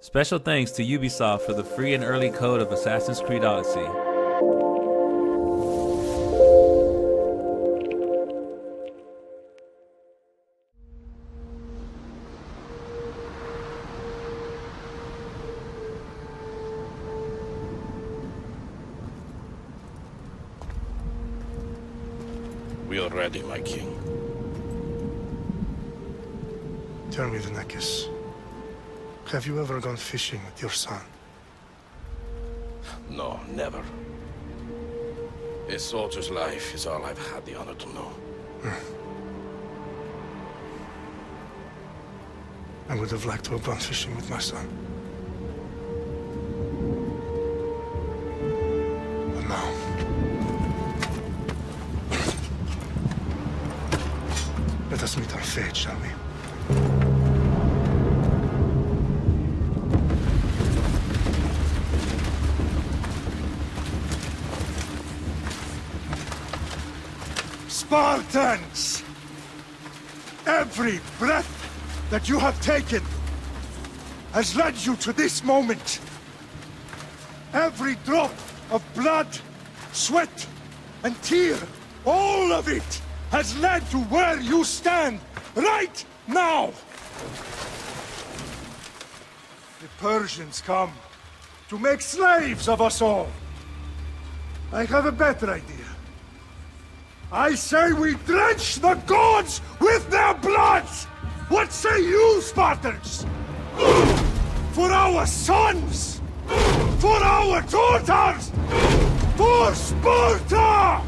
Special thanks to Ubisoft for the free and early code of Assassin's Creed Odyssey. We are ready, my king. Tell me, the Nekis. Have you ever gone fishing with your son? No, never. A soldier's life is all I've had the honor to know. I would have liked to have gone fishing with my son. But now... Let us meet our fate, shall we? Spartans! Every breath that you have taken has led you to this moment. Every drop of blood, sweat, and tear, all of it has led to where you stand right now. The Persians come to make slaves of us all. I have a better idea. I say we drench the gods with their blood! What say you, Spartans? For our sons! For our daughters! For Sparta!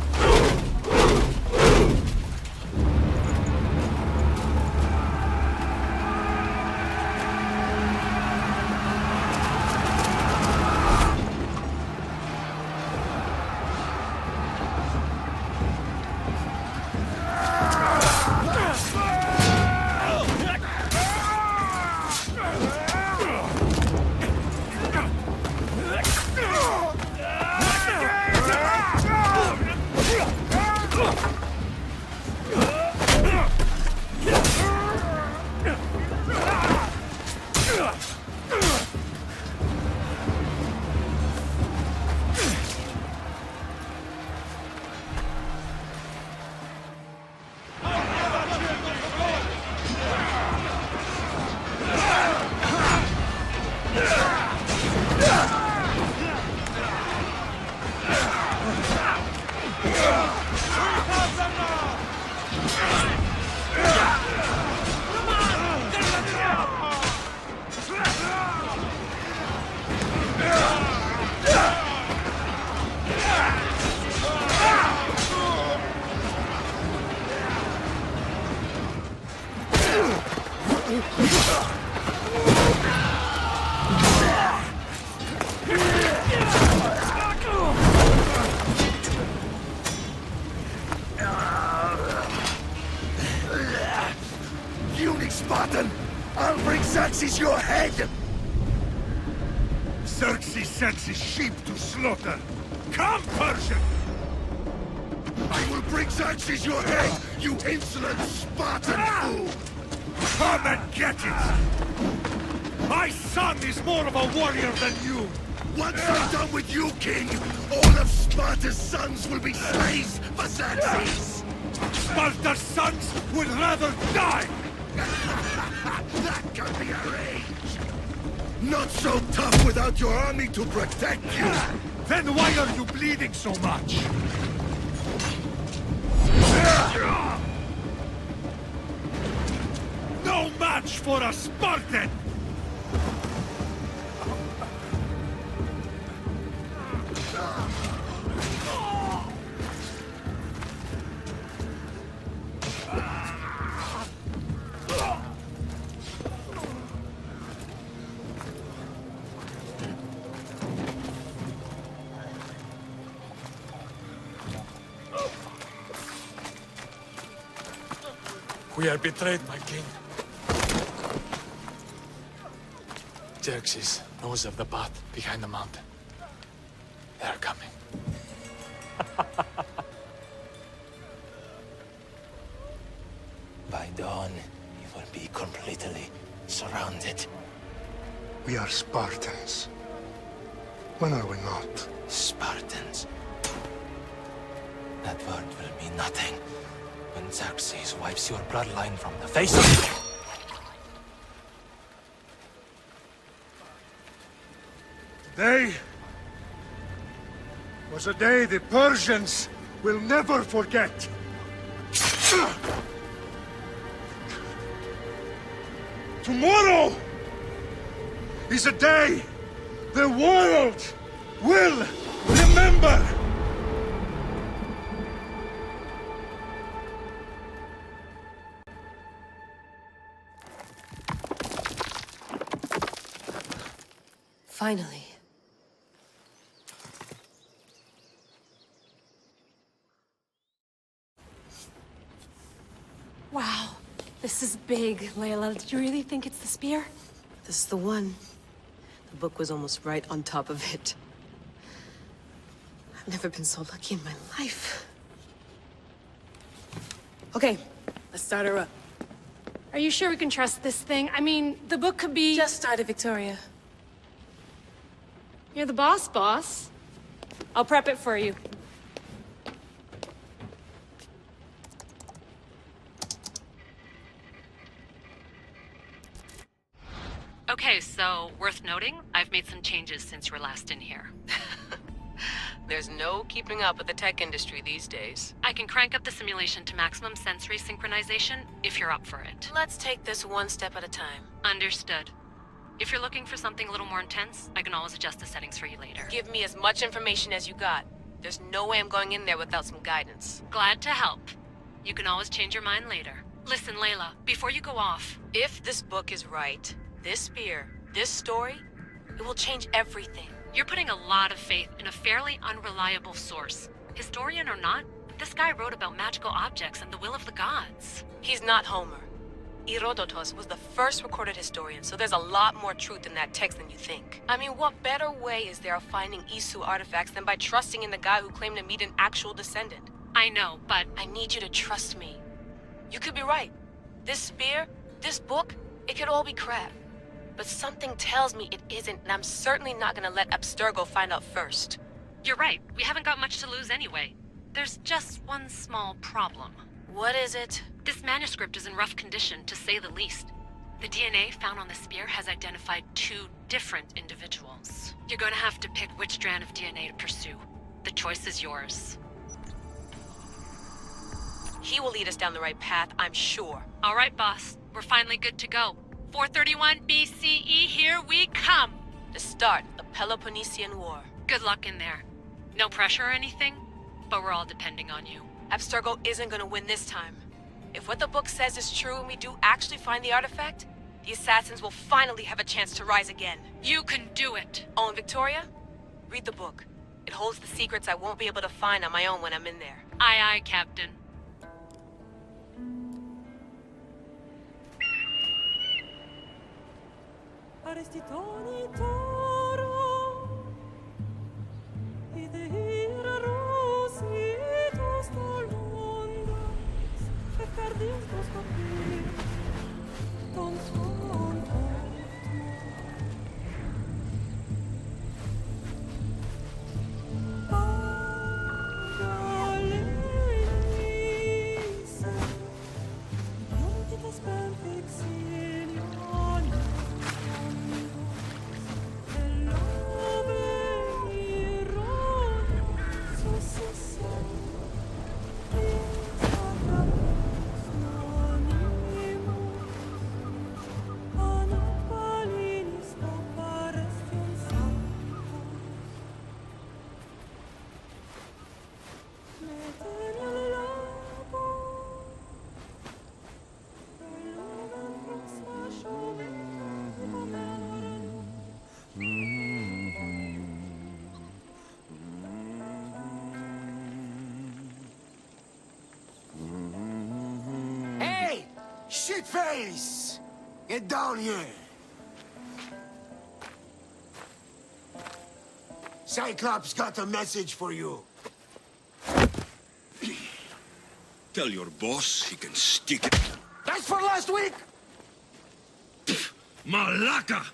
Puny Spartan! I'll bring Xerxes your head! Xerxes sends his sheep to slaughter. Come, Persian! I will bring Xerxes your head, you insolent Spartan fool! Come and get it! My son is more of a warrior than you! Once I'm done with you, king, all of Sparta's sons will be slaves for Xerxes! Sparta's sons would rather die! That can be arranged! Not so tough without your army to protect you! Then why are you bleeding so much? No match for a Spartan! We are betrayed, my king. Xerxes knows of the path behind the mountain. They are coming. By dawn, you will be completely surrounded. We are Spartans. When are we not? Spartans. That word will mean nothing when Xerxes wipes your bloodline from the face of... Today was a day the Persians will never forget. Tomorrow is a day the world will remember. Finally. Wow, this is big, Layla. Did you really think it's the spear? This is the one. The book was almost right on top of it. I've never been so lucky in my life. Okay, let's start her up. Are you sure we can trust this thing? I mean, the book could be... Just started, Victoria. You're the boss. I'll prep it for you. Okay, so worth noting, I've made some changes since you were last in here. There's no keeping up with the tech industry these days. I can crank up the simulation to maximum sensory synchronization if you're up for it. Let's take this one step at a time. Understood. If you're looking for something a little more intense, I can always adjust the settings for you later. Give me as much information as you got. There's no way I'm going in there without some guidance. Glad to help. You can always change your mind later. Listen, Layla, before you go off... If this book is right, this spear, this story, it will change everything. You're putting a lot of faith in a fairly unreliable source. Historian or not, this guy wrote about magical objects and the will of the gods. He's not Homer. Herodotus was the first recorded historian, so there's a lot more truth in that text than you think. I mean, what better way is there of finding Isu artifacts than by trusting in the guy who claimed to meet an actual descendant? I know, but... I need you to trust me. You could be right. This spear, this book, it could all be crap. But something tells me it isn't, and I'm certainly not gonna let Abstergo find out first. You're right. We haven't got much to lose anyway. There's just one small problem. What is it? This manuscript is in rough condition, to say the least. The DNA found on the spear has identified 2 different individuals. You're gonna have to pick which strand of DNA to pursue. The choice is yours. He will lead us down the right path, I'm sure. All right, boss. We're finally good to go. 431 BCE, here we come! The start of Peloponnesian War. Good luck in there. No pressure or anything, but we're all depending on you. Abstergo isn't gonna win this time. If what the book says is true and we do actually find the artifact, the assassins will finally have a chance to rise again. You can do it! Oh, and Victoria? Read the book. It holds the secrets I won't be able to find on my own when I'm in there. Aye, aye, Captain. Shitface! Get down here! Cyclops got a message for you. Tell your boss he can stick it. That's for last week! Malaka!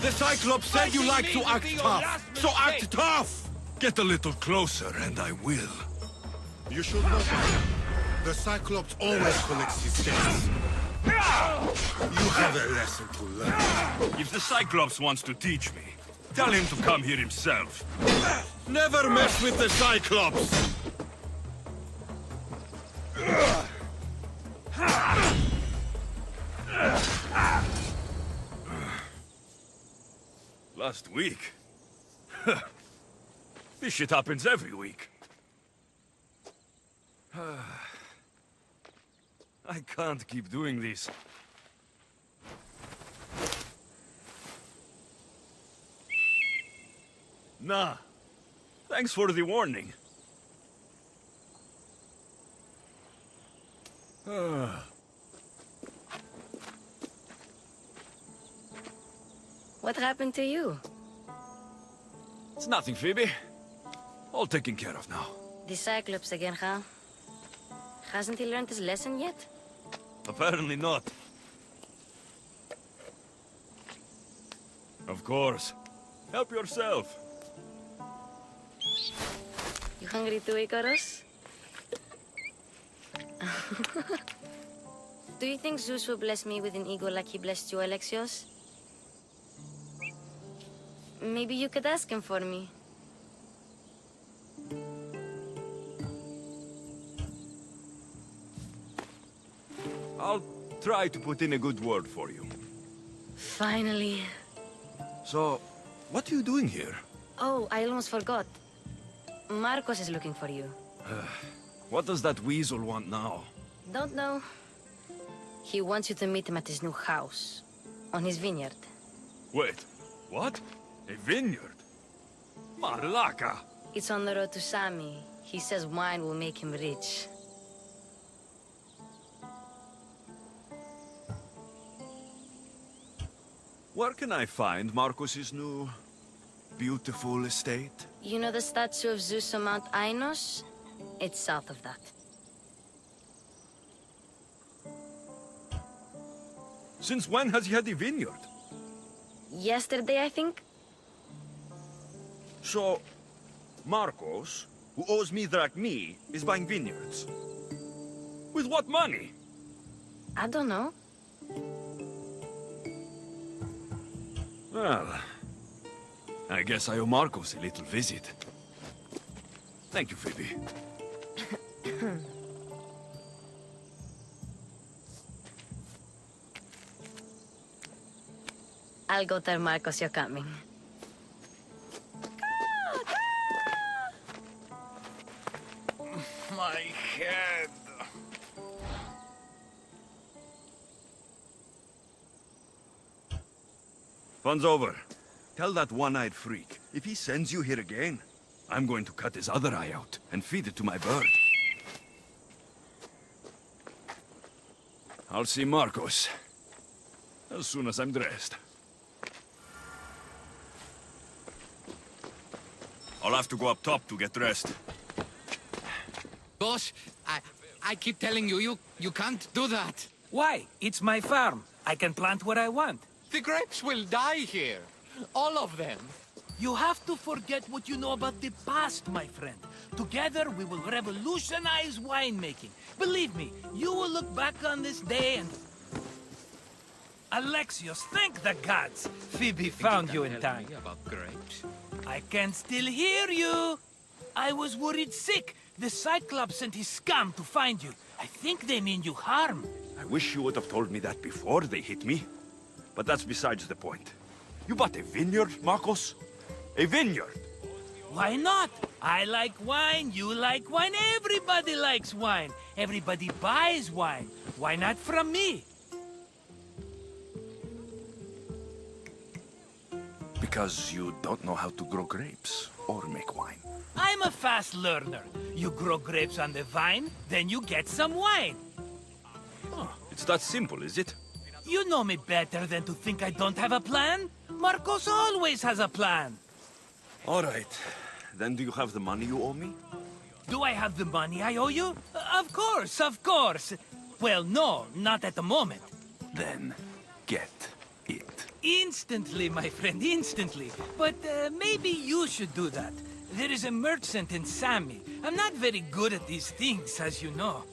The Cyclops said you like to act tough, so act tough! Get a little closer and I will. You should know. The Cyclops always collects his debts. You have a lesson to learn. If the Cyclops wants to teach me, tell him to come here himself. Never mess with the Cyclops! Last week? This shit happens every week. I can't keep doing this. Nah. Thanks for the warning. What happened to you? It's nothing, Phoebe. All taken care of now. The Cyclops again, huh? Hasn't he learned his lesson yet? Apparently not. Of course. Help yourself. You hungry too, Icarus? Do you think Zeus will bless me with an ego like he blessed you, Alexios? Maybe you could ask him for me. I'll try to put in a good word for you. Finally. So, what are you doing here? Oh, I almost forgot. Marcos is looking for you. What does that weasel want now? Don't know. He wants you to meet him at his new house. On his vineyard. Wait, what? A vineyard? Marlaka! It's on the road to Sami. He says wine will make him rich. Where can I find Marcos's new, beautiful estate? You know the statue of Zeus on Mount Ainos? It's south of that. Since when has he had a vineyard? Yesterday, I think? So, Marcos, who owes me drachmae, is buying vineyards. With what money? I don't know. Well, I guess I owe Marcos a little visit. Thank you, Phoebe. I'll go tell Marcos you're coming. My head. Fun's over. Tell that one-eyed freak, if he sends you here again, I'm going to cut his other eye out and feed it to my bird. I'll see Marcos as soon as I'm dressed. I'll have to go up top to get dressed. Boss, I keep telling you, you can't do that. Why? It's my farm. I can plant what I want. The grapes will die here. All of them. You have to forget what you know about the past, my friend. Together, we will revolutionize winemaking. Believe me, you will look back on this day and... Alexios, thank the gods! Phoebe found you in time. About grapes. I can still hear you! I was worried sick. The Cyclops sent his scum to find you. I think they mean you harm. I wish you would have told me that before they hit me. But that's besides the point. You bought a vineyard, Marcos? A vineyard? Why not? I like wine, you like wine, everybody likes wine. Everybody buys wine. Why not from me? Because you don't know how to grow grapes or make wine. I'm a fast learner. You grow grapes on the vine, then you get some wine. Oh, it's that simple, is it? You know me better than to think I don't have a plan. Marcos always has a plan. All right. Then do you have the money you owe me? Do I have the money I owe you? Of course, of course. Well, no, not at the moment. Then get it. Instantly, my friend, instantly. But maybe you should do that. There is a merchant in Sami. I'm not very good at these things, as you know.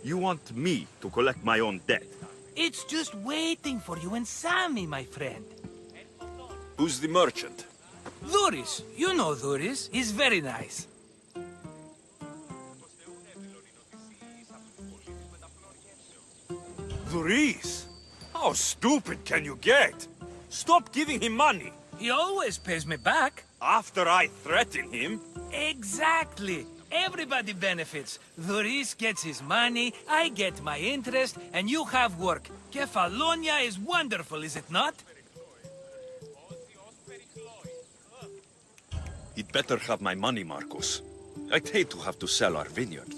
You want me to collect my own debt? It's just waiting for you in Sami, my friend. Who's the merchant? Dhuris. You know Dhuris. He's very nice. Dhuris? How stupid can you get? Stop giving him money. He always pays me back. After I threaten him? Exactly. Everybody benefits. Dhuris gets his money, I get my interest, and you have work. Kefalonia is wonderful, is it not? He'd better have my money, Marcos. I'd hate to have to sell our vineyard.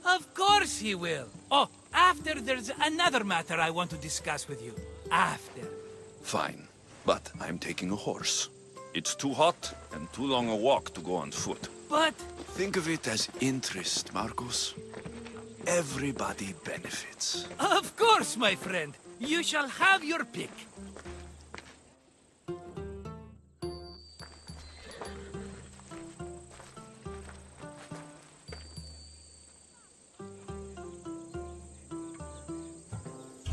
Of course he will. Oh, after there's another matter I want to discuss with you. After. Fine, but I'm taking a horse. It's too hot and too long a walk to go on foot. But... Think of it as interest, Marcos. Everybody benefits. Of course, my friend. You shall have your pick.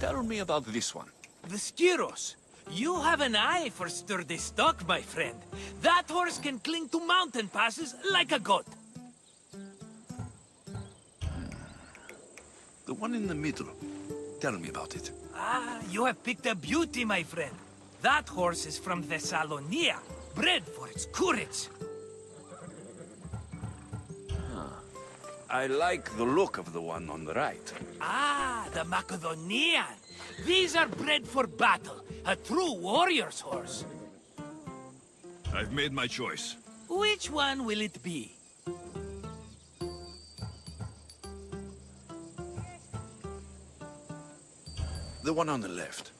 Tell me about this one. The Skiros. You have an eye for sturdy stock, my friend. That horse can cling to mountain passes like a goat. The one in the middle. Tell me about it. Ah, you have picked a beauty, my friend. That horse is from Thessalonia, bred for its courage. I like the look of the one on the right. Ah, the Macedonian. These are bred for battle. A true warrior's horse. I've made my choice. Which one will it be? The one on the left.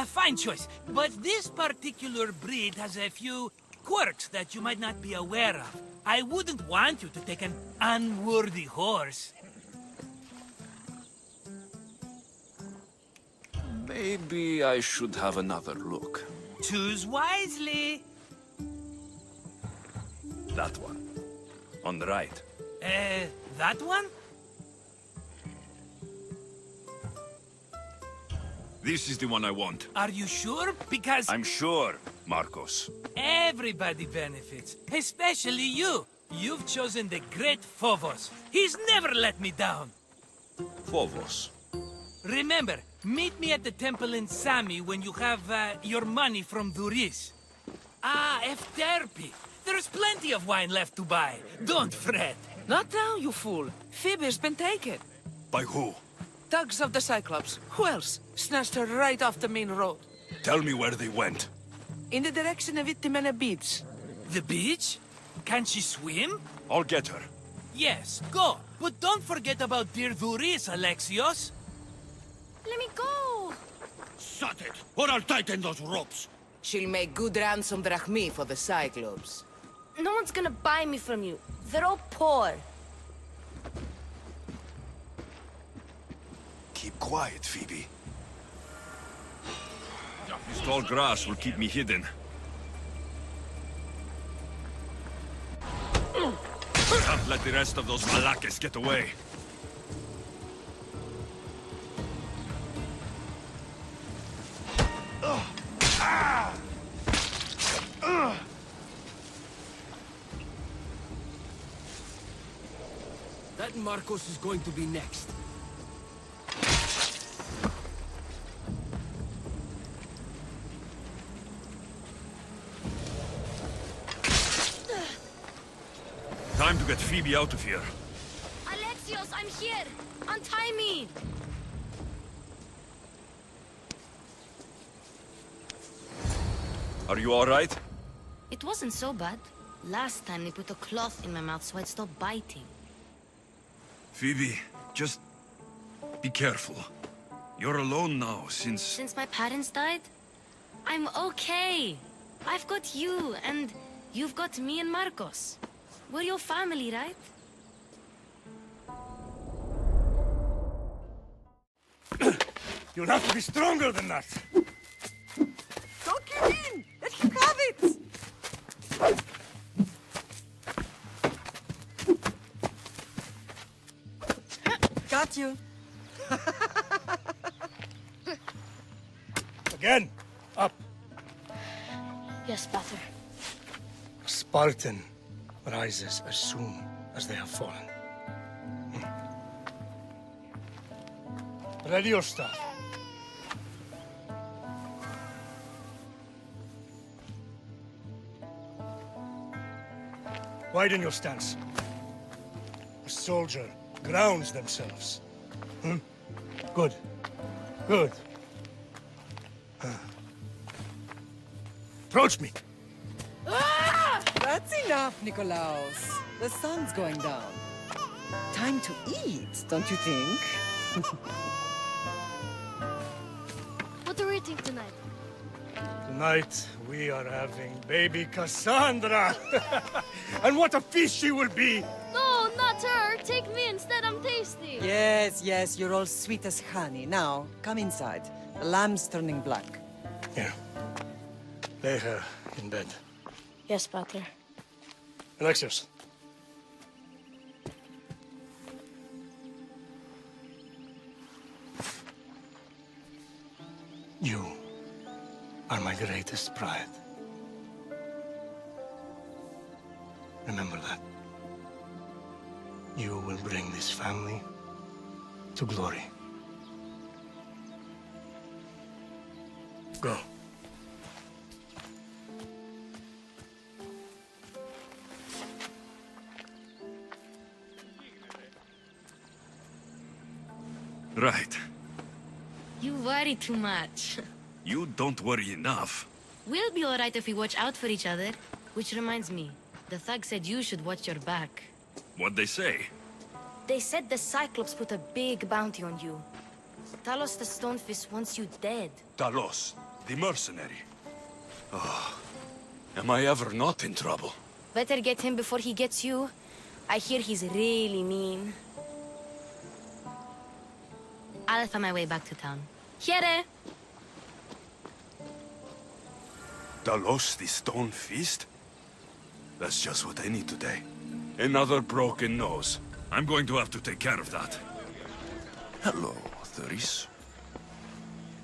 Fine choice. But this particular breed has a few quirks that you might not be aware of. I wouldn't want you to take an unworthy horse. Maybe I should have another look. Choose wisely. That one. On the right. That one? This is the one I want. Are you sure? Because... I'm sure, Marcos. Everybody benefits, especially you. You've chosen the great Phobos. He's never let me down. Phobos. Remember, meet me at the temple in Sami when you have your money from Dhuris. Ah, Efterpi. There's plenty of wine left to buy. Don't fret. Not now, you fool. Phoebe's been taken. By who? Thugs of the Cyclops. Who else? Snatched her right off the main road. Tell me where they went. In the direction of Itimena Beach. The beach? Can she swim? I'll get her. Yes, go. But don't forget about dear Dhuris, Alexios. Let me go! Shut it, or I'll tighten those ropes. She'll make good ransom drachmi for the Cyclops. No one's gonna buy me from you. They're all poor. Keep quiet, Phoebe. This tall grass will keep me hidden. Can't let the rest of those Malakes get away. That Marcos is going to be next. Time to get Phoebe out of here. Alexios, I'm here! Untie me! Are you all right? It wasn't so bad. Last time they put a cloth in my mouth so I'd stop biting. Phoebe, just be careful. You're alone now since... Since my parents died? I'm okay. I've got you, and you've got me and Marcos. We're your family, right? You'll have to be stronger than that. got you. Again, up. Yes, Pater. A Spartan rises as soon as they have fallen. Ready your stuff. Widen your stance. A soldier grounds themselves. Good. Good. Approach me. That's enough, Nikolaos. The sun's going down. Time to eat, don't you think? What are we eating tonight? Tonight, we are having baby Cassandra. And what a feast she will be! No, not her. Take me instead. I'm tasty. Yes, yes, you're all sweet as honey. Now, come inside. The lamb's turning black. Here. Lay her in bed. Yes, Pater. Alexios. You are my greatest pride. Remember that. You will bring this family to glory. Go. Right. You worry too much. You don't worry enough. We'll be alright if we watch out for each other. Which reminds me, the thug said you should watch your back. What'd they say? They said the Cyclops put a big bounty on you. Talos the Stonefist wants you dead. Talos, the mercenary. Oh, am I ever not in trouble? Better get him before he gets you. I hear he's really mean. I'll find my way back to town. Here! Talos, the Stone Feast? That's just what I need today. Another broken nose. I'm going to have to take care of that. Hello, Thuris.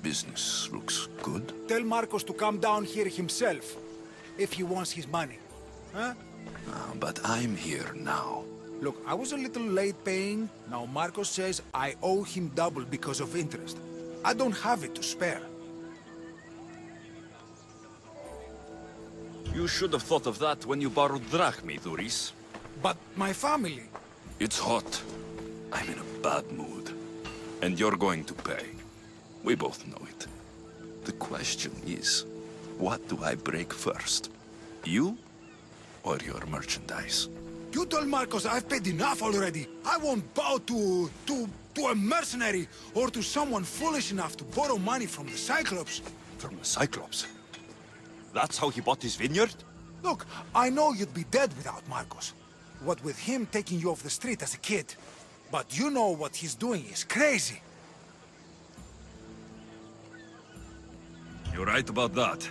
Business looks good. Tell Marcos to come down here himself, if he wants his money. Huh? But I'm here now. Look, I was a little late paying. Now Marcos says I owe him double because of interest. I don't have it to spare. You should have thought of that when you borrowed drachmi, Thuris. But my family... It's hot. I'm in a bad mood. And you're going to pay. We both know it. The question is, what do I break first? You or your merchandise? You told Marcos I've paid enough already. I won't bow to a mercenary or to someone foolish enough to borrow money from the Cyclops. From the Cyclops? That's how he bought his vineyard? Look, I know you'd be dead without Marcos. What with him taking you off the street as a kid. But you know what he's doing is crazy. You're right about that.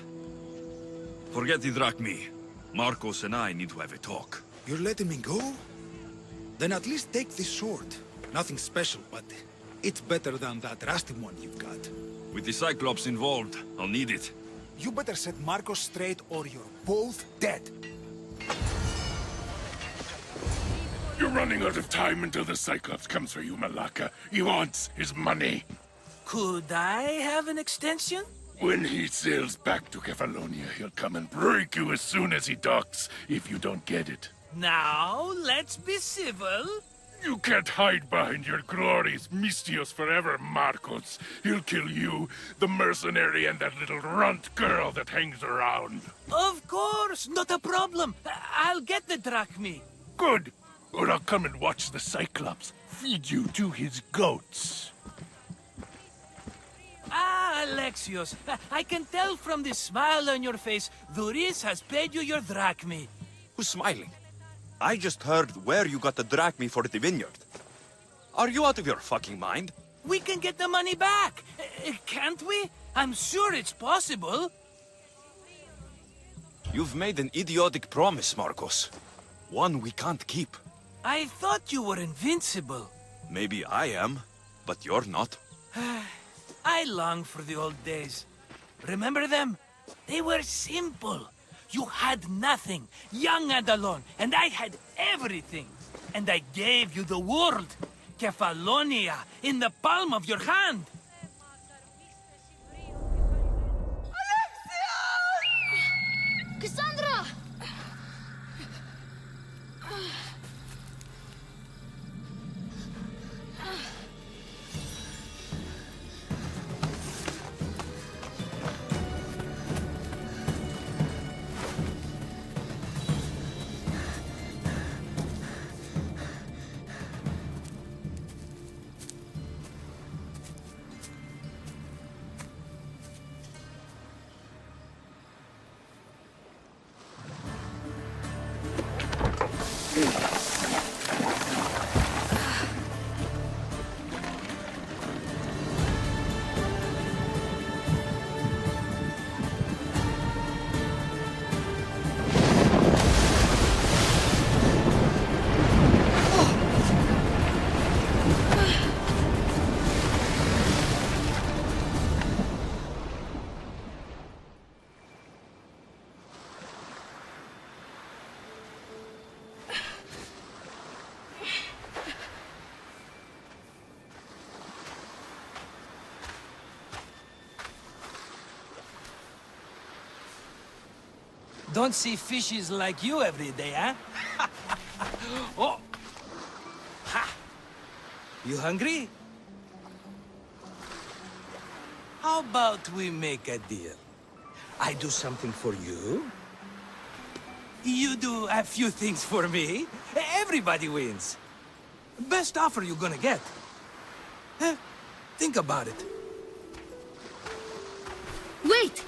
Forget the drachmi. Marcos and I need to have a talk. You're letting me go? Then at least take this sword. Nothing special, but it's better than that rusty one you've got. With the Cyclops involved, I'll need it. You better set Marcos straight or you're both dead. You're running out of time until the Cyclops comes for you, Malaka. He wants his money. Could I have an extension? When he sails back to Kefalonia, he'll come and break you as soon as he docks, if you don't get it. Now, let's be civil. You can't hide behind your glories, Mistios forever, Marcos. He'll kill you, the mercenary, and that little runt girl that hangs around. Of course, not a problem. I'll get the drachmi. Good. Or I'll come and watch the Cyclops feed you to his goats. Ah, Alexios, I can tell from the smile on your face, Thuris has paid you your drachmi. Who's smiling? I just heard where you got the drachmi for the vineyard. Are you out of your fucking mind? We can get the money back, can't we? I'm sure it's possible. You've made an idiotic promise, Marcos. One we can't keep. I thought you were invincible. Maybe I am, But you're not. I long for the old days. Remember them? They were simple. You had nothing, young and alone, and I had everything. And I gave you the world. Kefalonia, in the palm of your hand. Cassandra! Don't see fishes like you every day, huh? Oh! Ha! You hungry? How about we make a deal? I do something for you. You do a few things for me. Everybody wins. Best offer you're gonna get. Think about it. Wait!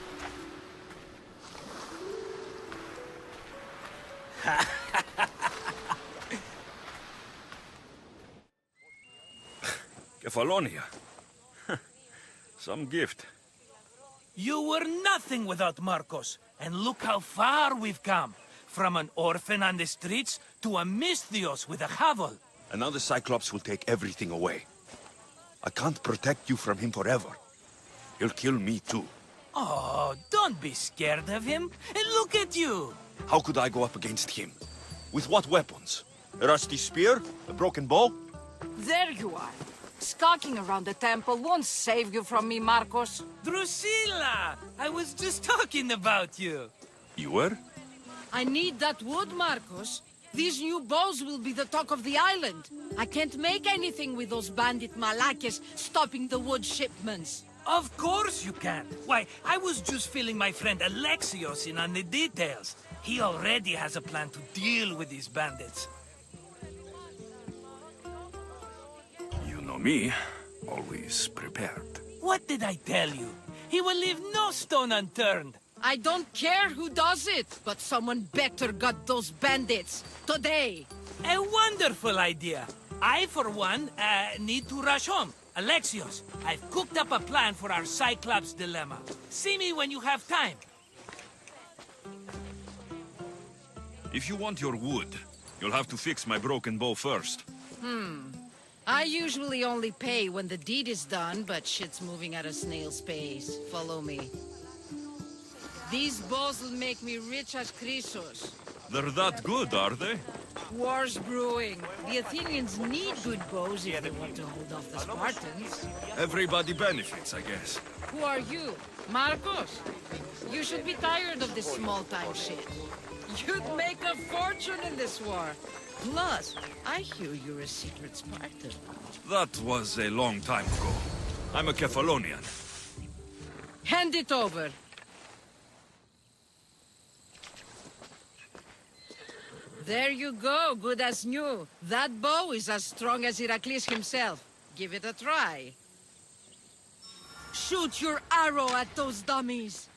Kefalonia. Some gift. You were nothing without Marcos, and look how far we've come. From an orphan on the streets to a Misthios with a hovel. And now the Cyclops will take everything away. I can't protect you from him forever. He'll kill me too. Oh, don't be scared of him. And look at you. How could I go up against him? With what weapons? A rusty spear? A broken bow? There you are. Skulking around the temple won't save you from me, Marcos. Drusilla! I was just talking about you. You were? I need that wood, Marcos. These new bows will be the talk of the island. I can't make anything with those bandit malakes stopping the wood shipments. Of course you can. Why, I was just filling my friend Alexios in on the details. He already has a plan to deal with these bandits. You know me. Always prepared. What did I tell you? He will leave no stone unturned. I don't care who does it, but someone better got those bandits. Today. A wonderful idea. I, for one, need to rush home. Alexios, I've cooked up a plan for our Cyclops dilemma. See me when you have time. If you want your wood, you'll have to fix my broken bow first. I usually only pay when the deed is done, but shit's moving at a snail's pace. Follow me. These bows will make me rich as Chrysos. They're that good, are they? War's brewing. The Athenians need good bows if they want to hold off the Spartans. Everybody benefits, I guess. Who are you? Marcos? You should be tired of this small-time shit. You'd make a fortune in this war. Plus, I hear you're a secret Spartan. That was a long time ago. I'm a Kefalonian. Hand it over. There you go, good as new. That bow is as strong as Heracles himself. Give it a try. Shoot your arrow at those dummies.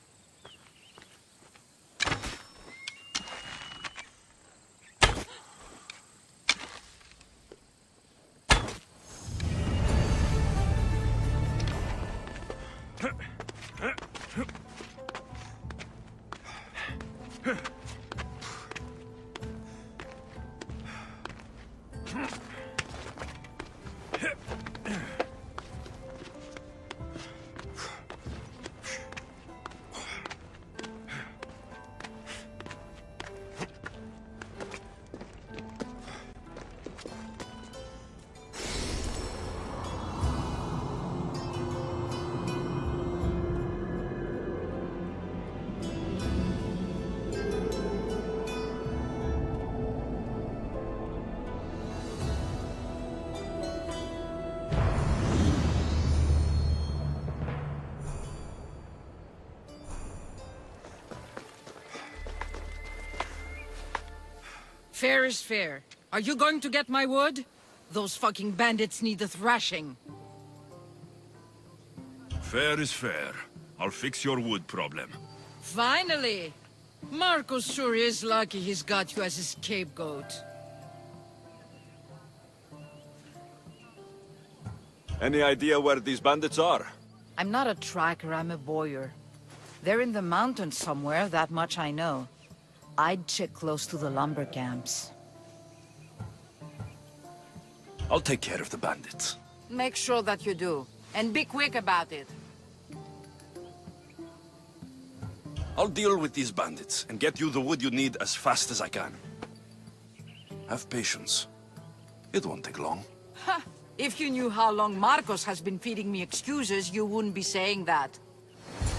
Fair is fair. Are you going to get my wood? Those fucking bandits need a thrashing. Fair is fair. I'll fix your wood problem. Finally! Marcos sure is lucky he's got you as his scapegoat. Any idea where these bandits are? I'm not a tracker, I'm a boyer. They're in the mountains somewhere, that much I know. I'd check close to the lumber camps. I'll take care of the bandits. Make sure that you do. And be quick about it. I'll deal with these bandits and get you the wood you need as fast as I can. Have patience. It won't take long. Ha! If you knew how long Marcos has been feeding me excuses, you wouldn't be saying that.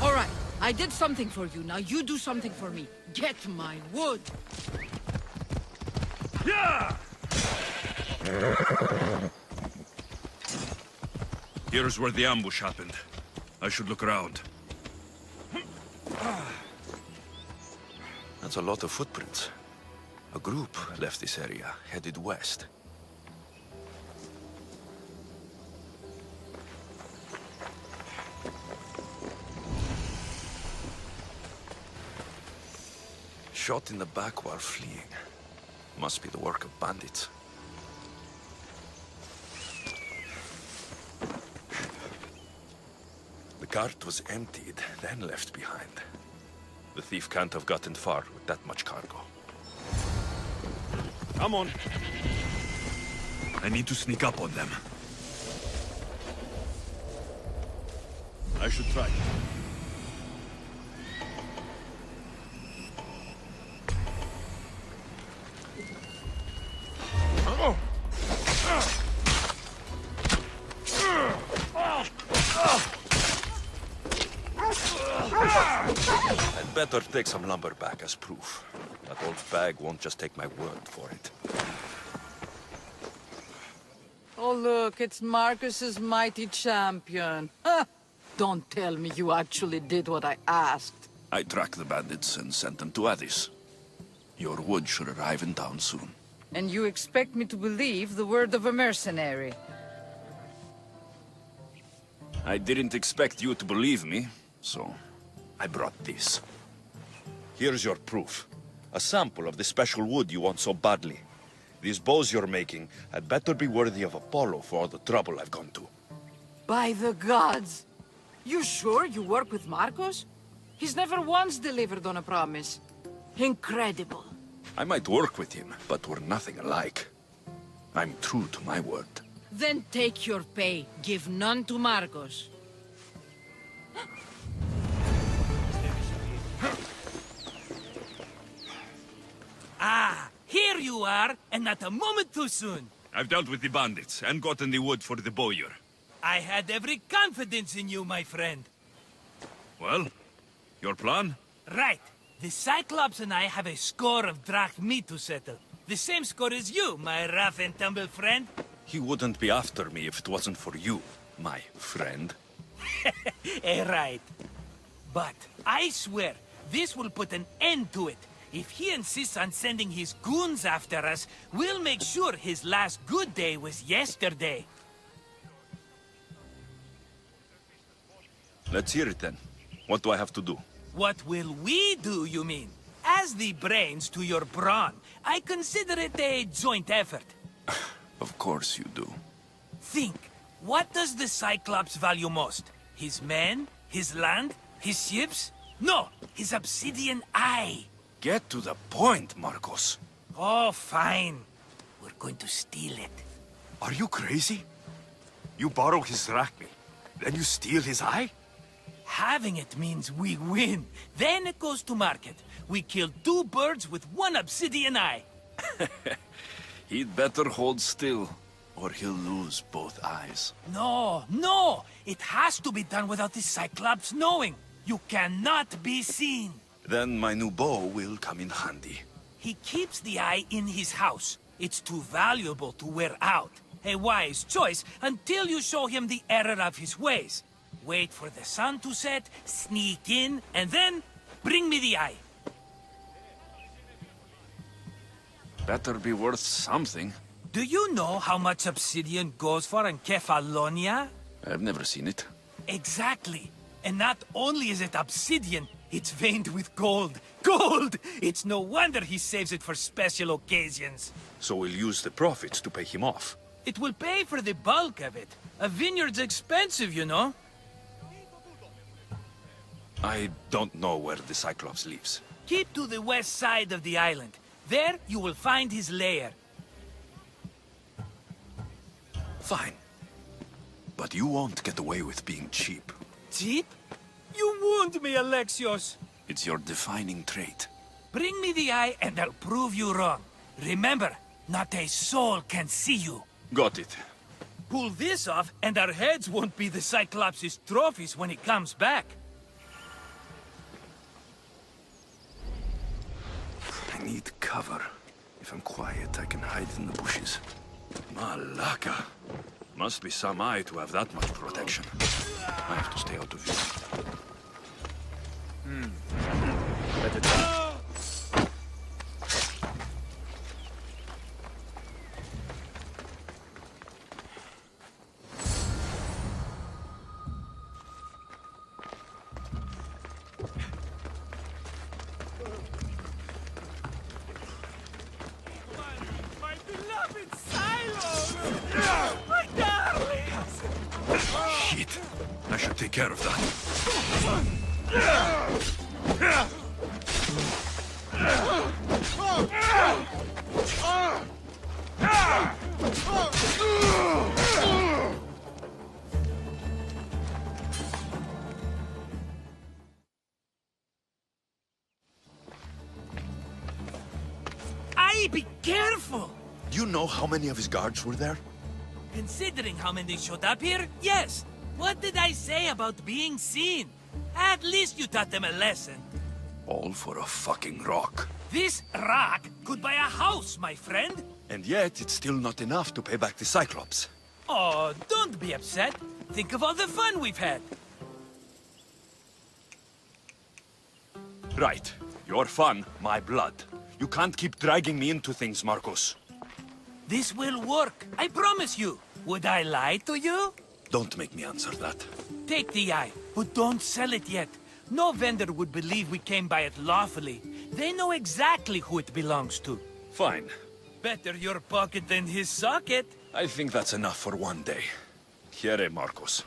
All right, I did something for you. Now you do something for me. Get my wood. Yeah! Here's where the ambush happened. I should look around. That's a lot of footprints. A group left this area, headed west. Shot in the back while fleeing. Must be the work of bandits. The cart was emptied, then left behind. The thief can't have gotten far with that much cargo. Come on. I need to sneak up on them. I should try. I'd better take some lumber back as proof. That old bag won't just take my word for it. Oh, look, it's Marcus's mighty champion. Ha! Don't tell me you actually did what I asked. I tracked the bandits and sent them to Odyssey. Your wood should arrive in town soon. And you expect me to believe the word of a mercenary? I didn't expect you to believe me, so I brought this. Here's your proof. A sample of the special wood you want so badly. These bows you're making had better be worthy of Apollo for all the trouble I've gone to. By the gods! You sure you work with Marcos? He's never once delivered on a promise. Incredible. I might work with him, but we're nothing alike. I'm true to my word. Then take your pay. Give none to Marcos. Ah, here you are, and not a moment too soon. I've dealt with the bandits and gotten the wood for the bowyer. I had every confidence in you, my friend. Well, your plan? Right. The Cyclops and I have a score of drachmi to settle. The same score as you, my rough and tumble friend. He wouldn't be after me if it wasn't for you, my friend. Right. But I swear, this will put an end to it. If he insists on sending his goons after us, we'll make sure his last good day was yesterday. Let's hear it then. What do I have to do? What will we do, you mean? As the brains to your brawn, I consider it a joint effort. Of course you do. Think, what does the Cyclops value most? His men? His land? His ships? No, his obsidian eye. Get to the point, Marcos. Oh, fine. We're going to steal it. Are you crazy? You borrow his drachmi, then you steal his eye? Having it means we win. Then it goes to market. We kill 2 birds with 1 obsidian eye. He'd better hold still, or he'll lose both eyes. No, no! It has to be done without the Cyclops knowing. You cannot be seen. Then my new bow will come in handy. He keeps the eye in his house. It's too valuable to wear out. A wise choice until you show him the error of his ways. Wait for the sun to set, sneak in, and then bring me the eye. Better be worth something. Do you know how much obsidian goes for in Kefalonia? I've never seen it. Exactly. And not only is it obsidian, it's veined with gold. Gold! It's no wonder he saves it for special occasions. So we'll use the profits to pay him off. It will pay for the bulk of it. A vineyard's expensive, you know. I don't know where the Cyclops lives. Keep to the west side of the island. There you will find his lair. Fine. But you won't get away with being cheap. Cheap? You wound me, Alexios. It's your defining trait. Bring me the eye and I'll prove you wrong. Remember, not a soul can see you. Got it. Pull this off and our heads won't be the Cyclops' trophies when he comes back. I need cover. If I'm quiet, I can hide in the bushes. Malaka. Must be some eye to have that much protection. I have to stay out of view. Better than... My beloved Silo! My darlings! Shit. I should take care of that. Be careful! Do you know how many of his guards were there? Considering how many showed up here, yes. What did I say about being seen? At least you taught them a lesson. All for a fucking rock. This rock could buy a house, my friend. And yet, it's still not enough to pay back the Cyclops. Oh, don't be upset. Think of all the fun we've had. Right. Your fun, my blood. You can't keep dragging me into things, Marcos. This will work, I promise you. Would I lie to you? Don't make me answer that. Take the eye, but don't sell it yet. No vendor would believe we came by it lawfully. They know exactly who it belongs to. Fine. Better your pocket than his socket. I think that's enough for one day. Here, Marcos.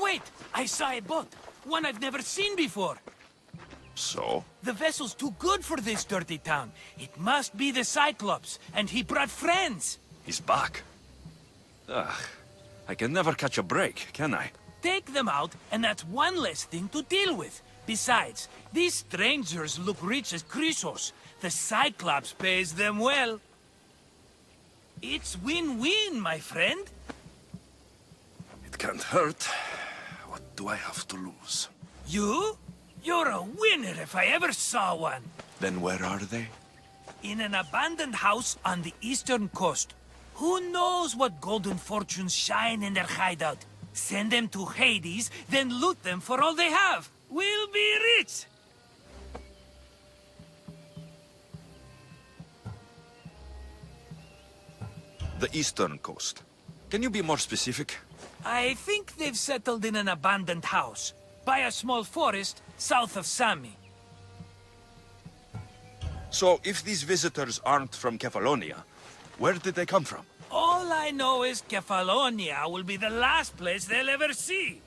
Wait! I saw a boat. One I've never seen before. So? The vessel's too good for this dirty town. It must be the Cyclops, and he brought friends. He's back. Ugh. I can never catch a break, can I? Take them out, and that's one less thing to deal with. Besides, these strangers look rich as Chrysos. The Cyclops pays them well. It's win-win, my friend. It can't hurt. What do I have to lose? You? You're a winner if I ever saw one. Then where are they? In an abandoned house on the eastern coast. Who knows what golden fortunes shine in their hideout? Send them to Hades, then loot them for all they have. We'll be rich! The eastern coast. Can you be more specific? I think they've settled in an abandoned house, by a small forest south of Sami. So, if these visitors aren't from Kefalonia, where did they come from? All I know is Kefalonia will be the last place they'll ever see.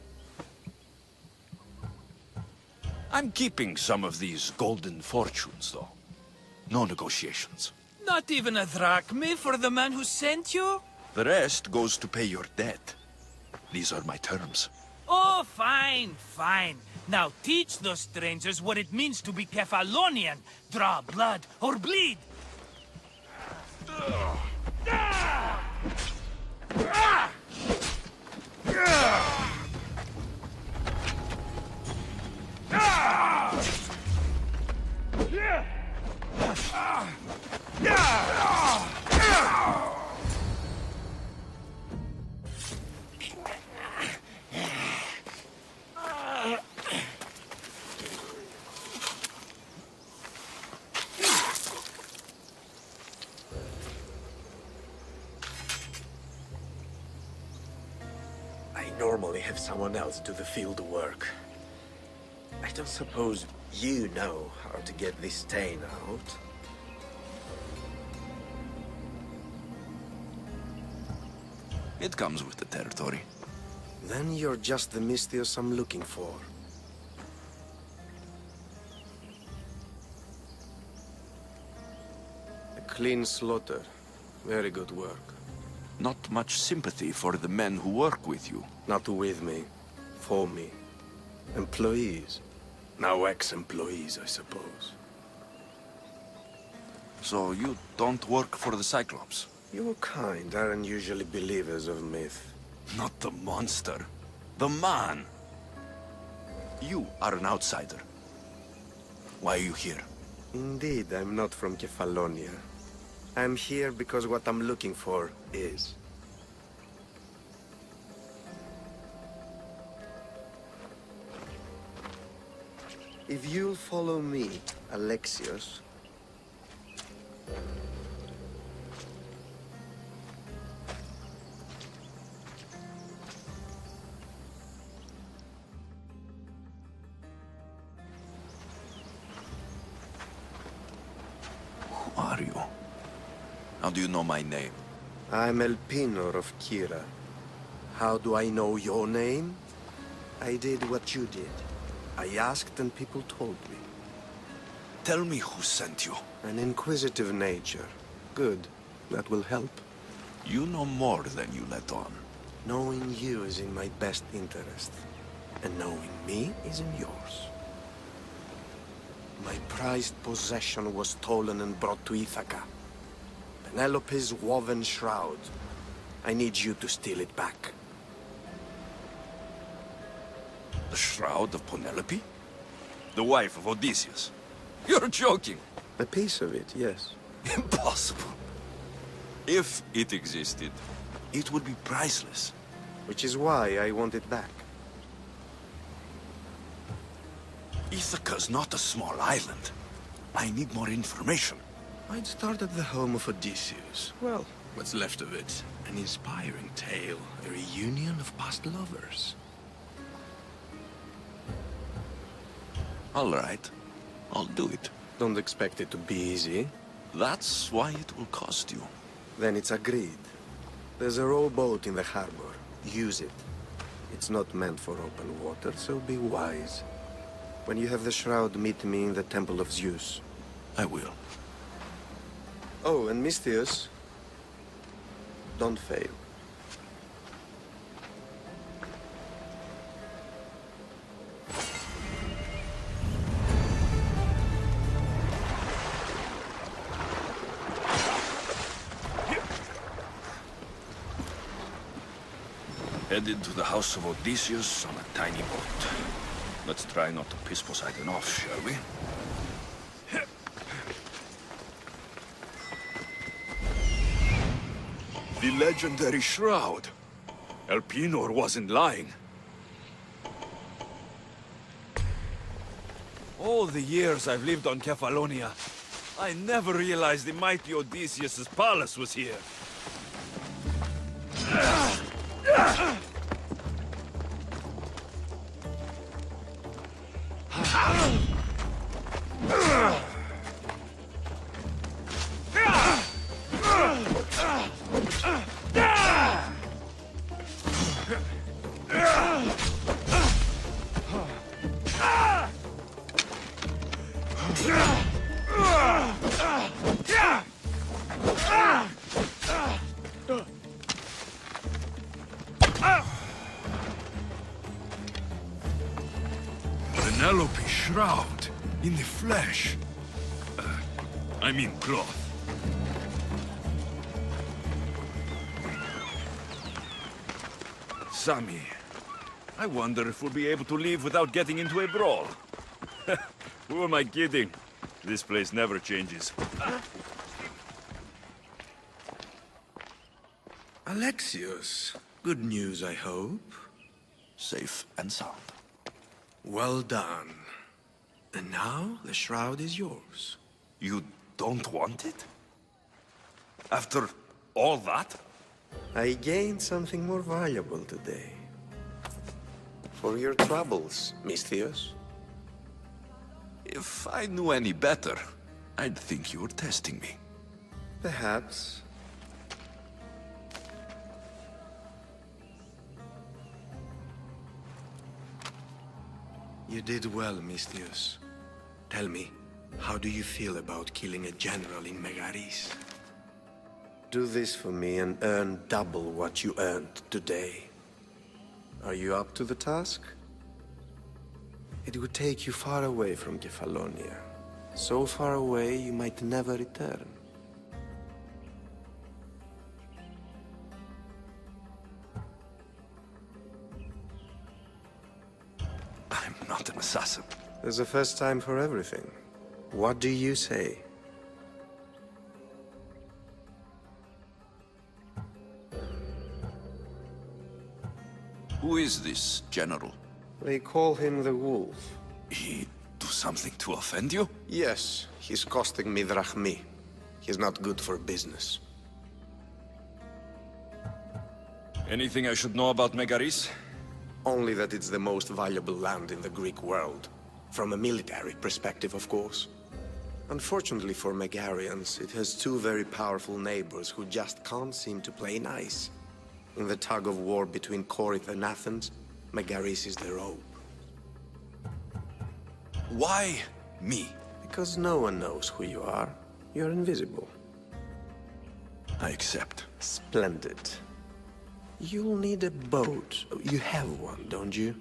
I'm keeping some of these golden fortunes, though. No negotiations. Not even a drachme for the man who sent you? The rest goes to pay your debt. These are my terms. Oh, fine, fine. Now teach those strangers what it means to be Kefalonian. Draw blood or bleed. have someone else do the field work. I don't suppose you know how to get this stain out. It comes with the territory. Then you're just the Mystios I'm looking for. A clean slaughter. Very good work. Not much sympathy for the men who work with you. Not with me. For me. Employees. Now ex-employees, I suppose. So you don't work for the Cyclops? Your kind aren't usually believers of myth. Not the monster. The man. You are an outsider. Why are you here? Indeed, I'm not from Kefalonia. I'm here because what I'm looking for is. If you'll follow me, Alexios... Who are you? How do you know my name? I'm Elpinor of Kira. How do I know your name? I did what you did. I asked and people told me. Tell me who sent you. An inquisitive nature. Good. That will help. You know more than you let on. Knowing you is in my best interest. And knowing me is in yours. My prized possession was stolen and brought to Ithaca. Penelope's woven shroud. I need you to steal it back. The shroud of Penelope? The wife of Odysseus? You're joking! A piece of it, yes. Impossible. If it existed, it would be priceless. Which is why I want it back. Ithaca's not a small island. I need more information. I'd start at the home of Odysseus. Well, what's left of it? An inspiring tale, a reunion of past lovers. All right. I'll do it. Don't expect it to be easy. That's why it will cost you. Then it's agreed. There's a rowboat in the harbor. Use it. It's not meant for open water, so be wise. When you have the shroud, meet me in the Temple of Zeus. I will. Oh, and Mystios, don't fail. Headed to the house of Odysseus on a tiny boat. Let's try not to piss Poseidon off, shall we? The legendary shroud. Elpinor wasn't lying. All the years I've lived on Kefalonia, I never realized the mighty Odysseus' palace was here. Penelope's shroud in the flesh. I mean cloth. Sammy, I wonder if we'll be able to leave without getting into a brawl. Who am I kidding? This place never changes. Alexios, good news, I hope. Safe and sound. Well done. And now the shroud is yours. You don't want it? After all that? I gained something more valuable today. For your troubles, Misthios. If I knew any better, I'd think you were testing me. Perhaps. You did well, Misthios. Tell me, how do you feel about killing a general in Megaris? Do this for me and earn double what you earned today. Are you up to the task? It would take you far away from Kefalonia. So far away you might never return. I'm not an assassin. There's a first time for everything. What do you say? Who is this general? They call him the Wolf. He do something to offend you? Yes, he's costing me drachmi. He's not good for business. Anything I should know about Megaris? Only that it's the most valuable land in the Greek world. From a military perspective, of course. Unfortunately for Megarians, it has two very powerful neighbors who just can't seem to play nice. In the tug-of-war between Corinth and Athens, Megaris is the rope. Why me? Because no one knows who you are. You're invisible. I accept. Splendid. You'll need a boat. You have one, don't you?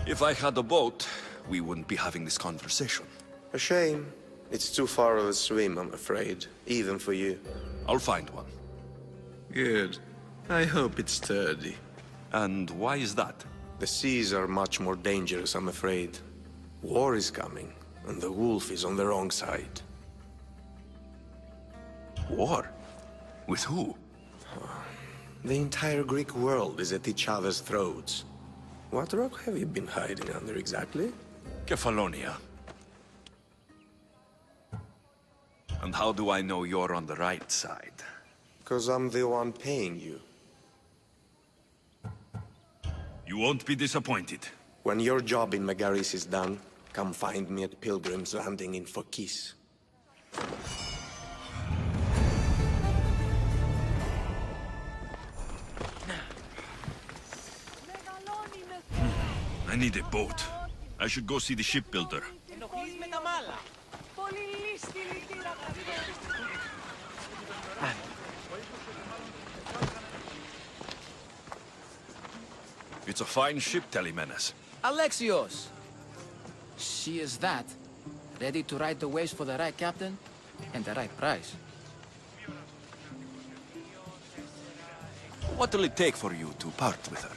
If I had a boat, we wouldn't be having this conversation. A shame. It's too far of a swim, I'm afraid. Even for you. I'll find one. Good. I hope it's sturdy. And why is that? The seas are much more dangerous, I'm afraid. War is coming, and the wolf is on the wrong side. War? With who? The entire Greek world is at each other's throats. What rock have you been hiding under exactly? Kefalonia. And how do I know you're on the right side? Because I'm the one paying you. You won't be disappointed. When your job in Megaris is done, come find me at Pilgrim's Landing in Phokis. I need a boat. I should go see the shipbuilder. It's a fine ship, Telemenes. Alexios! She is that. Ready to ride the waves for the right captain and the right price. What will it take for you to part with her?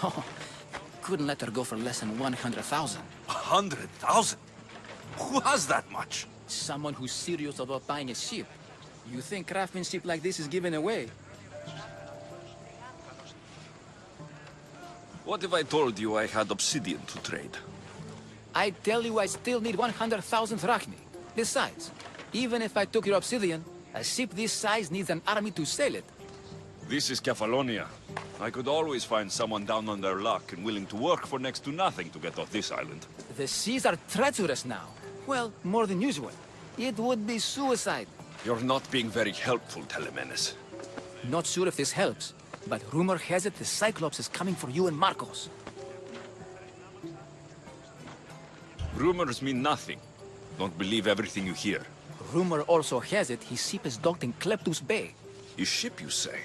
Oh, couldn't let her go for less than 100,000. 100,000? Who has that much? Someone who's serious about buying a ship. You think craftsmanship like this is given away? What if I told you I had obsidian to trade? I tell you I still need 100,000 drachmi. Besides, even if I took your obsidian, a ship this size needs an army to sail it. This is Kefalonia. I could always find someone down on their luck and willing to work for next to nothing to get off this island. The seas are treacherous now. Well, more than usual. It would be suicide. You're not being very helpful, Telemenes. Not sure if this helps, but rumor has it the Cyclops is coming for you and Marcos. Rumors mean nothing. Don't believe everything you hear. Rumor also has it his ship is docked in Kleptus Bay. His ship, you say?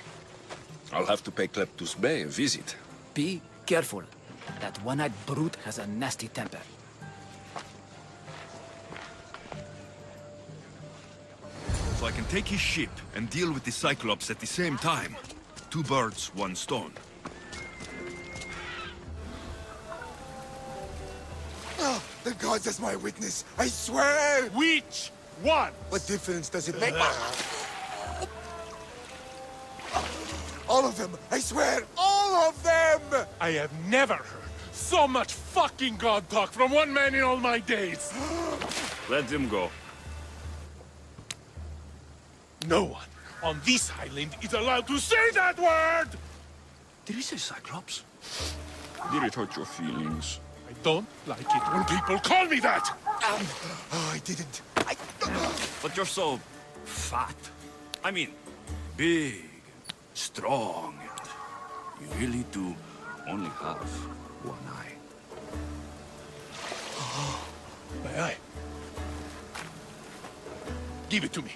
I'll have to pay Kleptus Bay a visit. Be careful. That one-eyed brute has a nasty temper. So I can take his ship and deal with the Cyclops at the same time. 2 birds, 1 stone. Oh, the gods as my witness, I swear! Which one? What difference does it make? All of them! I swear, all of them! I have never heard so much fucking god talk from one man in all my days. Let him go. No one on this island is allowed to say that word! Did he say Cyclops? Did it hurt your feelings? I don't like it when people call me that! Oh, I didn't. But you're so fat. I mean, big, strong. You really do only have one eye. My eye. Give it to me.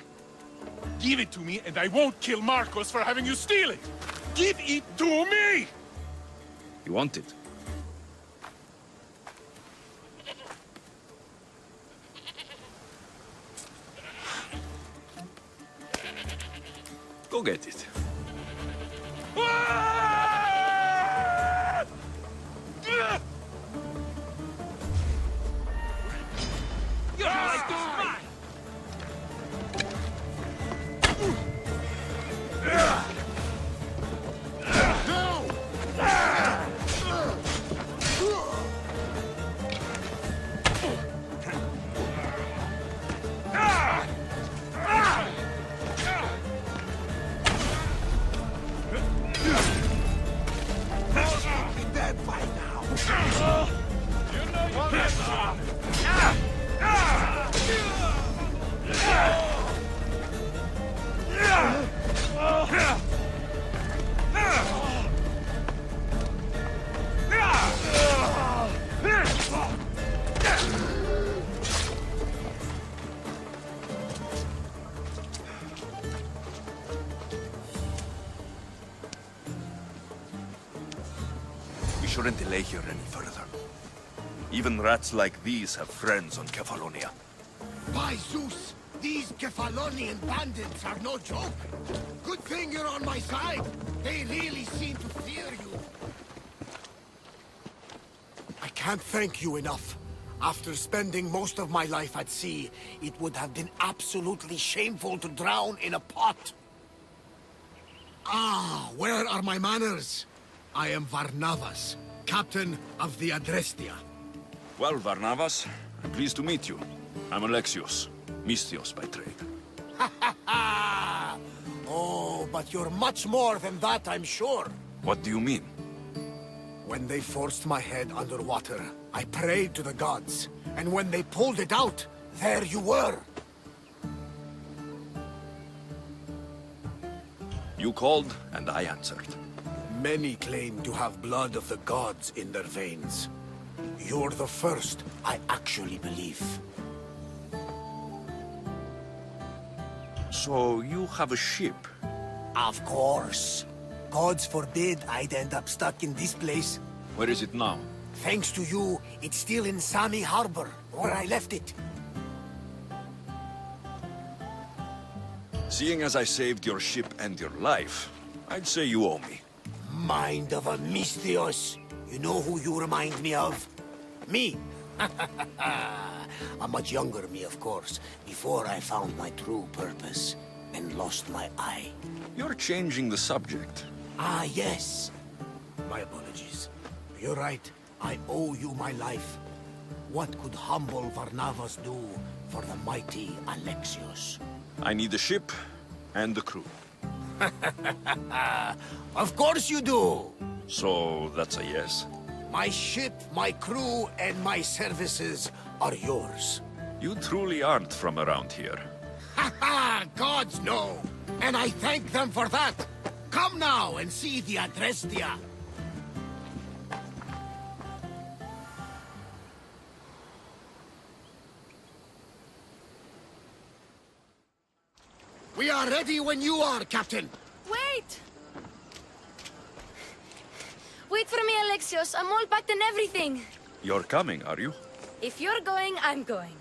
Give it to me, and I won't kill Marcos for having you steal it! Give it to me! You want it? Go get it. You're like this mine! We shouldn't delay here any further. Even rats like these have friends on Kefalonia. By Zeus, these Kefalonian bandits are no joke. Good thing you're on my side. They really seem to fear you. I can't thank you enough. After spending most of my life at sea, it would have been absolutely shameful to drown in a pot. Ah, where are my manners? I am Varnavas, captain of the Adrestia. Well, Varnavas, I'm pleased to meet you. I'm Alexios, Mystios by trade. Oh, but you're much more than that, I'm sure. What do you mean? When they forced my head underwater, I prayed to the gods. And when they pulled it out, there you were. You called, and I answered. Many claim to have blood of the gods in their veins. You're the first I actually believe. So you have a ship? Of course. Gods forbid I'd end up stuck in this place. Where is it now? Thanks to you, it's still in Sami Harbor, where I left it. Seeing as I saved your ship and your life, I'd say you owe me. Mind of a Mystios. You know who you remind me of? Me. A much younger me, of course, before I found my true purpose and lost my eye. You're changing the subject. Ah, yes. My apologies. You're right. I owe you my life. What could humble Varnavas do for the mighty Alexios? I need a ship and a crew. Of course you do! So that's a yes? My ship, my crew, and my services are yours. You truly aren't from around here. Ha ha! Gods know! And I thank them for that! Come now and see the Adrestia! We are ready when you are, Captain! Wait! Wait for me, Alexios. I'm all packed and everything. You're coming, are you? If you're going, I'm going.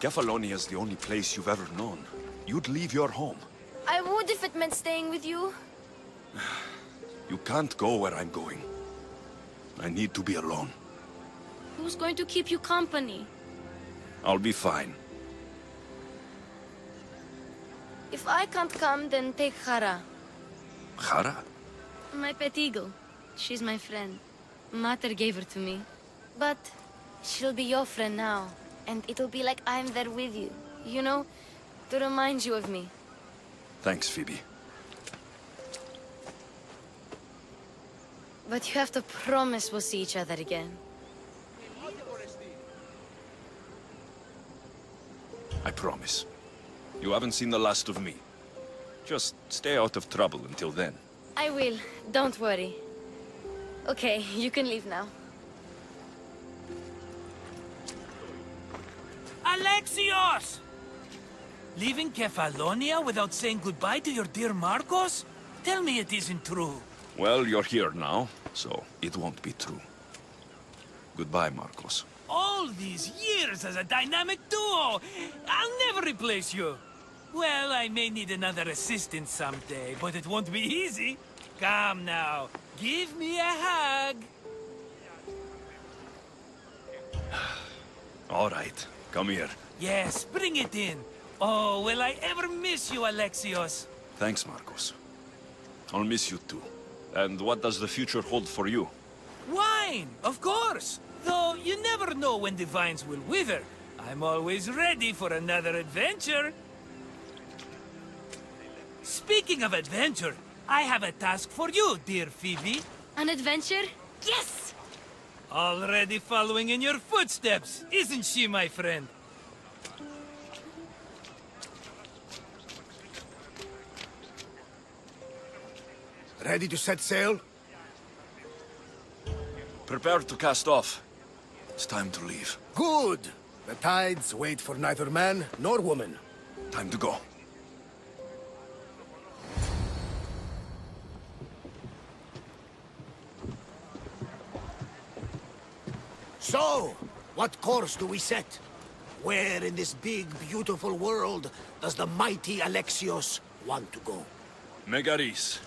Kefalonia is the only place you've ever known. You'd leave your home. I would if it meant staying with you. You can't go where I'm going. I need to be alone. Who's going to keep you company? I'll be fine. If I can't come, then take Hara. Hara? My pet eagle. She's my friend. Mater gave her to me. But she'll be your friend now. And it'll be like I'm there with you. You know, to remind you of me. Thanks, Phoebe. But you have to promise we'll see each other again. I promise. You haven't seen the last of me. Just stay out of trouble until then. I will. Don't worry. Okay, you can leave now. Alexios! Leaving Kefalonia without saying goodbye to your dear Marcos? Tell me it isn't true. Well, you're here now, so it won't be true. Goodbye, Marcos. All these years as a dynamic duo! I'll never replace you! Well, I may need another assistant someday, but it won't be easy. Come now, give me a hug! All right, come here. Yes, bring it in. Oh, will I ever miss you, Alexios? Thanks, Marcos. I'll miss you too. And what does the future hold for you? Wine, of course! Though you never know when the vines will wither. I'm always ready for another adventure. Speaking of adventure, I have a task for you, dear Phoebe. An adventure? Yes! Already following in your footsteps, isn't she, my friend? Ready to set sail? Prepare to cast off. It's time to leave. Good! The tides wait for neither man nor woman. Time to go. So, what course do we set? Where in this big, beautiful world does the mighty Alexios want to go? Megaris.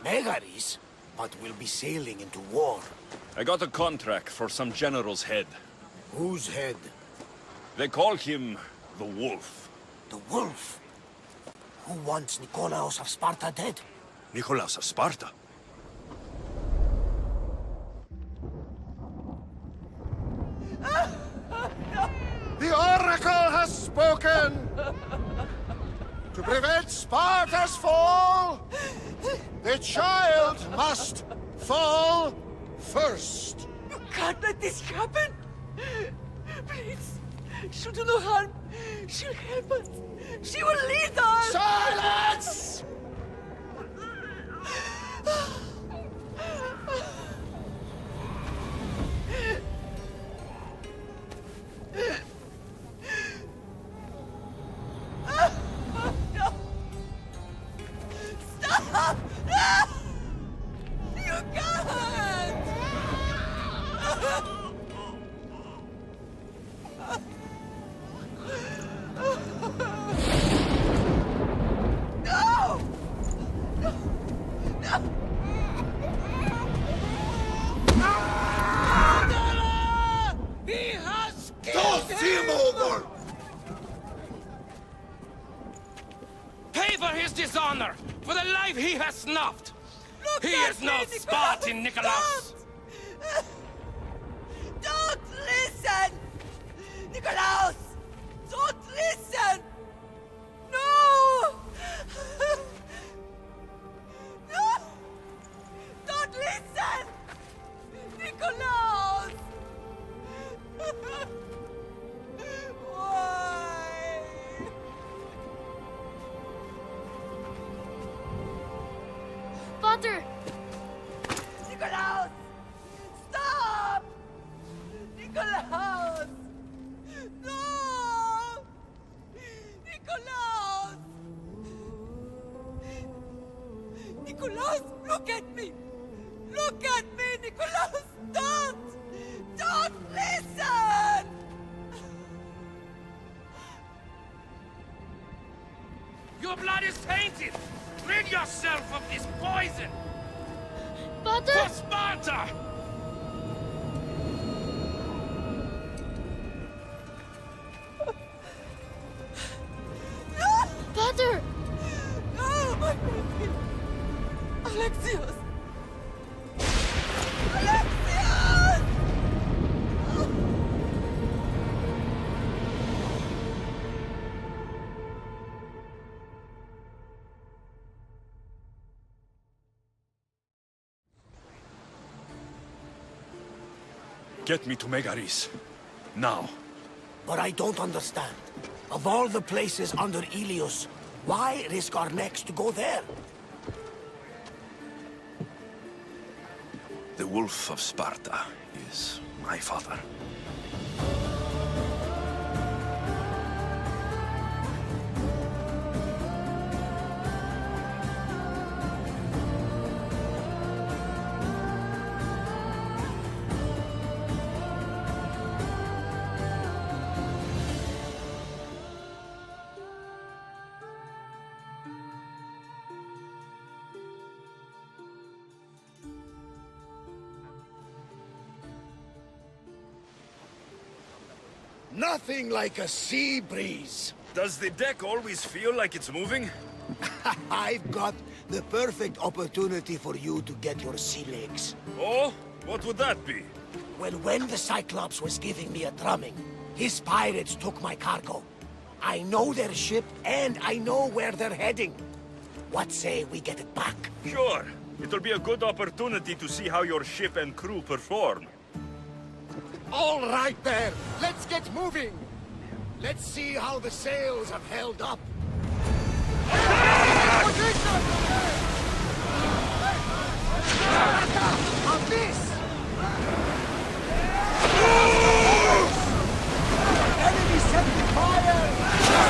Megaris? But we'll be sailing into war. I got a contract for some general's head. Whose head? They call him the Wolf. The Wolf? Who wants Nikolaos of Sparta dead? Nikolaos of Sparta? The Oracle has spoken! To prevent Sparta's fall, the child must fall first. You can't let this happen! Please, she'll do no harm. She'll help us. She will lead us! Silence! Stop! No! You can't! No! No! No! He has killed him over! Pay for his dishonor, for the life he has snuffed. Look He at is me, no Nikolaos! Spartan, Nikolaos. Don't listen! Nikolaos! Don't listen! No! No! Don't listen! Nikolaos! Why? Father! Nikolaos! Stop! Nikolaos! No! Nikolaos! Nikolaos, look at me! Look at me, Nikolaos! Don't! Don't listen! Your blood is tainted. Rid yourself of this poison. Father! For Sparta! Father! No, my baby! Alexios! Alexios! Get me to Megaris. Now. But I don't understand. Of all the places under Ilios, why risk our necks to go there? The Wolf of Sparta is my father. Nothing like a sea breeze. Does the deck always feel like it's moving? I've got the perfect opportunity for you to get your sea legs. Oh? What would that be? Well, when the Cyclops was giving me a drumming, his pirates took my cargo. I know their ship, and I know where they're heading. What say we get it back? Sure. It'll be a good opportunity to see how your ship and crew perform. All right there, let's get moving. Let's see how the sails have held up. On this! Enemy setting fire!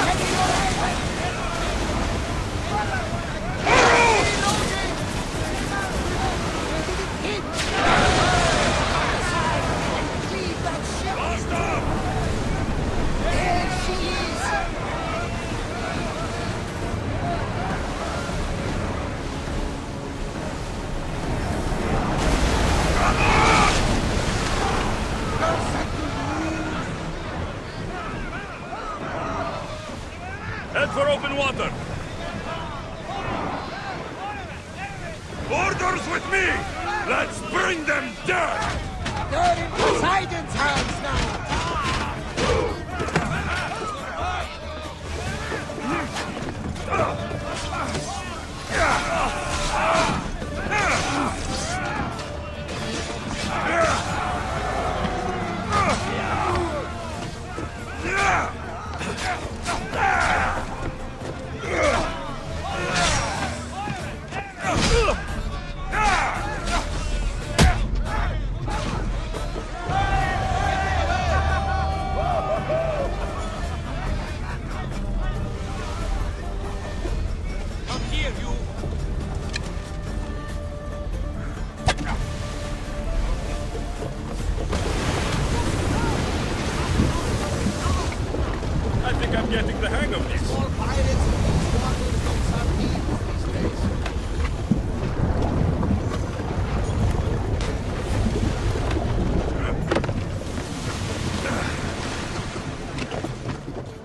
Heading away! Head for open water! Orders with me! Let's bring them down! They're in Poseidon's hands now! I think I'm getting the hang of this. All pirates in these waters don't sardines these days.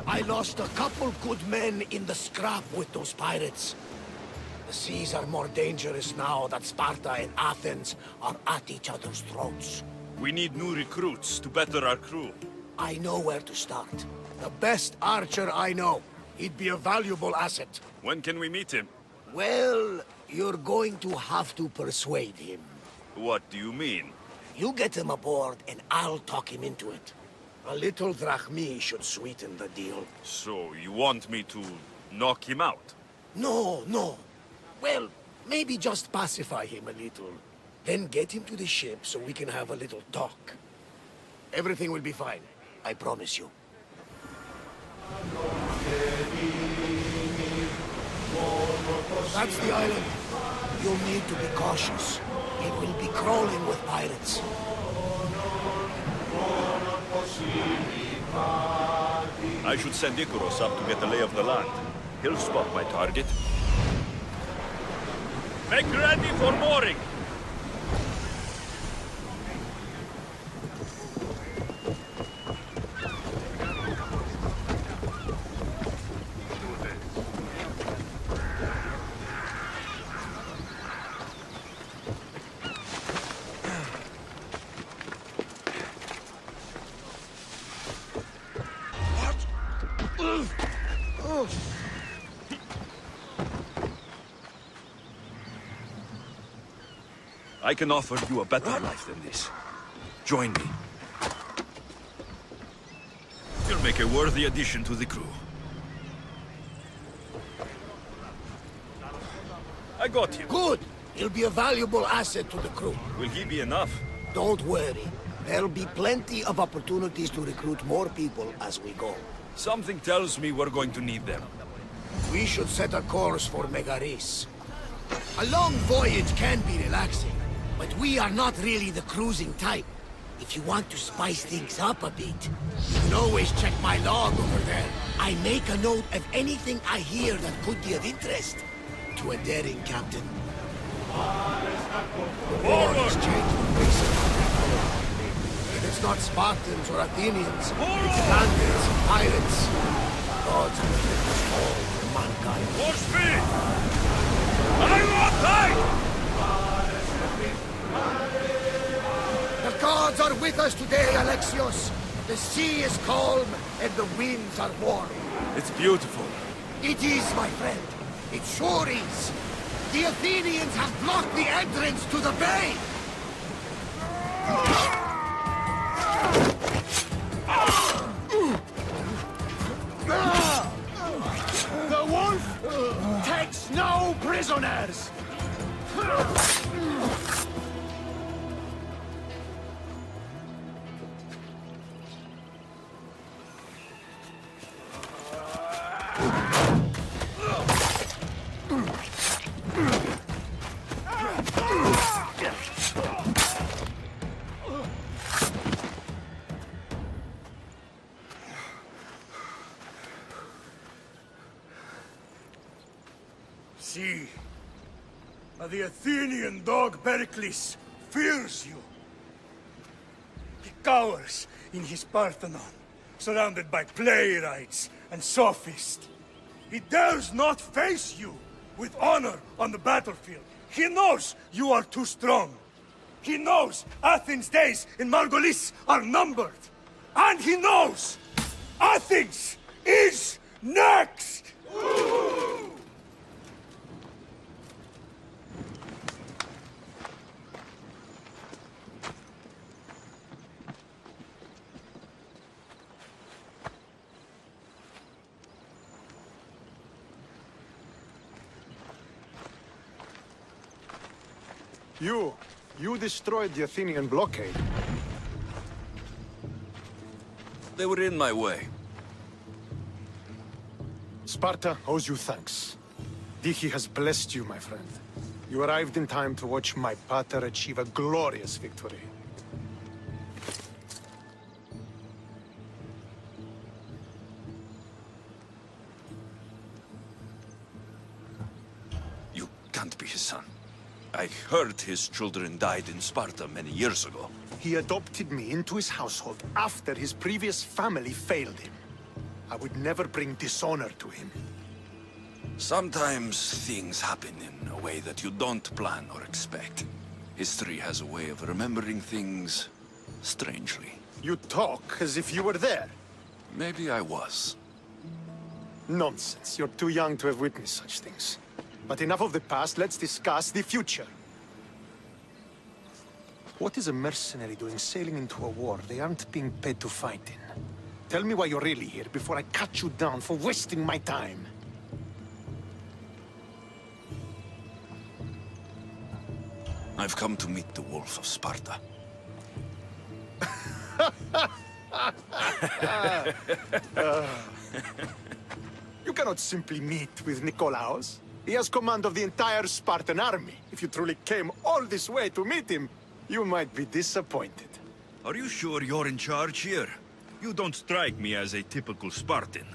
I lost a couple good men in the scrap with those pirates. The seas are more dangerous now that Sparta and Athens are at each other's throats. We need new recruits to better our crew. I know where to start. The best archer I know. He'd be a valuable asset. When can we meet him? Well, you're going to have to persuade him. What do you mean? You get him aboard and I'll talk him into it. A little drachmi should sweeten the deal. So, you want me to knock him out? No, no. Well, maybe just pacify him a little. Then get him to the ship so we can have a little talk. Everything will be fine. I promise you. That's the island. You'll need to be cautious. It will be crawling with pirates. I should send Icarus up to get the lay of the land. He'll spot my target. Make ready for mooring! I can offer you a better life than this. Join me. make a worthy addition to the crew. I got him. Good! He'll be a valuable asset to the crew. Will he be enough? Don't worry. There'll be plenty of opportunities to recruit more people as we go. Something tells me we're going to need them. We should set a course for Megaris. A long voyage can be relaxing, but we are not really the cruising type. If you want to spice things up a bit, you can always check my log over there. I make a note of anything I hear that could be of interest to a daring captain. The war has changed the face of our world. If it's not Spartans or Athenians, it's bandits and pirates. Gods will lift us all for mankind. More speed! I won't die! The gods are with us today, Alexios. The sea is calm and the winds are warm. It's beautiful. It is, my friend. It sure is. The Athenians have blocked the entrance to the bay! The wolf takes no prisoners! See, the Athenian dog Pericles fears you. He cowers in his Parthenon, surrounded by playwrights and sophists. He dares not face you with honor on the battlefield. He knows you are too strong. He knows Athens' days in Margolis are numbered. And he knows Athens is next! You destroyed the Athenian blockade. They were in my way. Sparta owes you thanks. Diki has blessed you, my friend. You arrived in time to watch my pater achieve a glorious victory. You can't be his son. I heard his children died in Sparta many years ago. He adopted me into his household after his previous family failed him. I would never bring dishonor to him. Sometimes things happen in a way that you don't plan or expect. History has a way of remembering things strangely. You talk as if you were there. Maybe I was. Nonsense. You're too young to have witnessed such things. But enough of the past, let's discuss the future. What is a mercenary doing sailing into a war they aren't being paid to fight in? Tell me why you're really here before I cut you down for wasting my time. I've come to meet the Wolf of Sparta. You cannot simply meet with Nikolaos. He has command of the entire Spartan army. If you truly came all this way to meet him, you might be disappointed. Are you sure you're in charge here? You don't strike me as a typical Spartan.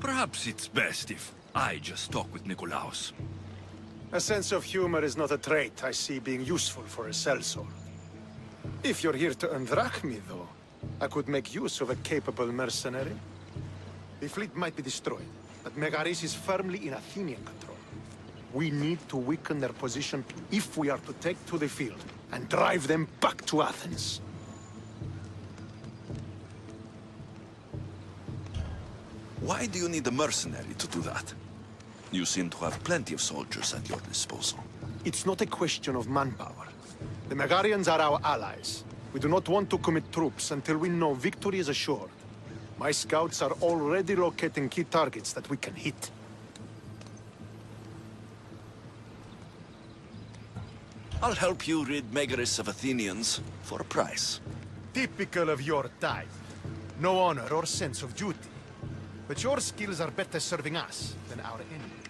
Perhaps it's best if I just talk with Nikolaos. A sense of humor is not a trait I see being useful for a sellsword. If you're here to earn drachmi, though, I could make use of a capable mercenary. The fleet might be destroyed, but Megaris is firmly in Athenian control. We need to weaken their position if we are to take to the field and drive them back to Athens. Why do you need a mercenary to do that? You seem to have plenty of soldiers at your disposal. It's not a question of manpower. The Megarians are our allies. We do not want to commit troops until we know victory is assured. My scouts are already locating key targets that we can hit. I'll help you rid Megaris of Athenians for a price. Typical of your type. No honor or sense of duty. But your skills are better serving us than our enemy.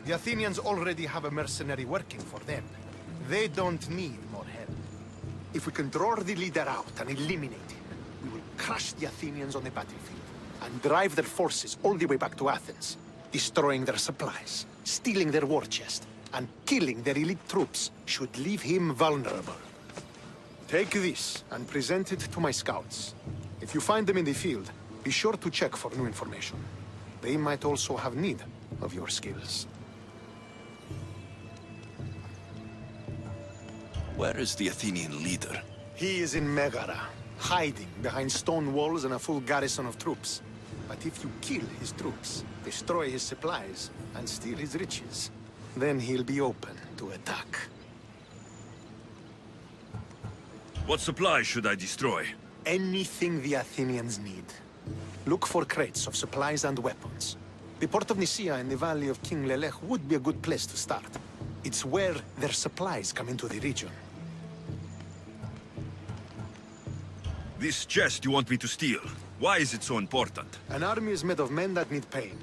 The Athenians already have a mercenary working for them. They don't need more help. If we can draw the leader out and eliminate him, we will crush the Athenians on the battlefield and drive their forces all the way back to Athens, destroying their supplies, stealing their war chest, and killing their elite troops should leave him vulnerable. Take this and present it to my scouts. If you find them in the field, be sure to check for new information. They might also have need of your skills. Where is the Athenian leader? He is in Megara, hiding behind stone walls and a full garrison of troops. But if you kill his troops, destroy his supplies, and steal his riches, then he'll be open to attack. What supplies should I destroy? Anything the Athenians need. Look for crates of supplies and weapons. The port of Nicaea in the valley of King Lelech would be a good place to start. It's where their supplies come into the region. This chest you want me to steal, why is it so important? An army is made of men that need pain.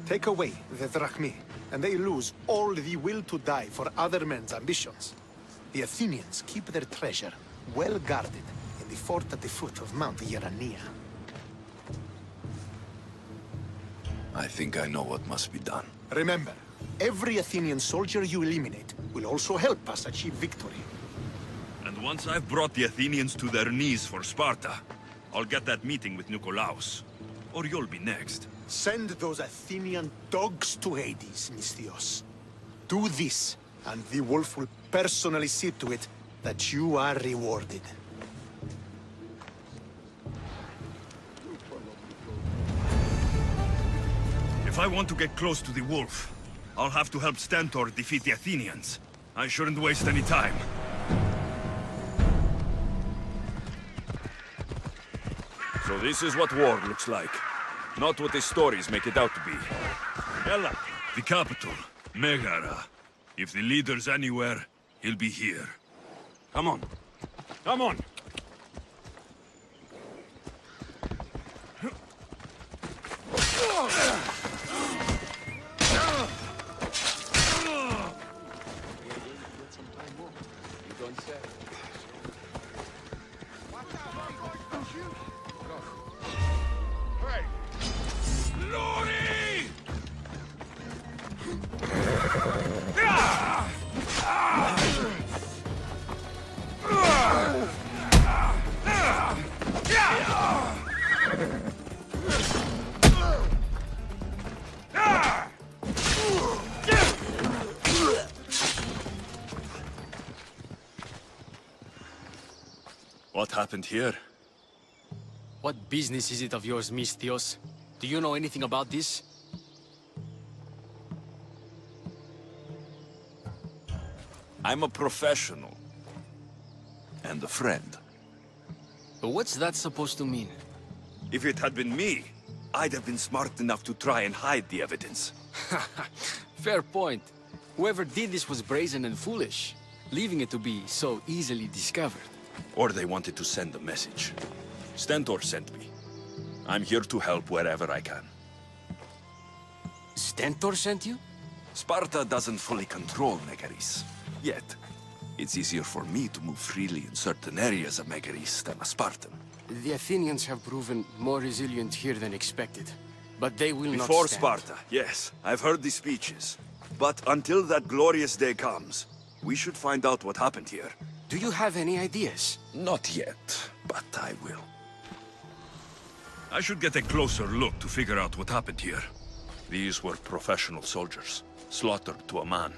Take away the drachmi, and they lose all the will to die for other men's ambitions. The Athenians keep their treasure well guarded in the fort at the foot of Mount Yerania. I think I know what must be done. Remember, every Athenian soldier you eliminate will also help us achieve victory. And once I've brought the Athenians to their knees for Sparta, I'll get that meeting with Nikolaos. Or you'll be next. Send those Athenian dogs to Hades, Misthios. Do this, and the wolf will personally see to it that you are rewarded. If I want to get close to the wolf, I'll have to help Stentor defeat the Athenians. I shouldn't waste any time. So this is what war looks like. Not what the stories make it out to be. Ella, the capital, Megara. If the leader's anywhere, he'll be here. Come on. Come on! What happened here? What business is it of yours, Misthios? Do you know anything about this? I'm a professional. And a friend. But what's that supposed to mean? If it had been me, I'd have been smart enough to try and hide the evidence. Fair point. Whoever did this was brazen and foolish, leaving it to be so easily discovered. Or they wanted to send a message. Stentor sent me. I'm here to help wherever I can. Stentor sent you? Sparta doesn't fully control Megaris. Yet. It's easier for me to move freely in certain areas of Megaris than a Spartan. The Athenians have proven more resilient here than expected. But they will not Before stand. Sparta, yes. I've heard the speeches. But until that glorious day comes, we should find out what happened here. Do you have any ideas? Not yet, but I will. I should get a closer look to figure out what happened here. These were professional soldiers, slaughtered to a man.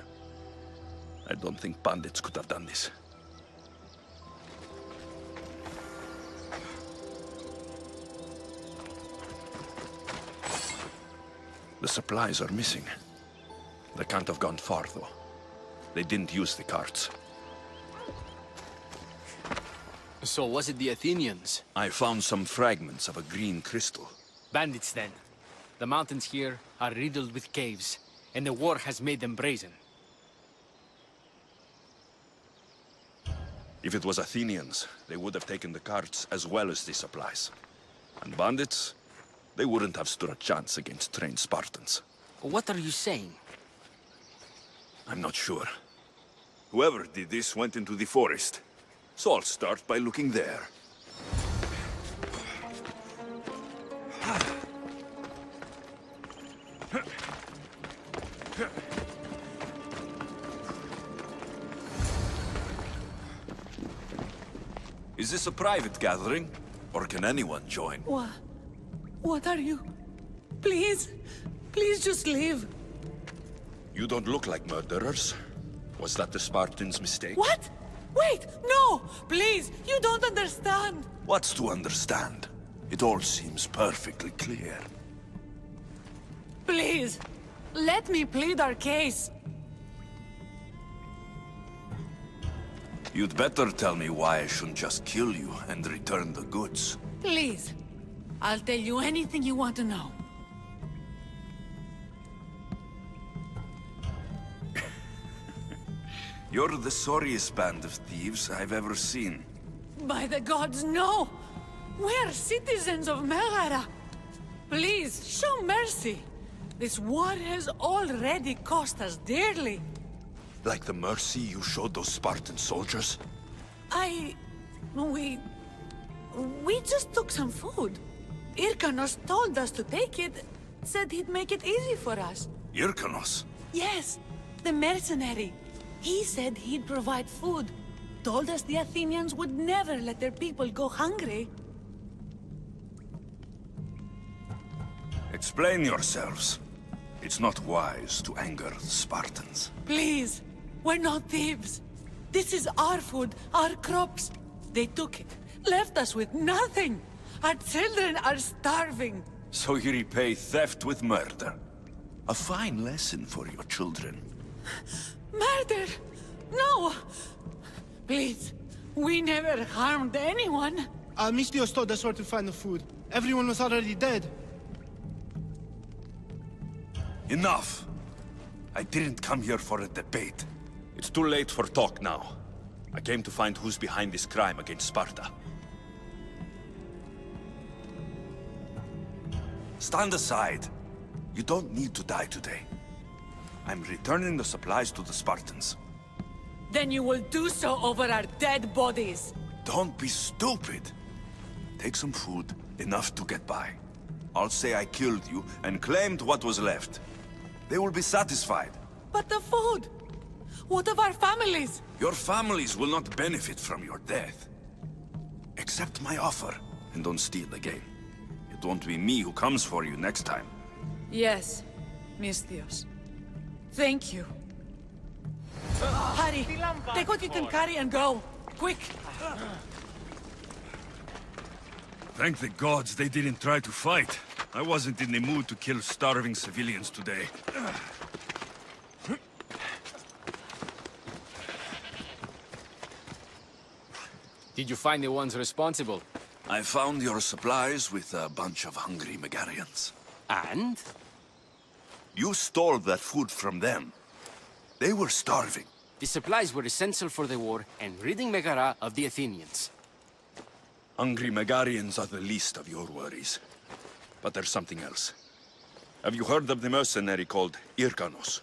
I don't think bandits could have done this. The supplies are missing. They can't have gone far, though. They didn't use the carts. So was it the Athenians? I found some fragments of a green crystal. Bandits, then. The mountains here are riddled with caves, and the war has made them brazen. If it was Athenians, they would have taken the carts as well as the supplies. And bandits, they wouldn't have stood a chance against trained Spartans. What are you saying? I'm not sure. Whoever did this went into the forest. So I'll start by looking there. Is this a private gathering? Or can anyone join? What are you? Please, please just leave. You don't look like murderers. Was that the Spartans' mistake? What? Wait, no! Please, you don't understand. What's to understand? It all seems perfectly clear. Please, let me plead our case. You'd better tell me why I shouldn't just kill you and return the goods. Please, I'll tell you anything you want to know. You're the sorriest band of thieves I've ever seen. By the gods, no! We're citizens of Megara. Please, show mercy. This war has already cost us dearly. Like the mercy you showed those Spartan soldiers? We just took some food. Irkanos told us to take it, said he'd make it easy for us. Irkanos? Yes, the mercenary. He said he'd provide food. Told us the Athenians would never let their people go hungry. Explain yourselves. It's not wise to anger the Spartans. Please, we're not thieves. This is our food, our crops. They took it, left us with nothing. Our children are starving. So you repay theft with murder. A fine lesson for your children. Murder! No! Please, we never harmed anyone. Mystios told us where to find the food. Everyone was already dead. Enough! I didn't come here for a debate. It's too late for talk now. I came to find who's behind this crime against Sparta. Stand aside. You don't need to die today. I'm returning the supplies to the Spartans. Then you will do so over our dead bodies. Don't be stupid. Take some food, enough to get by. I'll say I killed you and claimed what was left. They will be satisfied. But the food! What of our families? Your families will not benefit from your death. Accept my offer, and don't steal again. It won't be me who comes for you next time. Yes, Mystios. Thank you. Hurry! Take what you can carry and go! Quick! Thank the gods they didn't try to fight. I wasn't in the mood to kill starving civilians today. Did you find the ones responsible? I found your supplies with a bunch of hungry Megarians. And? You stole that food from them. They were starving. The supplies were essential for the war and ridding Megara of the Athenians. Hungry Megarians are the least of your worries. But there's something else. Have you heard of the mercenary called Irkanos?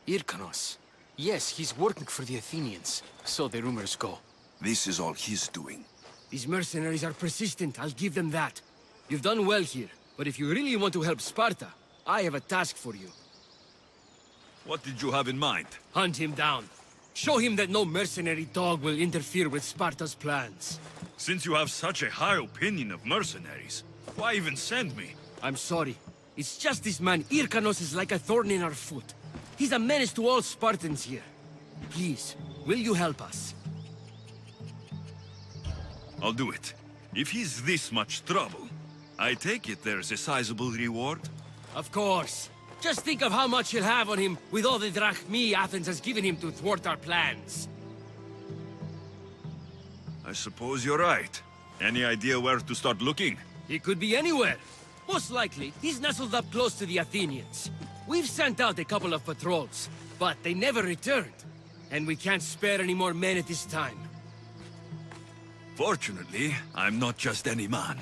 Irkanos? Yes, he's working for the Athenians. So the rumors go. This is all he's doing. These mercenaries are persistent, I'll give them that. You've done well here, but if you really want to help Sparta, I have a task for you. What did you have in mind? Hunt him down. Show him that no mercenary dog will interfere with Sparta's plans. Since you have such a high opinion of mercenaries, why even send me? I'm sorry. It's just this man Irkanos is like a thorn in our foot. He's a menace to all Spartans here. Please, will you help us? I'll do it. If he's this much trouble, I take it there's a sizable reward? Of course. Just think of how much he'll have on him with all the drachmi Athens has given him to thwart our plans. I suppose you're right. Any idea where to start looking? He could be anywhere. Most likely, he's nestled up close to the Athenians. We've sent out a couple of patrols, but they never returned. And we can't spare any more men at this time. Fortunately, I'm not just any man.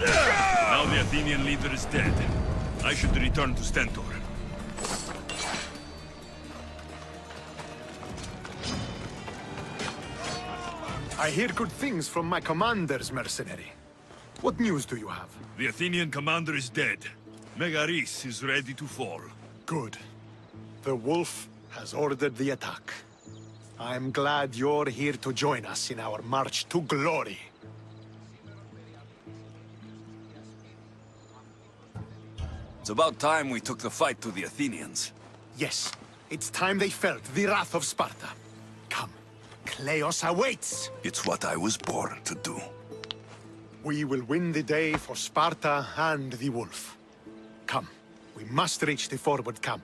Now the Athenian leader is dead. I should return to Stentor. I hear good things from my commanders, mercenary. What news do you have? The Athenian commander is dead. Megaris is ready to fall. Good. The wolf has ordered the attack. I'm glad you're here to join us in our march to glory. It's about time we took the fight to the Athenians. Yes, it's time they felt the wrath of Sparta. Come, Kleos awaits! It's what I was born to do. We will win the day for Sparta and the wolf. Come, we must reach the forward camp.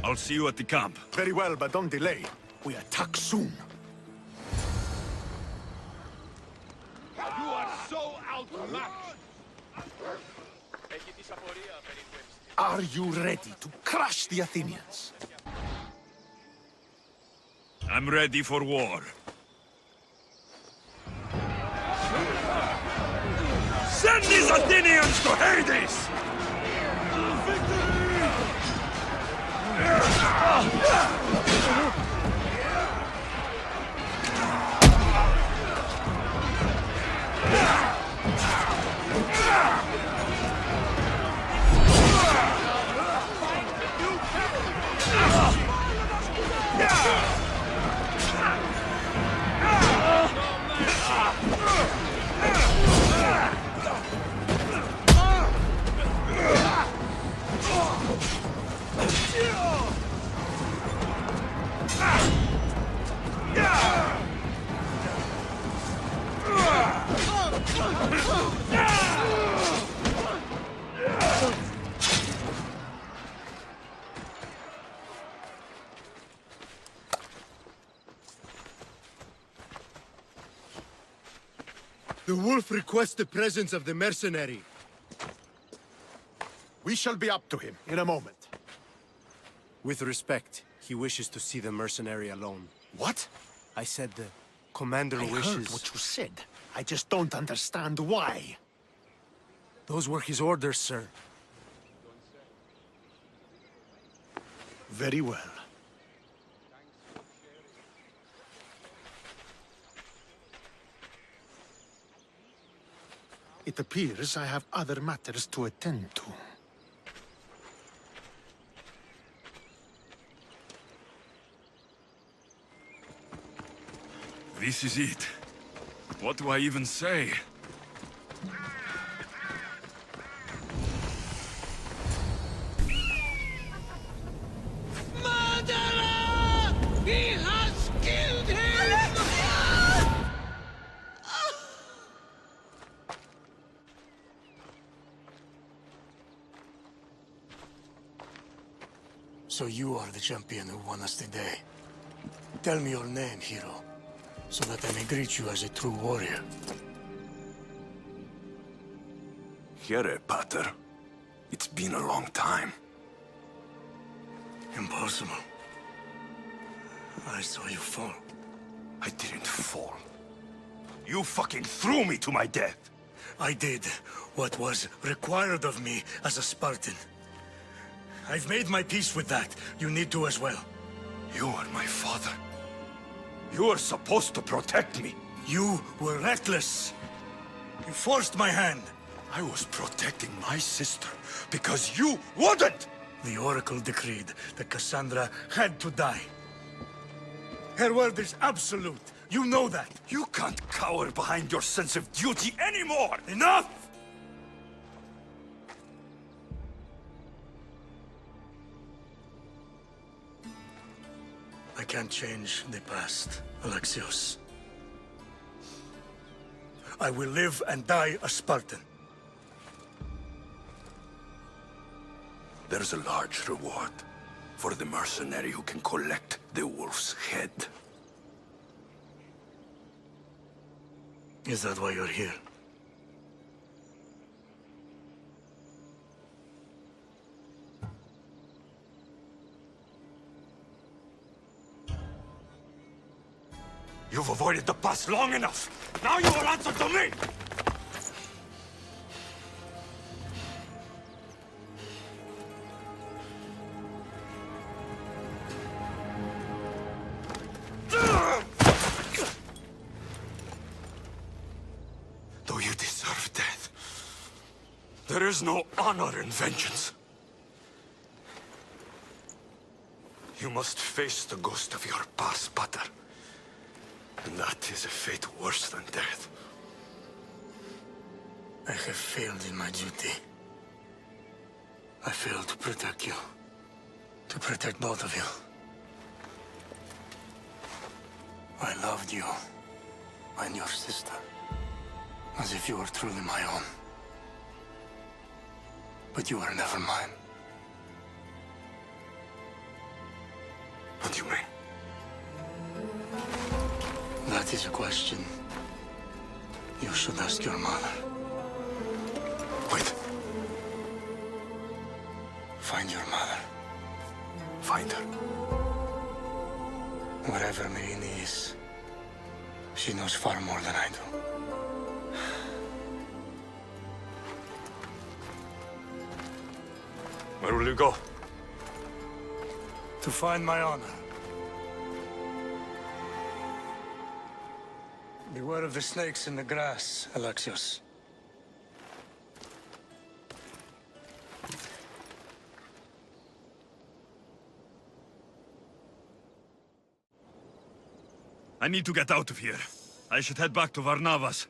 I'll see you at the camp. Very well, but don't delay. We attack soon. You are so outmatched! Are you ready to crush the Athenians? I'm ready for war. Send these Athenians to Hades! The wolf requests the presence of the mercenary. We shall be up to him in a moment. With respect, he wishes to see the mercenary alone. What? I said the commander I wishes... heard what you said. I just don't understand why. Those were his orders, sir. Very well. It appears I have other matters to attend to. This is it. What do I even say? Murderer! He has killed him! So you are the champion who won us today. Tell me your name, hero, so that I may greet you as a true warrior. Here, Pater. It's been a long time. Impossible. I saw you fall. I didn't fall. You fucking threw me to my death! I did what was required of me as a Spartan. I've made my peace with that. You need to as well. You are my father. You are supposed to protect me. You were reckless. You forced my hand. I was protecting my sister because you wouldn't! The Oracle decreed that Cassandra had to die. Her word is absolute. You know that. You can't cower behind your sense of duty anymore! Enough! I can't change the past, Alexios. I will live and die a Spartan. There's a large reward for the mercenary who can collect the wolf's head. Is that why you're here? You've avoided the past long enough. Now you will answer to me! Though you deserve death, there is no honor in vengeance. You must face the ghost of your past, Pater. And that is a fate worse than death. I have failed in my duty. I failed to protect you. To protect both of you. I loved you and your sister as if you were truly my own. But you were never mine. What do you mean? That is a question you should ask your mother. Wait. Find your mother. Find her. Wherever Merini is, she knows far more than I do. Where will you go? To find my honor. Beware of the snakes in the grass, Alexios. I need to get out of here. I should head back to Varnavas.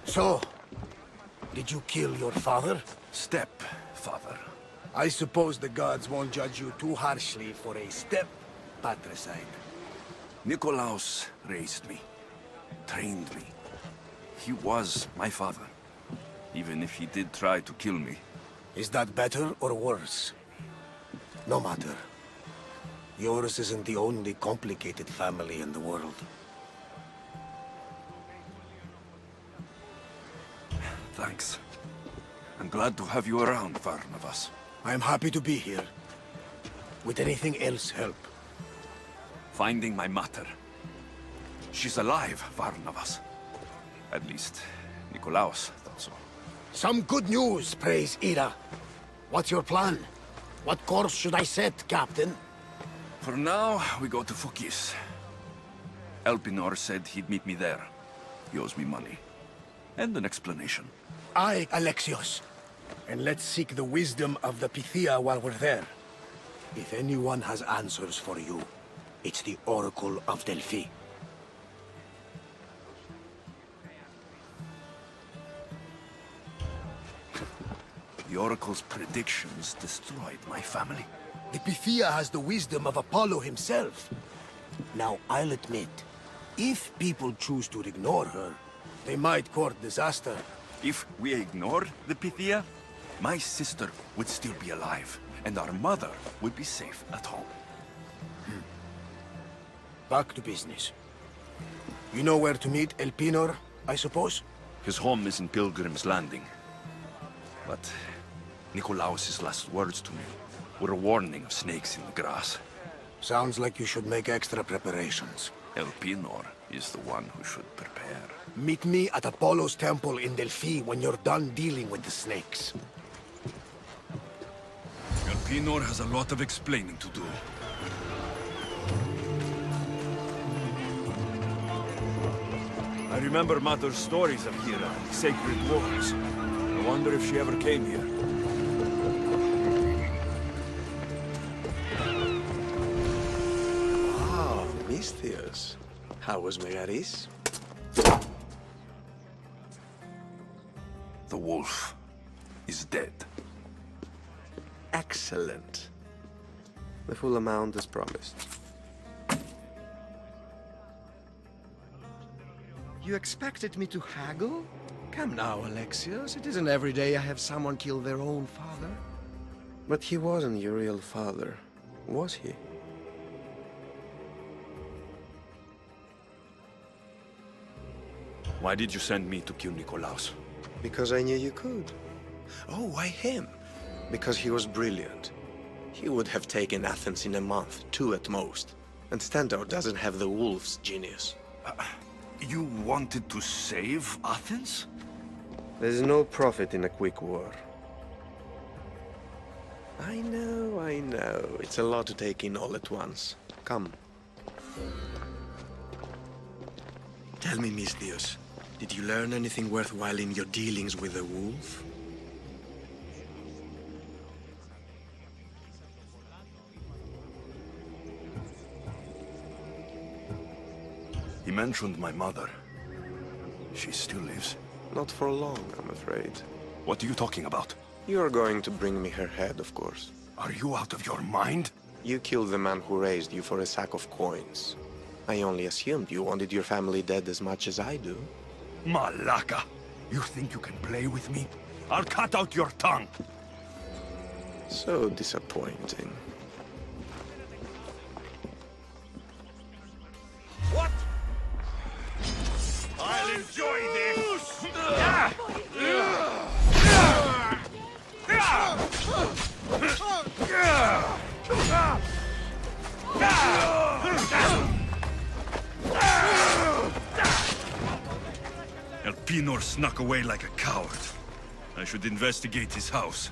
So, did you kill your father? Stepfather. I suppose the gods won't judge you too harshly for a step-patricide. Nikolaos raised me, trained me. He was my father, even if he did try to kill me. Is that better or worse? No matter. Yours isn't the only complicated family in the world. Thanks. I'm glad to have you around, Varnavas. I'm happy to be here. Would anything else help? Finding my mater. She's alive, Varnavas. At least, Nikolaos thought so. Some good news, praise Ira. What's your plan? What course should I set, Captain? For now, we go to Fukis. Elpinor said he'd meet me there. He owes me money. And an explanation. Aye, Alexios. And let's seek the wisdom of the Pythia while we're there. If anyone has answers for you, it's the Oracle of Delphi. The Oracle's predictions destroyed my family. The Pythia has the wisdom of Apollo himself. Now, I'll admit, if people choose to ignore her, they might court disaster. If we ignored the Pythia, my sister would still be alive, and our mother would be safe at home. Back to business. You know where to meet Elpinor, I suppose? His home is in Pilgrim's Landing. But Nikolaos' last words to me were a warning of snakes in the grass. Sounds like you should make extra preparations. Elpinor is the one who should prepare. Meet me at Apollo's temple in Delphi when you're done dealing with the snakes. Elpinor has a lot of explaining to do. I remember Mater's stories of Hera and the sacred wars. I wonder if she ever came here. Misthios. How was Megaris? The wolf is dead. Excellent. The full amount as promised. You expected me to haggle? Come now, Alexios. It isn't every day I have someone kill their own father. But he wasn't your real father, was he? Why did you send me to kill Nikolaos? Because I knew you could. Oh, why him? Because he was brilliant. He would have taken Athens in a month, 2 at most. And Stentor doesn't have the wolf's genius. You wanted to save Athens? There's no profit in a quick war. I know. It's a lot to take in all at once. Come. Tell me, Misthios, did you learn anything worthwhile in your dealings with the wolf? He mentioned my mother. She still lives. Not for long, I'm afraid. What are you talking about? You're going to bring me her head, of course. Are you out of your mind? You killed the man who raised you for a sack of coins. I only assumed you wanted your family dead as much as I do. Malaka! You think you can play with me? I'll cut out your tongue! So disappointing. What? I'll enjoy this! Elpinor snuck away like a coward. I should investigate his house.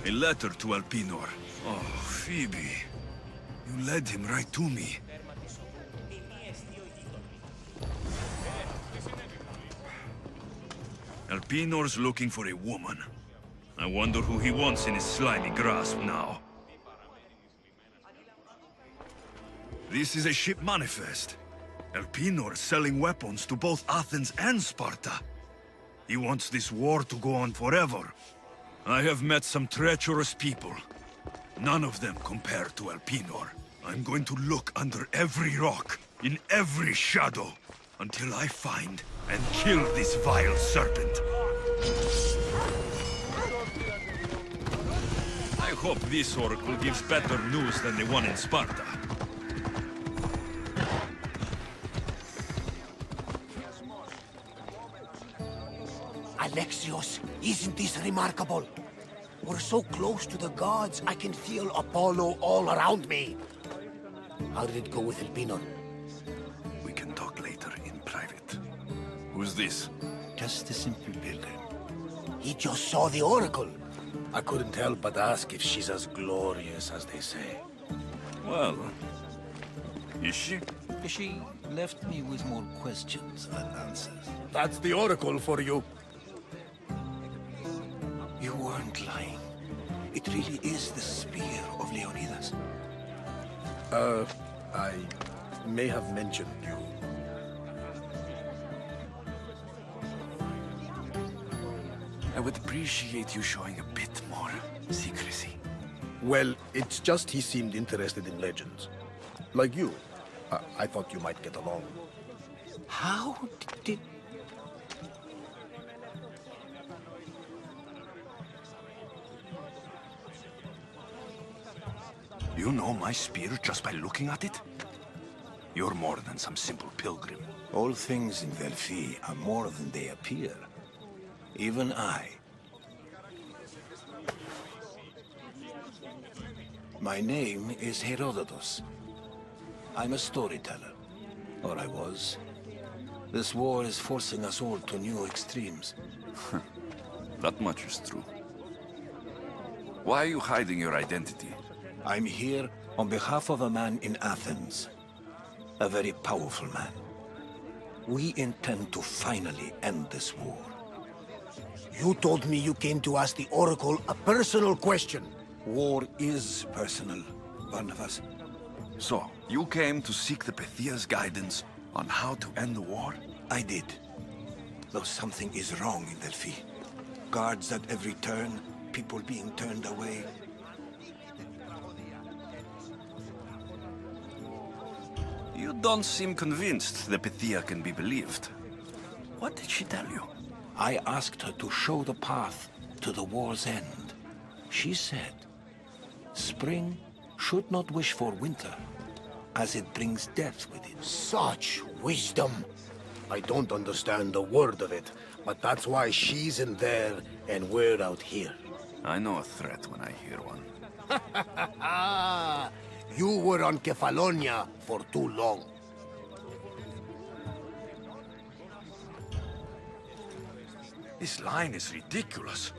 A letter to Elpinor. Oh, Phoebe. You led him right to me. Elpinor's looking for a woman. I wonder who he wants in his slimy grasp now. This is a ship manifest. Elpinor selling weapons to both Athens and Sparta. He wants this war to go on forever. I have met some treacherous people. None of them compare to Elpinor. I'm going to look under every rock, in every shadow, until I find and kill this vile serpent. I hope this oracle gives better news than the one in Sparta. Alexios, isn't this remarkable? We're so close to the gods, I can feel Apollo all around me. How did it go with Elpinor? We can talk later in private. Who's this? Just a simple pilgrim. He just saw the oracle. I couldn't help but ask if she's as glorious as they say. Well, is she? She left me with more questions than answers. That's the oracle for you. You weren't lying. It really is the spear of Leonidas. I may have mentioned you. I would appreciate you showing a bit more secrecy. Well, it's just he seemed interested in legends. Like you. I thought you might get along. How did... You know my spear just by looking at it? You're more than some simple pilgrim. All things in Delphi are more than they appear. Even I. My name is Herodotus. I'm a storyteller. Or I was. This war is forcing us all to new extremes. That much is true. Why are you hiding your identity? I'm here on behalf of a man in Athens. A very powerful man. We intend to finally end this war. You told me you came to ask the Oracle a personal question. War is personal, Barnabas. So, you came to seek the Pythia's guidance on how to end the war? I did. Though something is wrong in Delphi. Guards at every turn, people being turned away. You don't seem convinced the Pythia can be believed. What did she tell you? I asked her to show the path to the war's end. She said, spring should not wish for winter, as it brings death with it. Such wisdom! I don't understand a word of it, but that's why she's in there and we're out here. I know a threat when I hear one. You were on Kefalonia for too long. This line is ridiculous.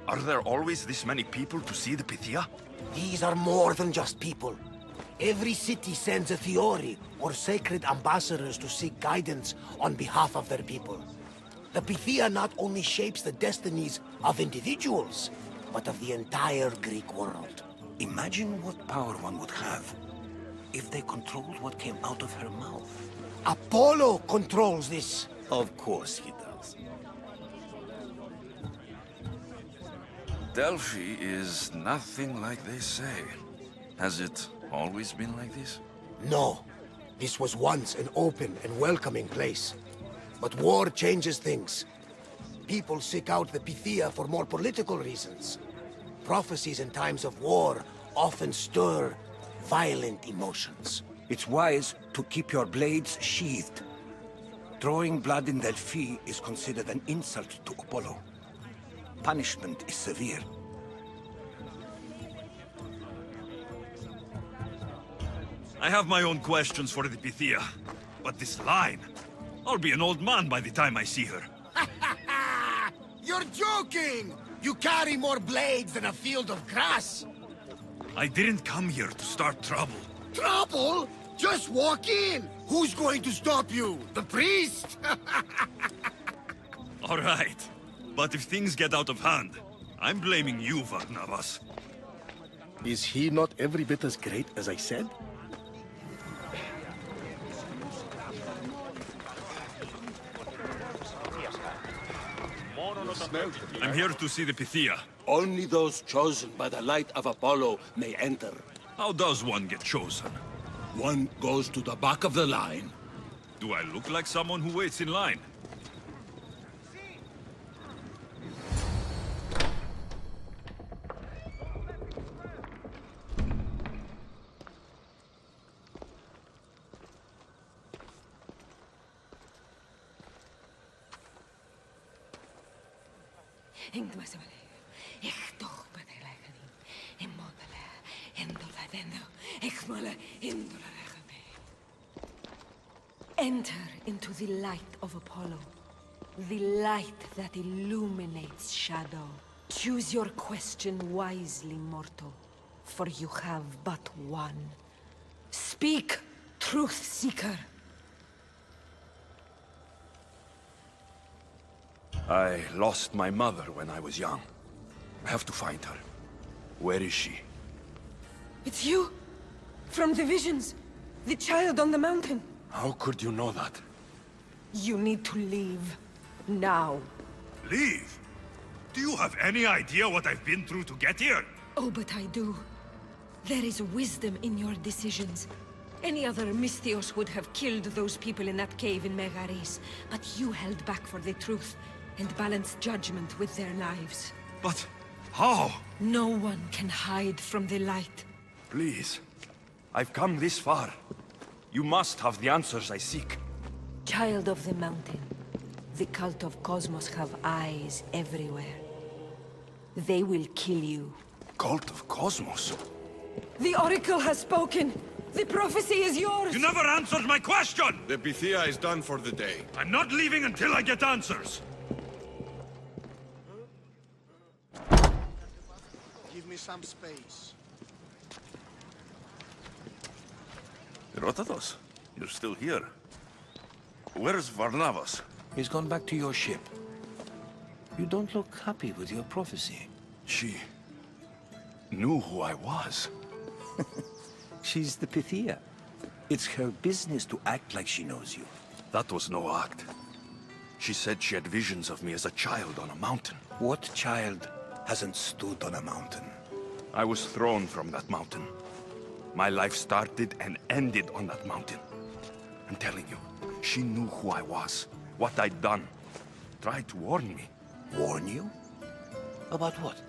Are there always this many people to see the Pythia? These are more than just people. Every city sends a Fiori or sacred ambassadors to seek guidance on behalf of their people. The Pythia not only shapes the destinies of individuals, but of the entire Greek world. Imagine what power one would have if they controlled what came out of her mouth. Apollo controls this. Of course he does. Delphi is nothing like they say. Has it always been like this? No. This was once an open and welcoming place. But war changes things. People seek out the Pythia for more political reasons. Prophecies in times of war often stir violent emotions. It's wise to keep your blades sheathed. Drawing blood in Delphi is considered an insult to Apollo. Punishment is severe. I have my own questions for the Pythia, but this line... I'll be an old man by the time I see her. You're joking! You carry more blades than a field of grass! I didn't come here to start trouble. Trouble? Just walk in! Who's going to stop you? The priest? All right. But if things get out of hand, I'm blaming you, Barnabas. Is he not every bit as great as I said? I'm here to see the Pythia. Only those chosen by the light of Apollo may enter. How does one get chosen? One goes to the back of the line. Do I look like someone who waits in line? Enter into the light of Apollo. The light that illuminates shadow. Choose your question wisely, mortal. For you have but one. Speak, truth seeker. I lost my mother when I was young. I have to find her. Where is she? It's you! From the visions! The child on the mountain! How could you know that? You need to leave. Now. Leave? Do you have any idea what I've been through to get here? Oh, but I do. There is wisdom in your decisions. Any other Misthios would have killed those people in that cave in Megaris, but you held back for the truth, and balanced judgment with their lives. But... how? No one can hide from the light. Please. I've come this far. You must have the answers I seek. Child of the mountain, the cult of Cosmos have eyes everywhere. They will kill you. Cult of Cosmos? The Oracle has spoken! The prophecy is yours! You never answered my question! The Pythia is done for the day. I'm not leaving until I get answers! Give me some space. Herodotus, you're still here. Where's Barnabas? He's gone back to your ship. You don't look happy with your prophecy. She knew who I was. She's the Pythia. It's her business to act like she knows you. That was no act. She said she had visions of me as a child on a mountain. What child hasn't stood on a mountain? I was thrown from that mountain. My life started and ended on that mountain. I'm telling you, she knew who I was, what I'd done. Tried to warn me. Warn you? About what?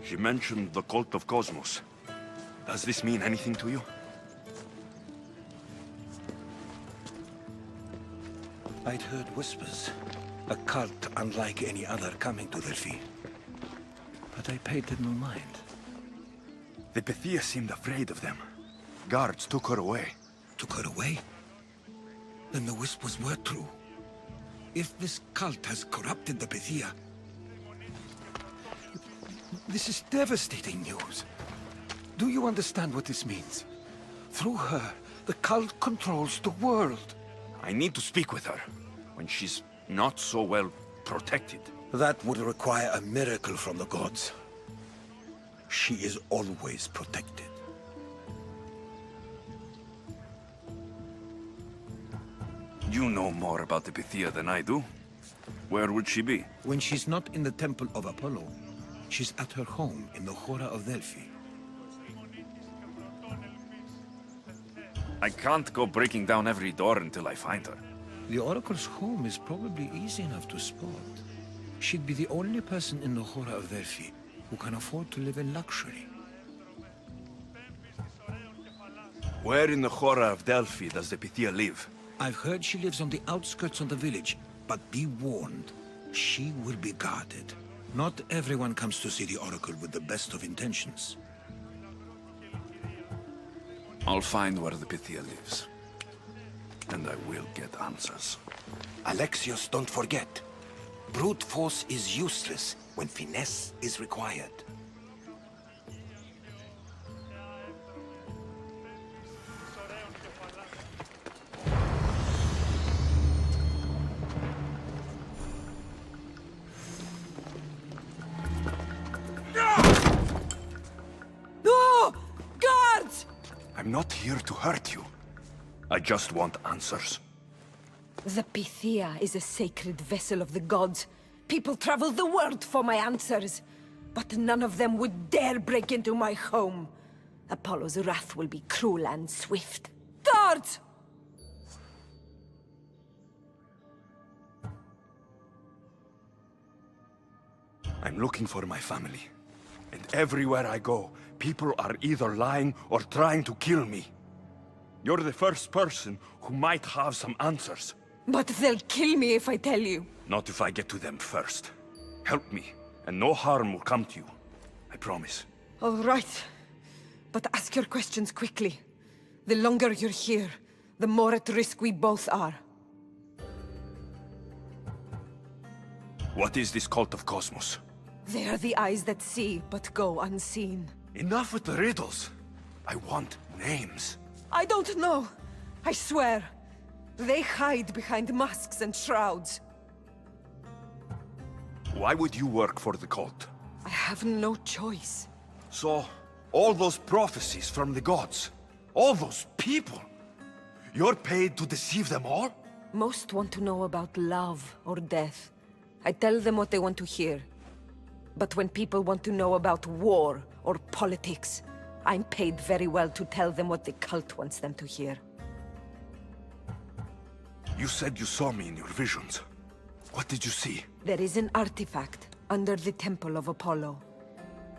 She mentioned the cult of Cosmos. Does this mean anything to you? I'd heard whispers. A cult unlike any other coming to Delphi. But I paid them no mind. The Pythia seemed afraid of them. Guards took her away. Took her away? Then the whispers were true. If this cult has corrupted the Pythia... This is devastating news. Do you understand what this means? Through her, the cult controls the world. I need to speak with her, when she's not so well protected. That would require a miracle from the gods. She is always protected. You know more about the Pythia than I do. Where would she be? When she's not in the Temple of Apollo, she's at her home in the Hora of Delphi. I can't go breaking down every door until I find her. The Oracle's home is probably easy enough to spot. She'd be the only person in the Hora of Delphi who can afford to live in luxury. Where in the Hora of Delphi does the Pythia live? I've heard she lives on the outskirts of the village, but be warned, she will be guarded. Not everyone comes to see the Oracle with the best of intentions. I'll find where the Pythia lives. And I will get answers. Alexios, don't forget. Brute force is useless when finesse is required. No! Guards! I'm not here to hurt you. I just want answers. The Pythia is a sacred vessel of the gods. People travel the world for my answers. But none of them would dare break into my home. Apollo's wrath will be cruel and swift. Guards! I'm looking for my family. And everywhere I go, people are either lying or trying to kill me. You're the first person who might have some answers. But they'll kill me if I tell you. Not if I get to them first. Help me, and no harm will come to you. I promise. All right. But ask your questions quickly. The longer you're here, the more at risk we both are. What is this cult of Cosmos? They are the eyes that see, but go unseen. Enough with the riddles. I want names. I don't know. I swear. They hide behind masks and shrouds. Why would you work for the cult? I have no choice. So, all those prophecies from the gods, all those people, you're paid to deceive them all? Most want to know about love or death. I tell them what they want to hear. But when people want to know about war or politics, I'm paid very well to tell them what the cult wants them to hear. You said you saw me in your visions. What did you see? There is an artifact under the Temple of Apollo.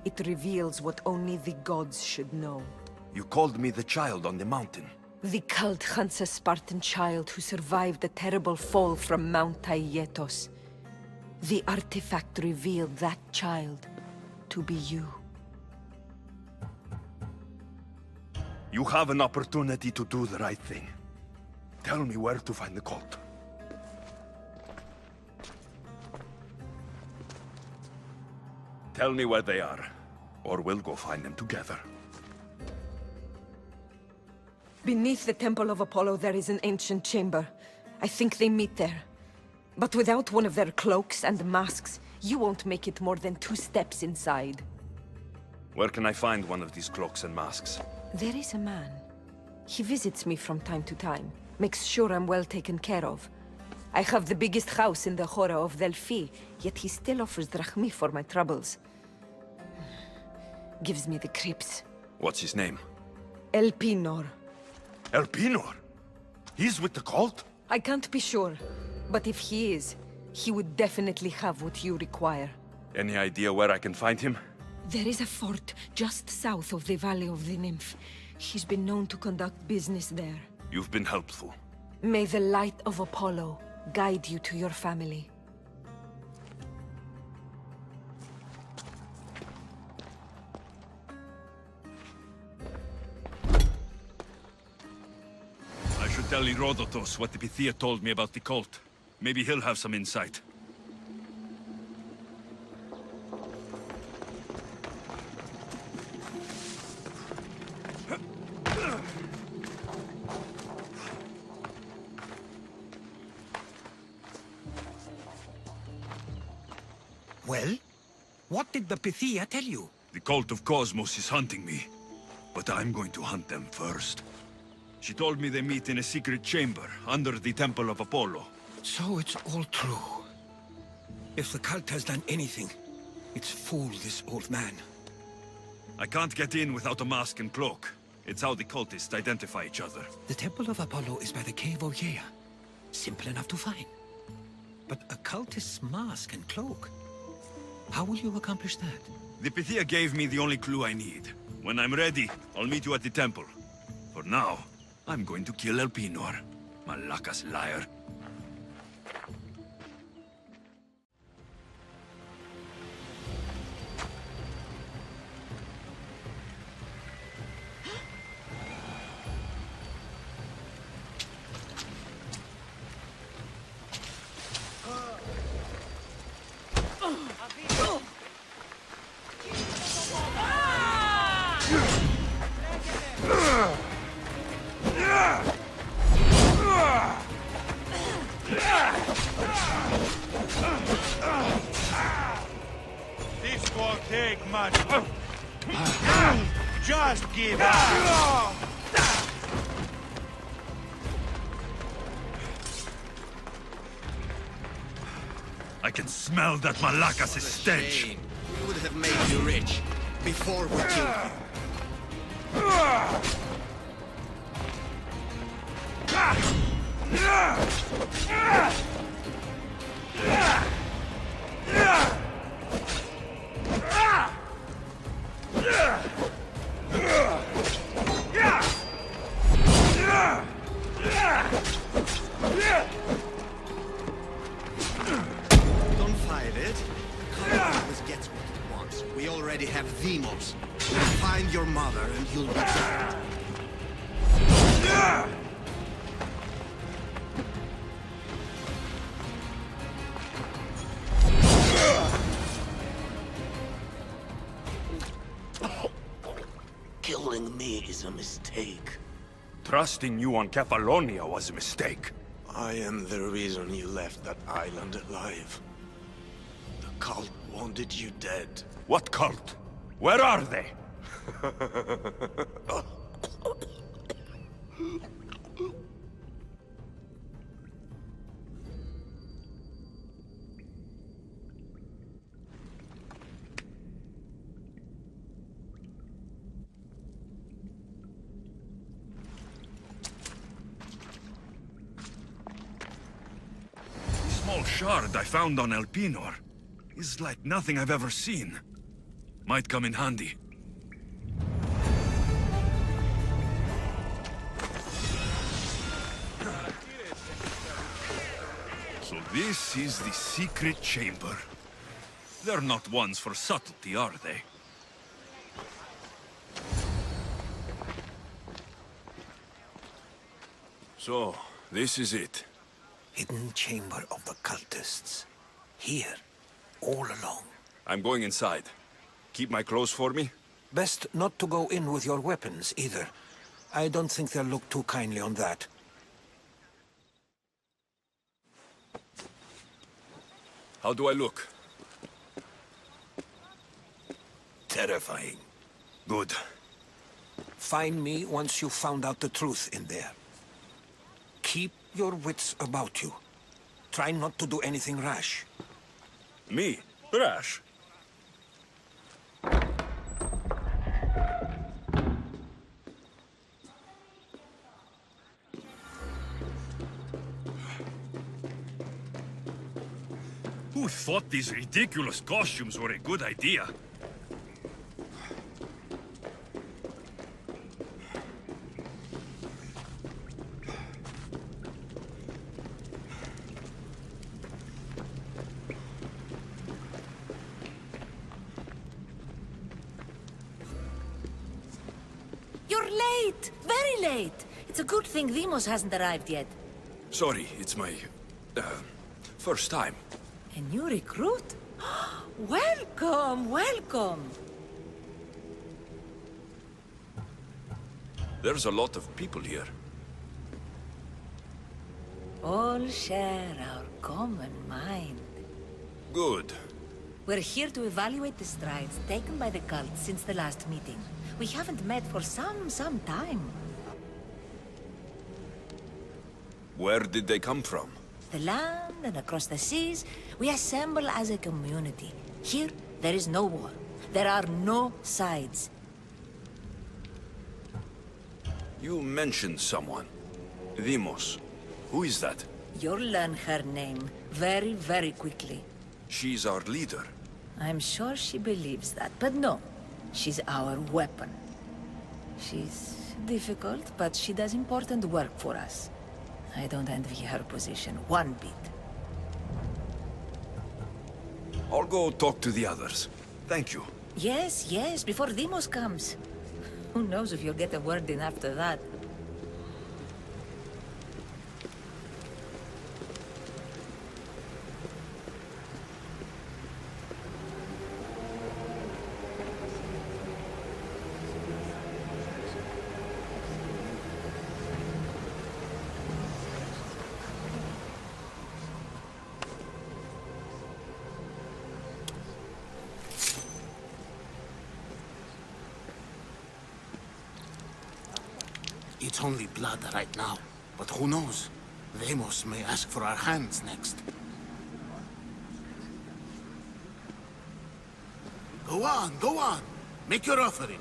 It reveals what only the gods should know. You called me the child on the mountain. The cult hunts a Spartan child who survived a terrible fall from Mount Aietos. The artifact revealed that child to be you. You have an opportunity to do the right thing. Tell me where to find the cult. Tell me where they are, or we'll go find them together. Beneath the Temple of Apollo there is an ancient chamber. I think they meet there. But without one of their cloaks and masks, you won't make it more than 2 steps inside. Where can I find one of these cloaks and masks? There is a man. He visits me from time to time, makes sure I'm well taken care of. I have the biggest house in the Hora of Delphi, yet he still offers drachmi for my troubles. Gives me the creeps. What's his name? Elpinor. Elpinor? He's with the cult? I can't be sure, but if he is, he would definitely have what you require. Any idea where I can find him? There is a fort just south of the Valley of the Nymph. He's been known to conduct business there. You've been helpful. May the light of Apollo guide you to your family. I should tell Herodotus what the Pythia told me about the cult. Maybe he'll have some insight. Well? What did the Pythia tell you? The cult of Cosmos is hunting me, but I'm going to hunt them first. She told me they meet in a secret chamber under the Temple of Apollo. So it's all true. If the cult has done anything, it's fooled this old man. I can't get in without a mask and cloak. It's how the cultists identify each other. The Temple of Apollo is by the Cave of Yea. Simple enough to find. But a cultist's mask and cloak? How will you accomplish that? The Pythia gave me the only clue I need. When I'm ready, I'll meet you at the temple. For now, I'm going to kill Elpinor. Malaka's liar. This won't take much. Just give up. I can smell that Malakas' stench. We would have made you rich before we killed you. Don't fight it. Kyle always gets what he wants. We already have Demos. We'll find your mother and you'll be dead. Killing me is a mistake. Trusting you on Kefalonia was a mistake. I am the reason you left that island alive. The cult wanted you dead. What cult? Where are they? The small shard I found on Elpinor is like nothing I've ever seen. Might come in handy. So this is the secret chamber. They're not ones for subtlety, are they? So, this is it. Hidden chamber of the cultists. Here, all along. I'm going inside. Keep my clothes for me? Best not to go in with your weapons, either. I don't think they'll look too kindly on that. How do I look? Terrifying. Good. Find me once you've found out the truth in there. Keep your wits about you. Try not to do anything rash. Me? Rash? Who thought these ridiculous costumes were a good idea? You're late! Very late! It's a good thing Demos hasn't arrived yet. Sorry, it's my... first time. A new recruit? Welcome, welcome! There's a lot of people here. All share our common mind. Good. We're here to evaluate the strides taken by the cult since the last meeting. We haven't met for some time. Where did they come from? The land and across the seas, we assemble as a community. Here, there is no war. There are no sides. You mentioned someone. Demos. Who is that? You'll learn her name very, very quickly. She's our leader. I'm sure she believes that, but no. She's our weapon. She's difficult, but she does important work for us. I don't envy her position one bit. I'll go talk to the others. Thank you. Yes, before Demos comes. Who knows if you'll get a word in after that. It's only blood right now, but who knows? Demos may ask for our hands next. Go on! Make your offering.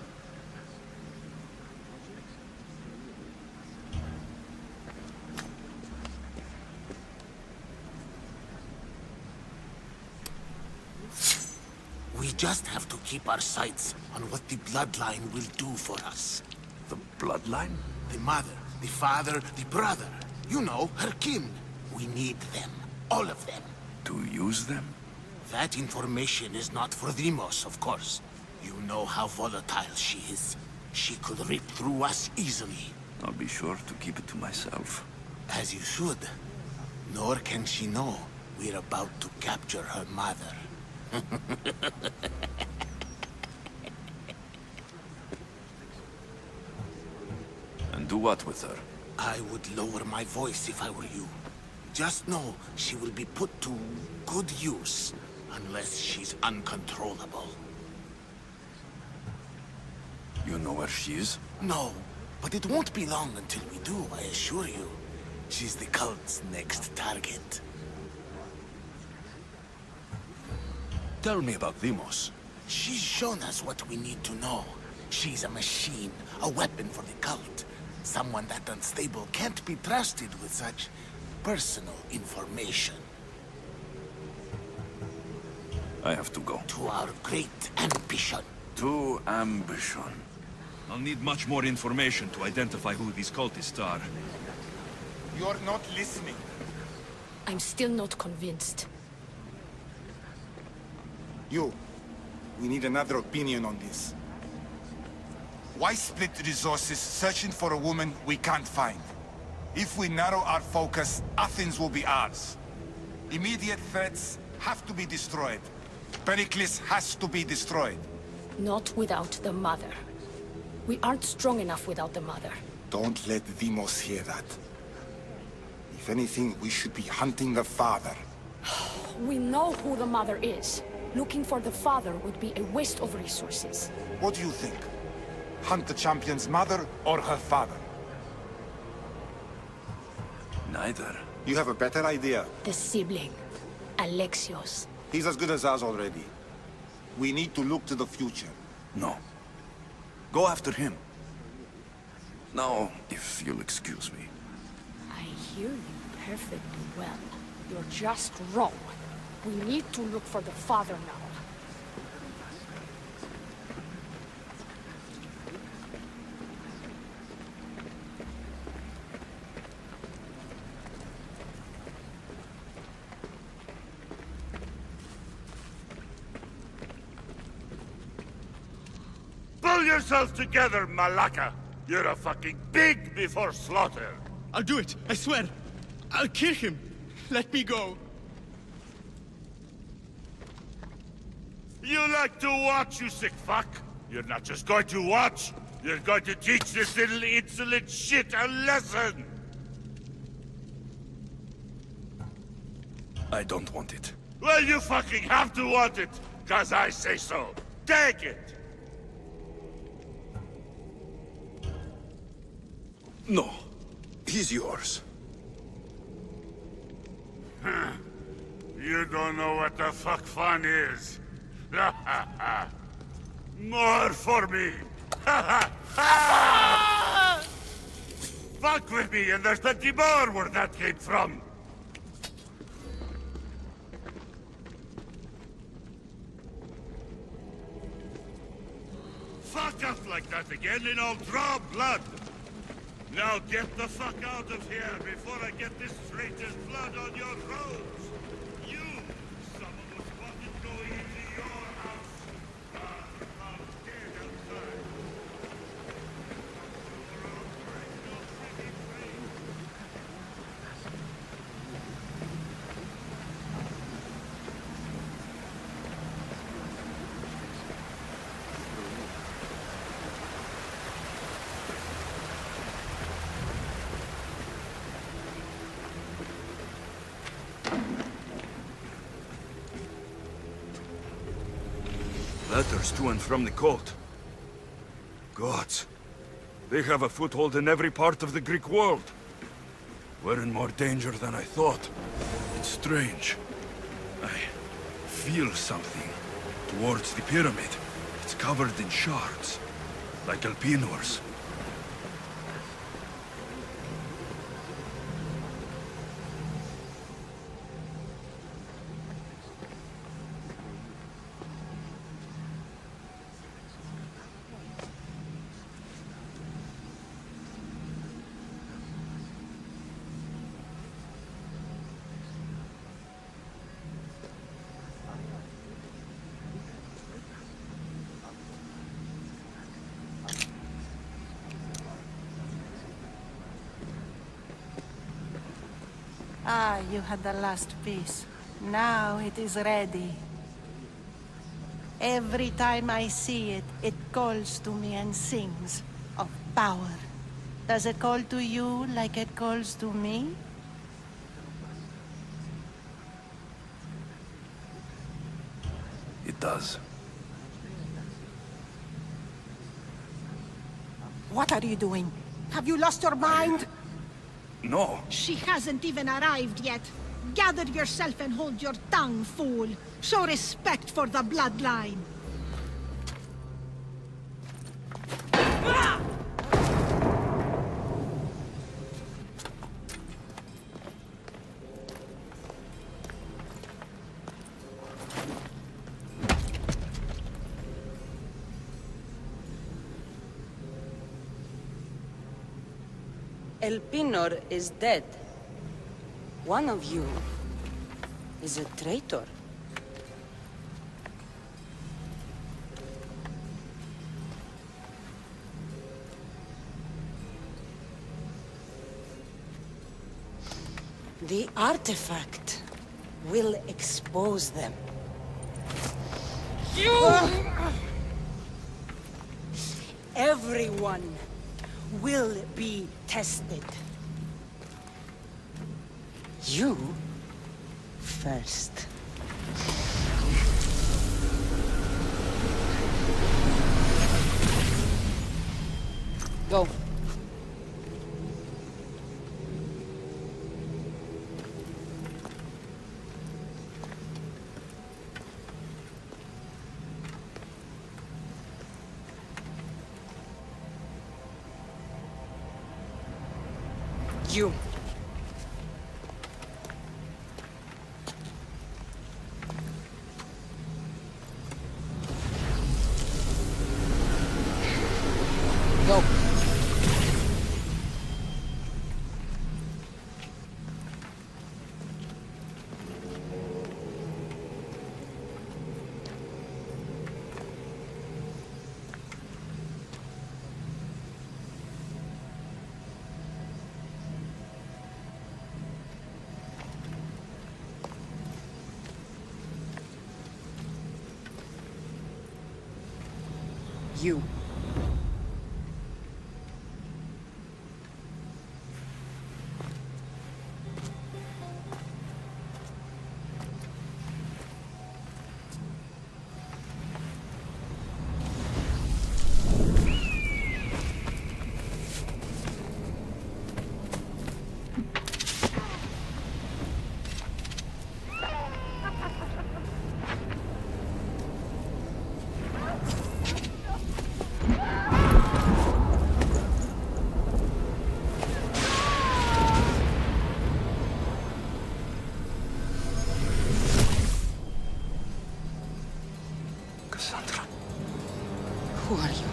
We just have to keep our sights on what the bloodline will do for us. The bloodline? The mother, the father, the brother. You know, her kin. We need them. All of them. To use them? That information is not for Demos, of course. You know how volatile she is. She could rip through us easily. I'll be sure to keep it to myself. As you should. Nor can she know we're about to capture her mother. And do what with her? I would lower my voice if I were you. Just know she will be put to good use, unless she's uncontrollable. You know where she is? No, but it won't be long until we do, I assure you. She's the cult's next target. Tell me about Demos. She's shown us what we need to know. She's a machine, a weapon for the cult. Someone that unstable can't be trusted with such personal information. I have to go. To our great ambition. To ambition. I'll need much more information to identify who these cultists are. You're not listening. I'm still not convinced. You. We need another opinion on this. Why split resources searching for a woman we can't find? If we narrow our focus, Athens will be ours. Immediate threats have to be destroyed. Pericles has to be destroyed. Not without the mother. We aren't strong enough without the mother. Don't let Demos hear that. If anything, we should be hunting the father. We know who the mother is. Looking for the father would be a waste of resources. What do you think? Hunt the champion's mother or her father? Neither. You have a better idea. The sibling, Alexios. He's as good as ours already. We need to look to the future. No. Go after him. Now, if you'll excuse me. I hear you perfectly well. You're just wrong. We need to look for the father now. Pull yourself together, Malaka! You're a fucking pig before slaughter! I'll do it, I swear. I'll kill him. Let me go. You like to watch, you sick fuck? You're not just going to watch, you're going to teach this little insolent shit a lesson! I don't want it. Well, you fucking have to want it, 'cause I say so. Take it! No. He's yours. You don't know what the fuck fun is. More for me. Fuck with me, and there's plenty more where that came from. Fuck up like that again, and I'll draw blood. Now get the fuck out of here before I get this traitor's blood on your robes! You! Someone was spotted going into your house! I'm dead outside! Letters to and from the court. Gods. They have a foothold in every part of the Greek world. We're in more danger than I thought. It's strange. I feel something towards the pyramid. It's covered in shards, like Alpinors. Ah, you had the last piece. Now it is ready. Every time I see it, it calls to me and sings of power. Does it call to you like it calls to me? It does. What are you doing? Have you lost your mind? No. She hasn't even arrived yet. Gather yourself and hold your tongue, fool. Show respect for the bloodline. Elpinor is dead. One of you is a traitor. The artifact will expose them. Everyone will be tested. You first. Go. You. Go. You. Who are you?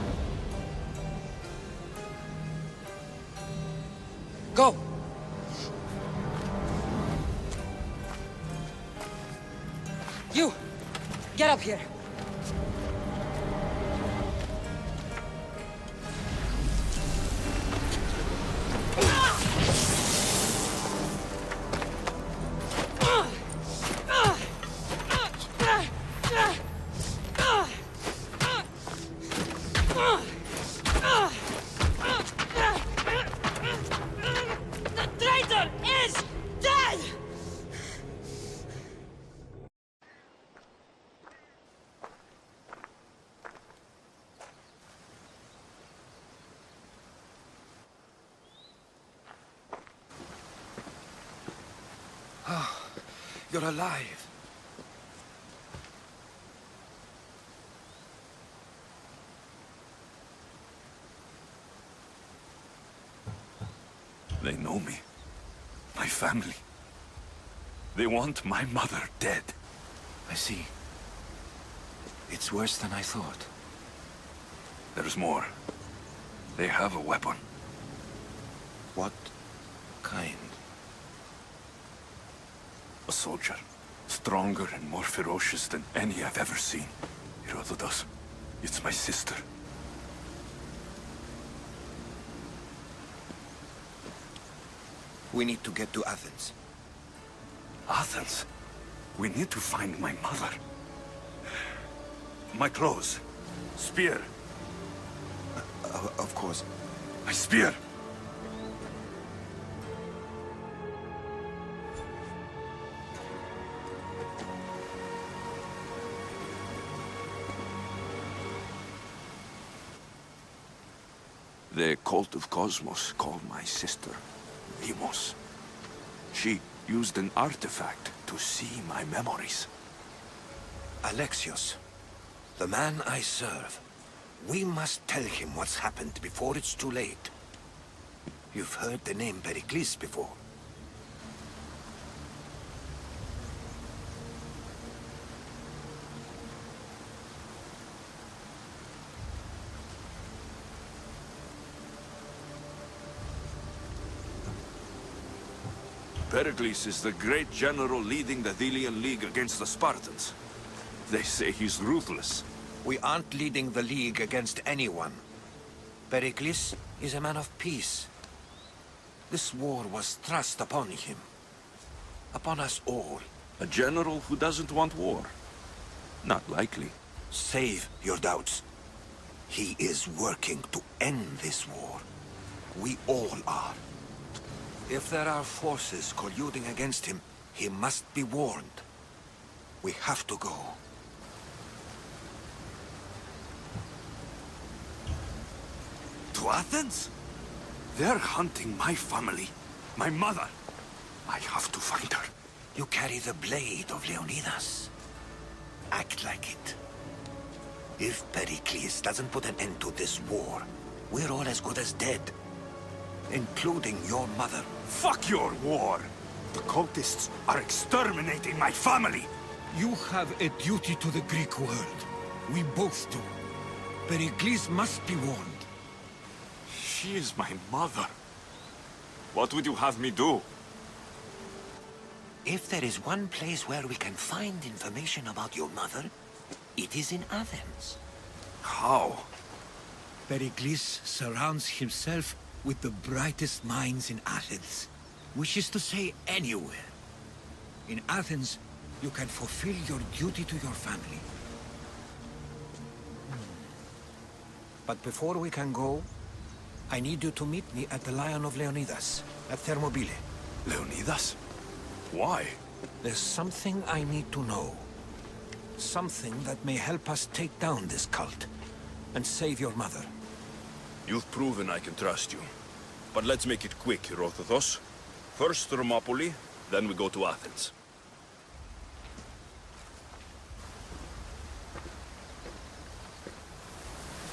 Go! You! Get up here! You're alive. They know me. My family. They want my mother dead. I see. It's worse than I thought. There's more. They have a weapon. What kind? A soldier. Stronger and more ferocious than any I've ever seen. Herodotus. It's my sister. We need to get to Athens. Athens? We need to find my mother. My clothes. Spear. Of course. My spear! The cult of Cosmos called my sister Demos. She used an artifact to see my memories. Alexios, the man I serve. We must tell him what's happened before it's too late. You've heard the name Pericles before. Pericles is the great general leading the Delian League against the Spartans. They say he's ruthless. We aren't leading the League against anyone. Pericles is a man of peace. This war was thrust upon him. Upon us all. A general who doesn't want war? Not likely. Save your doubts. He is working to end this war. We all are. If there are forces colluding against him, he must be warned. We have to go. To Athens? They're hunting my family. My mother. I have to find her. You carry the blade of Leonidas. Act like it. If Pericles doesn't put an end to this war, we're all as good as dead. Including your mother. Fuck your war! The cultists are exterminating my family! You have a duty to the Greek world. We both do. Pericles must be warned. She is my mother. What would you have me do? If there is one place where we can find information about your mother, it is in Athens. How? Pericles surrounds himself with the brightest minds in Athens. Which is to say, anywhere. In Athens, you can fulfill your duty to your family. But before we can go, I need you to meet me at the Lion of Leonidas, at Thermopylae. Leonidas? Why? There's something I need to know. Something that may help us take down this cult, and save your mother. You've proven I can trust you. But let's make it quick, Herodotus. First Thermopylae, then we go to Athens.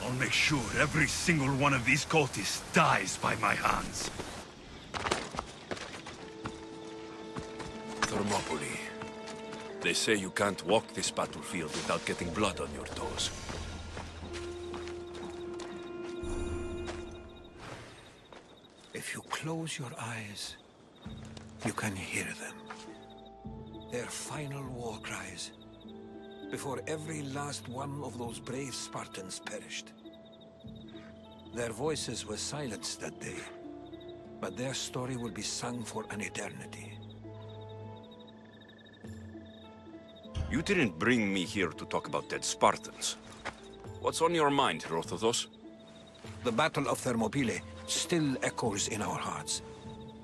I'll make sure every single one of these cultists dies by my hands. Thermopylae. They say you can't walk this battlefield without getting blood on your toes. If you close your eyes, you can hear them. Their final war cries, before every last one of those brave Spartans perished. Their voices were silenced that day, but their story will be sung for an eternity. You didn't bring me here to talk about dead Spartans. What's on your mind, Herodotus? The Battle of Thermopylae still echoes in our hearts.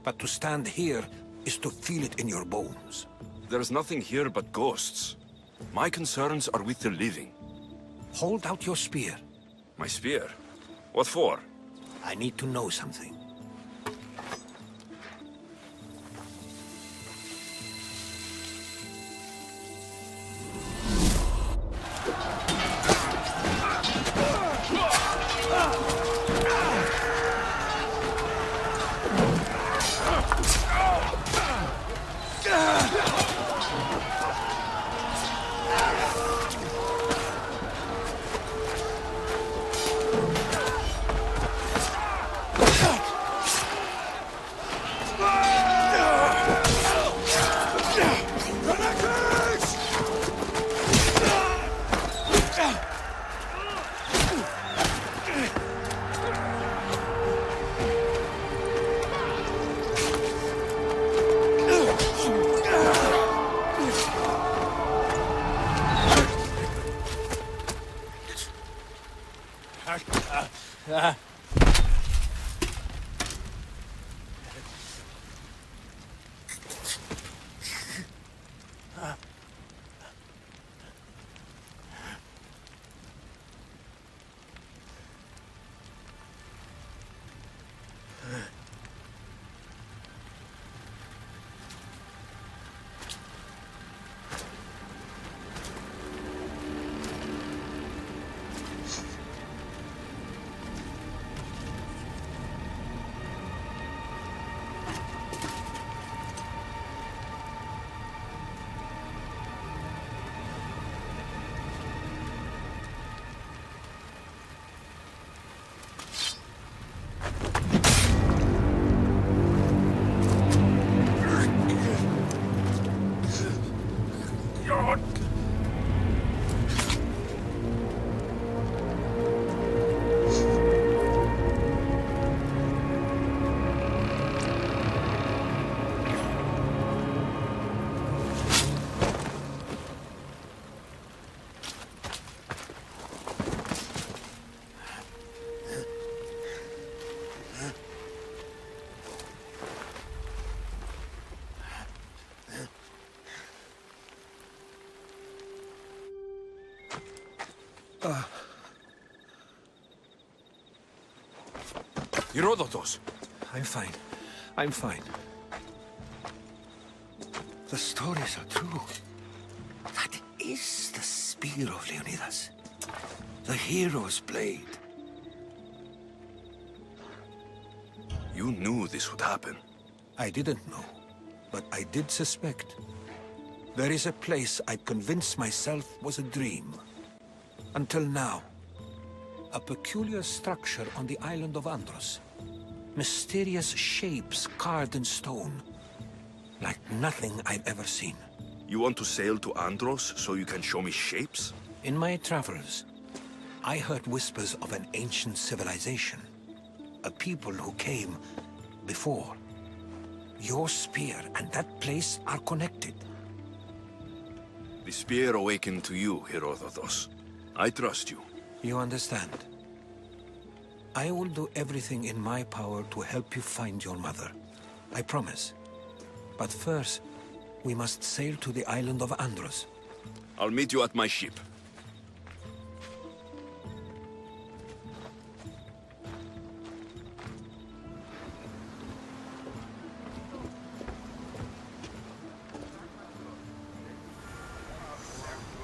But to stand here is to feel it in your bones. There's nothing here but ghosts. My concerns are with the living. Hold out your spear. My spear? What for? I need to know something. Herodotus! I'm fine. I'm fine. The stories are true. That is the spear of Leonidas. The hero's blade. You knew this would happen. I didn't know, but I did suspect. There is a place I'd convinced myself was a dream. Until now. A peculiar structure on the island of Andros. Mysterious shapes carved in stone. Like nothing I've ever seen. You want to sail to Andros so you can show me shapes? In my travels, I heard whispers of an ancient civilization. A people who came before. Your spear and that place are connected. The spear awakened to you, Herodotus. I trust you. You understand. I will do everything in my power to help you find your mother. I promise. But first, we must sail to the island of Andros. I'll meet you at my ship.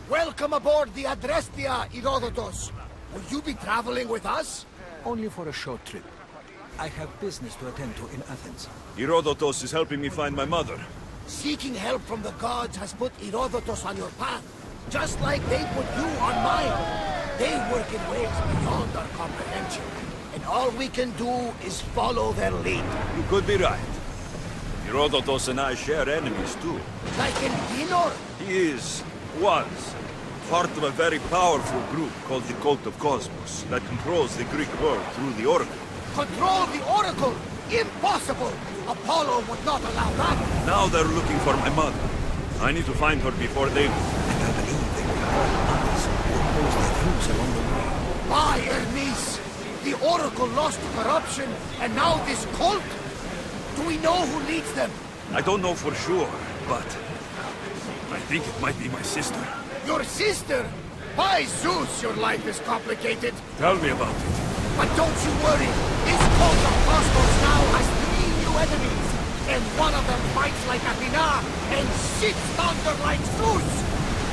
Welcome aboard the Adrestia, Herodotus. Will you be traveling with us? Only for a short trip. I have business to attend to in Athens. Herodotus is helping me find my mother. Seeking help from the gods has put Herodotus on your path, just like they put you on mine. They work in ways beyond our comprehension, and all we can do is follow their lead. You could be right. Herodotus and I share enemies too. Like in Dinor? He was part of a very powerful group called the Cult of Cosmos that controls the Greek world through the Oracle. Control the Oracle? Impossible! Apollo would not allow that! Now they're looking for my mother. I need to find her before they... And I believe they will hurt others who oppose their views along the way. By Hermes! The Oracle lost to corruption, and now this cult? Do we know who leads them? I don't know for sure, but... I think it might be my sister. Your sister? By Zeus, your life is complicated. Tell me about it. But don't you worry. This cult of Cosmos now has 3 new enemies. And one of them fights like Athena and shits thunder like Zeus.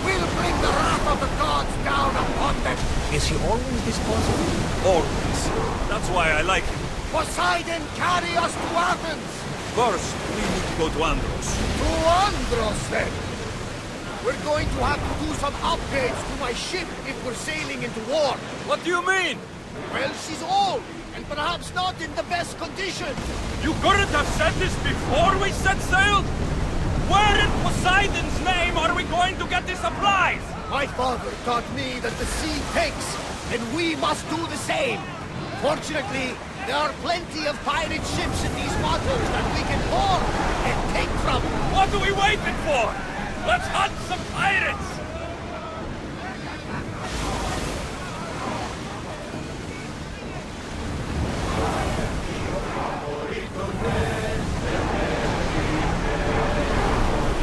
We'll bring the wrath of the gods down upon them. Is he always this positive? Always. That's why I like him. Poseidon, carry us to Athens. First, we need to go to Andros. To Andros, then. We're going to have to do some upgrades to my ship if we're sailing into war. What do you mean? Well, she's old, and perhaps not in the best condition. You couldn't have said this before we set sail? Where in Poseidon's name are we going to get the supplies? My father taught me that the sea takes, and we must do the same. Fortunately, there are plenty of pirate ships in these waters that we can board and take from. What are we waiting for? Let's hunt some pirates!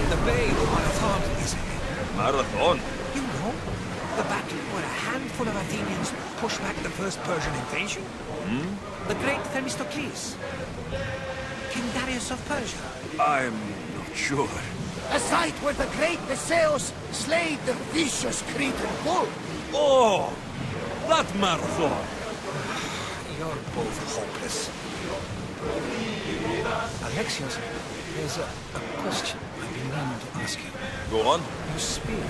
The Bay of Marathon is ahead. Marathon? You know, the battle where a handful of Athenians pushed back the first Persian invasion? The great Themistocles. King Darius of Persia. I'm not sure. A site where the great Theseus slayed the vicious Cretan bull. Oh! That Marathon! You're both hopeless. Alexios, there's a question I've been meaning to ask you. Go on. Your spear.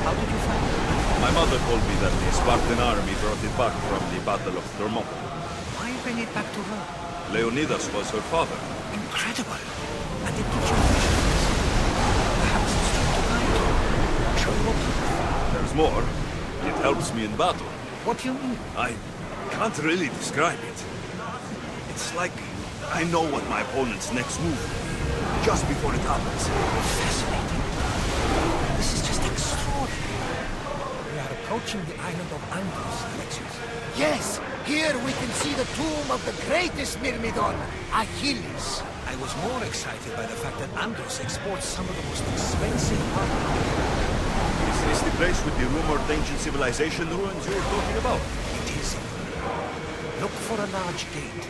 How did you find it? My mother told me that the Spartan army brought it back from the Battle of Thermopylae. Why bring it back to her? Leonidas was her father. Incredible. And it took you visions. Perhaps it's time to guide you. Show you what? There's more. It helps me in battle. What do you mean? I can't really describe it. It's like I know what my opponent's next move will be, just before it happens. Fascinating. This is just extraordinary. We are approaching the island of Andros, Alexios. Yes, here we can see the tomb of the greatest Myrmidon, Achilles. I was more excited by the fact that Andros exports some of the most expensive armor. Is this the place with the rumored ancient civilization ruins you were talking about? It is. Look for a large gate.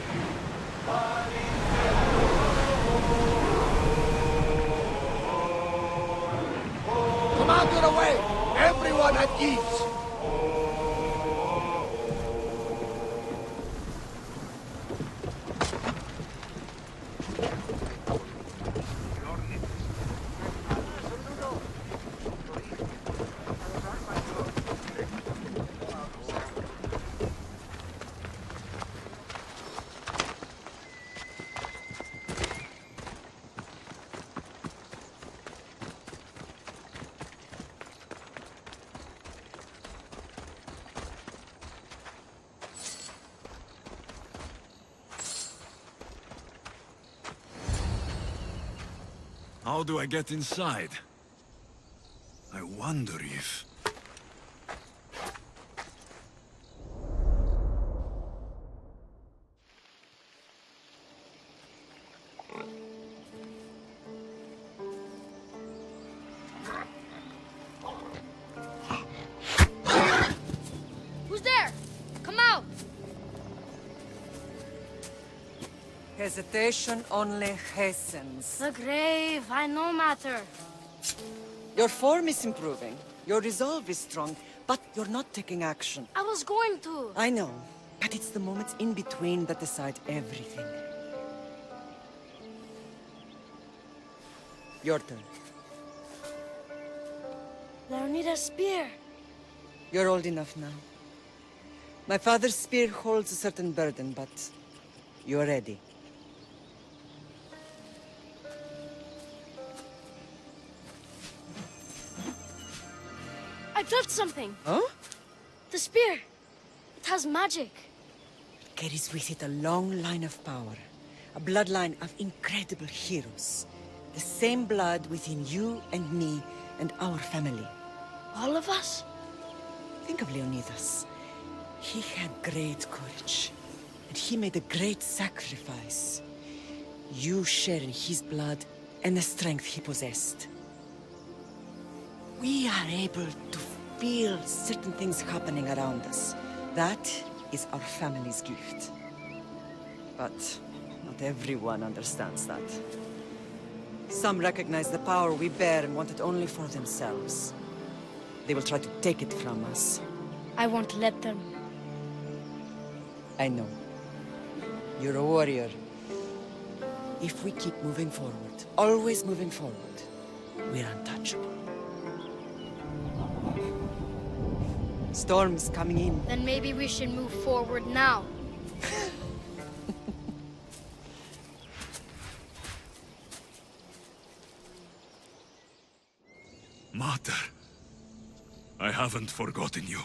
Commander away! Everyone at ease! How do I get inside? I wonder if... Who's there? Come out! Hesitation only hastens. The grave, I no matter. Your form is improving. Your resolve is strong, but you're not taking action. I was going to. I know, but it's the moments in between that decide everything. Your turn. Leonida's spear. You're old enough now. My father's spear holds a certain burden, but you're ready. I felt something. Huh? The spear. It has magic. It carries with it a long line of power. A bloodline of incredible heroes. The same blood within you and me and our family. All of us? Think of Leonidas. He had great courage. And he made a great sacrifice. You share in his blood and the strength he possessed. We are able to feel certain things happening around us. That is our family's gift. But not everyone understands that. Some recognize the power we bear and want it only for themselves. They will try to take it from us. I won't let them. I know. You're a warrior. If we keep moving forward, always moving forward, we're untouchable. Storm's coming in. Then maybe we should move forward now. Mater, I haven't forgotten you.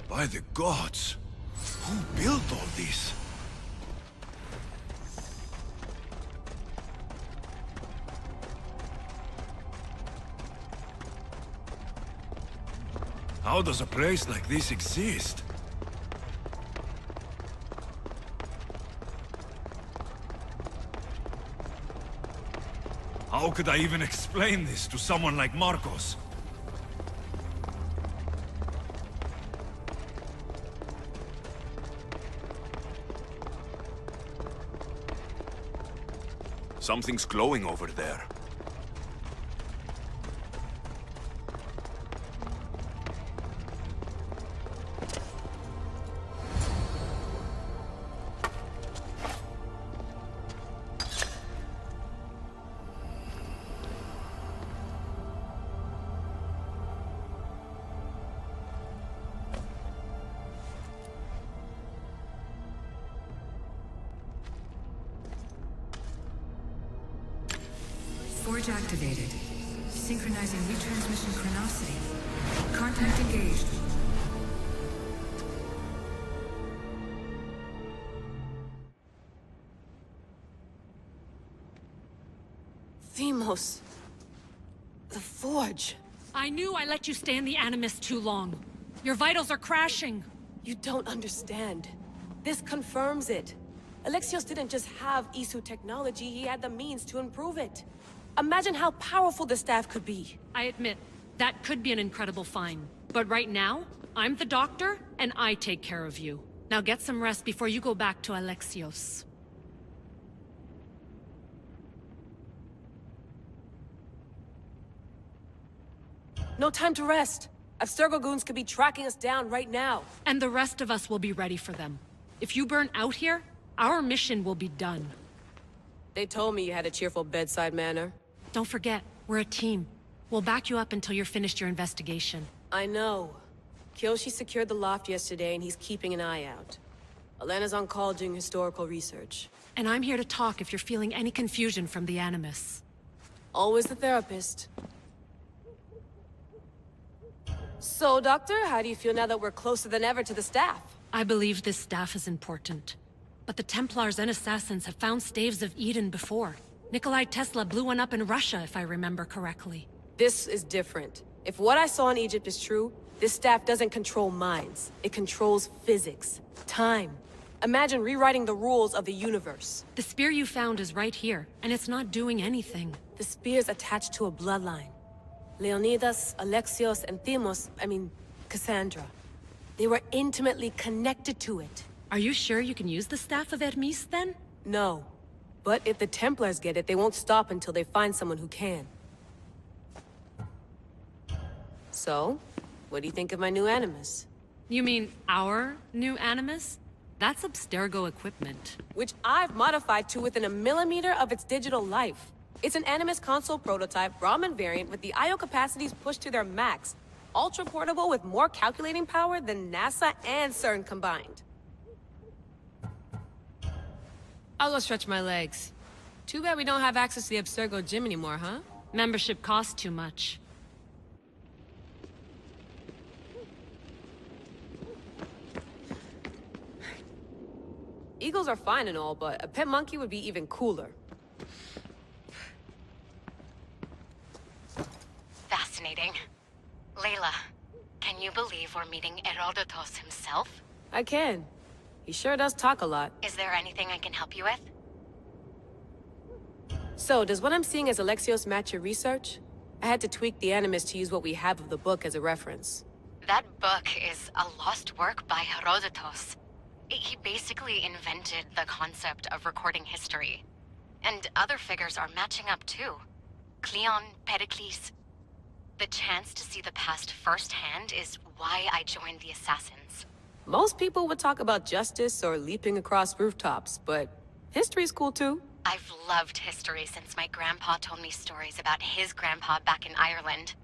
By the gods! Who built all this? How does a place like this exist? How could I even explain this to someone like Marcos? Something's glowing over there. Forge activated. Synchronizing retransmission chronicity. Contact engaged. Themos. The Forge. I knew I let you stay in the Animus too long. Your vitals are crashing. You don't understand. This confirms it. Alexios didn't just have Isu technology, he had the means to improve it. Imagine how powerful the staff could be. I admit, that could be an incredible find. But right now, I'm the doctor, and I take care of you. Now get some rest before you go back to Alexios. No time to rest. Abstergo goons could be tracking us down right now. And the rest of us will be ready for them. If you burn out here, our mission will be done. They told me you had a cheerful bedside manner. Don't forget, we're a team. We'll back you up until you're finished your investigation. I know. Kyoshi secured the loft yesterday and he's keeping an eye out. Elena's on call doing historical research. And I'm here to talk if you're feeling any confusion from the Animus. Always the therapist. So, Doctor, how do you feel now that we're closer than ever to the staff? I believe this staff is important. But the Templars and Assassins have found staves of Eden before. Nikolai Tesla blew one up in Russia, if I remember correctly. This is different. If what I saw in Egypt is true, this staff doesn't control minds. It controls physics, time. Imagine rewriting the rules of the universe. The spear you found is right here, and it's not doing anything. The spear's attached to a bloodline. Leonidas, Alexios, and Cassandra. They were intimately connected to it. Are you sure you can use the Staff of Hermes, then? No. But if the Templars get it, they won't stop until they find someone who can. So, what do you think of my new Animus? You mean our new Animus? That's Abstergo equipment. Which I've modified to within a millimeter of its digital life. It's an Animus console prototype, Brahmin variant with the I/O capacities pushed to their max. Ultra-portable with more calculating power than NASA and CERN combined. I'll go stretch my legs. Too bad we don't have access to the Abstergo gym anymore, huh? Membership costs too much. Eagles are fine and all, but a pet monkey would be even cooler. Fascinating. Layla, can you believe we're meeting Herodotus himself? I can. He sure does talk a lot. Is there anything I can help you with? So, does what I'm seeing as Alexios match your research? I had to tweak the Animus to use what we have of the book as a reference. That book is a lost work by Herodotus. He basically invented the concept of recording history. And other figures are matching up too. Cleon, Pericles. The chance to see the past firsthand is why I joined the Assassins. Most people would talk about justice or leaping across rooftops, but history's cool too. I've loved history since my grandpa told me stories about his grandpa back in Ireland.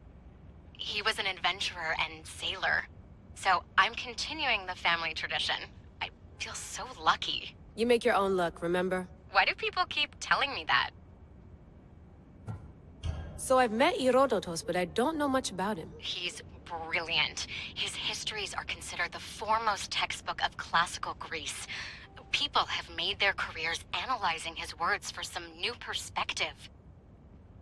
He was an adventurer and sailor. So I'm continuing the family tradition. I feel so lucky. You make your own luck, remember? Why do people keep telling me that? So I've met Herodotus, but I don't know much about him. He's brilliant. His histories are considered the foremost textbook of classical Greece. People have made their careers analyzing his words for some new perspective.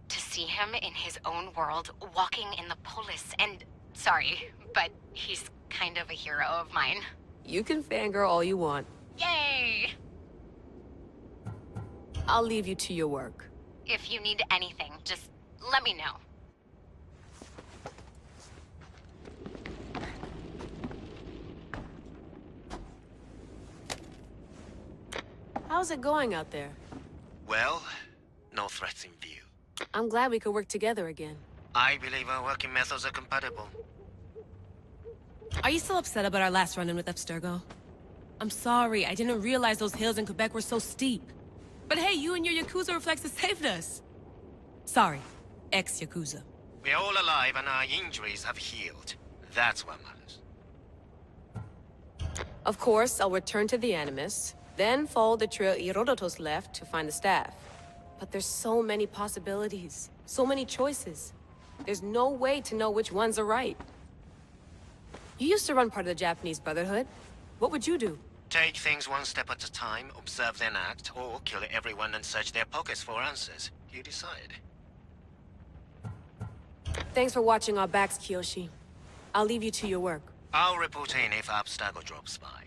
To see him in his own world, walking in the polis, and... Sorry, but he's kind of a hero of mine. You can fangirl all you want. Yay! I'll leave you to your work. If you need anything, just let me know. How's it going out there? Well, no threats in view. I'm glad we could work together again. I believe our working methods are compatible. Are you still upset about our last run-in with Abstergo? I'm sorry, I didn't realize those hills in Quebec were so steep. But hey, you and your Yakuza reflexes saved us. Sorry, ex-Yakuza. We're all alive and our injuries have healed. That's what matters. Of course, I'll return to the Animus, then follow the trail Herodotus left to find the staff. But there's so many possibilities, so many choices. There's no way to know which ones are right. You used to run part of the Japanese Brotherhood. What would you do? Take things one step at a time, observe then act, or kill everyone and search their pockets for answers. You decide. Thanks for watching our backs, Kiyoshi. I'll leave you to your work. I'll report in if Abstergo drops by.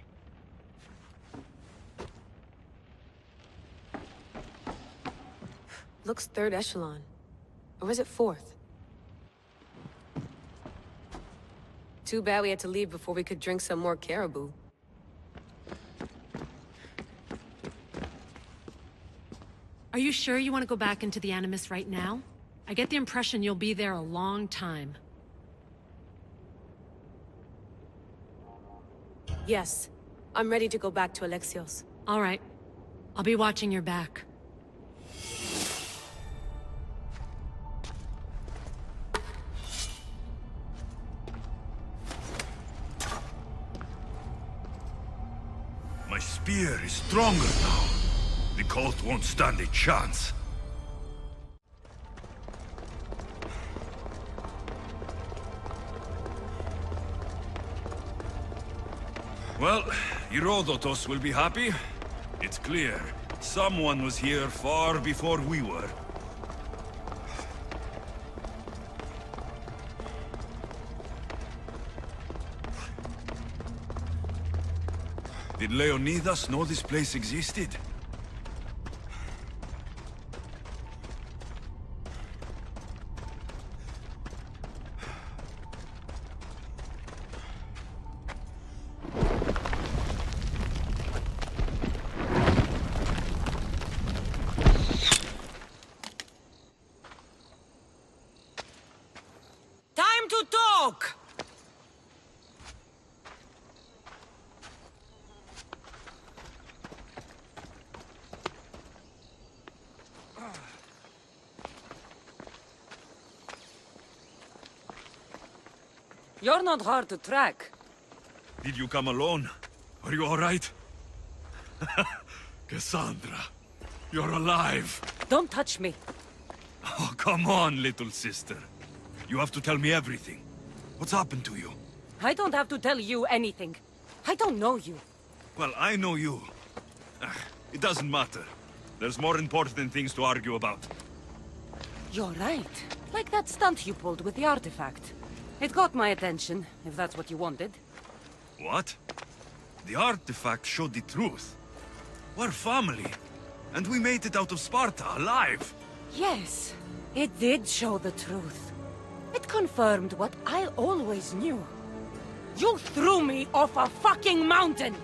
Looks third echelon. Or is it fourth? Too bad we had to leave before we could drink some more caribou. Are you sure you want to go back into the Animus right now? I get the impression you'll be there a long time. Yes. I'm ready to go back to Alexios. All right. I'll be watching your back. My spear is stronger now. The cult won't stand a chance. Well, Herodotus will be happy. It's clear. Someone was here far before we were. Did Leonidas know this place existed? Time to talk! You're not hard to track. Did you come alone? Are you all right? Cassandra, you're alive. Don't touch me. Oh, come on, little sister. You have to tell me everything. What's happened to you? I don't have to tell you anything. I don't know you. Well, I know you. It doesn't matter. There's more important things to argue about. You're right. Like that stunt you pulled with the artifact. It got my attention, if that's what you wanted. What? The artifact showed the truth. We're family. And we made it out of Sparta, alive. Yes, it did show the truth. It confirmed what I always knew. You threw me off a fucking mountain!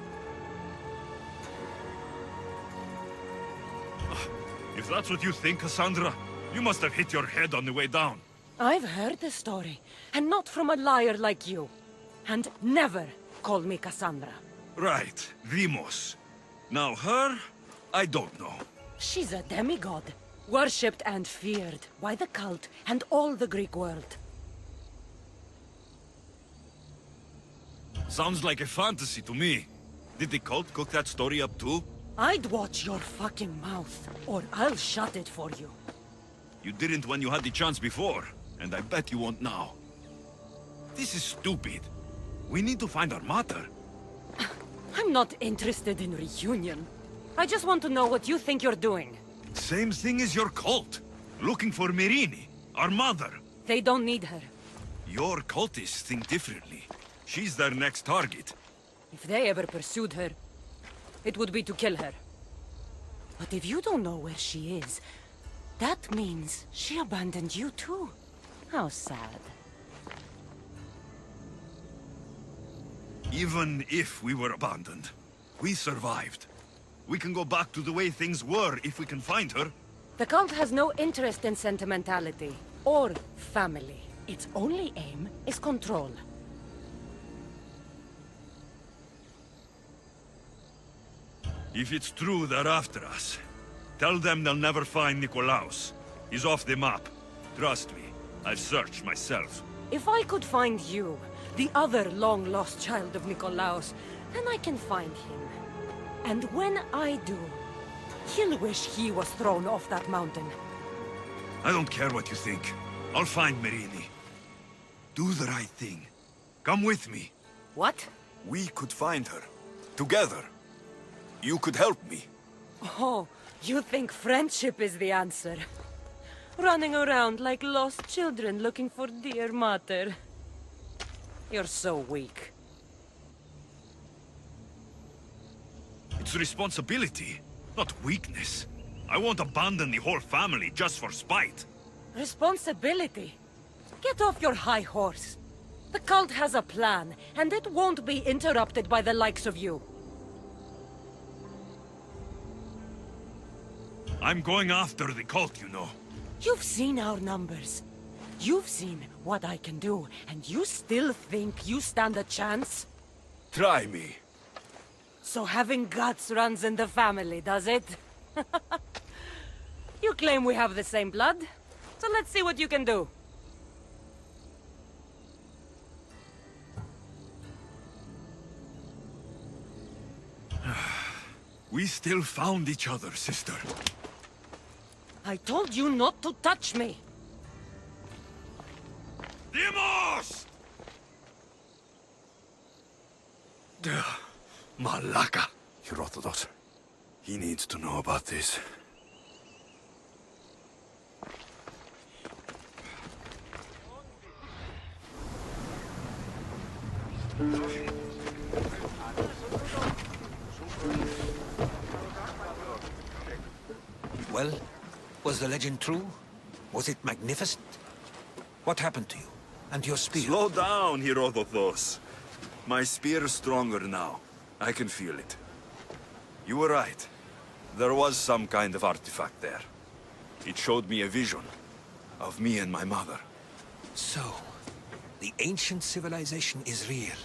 If that's what you think, Cassandra, you must have hit your head on the way down. I've heard the story, and not from a liar like you. And never call me Cassandra. Right, Demos. Now her, I don't know. She's a demigod, worshipped and feared by the cult and all the Greek world. Sounds like a fantasy to me. Did the cult cook that story up too? I'd watch your fucking mouth, or I'll shut it for you. You didn't when you had the chance before, and I bet you won't now. This is stupid. We need to find our mother. I'm not interested in reunion. I just want to know what you think you're doing. Same thing as your cult. Looking for Myrrine, our mother. They don't need her. Your cultists think differently. She's their next target. If they ever pursued her, it would be to kill her. But if you don't know where she is, that means she abandoned you too. How sad. Even if we were abandoned, we survived. We can go back to the way things were if we can find her. The cult has no interest in sentimentality or family. Its only aim is control. If it's true they're after us, tell them they'll never find Nikolaos. He's off the map. Trust me, I've searched myself. If I could find you, the other long-lost child of Nikolaos, then I can find him. And when I do, he'll wish he was thrown off that mountain. I don't care what you think. I'll find Merini. Do the right thing. Come with me. What? We could find her. Together. You could help me. Oh, you think friendship is the answer? Running around like lost children looking for dear mother. You're so weak. It's responsibility, not weakness. I won't abandon the whole family just for spite. Responsibility? Get off your high horse. The cult has a plan, and it won't be interrupted by the likes of you. I'm going after the cult, you know. You've seen our numbers. You've seen what I can do, and you still think you stand a chance? Try me. So having guts runs in the family, does it? You claim we have the same blood, so let's see what you can do. We still found each other, sister. I told you not to touch me. Dimos! Malaka. Herodotus. He needs to know about this. Well, was the legend true? Was it magnificent? What happened to you? And your spear? Slow down, Herodotus. My spear is stronger now. I can feel it. You were right. There was some kind of artifact there. It showed me a vision of me and my mother. So, the ancient civilization is real.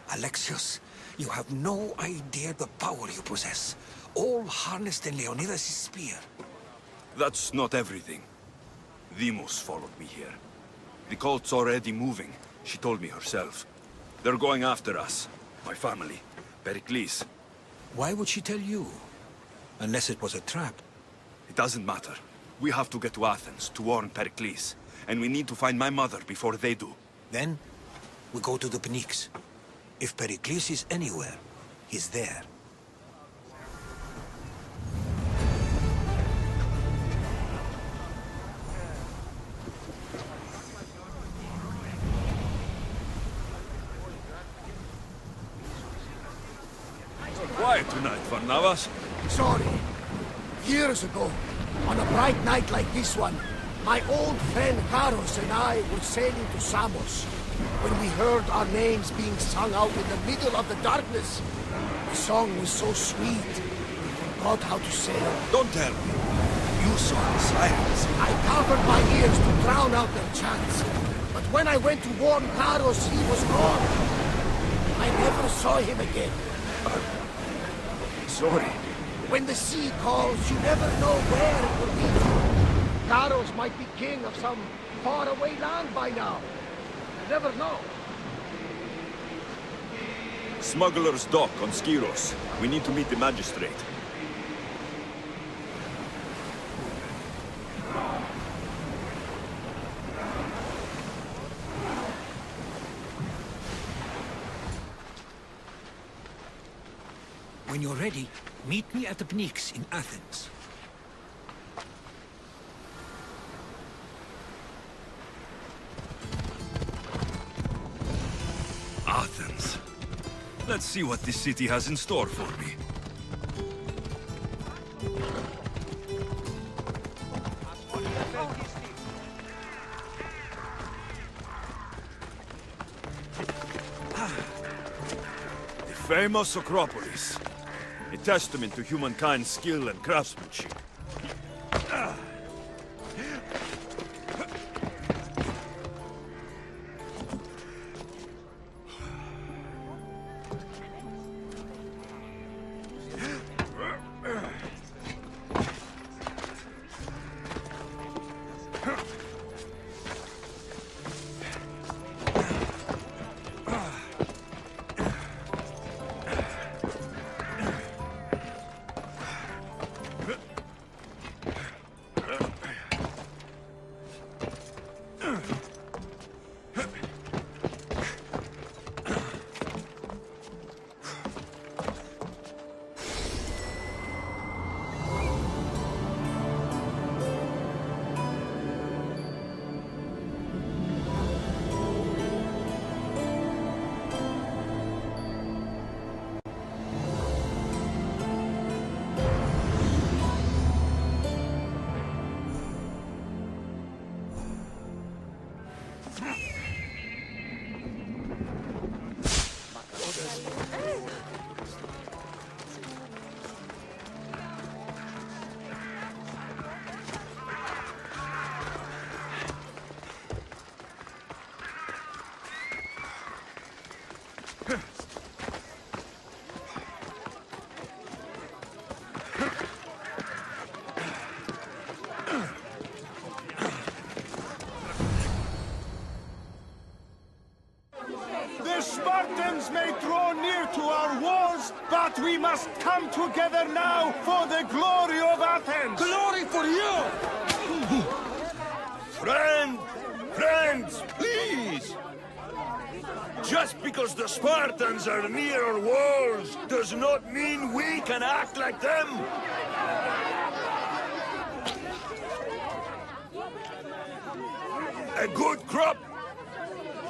Alexios, you have no idea the power you possess. All harnessed in Leonidas' spear. That's not everything. Demos followed me here. The cult's already moving. She told me herself. They're going after us. My family. Pericles. Why would she tell you? Unless it was a trap. It doesn't matter. We have to get to Athens to warn Pericles. And we need to find my mother before they do. Then, we go to the Pnyx. If Pericles is anywhere, he's there. Quiet tonight, Varnavas. Sorry. Years ago, on a bright night like this one, my old friend Karos and I were sailing to Samos when we heard our names being sung out in the middle of the darkness. The song was so sweet, we forgot how to sail. Don't tell me. You saw the sirens. I covered my ears to drown out their chants. But when I went to warn Karos, he was gone. I never saw him again. Sorry. When the sea calls, you never know where it will lead you. Karos might be king of some faraway land by now. You never know. Smuggler's dock on Skiros. We need to meet the magistrate. When you're ready, meet me at the Pnyx in Athens. Athens. Let's see what this city has in store for me. The famous Acropolis. A testament to humankind's skill and craftsmanship. Come together now for the glory of Athens! Glory for you! Friends, please! Just because the Spartans are near our walls does not mean we can act like them! A good crop!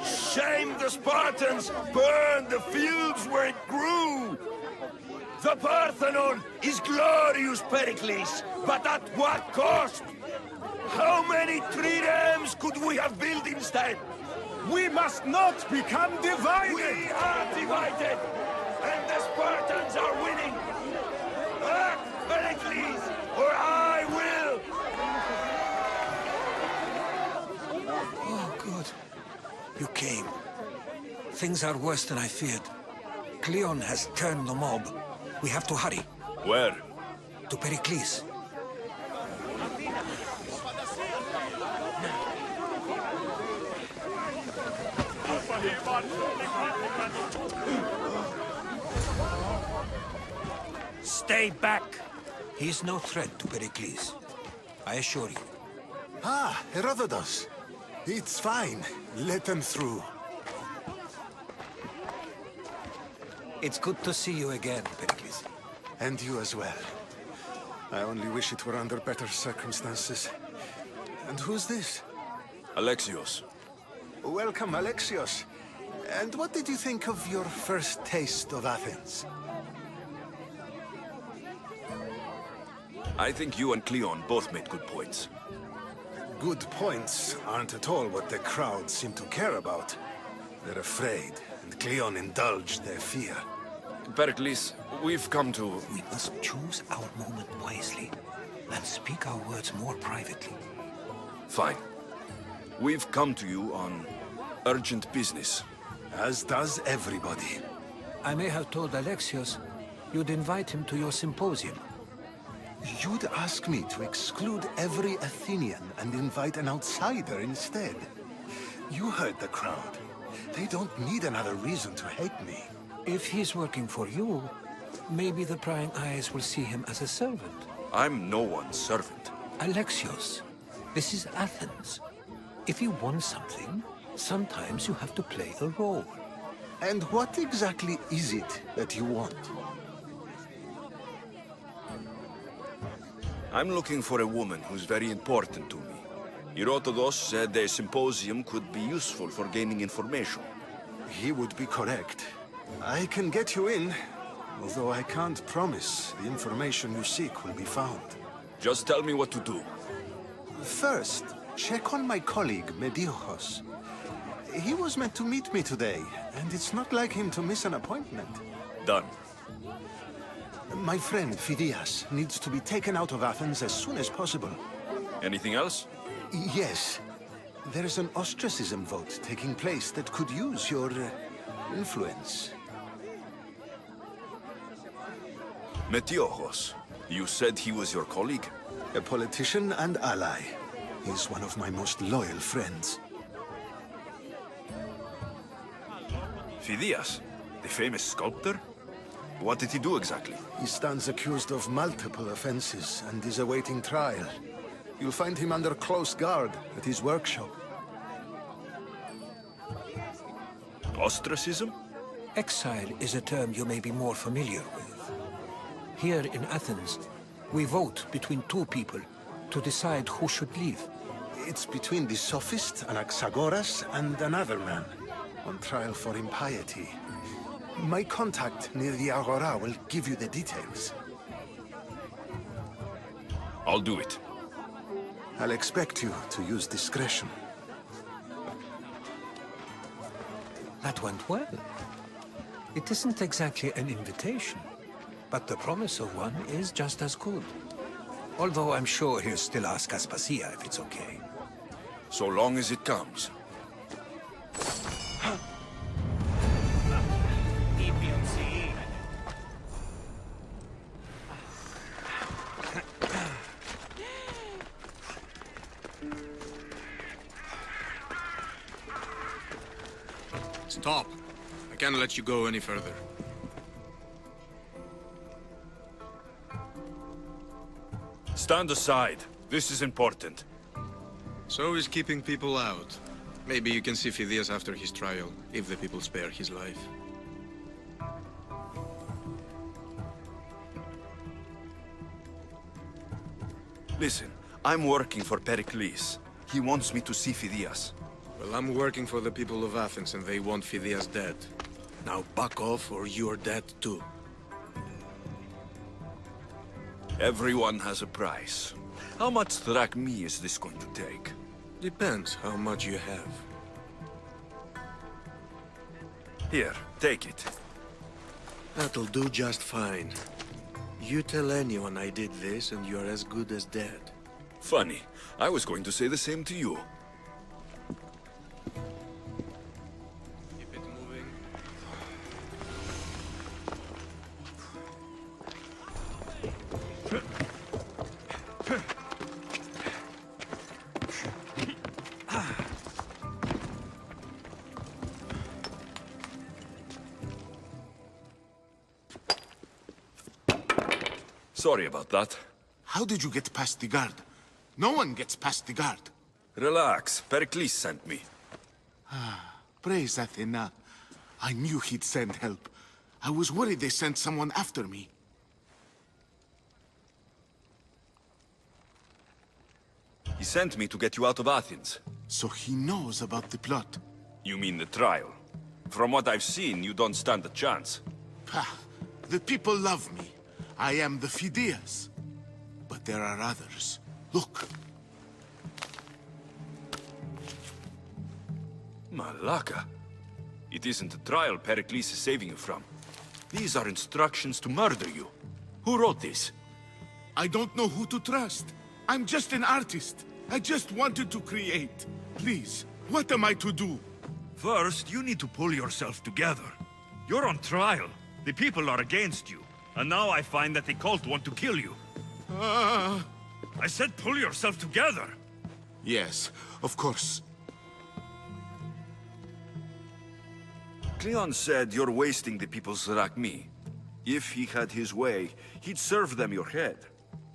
Shame the Spartans burned the fields where it grew! The Parthenon is glorious, Pericles, but at what cost? How many triremes could we have built instead? We must not become divided! We are divided! And the Spartans are winning! Act, Pericles, or I will! Oh, good. You came. Things are worse than I feared. Cleon has turned the mob. We have to hurry. Where? To Pericles. Stay back! He's no threat to Pericles. I assure you. Ah, Herodotus. It's fine. Let them through. It's good to see you again, Pericles. And you as well. I only wish it were under better circumstances. And who's this? Alexios. Welcome, Alexios. And what did you think of your first taste of Athens? I think you and Cleon both made good points. Good points aren't at all what the crowd seem to care about. They're afraid, and Cleon indulged their fear. Pericles, we've come to... We must choose our moment wisely, and speak our words more privately. Fine. We've come to you on urgent business. As does everybody. I may have told Alexios you'd invite him to your symposium. You'd ask me to exclude every Athenian and invite an outsider instead. You heard the crowd. They don't need another reason to hate me. If he's working for you, maybe the prying eyes will see him as a servant. I'm no one's servant. Alexios, this is Athens. If you want something, sometimes you have to play a role. And what exactly is it that you want? I'm looking for a woman who's very important to me. Herodotus said a symposium could be useful for gaining information. He would be correct. I can get you in, although I can't promise the information you seek will be found. Just tell me what to do. First, check on my colleague, Mediochos. He was meant to meet me today, and it's not like him to miss an appointment. Done. My friend, Phidias, needs to be taken out of Athens as soon as possible. Anything else? Yes. There's an ostracism vote taking place that could use your influence. Metiochos. You said he was your colleague? A politician and ally. He's one of my most loyal friends. Phidias, the famous sculptor? What did he do exactly? He stands accused of multiple offenses and is awaiting trial. You'll find him under close guard at his workshop. Ostracism? Exile is a term you may be more familiar with. Here in Athens, we vote between two people to decide who should leave. It's between the sophist Anaxagoras and another man, on trial for impiety. My contact near the Agora will give you the details. I'll do it. I'll expect you to use discretion. That went well. It isn't exactly an invitation, but the promise of one is just as good. Although I'm sure he'll still ask Aspasia if it's okay. So long as it comes. Stop. I can't let you go any further. Stand aside. This is important. So is keeping people out. Maybe you can see Phidias after his trial, if the people spare his life. Listen, I'm working for Pericles. He wants me to see Phidias. Well, I'm working for the people of Athens and they want Phidias dead. Now back off or you're dead too. Everyone has a price. How much drachmi is this going to take? Depends how much you have. Here, take it. That'll do just fine. You tell anyone I did this and you're as good as dead. Funny. I was going to say the same to you. Keep it moving. Sorry about that. How did you get past the guard? No one gets past the guard. Relax. Pericles sent me. Praise Athena. I knew he'd send help. I was worried they sent someone after me. He sent me to get you out of Athens. So he knows about the plot. You mean the trial? From what I've seen, you don't stand a chance. The people love me. I am the Phidias. But there are others. Look. Malaka. It isn't a trial Pericles is saving you from. These are instructions to murder you. Who wrote this? I don't know who to trust. I'm just an artist. I just wanted to create. Please, what am I to do? First, you need to pull yourself together. You're on trial. The people are against you. And now I find that the cult want to kill you. I said pull yourself together. Yes, of course. Cleon said you're wasting the people's drachmi. If he had his way, he'd serve them your head.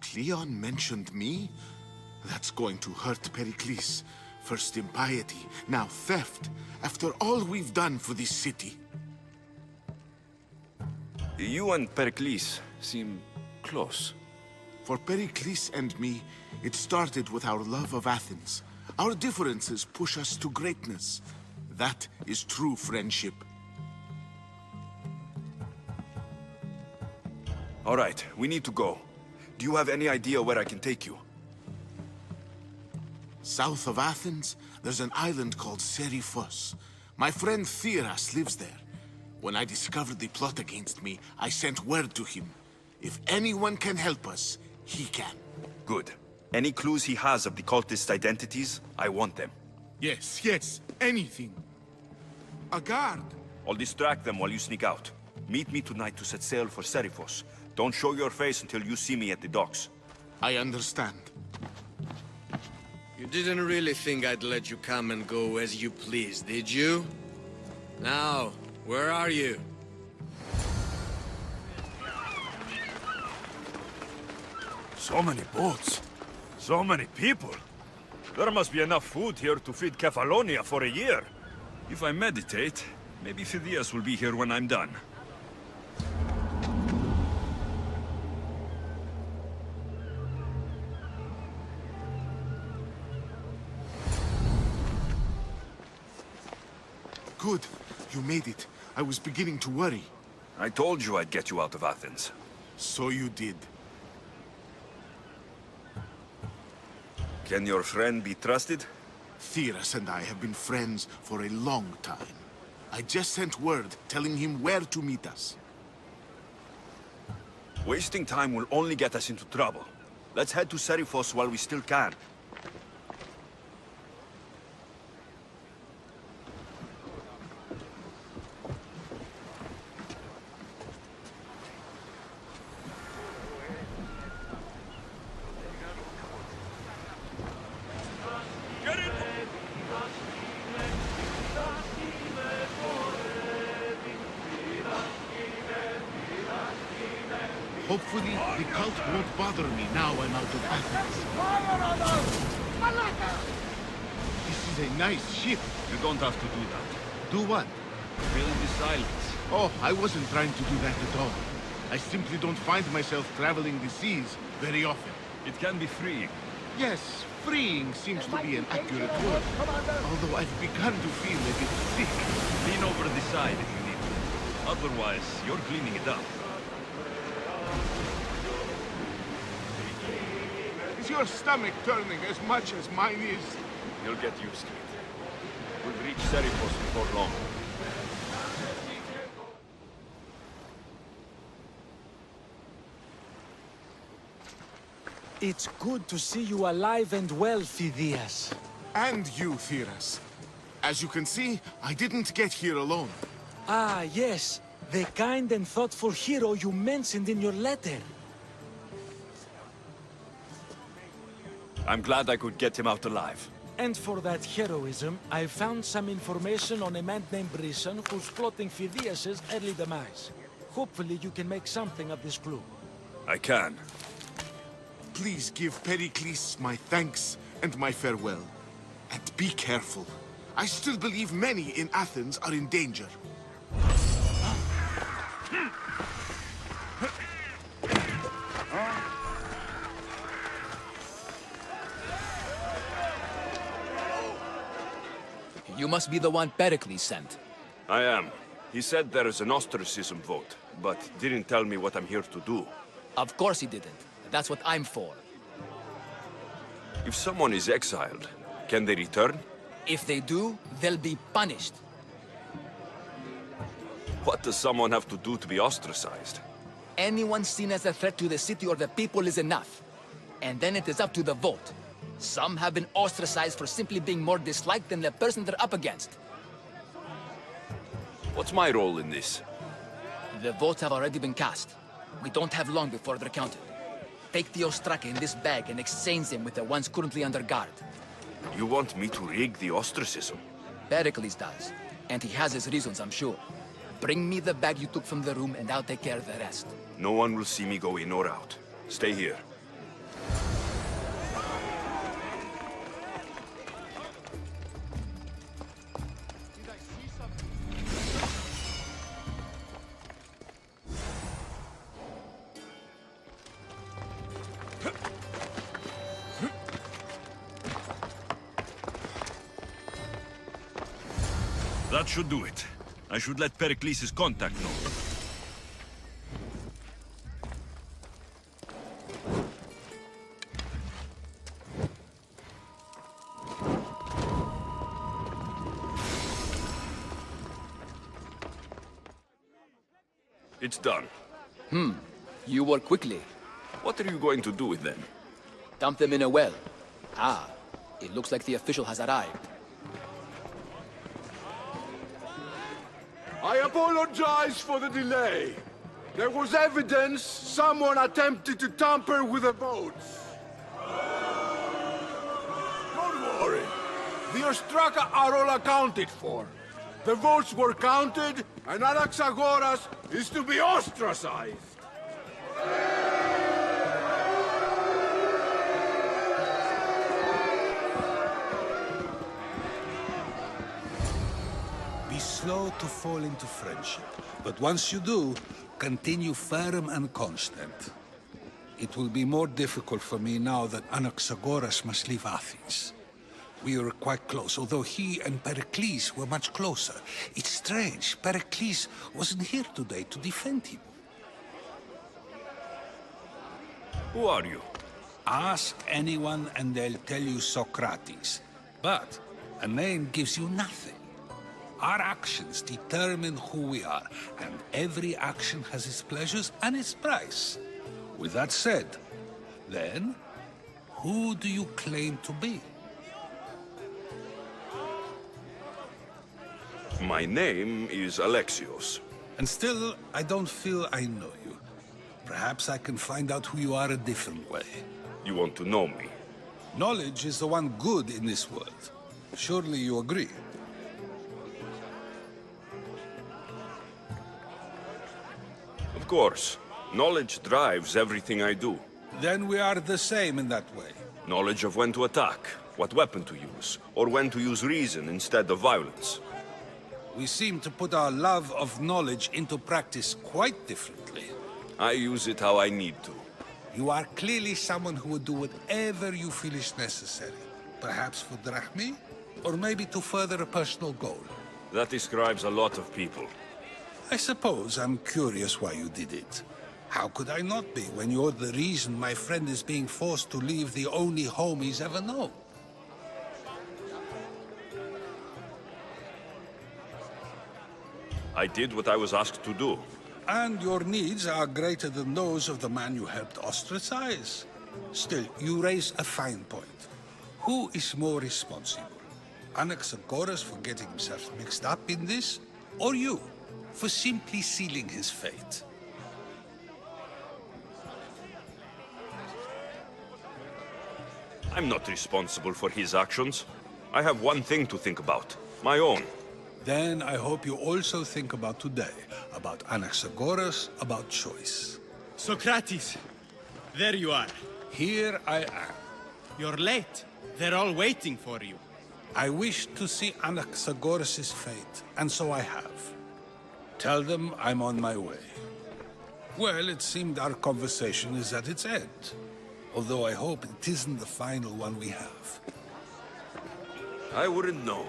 Cleon mentioned me? That's going to hurt Pericles. First impiety, now theft. After all we've done for this city. You and Pericles seem close. For Pericles and me, it started with our love of Athens. Our differences push us to greatness. That is true friendship. All right, we need to go. Do you have any idea where I can take you? South of Athens, there's an island called Seriphos. My friend Theras lives there. When I discovered the plot against me, I sent word to him. If anyone can help us, he can. Good. Any clues he has of the cultists' identities, I want them. Yes, anything. A guard. I'll distract them while you sneak out. Meet me tonight to set sail for Seriphos. Don't show your face until you see me at the docks. I understand. You didn't really think I'd let you come and go as you please, did you? Now, where are you? So many boats. So many people. There must be enough food here to feed Kefalonia for a year. If I meditate, maybe Phidias will be here when I'm done. Good. You made it. I was beginning to worry. I told you I'd get you out of Athens. So you did. Can your friend be trusted? Theras and I have been friends for a long time. I just sent word telling him where to meet us. Wasting time will only get us into trouble. Let's head to Seriphos while we still can. Hopefully, the cult won't bother me now I'm out of Athens. This is a nice ship. You don't have to do that. Do what? Fill the silence. Oh, I wasn't trying to do that at all. I simply don't find myself traveling the seas very often. It can be freeing. Yes, freeing seems to be an accurate word. Although I've begun to feel a bit sick. Lean over the side if you need to. Otherwise, you're cleaning it up. Is your stomach turning as much as mine is? You'll get used to it. We'll reach Serifos before long. It's good to see you alive and well, Phidias. And you, Theras. As you can see, I didn't get here alone. Ah, yes. The kind and thoughtful hero you mentioned in your letter. I'm glad I could get him out alive. And for that heroism, I found some information on a man named Brisson who's plotting Phidias' early demise. Hopefully you can make something of this clue. I can. Please give Pericles my thanks and my farewell. And be careful. I still believe many in Athens are in danger. You must be the one Pericles sent. I am. He said there is an ostracism vote, but didn't tell me what I'm here to do. Of course he didn't. That's what I'm for. If someone is exiled, can they return? If they do, they'll be punished. What does someone have to do to be ostracized? Anyone seen as a threat to the city or the people is enough. And then it is up to the vote. Some have been ostracized for simply being more disliked than the person they're up against. What's my role in this? The votes have already been cast. We don't have long before they're counted. Take the Ostraka in this bag and exchange them with the ones currently under guard. You want me to rig the ostracism? Pericles does. And he has his reasons, I'm sure. Bring me the bag you took from the room and I'll take care of the rest. No one will see me go in or out. Stay here. That should do it. I should let Pericles' contact know. It's done. You work quickly. What are you going to do with them? Dump them in a well. Ah, it looks like the official has arrived. I apologize for the delay. There was evidence someone attempted to tamper with the votes. Don't worry. The Ostraka are all accounted for. The votes were counted, and Anaxagoras is to be ostracized. Be slow to fall into friendship, but once you do, continue firm and constant. It will be more difficult for me now that Anaxagoras must leave Athens. We were quite close, although he and Pericles were much closer. It's strange, Pericles wasn't here today to defend him. Who are you? Ask anyone and they'll tell you Socrates. But a name gives you nothing. Our actions determine who we are, and every action has its pleasures and its price. With that said, then, who do you claim to be? My name is Alexios. And still, I don't feel I know you. Perhaps I can find out who you are a different way. You want to know me? Knowledge is the one good in this world. Surely you agree? Of course. Knowledge drives everything I do. Then we are the same in that way. Knowledge of when to attack, what weapon to use, or when to use reason instead of violence. We seem to put our love of knowledge into practice quite differently. I use it how I need to. You are clearly someone who would do whatever you feel is necessary. Perhaps for drachmi, or maybe to further a personal goal. That describes a lot of people. I suppose I'm curious why you did it. How could I not be when you're the reason my friend is being forced to leave the only home he's ever known? I did what I was asked to do. And your needs are greater than those of the man you helped ostracize. Still, you raise a fine point. Who is more responsible? Anaxagoras for getting himself mixed up in this? Or you, for simply sealing his fate? I'm not responsible for his actions. I have one thing to think about. My own. Then I hope you also think about today. About Anaxagoras, about choice. Socrates! There you are. Here I am. You're late. They're all waiting for you. I wish to see Anaxagoras' fate, and so I have. Tell them I'm on my way. Well, it seemed our conversation is at its end. Although I hope it isn't the final one we have. I wouldn't know.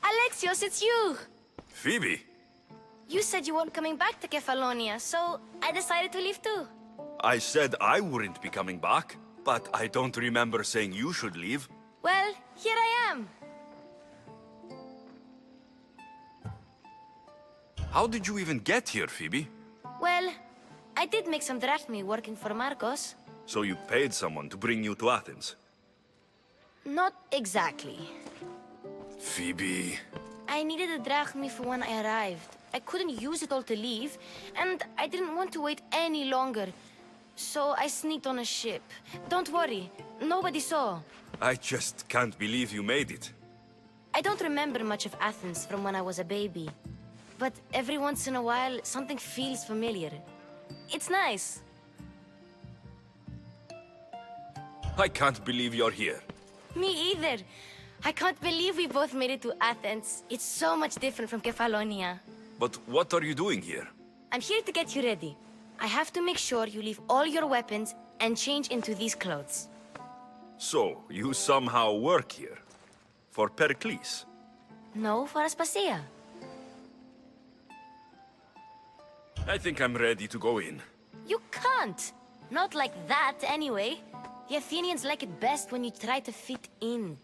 Alexios, it's you! Phoebe! You said you weren't coming back to Kefalonia, so I decided to leave too. I said I wouldn't be coming back, but I don't remember saying you should leave. Well, here I am. How did you even get here, Phoebe? Well, I did make some drachmi working for Marcos. So you paid someone to bring you to Athens? Not exactly. Phoebe... I needed a drachmi for when I arrived. I couldn't use it all to leave, and I didn't want to wait any longer. So I sneaked on a ship. Don't worry, nobody saw. I just can't believe you made it. I don't remember much of Athens from when I was a baby. But every once in a while, something feels familiar. It's nice. I can't believe you're here. Me either. I can't believe we both made it to Athens. It's so much different from Kefalonia. But what are you doing here? I'm here to get you ready. I have to make sure you leave all your weapons and change into these clothes. So, you somehow work here? For Pericles? No, for Aspasia. I think I'm ready to go in. You can't! Not like that, anyway. The Athenians like it best when you try to fit in.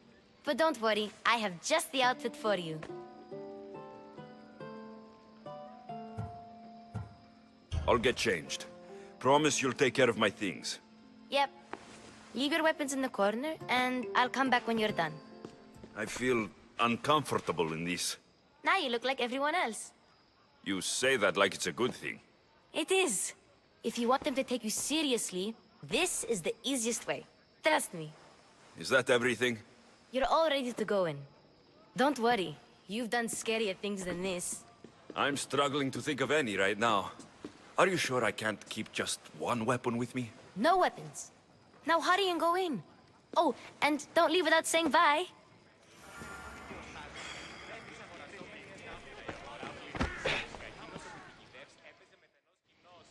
But don't worry, I have just the outfit for you. I'll get changed. Promise you'll take care of my things. Yep. Leave your weapons in the corner, and I'll come back when you're done. I feel uncomfortable in this. Now you look like everyone else. You say that like it's a good thing. It is. If you want them to take you seriously, this is the easiest way. Trust me. Is that everything? You're all ready to go in. Don't worry. You've done scarier things than this. I'm struggling to think of any right now. Are you sure I can't keep just one weapon with me? No weapons. Now hurry and go in. Oh, and don't leave without saying bye.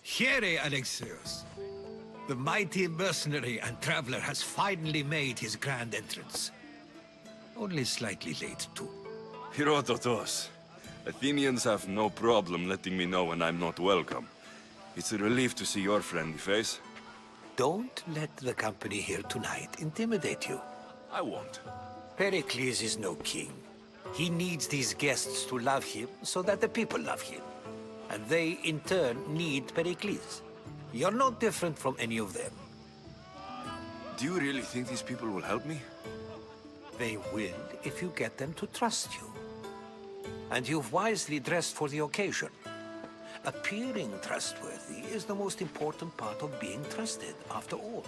Here, Alexios. The mighty mercenary and traveler has finally made his grand entrance. Only slightly late, too. Herodotos. Athenians have no problem letting me know when I'm not welcome. It's a relief to see your friendly face. Don't let the company here tonight intimidate you. I won't. Pericles is no king. He needs these guests to love him so that the people love him. And they, in turn, need Pericles. You're no different from any of them. Do you really think these people will help me? They will if you get them to trust you. And you've wisely dressed for the occasion. Appearing trustworthy is the most important part of being trusted, after all.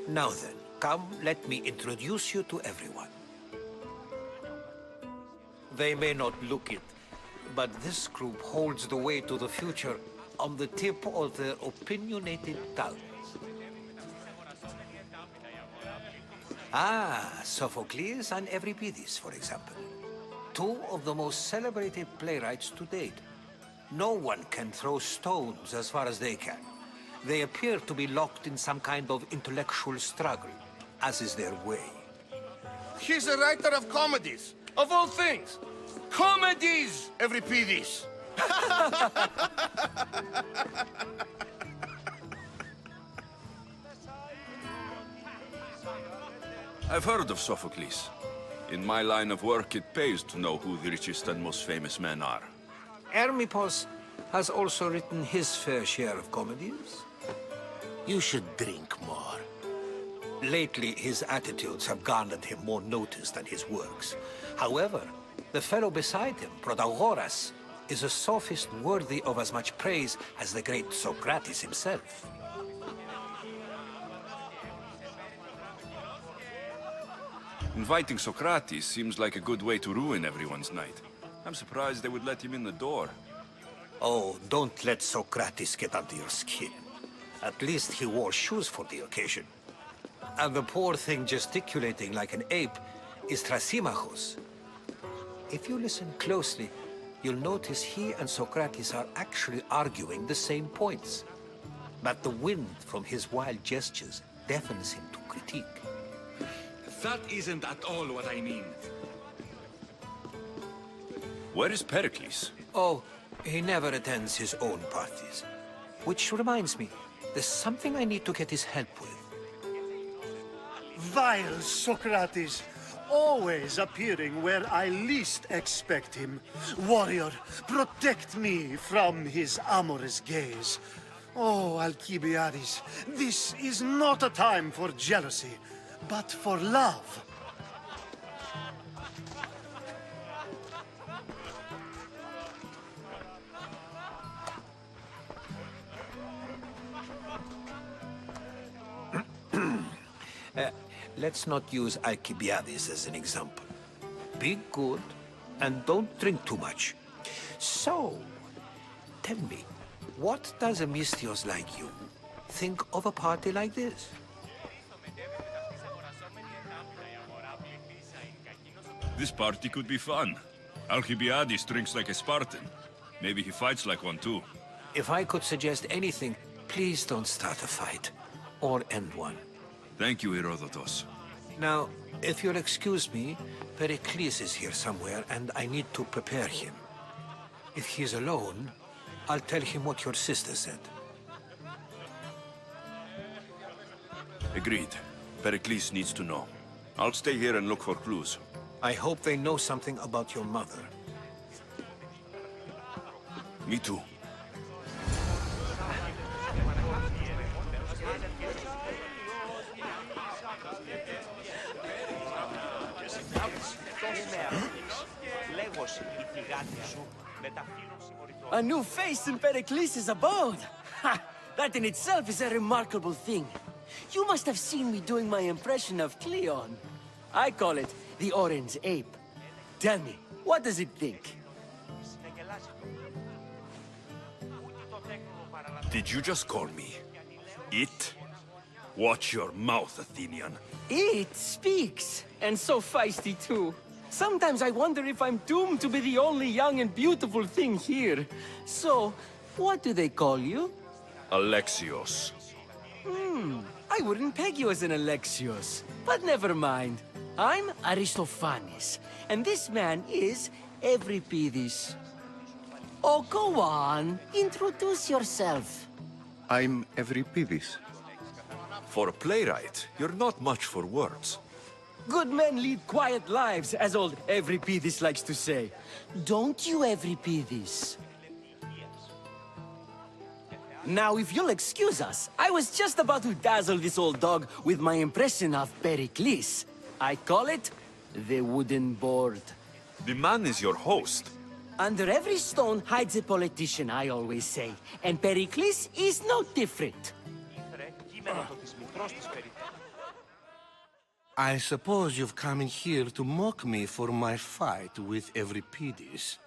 Now then, come, let me introduce you to everyone. They may not look it, but this group holds the way to the future on the tip of their opinionated tongues. Ah, Sophocles and Euripides, for example. Two of the most celebrated playwrights to date. No one can throw stones as far as they can. They appear to be locked in some kind of intellectual struggle, as is their way. He's a writer of comedies, of all things. Comedies, Euripides. I've heard of Sophocles. In my line of work, it pays to know who the richest and most famous men are. Hermippos has also written his fair share of comedies. You should drink more. Lately, his attitudes have garnered him more notice than his works. However, the fellow beside him, Protagoras, is a sophist worthy of as much praise as the great Socrates himself. Inviting Socrates seems like a good way to ruin everyone's night. I'm surprised they would let him in the door. Oh, don't let Socrates get under your skin. At least he wore shoes for the occasion. And the poor thing gesticulating like an ape is Thrasymachos. If you listen closely, you'll notice he and Socrates are actually arguing the same points. But the wind from his wild gestures deafens him to critique. That isn't at all what I mean. Where is Pericles? Oh, he never attends his own parties. Which reminds me, there's something I need to get his help with. Vile Socrates, always appearing where I least expect him. Warrior, protect me from his amorous gaze. Oh, Alcibiades, this is not a time for jealousy, but for love. Let's not use Alcibiades as an example. Be good, and don't drink too much. So, tell me, what does a Misthios like you think of a party like this? This party could be fun. Alcibiades drinks like a Spartan. Maybe he fights like one too. If I could suggest anything, please don't start a fight. Or end one. Thank you, Herodotus. Now, if you'll excuse me, Pericles is here somewhere, and I need to prepare him. If he's alone, I'll tell him what your sister said. Agreed. Pericles needs to know. I'll stay here and look for clues. I hope they know something about your mother. Me too. A new face in Pericles' abode! Ha! That in itself is a remarkable thing. You must have seen me doing my impression of Cleon. I call it the Orange Ape. Tell me, what does it think? Did you just call me it? Watch your mouth, Athenian. It speaks, and so feisty too. Sometimes I wonder if I'm doomed to be the only young and beautiful thing here. So, what do they call you? Alexios. I wouldn't peg you as an Alexios. But never mind. I'm Aristophanes, and this man is Euripides. Oh, go on. Introduce yourself. I'm Euripides. For a playwright, you're not much for words. Good men lead quiet lives, as old Euripides likes to say. Don't you, Euripides? Now, if you'll excuse us, I was just about to dazzle this old dog with my impression of Pericles. I call it the wooden board. The man is your host. Under every stone hides a politician, I always say. And Pericles is no different. I suppose you've come in here to mock me for my fight with Euripides.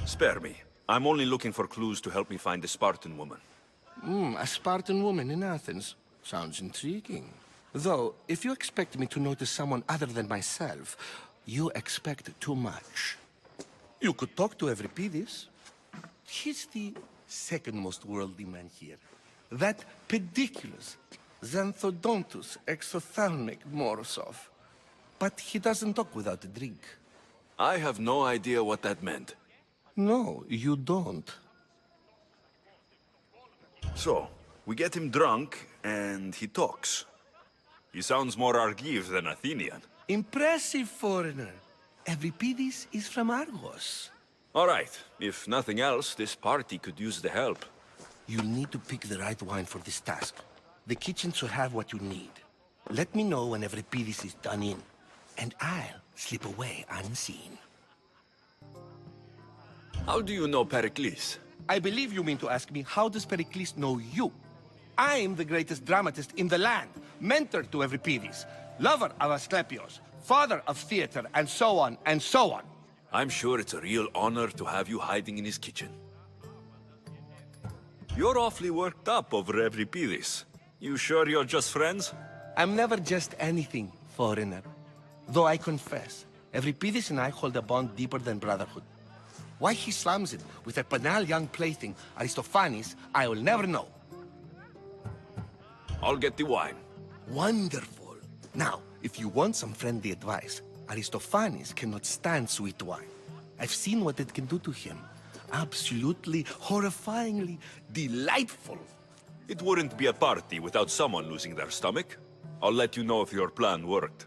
Spare me. I'm only looking for clues to help me find the Spartan woman. A Spartan woman in Athens. Sounds intriguing. Though, if you expect me to notice someone other than myself, you expect too much. You could talk to Euripides. He's the second most worldly man here. That pediculous, xanthodontus, exophthalmic Morosov. But he doesn't talk without a drink. I have no idea what that meant. No, you don't. So, we get him drunk, and he talks. He sounds more Argive than Athenian. Impressive, foreigner. Euripides is from Argos. All right. If nothing else, this party could use the help. You'll need to pick the right wine for this task. The kitchen should have what you need. Let me know when Euripides is done in, and I'll slip away unseen. How do you know Pericles? I believe you mean to ask me, how does Pericles know you? I'm the greatest dramatist in the land, mentor to Euripides, lover of Asclepios, father of theater, and so on, and so on. I'm sure it's a real honor to have you hiding in his kitchen. You're awfully worked up over Euripides. You sure you're just friends? I'm never just anything, foreigner. Though I confess, Euripides and I hold a bond deeper than brotherhood. Why he slams it with a banal young plaything, Aristophanes, I will never know. I'll get the wine. Wonderful. Now, if you want some friendly advice, Aristophanes cannot stand sweet wine. I've seen what it can do to him. Absolutely, horrifyingly delightful. It wouldn't be a party without someone losing their stomach. I'll let you know if your plan worked.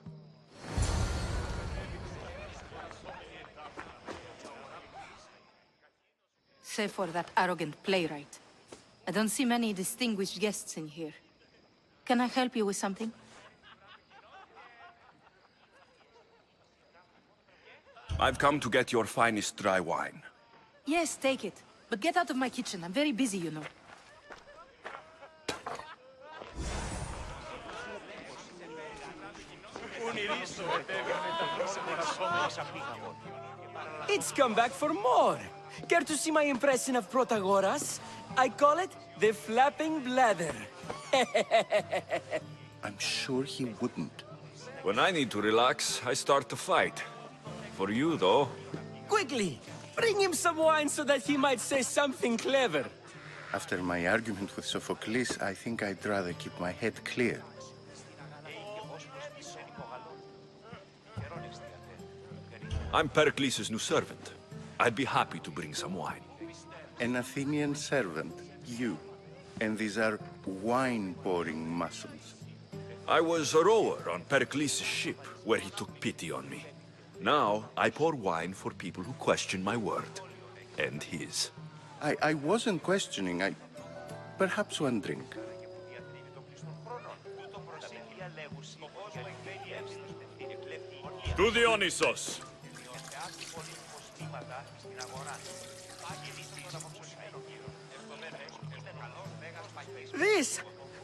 Save for that arrogant playwright. I don't see many distinguished guests in here. Can I help you with something? I've come to get your finest dry wine. Yes, take it. But get out of my kitchen. I'm very busy, you know. It's come back for more. Care to see my impression of Protagoras? I call it the flapping bladder. I'm sure he wouldn't. When I need to relax, I start to fight. For you, though... Quickly! Bring him some wine so that he might say something clever. After my argument with Sophocles, I think I'd rather keep my head clear. I'm Pericles' new servant. I'd be happy to bring some wine. An Athenian servant, you. And these are wine-pouring muscles. I was a rower on Pericles' ship, where he took pity on me. Now, I pour wine for people who question my word. And his. I wasn't questioning, Perhaps one drink. To Dionysos!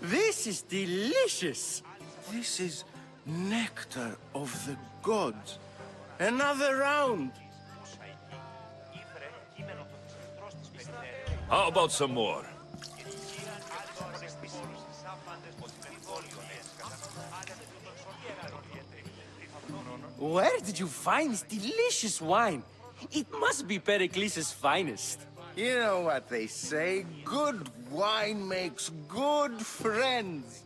This is delicious! This is nectar of the gods. Another round! How about some more? Where did you find this delicious wine? It must be Pericles' finest. You know what they say, good wine makes good friends.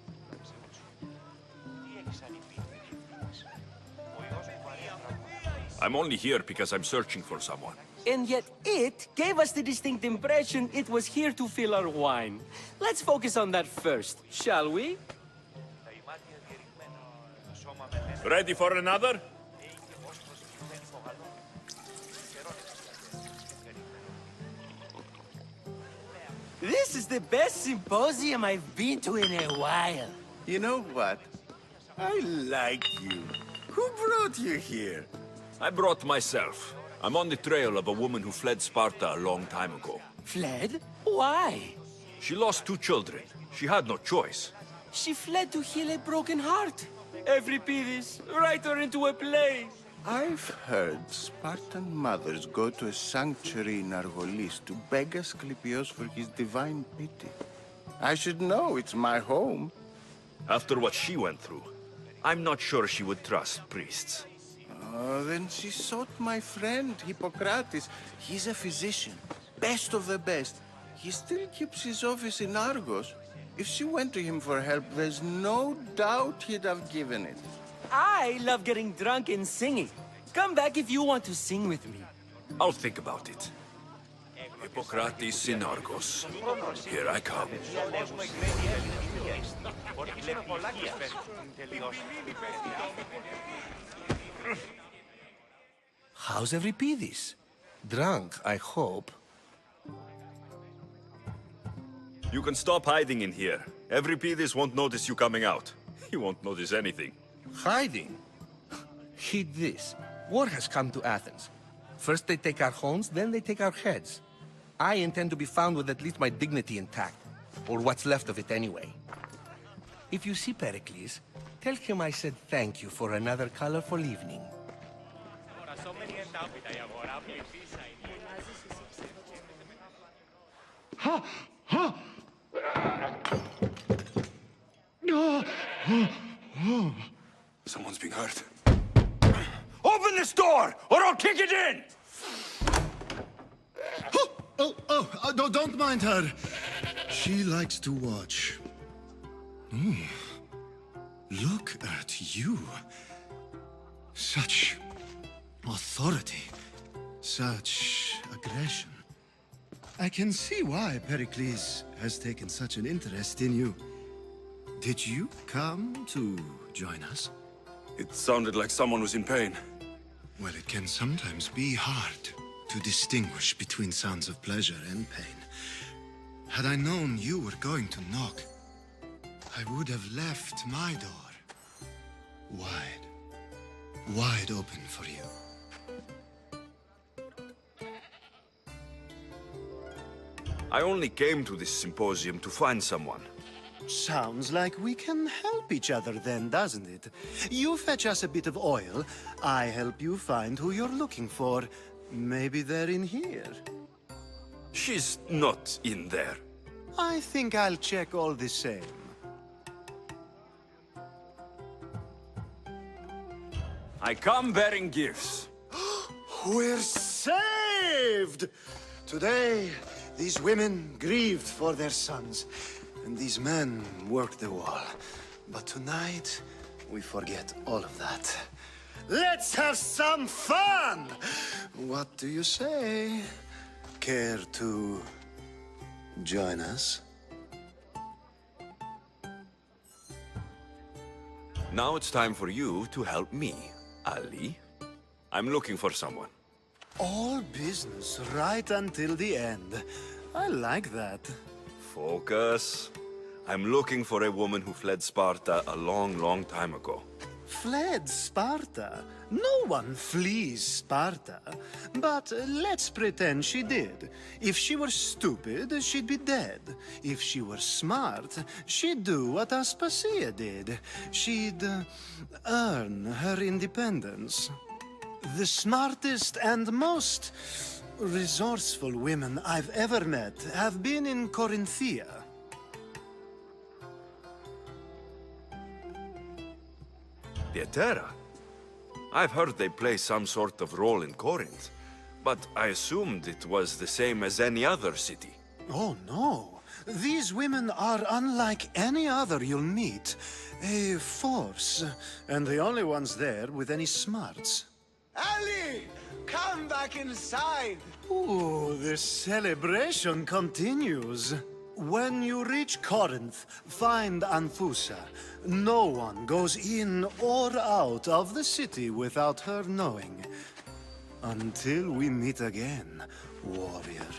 I'm only here because I'm searching for someone. And yet it gave us the distinct impression it was here to fill our wine. Let's focus on that first, shall we? Ready for another? This is the best symposium I've been to in a while. You know what? I like you. Who brought you here? I brought myself. I'm on the trail of a woman who fled Sparta a long time ago. Fled? Why? She lost 2 children. She had no choice. She fled to heal a broken heart. Euripides, write her into a play. I've heard Spartan mothers go to a sanctuary in Argolis to beg Asclepios for his divine pity. I should know, it's my home. After what she went through, I'm not sure she would trust priests. Oh, then she sought my friend, Hippocrates. He's a physician, best of the best. He still keeps his office in Argos. If she went to him for help, there's no doubt he'd have given it. I love getting drunk and singing. Come back if you want to sing with me. I'll think about it. Hippocrates in Argos. Here I come. How's Euripides? Drunk, I hope. You can stop hiding in here. Euripides won't notice you coming out. He won't notice anything. Hiding? Heed this. War has come to Athens. First they take our homes, then they take our heads. I intend to be found with at least my dignity intact. Or what's left of it anyway. If you see Pericles, tell him I said thank you for another colorful evening. Ha! Ha! Someone's being hurt. Open this door, or I'll kick it in! Don't mind her. She likes to watch. Look at you. Such authority. Such aggression. I can see why Pericles has taken such an interest in you. Did you come to join us? It sounded like someone was in pain. Well, it can sometimes be hard to distinguish between sounds of pleasure and pain. Had I known you were going to knock, I would have left my door wide open for you. I only came to this symposium to find someone. Sounds like we can help each other then, doesn't it? You fetch us a bit of oil, I help you find who you're looking for. Maybe they're in here. She's not in there. I think I'll check all the same. I come bearing gifts. We're saved! Today, these women grieved for their sons, and these men worked the wall. But tonight, we forget all of that. Let's have some fun! What do you say? Care to join us? Now it's time for you to help me, Ali. I'm looking for someone. All business right until the end. I like that. Focus. I'm looking for a woman who fled Sparta a long time ago. Fled Sparta? No one flees Sparta. But let's pretend she did. If she were stupid, she'd be dead. If she were smart, she'd do what Aspasia did. She'd earn her independence. The smartest and most resourceful women I've ever met have been in Corinthia. The Etera? I've heard they play some sort of role in Corinth, but I assumed it was the same as any other city. Oh, no. These women are unlike any other you'll meet. A force, and the only ones there with any smarts. Ali! Come back inside! Ooh, the celebration continues. When you reach Corinth, find Anthusa. No one goes in or out of the city without her knowing. Until we meet again, warrior.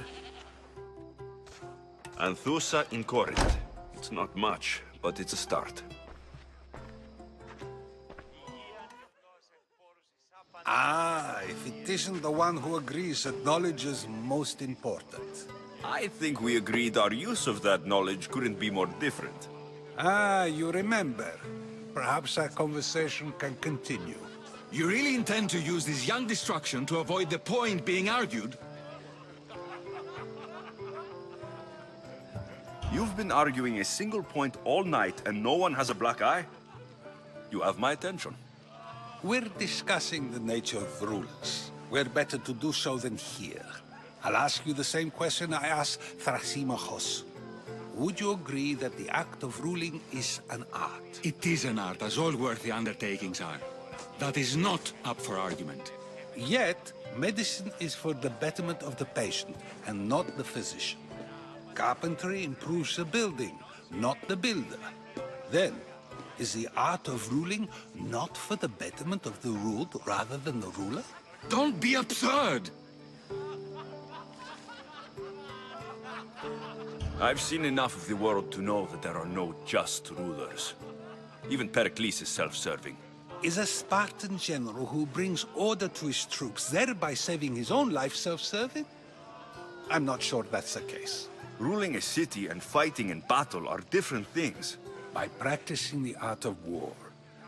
Anthusa in Corinth. It's not much, but it's a start. Ah, isn't the one who agrees that knowledge is most important. I think we agreed our use of that knowledge couldn't be more different. Ah, you remember. Perhaps our conversation can continue. You really intend to use this young destruction to avoid the point being argued? You've been arguing a single point all night and no one has a black eye? You have my attention. We're discussing the nature of rulers. Where better to do so than here? I'll ask you the same question I asked Thrasimachos. Would you agree that the act of ruling is an art? It is an art, as all worthy undertakings are. That is not up for argument. Yet, medicine is for the betterment of the patient, and not the physician. Carpentry improves the building, not the builder. Then, is the art of ruling not for the betterment of the ruled rather than the ruler? Don't be absurd! I've seen enough of the world to know that there are no just rulers. Even Pericles is self-serving. Is a Spartan general who brings order to his troops, thereby saving his own life, self-serving? I'm not sure that's the case. Ruling a city and fighting in battle are different things. By practicing the art of war,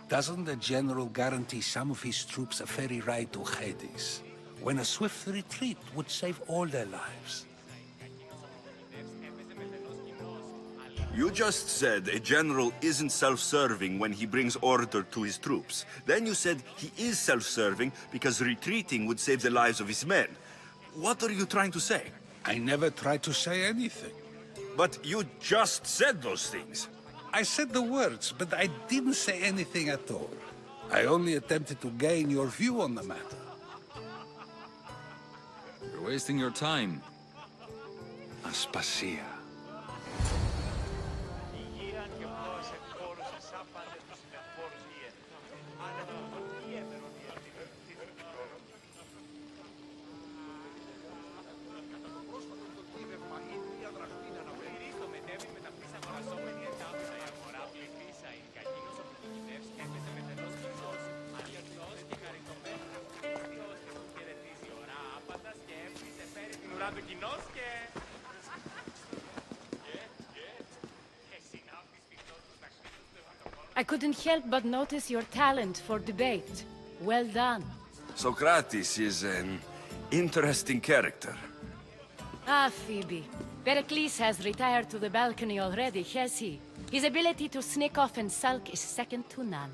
doesn't the general guarantee some of his troops a ferry ride to Hades, when a swift retreat would save all their lives? You just said a general isn't self-serving when he brings order to his troops. Then you said he is self-serving because retreating would save the lives of his men. What are you trying to say? I never tried to say anything. But you just said those things. I said the words, but I didn't say anything at all. I only attempted to gain your view on the matter. You're wasting your time. Aspasia. I couldn't help but notice your talent for debate. Well done. Socrates is an interesting character. Ah, Phoebe. Pericles has retired to the balcony already, has he? His ability to sneak off and sulk is second to none.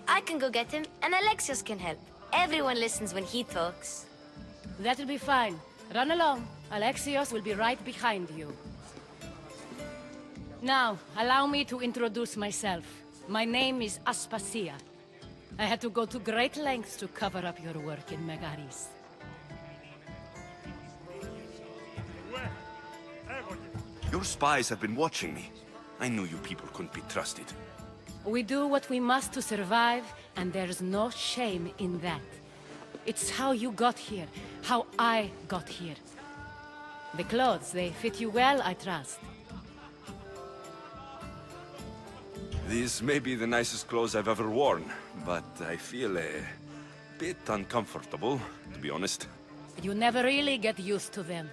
I can go get him, and Alexios can help. Everyone listens when he talks. That'll be fine. Run along. Alexios will be right behind you. Now, allow me to introduce myself. My name is Aspasia. I had to go to great lengths to cover up your work in Megaris. Your spies have been watching me. I knew you people couldn't be trusted. We do what we must to survive, and there's no shame in that. It's how you got here, how I got here. The clothes, they fit you well, I trust. These may be the nicest clothes I've ever worn, but I feel a bit uncomfortable, to be honest. You never really get used to them.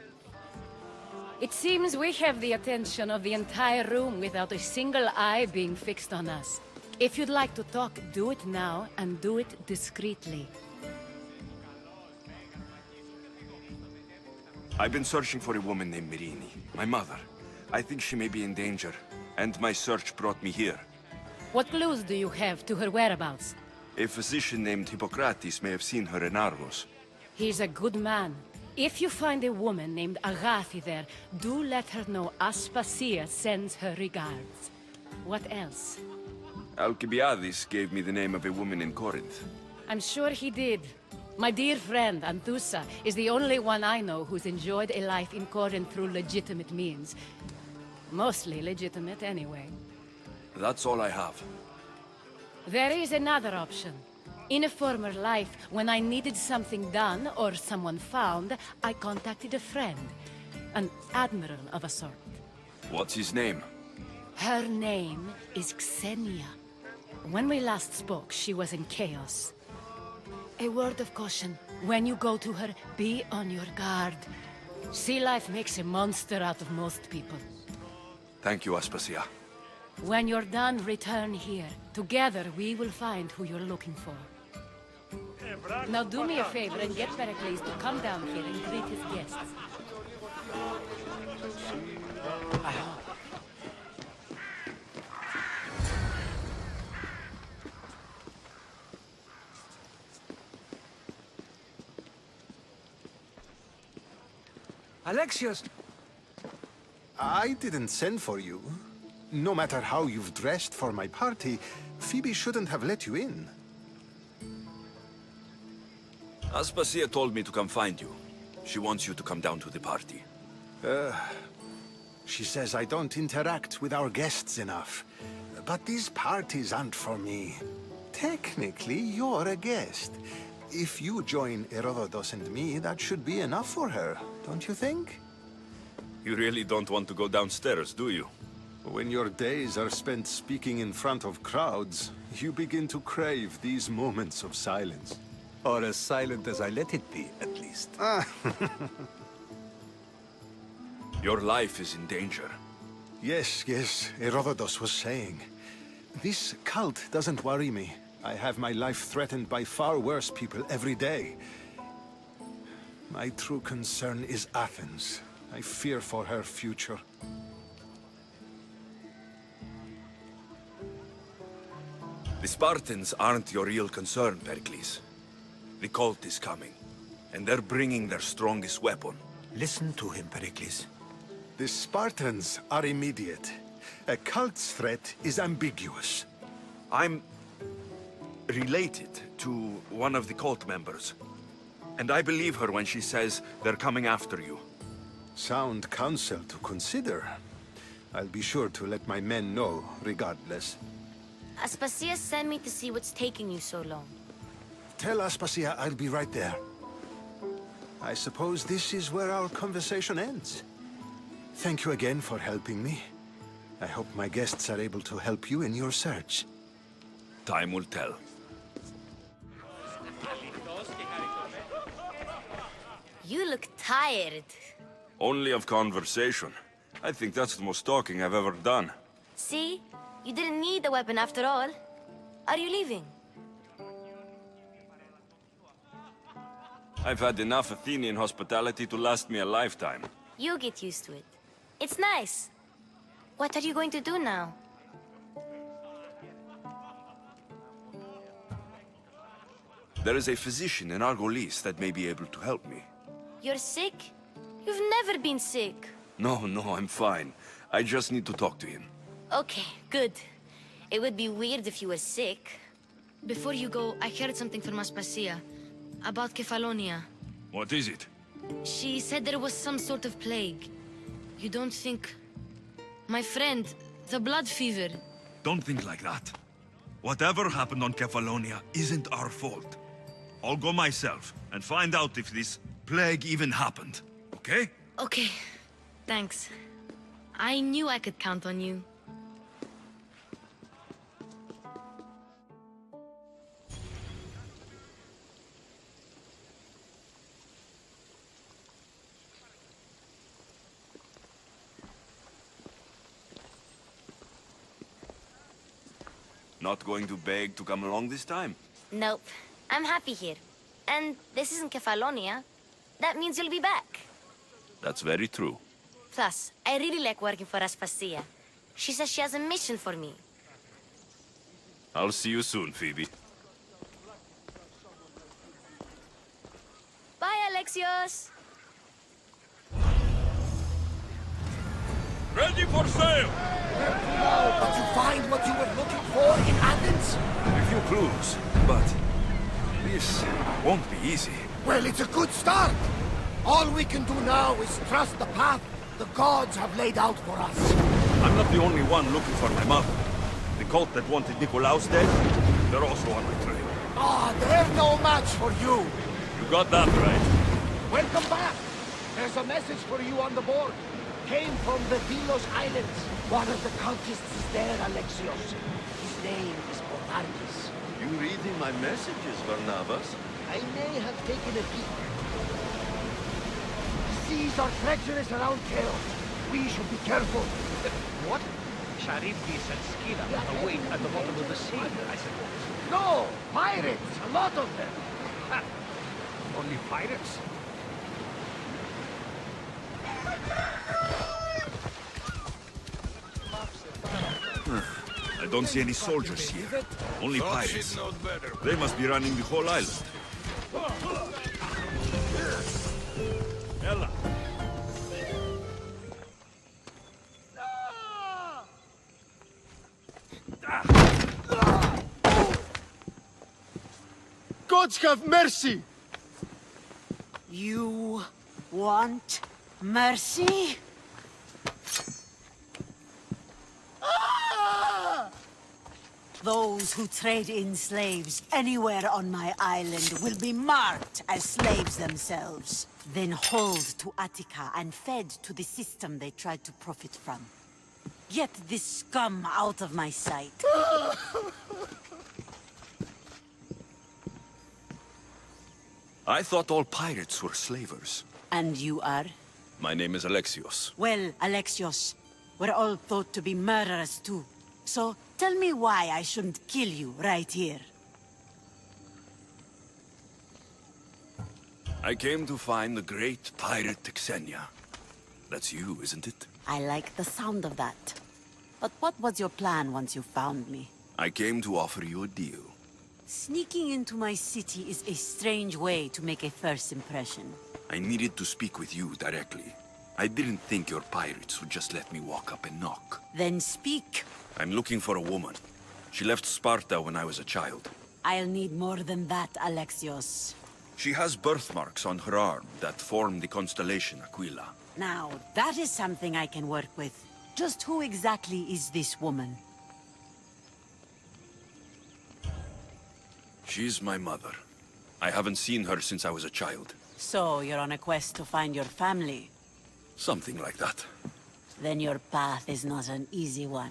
It seems we have the attention of the entire room without a single eye being fixed on us. If you'd like to talk, do it now, and do it discreetly. I've been searching for a woman named Mirini, my mother. I think she may be in danger, and my search brought me here. What clues do you have to her whereabouts? A physician named Hippocrates may have seen her in Argos. He's a good man. If you find a woman named Agathi there, do let her know Aspasia sends her regards. What else? Alcibiades gave me the name of a woman in Corinth. I'm sure he did. My dear friend, Anthusa, is the only one I know who's enjoyed a life in Corinth through legitimate means. Mostly legitimate, anyway. That's all I have. There is another option. In a former life, when I needed something done or someone found, I contacted a friend. An admiral of a sort. What's his name? Her name is Xenia. When we last spoke, she was in chaos. A word of caution. When you go to her, be on your guard. Sea life makes a monster out of most people. Thank you, Aspasia. When you're done, return here. Together, we will find who you're looking for. Now do me a favor and get Pericles to come down here and greet his guests. Alexios! I didn't send for you. No matter how you've dressed for my party, Phoebe shouldn't have let you in. Aspasia told me to come find you. She wants you to come down to the party. She says I don't interact with our guests enough. But these parties aren't for me. Technically, you're a guest. If you join Herodotus and me, that should be enough for her, don't you think? You really don't want to go downstairs, do you? When your days are spent speaking in front of crowds, you begin to crave these moments of silence. Or as silent as I let it be, at least. Your life is in danger. Yes, Herodotus was saying. This cult doesn't worry me. I have my life threatened by far worse people every day. My true concern is Athens. I fear for her future. The Spartans aren't your real concern, Pericles. The cult is coming, and they're bringing their strongest weapon. Listen to him, Pericles. The Spartans are immediate. A cult's threat is ambiguous. I'm related to one of the cult members. And I believe her when she says they're coming after you. Sound counsel to consider. I'll be sure to let my men know, regardless. Aspasia sent me to see what's taking you so long. Tell Aspasia I'll be right there. I suppose this is where our conversation ends. Thank you again for helping me. I hope my guests are able to help you in your search. Time will tell. You look tired. Only of conversation. I think that's the most talking I've ever done. See? You didn't need the weapon after all. Are you leaving? I've had enough Athenian hospitality to last me a lifetime. You get used to it. It's nice. What are you going to do now? There is a physician in Argolis that may be able to help me. You're sick? You've never been sick. No, I'm fine. I just need to talk to him. Okay, good. It would be weird if you were sick. Before you go, I heard something from Aspasia. About Kefalonia. What is it? She said there was some sort of plague. You don't think... My friend, the blood fever. Don't think like that. Whatever happened on Kefalonia isn't our fault. I'll go myself and find out if this plague even happened, okay? Okay, thanks. I knew I could count on you. Not going to beg to come along this time? Nope. I'm happy here. And this isn't Kefalonia. That means you'll be back. That's very true. Plus, I really like working for Aspasia. She says she has a mission for me. I'll see you soon, Phoebe. Bye, Alexios! Ready for sail! But you find what you were looking for in Athens? A few clues, but this won't be easy. Well, it's a good start. All we can do now is trust the path the gods have laid out for us. I'm not the only one looking for my mother. The cult that wanted Nikolaos dead, they're also on my trail. They're no match for you. You got that right. Welcome back. There's a message for you on the board. Came from the Delos Islands. One of the cultists is there, Alexios. His name is Botarkis. You reading my messages, Barnabas? I may have taken a peek. Seas are treacherous around Chaos. We should be careful. What? Charybdis and Scylla await at the bottom of the sea, I suppose. No! Pirates! A lot of them! Ha! Only pirates? I don't see any soldiers here. Only Thought pirates. she'd know better. They must be running the whole island. Ella! Gods have mercy! You want mercy? Those who trade in slaves anywhere on my island will be marked as slaves themselves, then hauled to Attica and fed to the system they tried to profit from. Get this scum out of my sight. I thought all pirates were slavers. And you are? My name is Alexios. Well, Alexios, we're all thought to be murderers too. So, tell me why I shouldn't kill you right here. I came to find the great pirate Xenia. That's you, isn't it? I like the sound of that. But what was your plan once you found me? I came to offer you a deal. Sneaking into my city is a strange way to make a first impression. I needed to speak with you directly. I didn't think your pirates would just let me walk up and knock. Then speak. I'm looking for a woman. She left Sparta when I was a child. I'll need more than that, Alexios. She has birthmarks on her arm that form the constellation Aquila. Now, that is something I can work with. Just who exactly is this woman? She's my mother. I haven't seen her since I was a child. So, you're on a quest to find your family? Something like that. Then your path is not an easy one.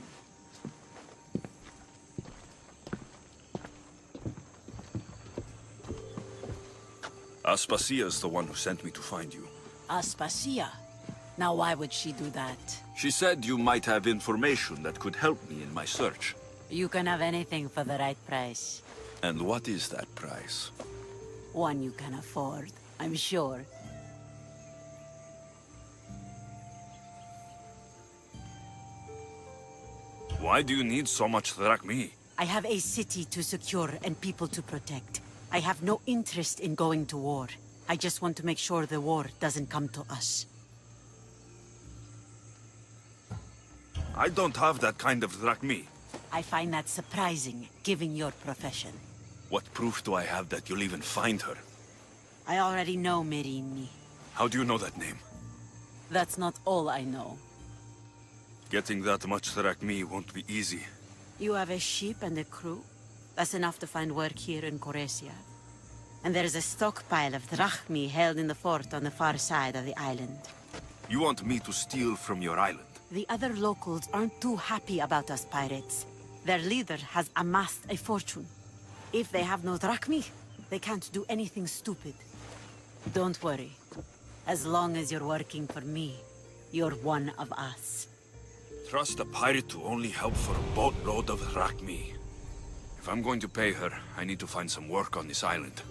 Aspasia's the one who sent me to find you. Aspasia? Now why would she do that? She said you might have information that could help me in my search. You can have anything for the right price. And what is that price? One you can afford, I'm sure. Why do you need so much drachmi? I have a city to secure and people to protect. I have no interest in going to war. I just want to make sure the war doesn't come to us. I don't have that kind of drachmi. I find that surprising, given your profession. What proof do I have that you'll even find her? I already know Merini. How do you know that name? That's not all I know. Getting that much drachmi won't be easy. You have a ship and a crew? That's enough to find work here in Koresia. And there's a stockpile of drachmi held in the fort on the far side of the island. You want me to steal from your island? The other locals aren't too happy about us pirates. Their leader has amassed a fortune. If they have no drachmi, they can't do anything stupid. Don't worry. As long as you're working for me, you're one of us. Trust a pirate to only help for a boatload of drachmi. If I'm going to pay her, I need to find some work on this island.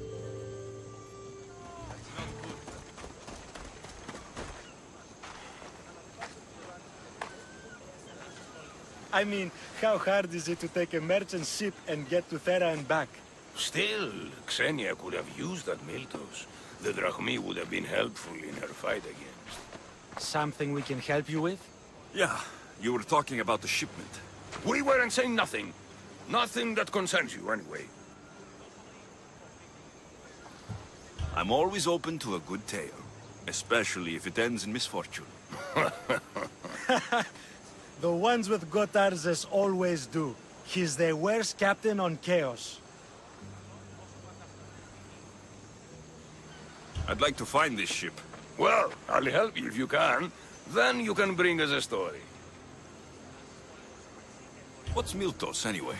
I mean, how hard is it to take a merchant ship and get to Thera and back? Still, Xenia could have used that Miltos. The drachmi would have been helpful in her fight against. Something we can help you with? Yeah, you were talking about the shipment. We weren't saying nothing. Nothing that concerns you, anyway. I'm always open to a good tale, especially if it ends in misfortune. The ones with Gotarzes always do. He's the worst captain on Chaos. I'd like to find this ship. Well, I'll help you if you can. Then you can bring us a story. What's Miltos, anyway?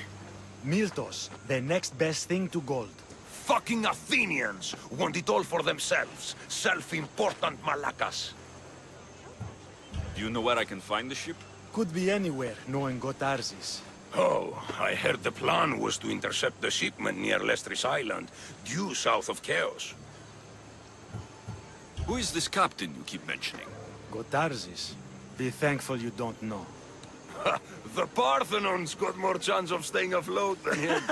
Miltos, the next best thing to gold. fucking Athenians want it all for themselves. Self-important malacas. Do you know where I can find the ship? Could be anywhere, knowing Gotarzes. Oh, I heard the plan was to intercept the shipment near Lestris Island, due south of Chaos. Who is this captain you keep mentioning? Gotarzes. Be thankful you don't know. The Parthenon's got more chance of staying afloat than him.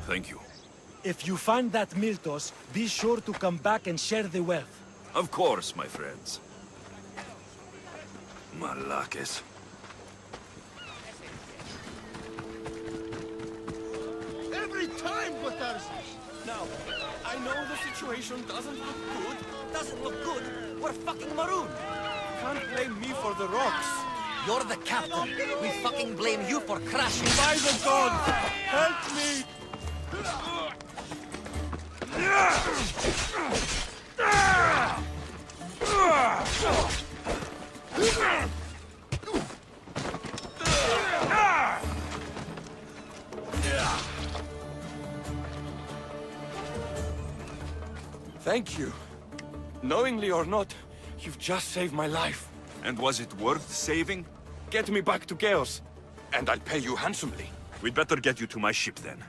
Thank you. If you find that Miltos, be sure to come back and share the wealth. Of course, my friends. Malakes. Every time, Gotarzes! Now, I know the situation doesn't look good. Doesn't look good. We're fucking marooned. Can't blame me for the rocks. You're the captain. We fucking blame you for crashing. By the gods! Help me! Thank you. Knowingly or not, you've just saved my life. And was it worth saving? Get me back to Chaos, and I'll pay you handsomely. We'd better get you to my ship then.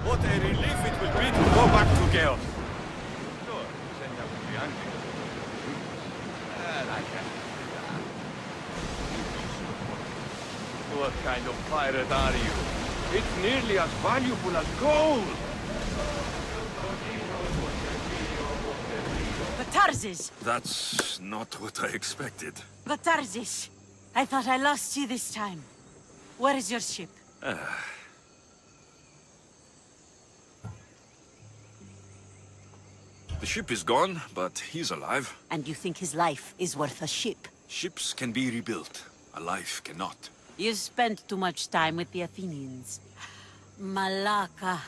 What a relief it will be to go back to Chaos. What kind of pirate are you? It's nearly as valuable as gold! Gotarzes! That's not what I expected. Gotarzes! I thought I lost you this time. Where is your ship? The ship is gone, but he's alive. And you think his life is worth a ship? Ships can be rebuilt. A life cannot. You spent too much time with the Athenians. Malaka.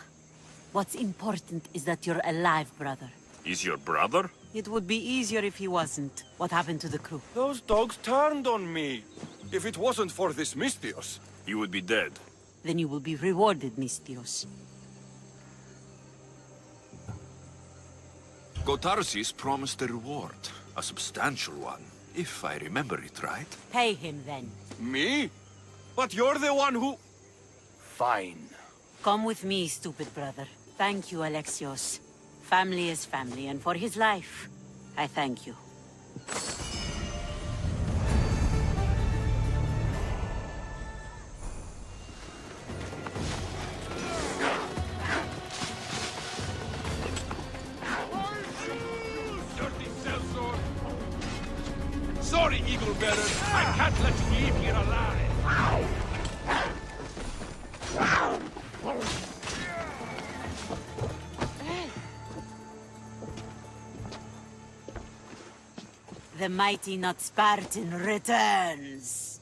What's important is that you're alive, brother. Is your brother? It would be easier if he wasn't. What happened to the crew? Those dogs turned on me. If it wasn't for this Mystios, You would be dead. Then you will be rewarded, Mystios. Gotarzes promised a reward. A substantial one, if I remember it right. Pay him, then. Me? But you're the one who... Fine. Come with me, stupid brother. Thank you, Alexios. Family is family, and for his life, I thank you. Sorry, Eagle Bearer. I can't let you leave here alive. The mighty not Spartan returns.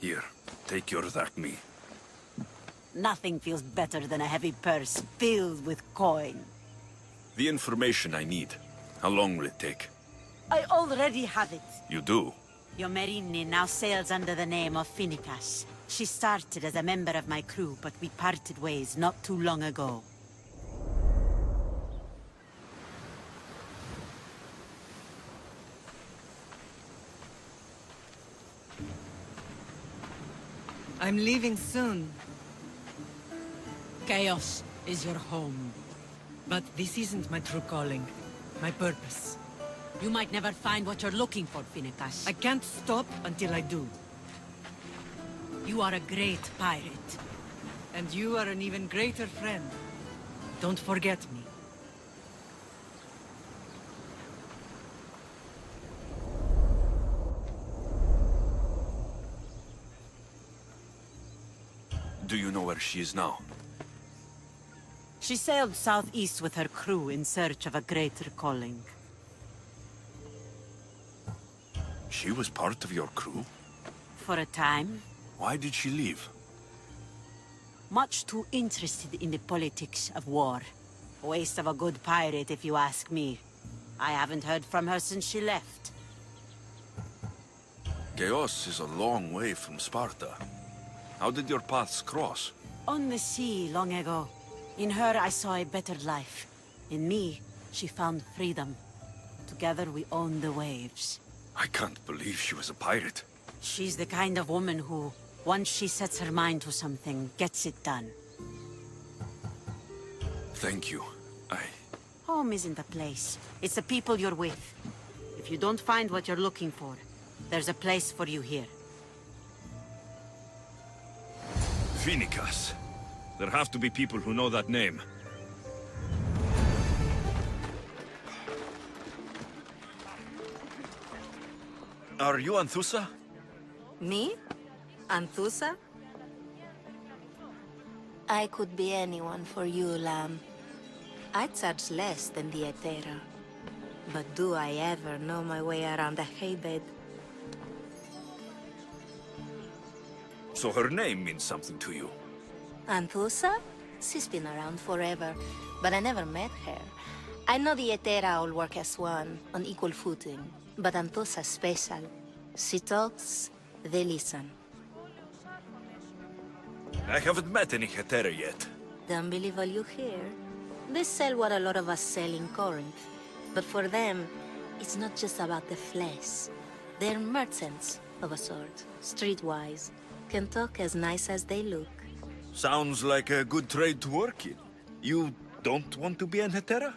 Here, take your Drakmi. Nothing feels better than a heavy purse filled with coin. The information I need. How long will it take? I already have it. You do? Your Merini now sails under the name of Finikas. She started as a member of my crew, but we parted ways not too long ago. I'm leaving soon. Chaos is your home. But this isn't my true calling. My purpose. You might never find what you're looking for, Finikas. I can't stop until I do. You are a great pirate. And you are an even greater friend. Don't forget me. Do you know where she is now? She sailed southeast with her crew in search of a greater calling. She was part of your crew? For a time. Why did she leave? Much too interested in the politics of war. Waste of a good pirate, if you ask me. I haven't heard from her since she left. Chaos is a long way from Sparta. How did your paths cross? On the sea, long ago. In her, I saw a better life. In me, she found freedom. Together, we owned the waves. I can't believe she was a pirate. She's the kind of woman who, once she sets her mind to something, gets it done. Thank you. Home isn't a place. It's the people you're with. If you don't find what you're looking for, there's a place for you here. Phoenicas. There have to be people who know that name. Are you Anthusa? Me? Anthusa? I could be anyone for you, Lamb. I charge less than the Etera. But do I ever know my way around a haybed? So her name means something to you? Anthusa? She's been around forever, but I never met her. I know the Etera all work as one, on equal footing. But Anthusa's special. She talks, they listen. I haven't met any Hetera yet. Don't believe all you hear. They sell what a lot of us sell in Corinth. But for them, it's not just about the flesh. They're merchants, of a sort, streetwise. Can talk as nice as they look. Sounds like a good trade to work in. You don't want to be an Hetera?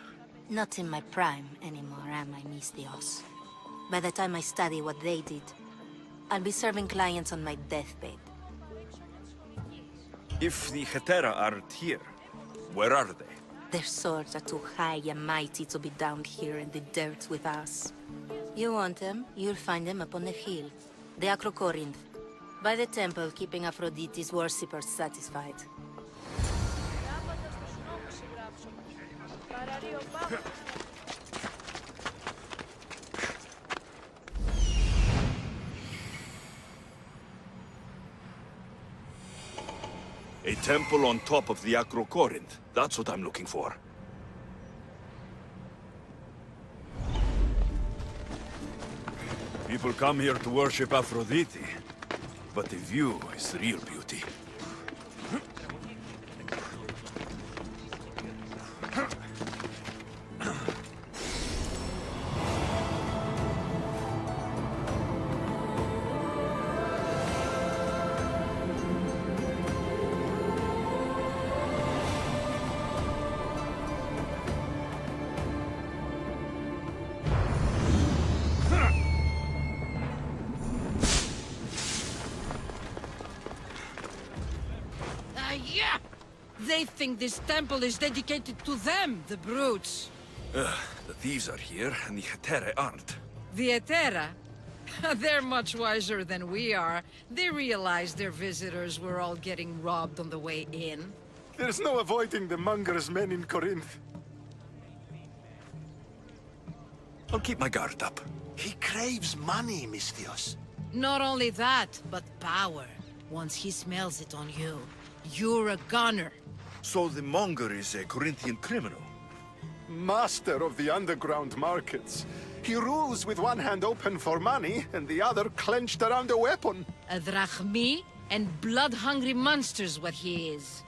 Not in my prime anymore, am I, Misthios? By the time I study what they did, I'll be serving clients on my deathbed. If the Hetera aren't here, where are they? Their swords are too high and mighty to be down here in the dirt with us. You want them, you'll find them up on the hill. The Acrocorinth. By the temple, keeping Aphrodite's worshippers satisfied. A temple on top of the Acrocorinth. That's what I'm looking for. People come here to worship Aphrodite, but the view is the real beauty. Yeah! They think this temple is dedicated to them, the brutes. The thieves are here, and the Hetera aren't. The Etera? They're much wiser than we are. They realized their visitors were all getting robbed on the way in. There's no avoiding the Monger's men in Corinth. I'll keep my guard up. He craves money, Misthios. Not only that, but power. Once he smells it on you, you're a gunner. So the Monger is a Corinthian criminal? Master of the underground markets. He rules with one hand open for money and the other clenched around a weapon. A drachmi and blood-hungry monster's what he is.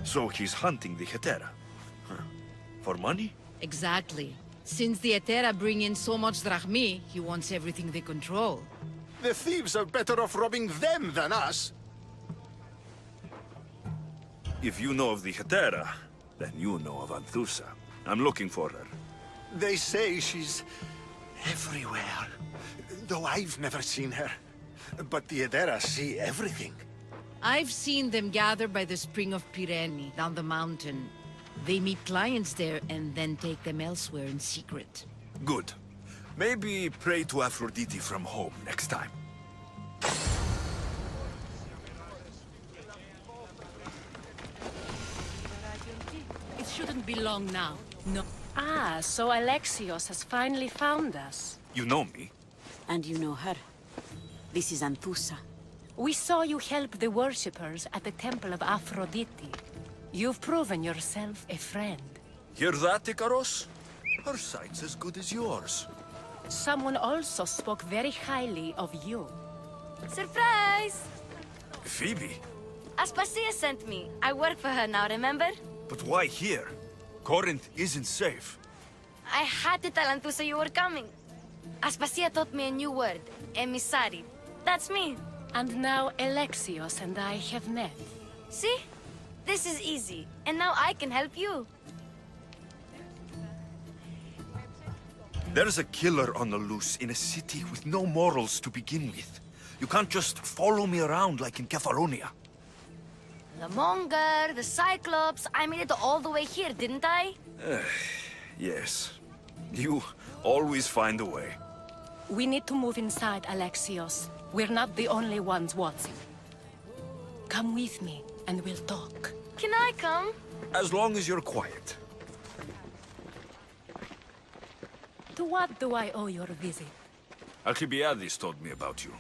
So he's hunting the Hetera? Huh. For money? Exactly. Since the Etera bring in so much drachmi, he wants everything they control. The thieves are better off robbing them than us. If you know of the Hetera, then you know of Anthusa. I'm looking for her. They say she's everywhere, though I've never seen her. But the Edera see everything. I've seen them gather by the spring of Pyrene, down the mountain. They meet clients there and then take them elsewhere in secret. Good. Maybe pray to Aphrodite from home next time. shouldn't be long now. No. Ah, so Alexios has finally found us. You know me? And you know her. This is Anthusa. We saw you help the worshippers at the Temple of Aphrodite. You've proven yourself a friend. Hear that, Ikaros? Her sight's as good as yours. Someone also spoke very highly of you. Surprise! Phoebe? Aspasia sent me. I work for her now, remember? But why here? Corinth isn't safe. I had to tell Anthusa you were coming. Aspasia taught me a new word, emissary. That's me. And now Alexios and I have met. See? This is easy. And now I can help you. There's a killer on the loose in a city with no morals to begin with. You can't just follow me around like in Kefalonia. The Monger, the Cyclops, I made it all the way here, didn't I? Yes. You always find a way. We need to move inside, Alexios. We're not the only ones watching. Come with me, and we'll talk. Can I come? As long as you're quiet. To what do I owe your visit? Alcibiades told me about you.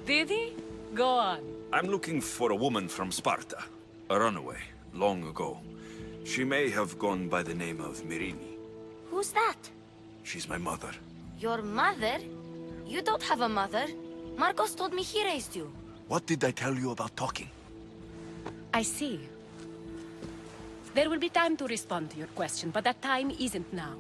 Did he? Go on. I'm looking for a woman from Sparta. A runaway, long ago. She may have gone by the name of Myrine. Who's that? She's my mother. Your mother? You don't have a mother. Marcos told me he raised you. What did I tell you about talking? I see. There will be time to respond to your question, but that time isn't now.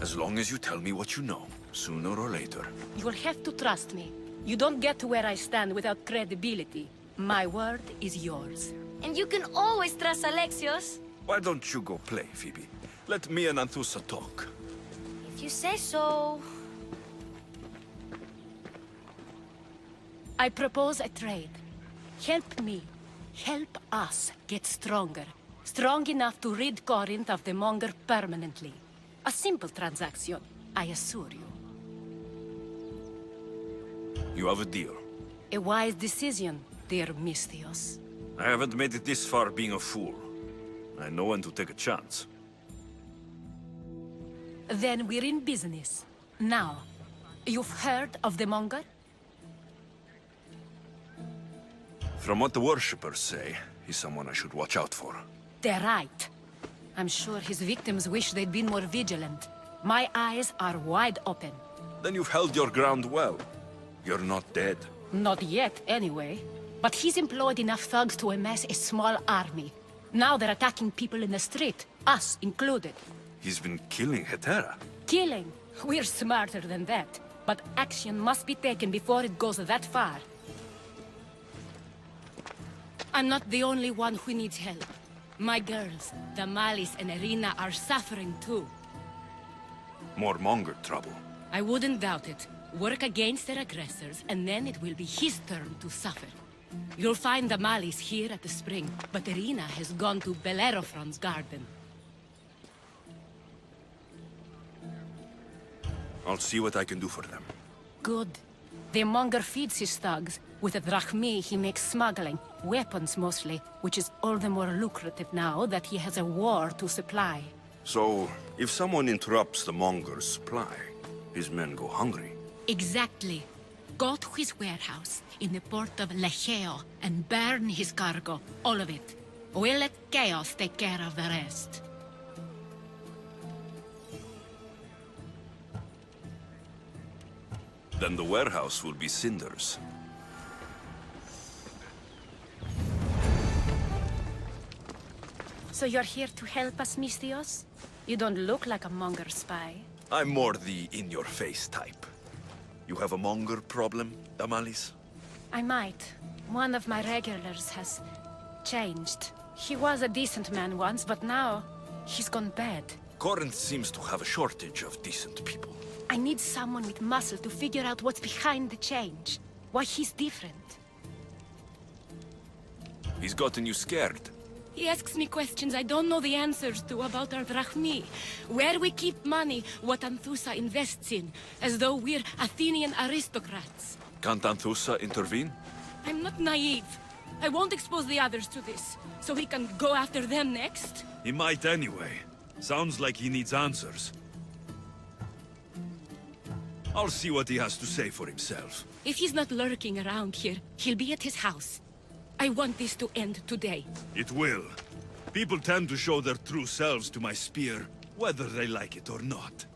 As long as you tell me what you know, sooner or later. You'll have to trust me. You don't get to where I stand without credibility. My word is yours. And you can always trust Alexios. Why don't you go play, Phoebe? Let me and Anthusa talk. If you say so... I propose a trade. Help me. Help us get stronger. Strong enough to rid Corinth of the Monger permanently. A simple transaction, I assure you. You have a deal. A wise decision, dear Misthios. I haven't made it this far being a fool. I know when to take a chance. Then we're in business. Now, you've heard of the Monger? From what the worshippers say, he's someone I should watch out for. They're right. I'm sure his victims wish they'd been more vigilant. My eyes are wide open. Then you've held your ground well. You're not dead. Not yet, anyway. But he's employed enough thugs to amass a small army. Now they're attacking people in the street, us included. He's been killing Hetera. Killing? We're smarter than that. But action must be taken before it goes that far. I'm not the only one who needs help. My girls, Damalis and Irina, are suffering too. More Monger trouble. I wouldn't doubt it. Work against their aggressors, and then it will be his turn to suffer. You'll find Damalis here at the spring, but Irina has gone to Bellerophon's garden. I'll see what I can do for them. Good. The Monger feeds his thugs. With a drachmi, he makes smuggling. Weapons, mostly. Which is all the more lucrative now that he has a war to supply. So, if someone interrupts the Monger's supply, his men go hungry. Exactly. Go to his warehouse in the port of Lecheo and burn his cargo. All of it. We'll let chaos take care of the rest. Then the warehouse will be cinders. So you're here to help us, Misthios? You don't look like a Monger spy. I'm more the in-your-face type. You have a Monger problem, Damalis? I might. One of my regulars has changed. He was a decent man once, but now he's gone bad. Corinth seems to have a shortage of decent people. I need someone with muscle to figure out what's behind the change. Why he's different. He's gotten you scared. He asks me questions I don't know the answers to about our drachmi. Where we keep money, what Anthusa invests in. As though we're Athenian aristocrats. Can't Anthusa intervene? I'm not naive. I won't expose the others to this, so he can go after them next. He might anyway. Sounds like he needs answers. I'll see what he has to say for himself. If he's not lurking around here, he'll be at his house. I want this to end today. It will. People tend to show their true selves to my spear, whether they like it or not.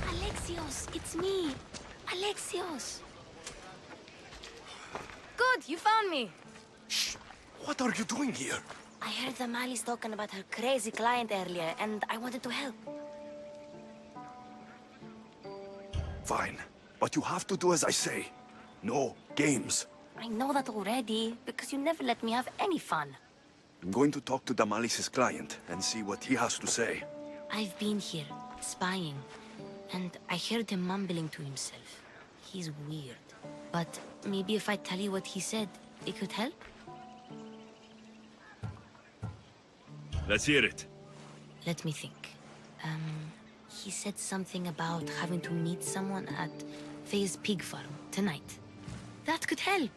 Alexios, it's me. Alexios. Good, you found me. Shh! What are you doing here? I heard the Mali's talking about her crazy client earlier, and I wanted to help. Fine. But you have to do as I say. No games. I know that already, because you never let me have any fun. I'm going to talk to Damalis's client and see what he has to say. I've been here, spying, and I heard him mumbling to himself. He's weird. But maybe if I tell you what he said, it could help? Let's hear it. Let me think. He said something about having to meet someone at Faye's pig farm tonight. That could help.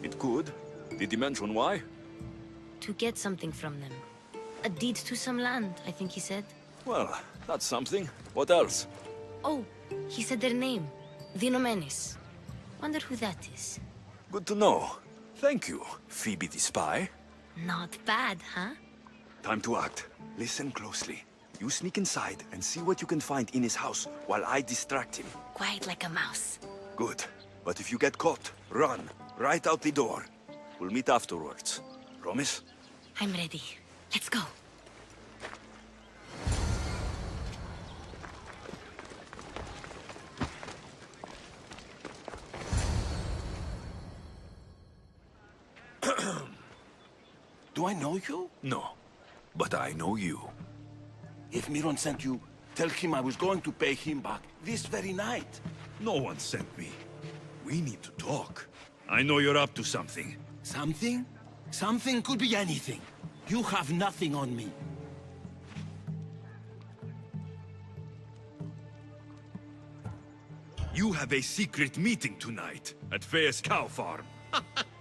It could. Did he mention why? To get something from them. A deed to some land, I think he said. Well, that's something. What else? Oh, he said their name. Vinomenes. Wonder who that is. Good to know. Thank you, Phoebe the spy. Not bad, huh? Time to act. Listen closely. You sneak inside and see what you can find in his house while I distract him. Quiet like a mouse. Good. But if you get caught, run. Right out the door. We'll meet afterwards. Promise? I'm ready. Let's go. Do I know you? No. But I know you. If Miron sent you, tell him I was going to pay him back this very night. No one sent me. We need to talk. I know you're up to something. Something? Something could be anything. You have nothing on me. You have a secret meeting tonight at Faye's cow farm.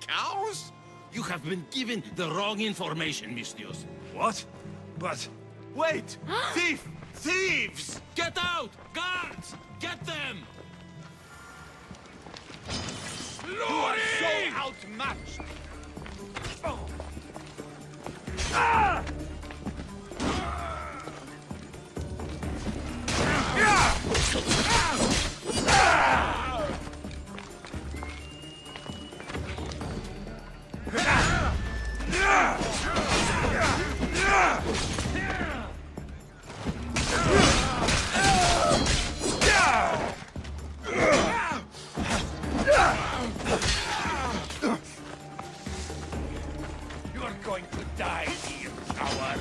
Cows? You have been given the wrong information, Mistios. What? But... Wait! Thief! Thieves! Get out! Guards! Get them! You are so outmatched! Oh. Ah! You are going to die, you coward!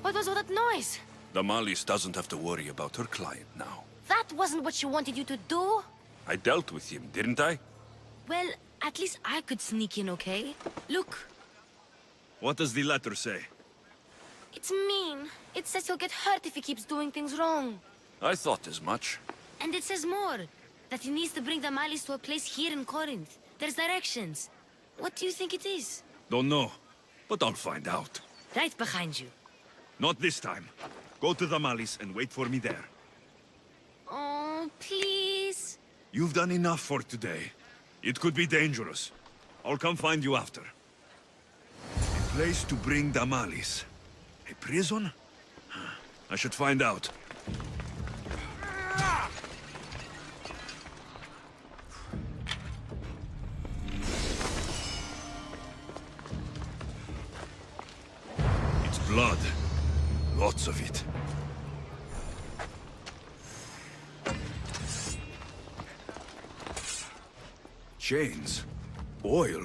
What was all that noise? Damalis doesn't have to worry about her client now. That wasn't what she wanted you to do. I dealt with him, didn't I? Well, at least I could sneak in, okay? Look, What does the letter say? it's mean. It says he'll get hurt if he keeps doing things wrong. I thought as much. And it says more. That he needs to bring the Malis to a place here in Corinth. There's directions. What do you think it is? Don't know. But I'll find out. Right behind you. Not this time. Go to the Malis and wait for me there. Oh, please. You've done enough for today. It could be dangerous. I'll come find you after. A place to bring Damalis. A prison? I should find out. It's blood. Lots of it. Chains. Oil.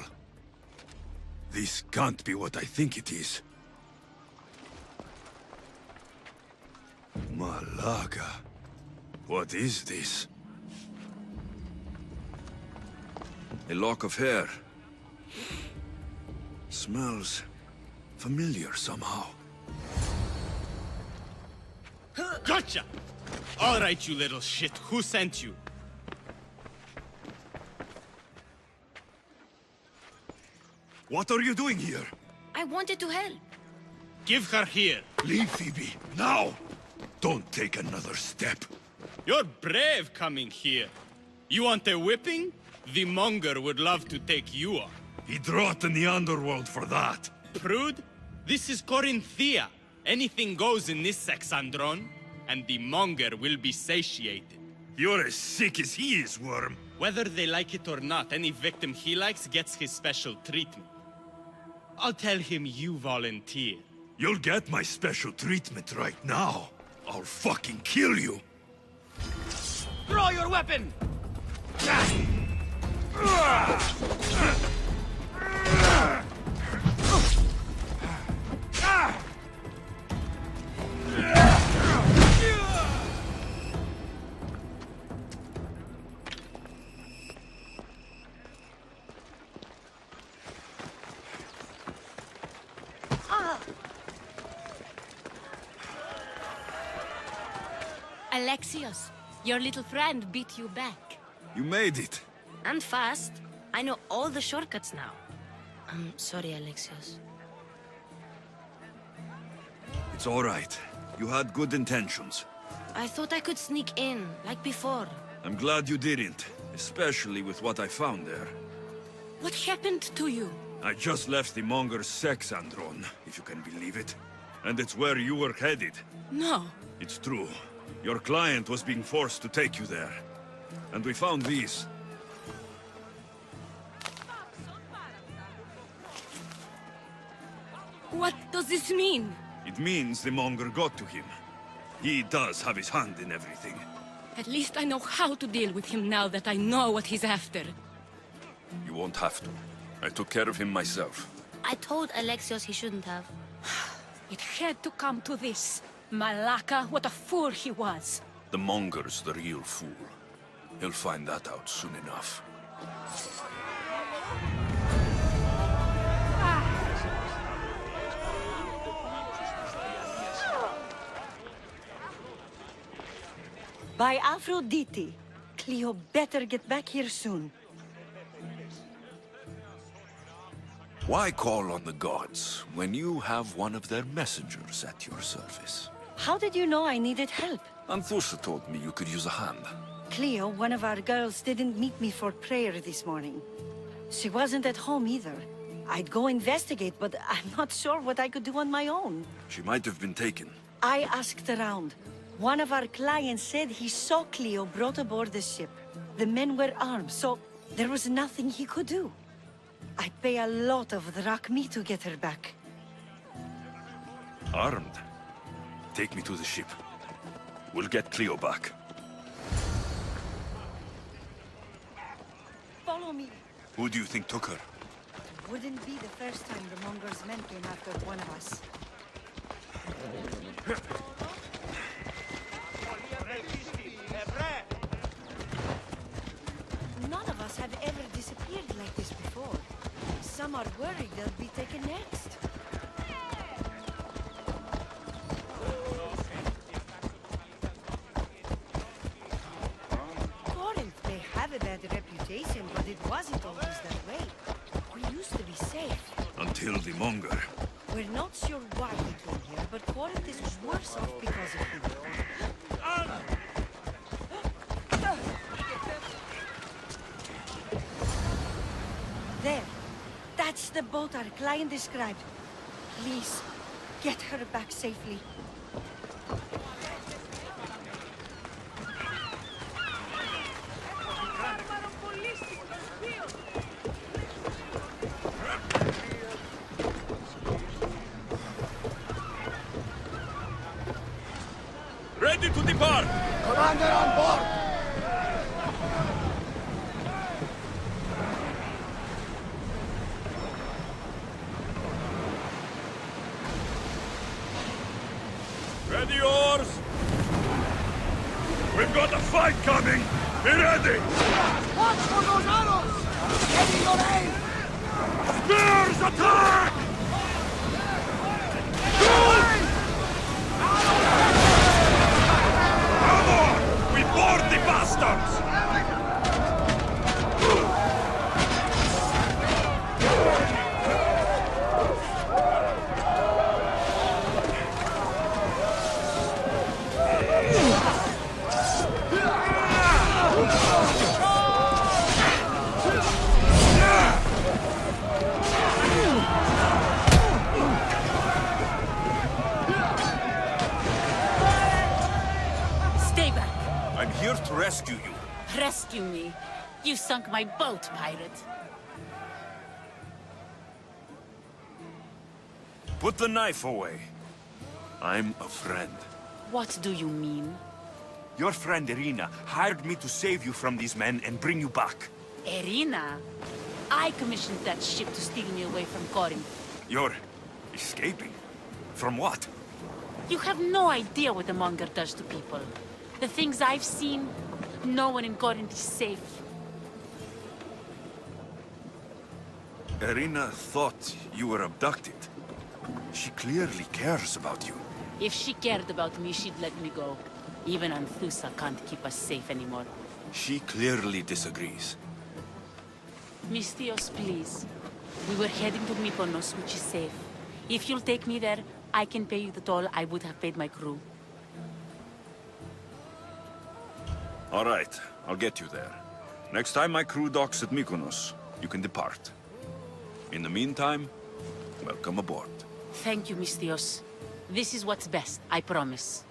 This can't be what I think it is. Malaga. What is this? A lock of hair. Smells familiar somehow. Gotcha! All right, you little shit. Who sent you? What are you doing here? I wanted to help. Give her here. Leave Phoebe, now! Don't take another step. You're brave coming here. You want a whipping? The monger would love to take you on. He'd rot in the underworld for that. Prude, this is Corinthia. Anything goes in this Sexandron, and the monger will be satiated. You're as sick as he is, Worm. Whether they like it or not, any victim he likes gets his special treatment. I'll tell him you volunteer. You'll get my special treatment right now. I'll fucking kill you. Throw your weapon! Alexios, your little friend beat you back. You made it. And fast. I know all the shortcuts now. I'm sorry, Alexios. It's all right. You had good intentions. I thought I could sneak in, like before. I'm glad you didn't, especially with what I found there. What happened to you? I just left the Monger's Sexandron, if you can believe it. And it's where you were headed. No. It's true. Your client was being forced to take you there. And we found these. What does this mean? It means the Monger got to him. He does have his hand in everything. At least I know how to deal with him now that I know what he's after. You won't have to. I took care of him myself. I told Alexios he shouldn't have. It had to come to this. Malaka, what a fool he was. The Monger's the real fool. He'll find that out soon enough. By Aphrodite, Cleo better get back here soon. Why call on the gods when you have one of their messengers at your service? How did you know I needed help? Anthusa told me you could use a hand. Cleo, one of our girls, didn't meet me for prayer this morning. She wasn't at home either. I'd go investigate, but I'm not sure what I could do on my own. She might have been taken. I asked around. One of our clients said he saw Cleo brought aboard the ship. The men were armed, so there was nothing he could do. I'd pay a lot of drachmi to get her back. Armed? Take me to the ship. We'll get Cleo back. Follow me. Who do you think took her? Wouldn't be the first time the Monger's men came after one of us. None of us have ever disappeared like this before. Some are worried they'll be taken next. Corinth may have a bad reputation, but it wasn't always that way. We used to be safe. Until the Monger. We're not sure why he came here, but Corinth is worse off because of him. There. That's the boat our client described. Please, get her back safely. Ready to depart! Commander on board! the oars! We've got a fight coming! Be ready! Watch for those arrows! Ready your aim! Spears attack! Come on! We board the bastards! Stay back. I'm here to rescue you. Rescue me. You sunk my boat, pirate. Put the knife away. I'm a friend. What do you mean? Your friend Irina hired me to save you from these men and bring you back. Irina? I commissioned that ship to steal me away from Corinth. You're escaping? From what? You have no idea what the Monger does to people. The things I've seen, no one in Corinth is safe. Irina thought you were abducted. She clearly cares about you. If she cared about me, she'd let me go. Even Anthusa can't keep us safe anymore. She clearly disagrees. Mistios, please. We were heading to Mykonos, which is safe. If you'll take me there, I can pay you the toll I would have paid my crew. All right, I'll get you there. Next time my crew docks at Mykonos, you can depart. In the meantime, welcome aboard. Thank you, Mistios. This is what's best, I promise.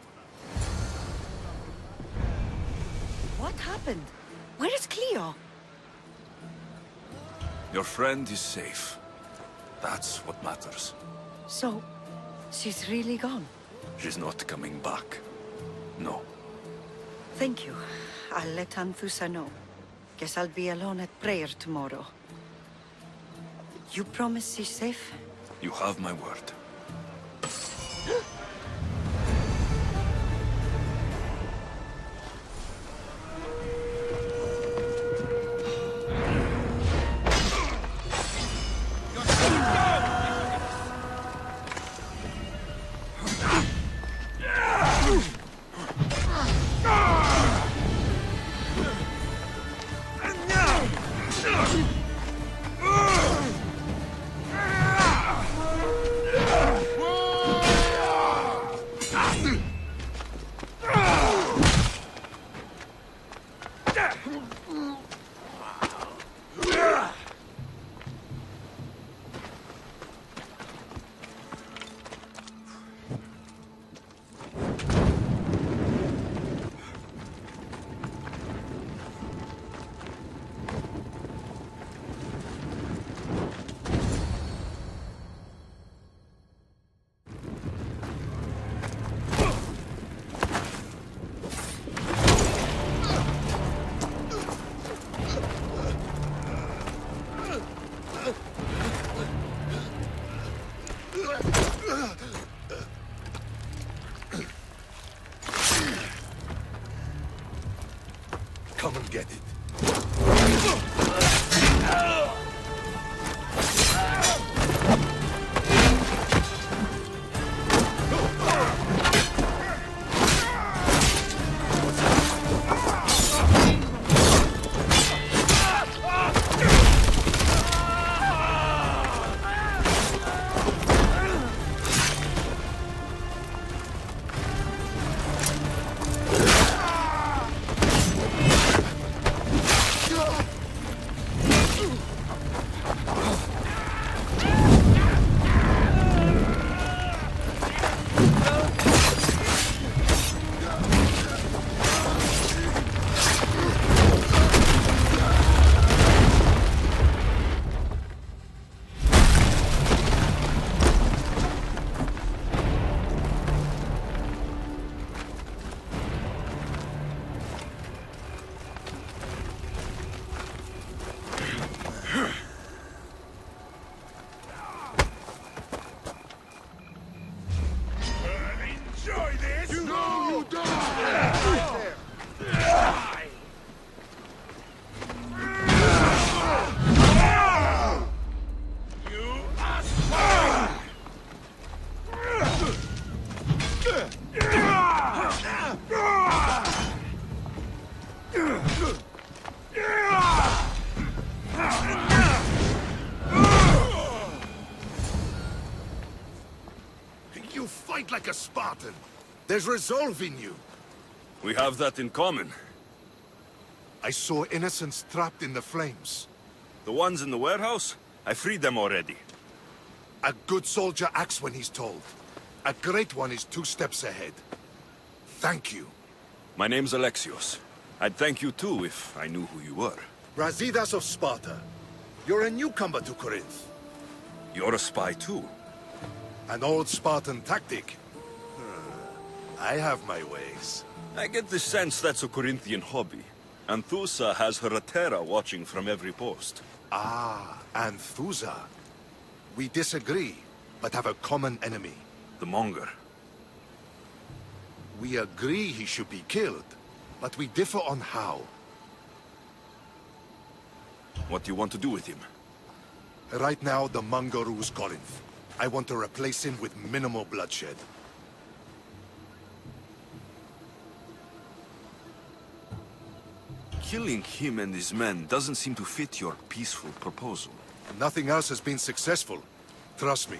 What happened? Where is Cleo? Your friend is safe. That's what matters. So, she's really gone? She's not coming back. No. Thank you. I'll let Anthusa know. Guess I'll be alone at prayer tomorrow. You promise she's safe? You have my word. Come and get it. fight like a Spartan. There's resolve in you. We have that in common. I saw innocents trapped in the flames. The ones in the warehouse? I freed them already. A good soldier acts when he's told. A great one is 2 steps ahead. Thank you. My name's Alexios. I'd thank you too if I knew who you were. Brasidas of Sparta. You're a newcomer to Corinth. You're a spy too. An old Spartan tactic. I have my ways. I get the sense that's a Corinthian hobby. Anthusa has her Atera watching from every post. Ah, Anthusa. We disagree, but have a common enemy. The Monger. We agree he should be killed, but we differ on how. What do you want to do with him? Right now, the Monger rules Corinth. I want to replace him with minimal bloodshed. Killing him and his men doesn't seem to fit your peaceful proposal. Nothing else has been successful. Trust me.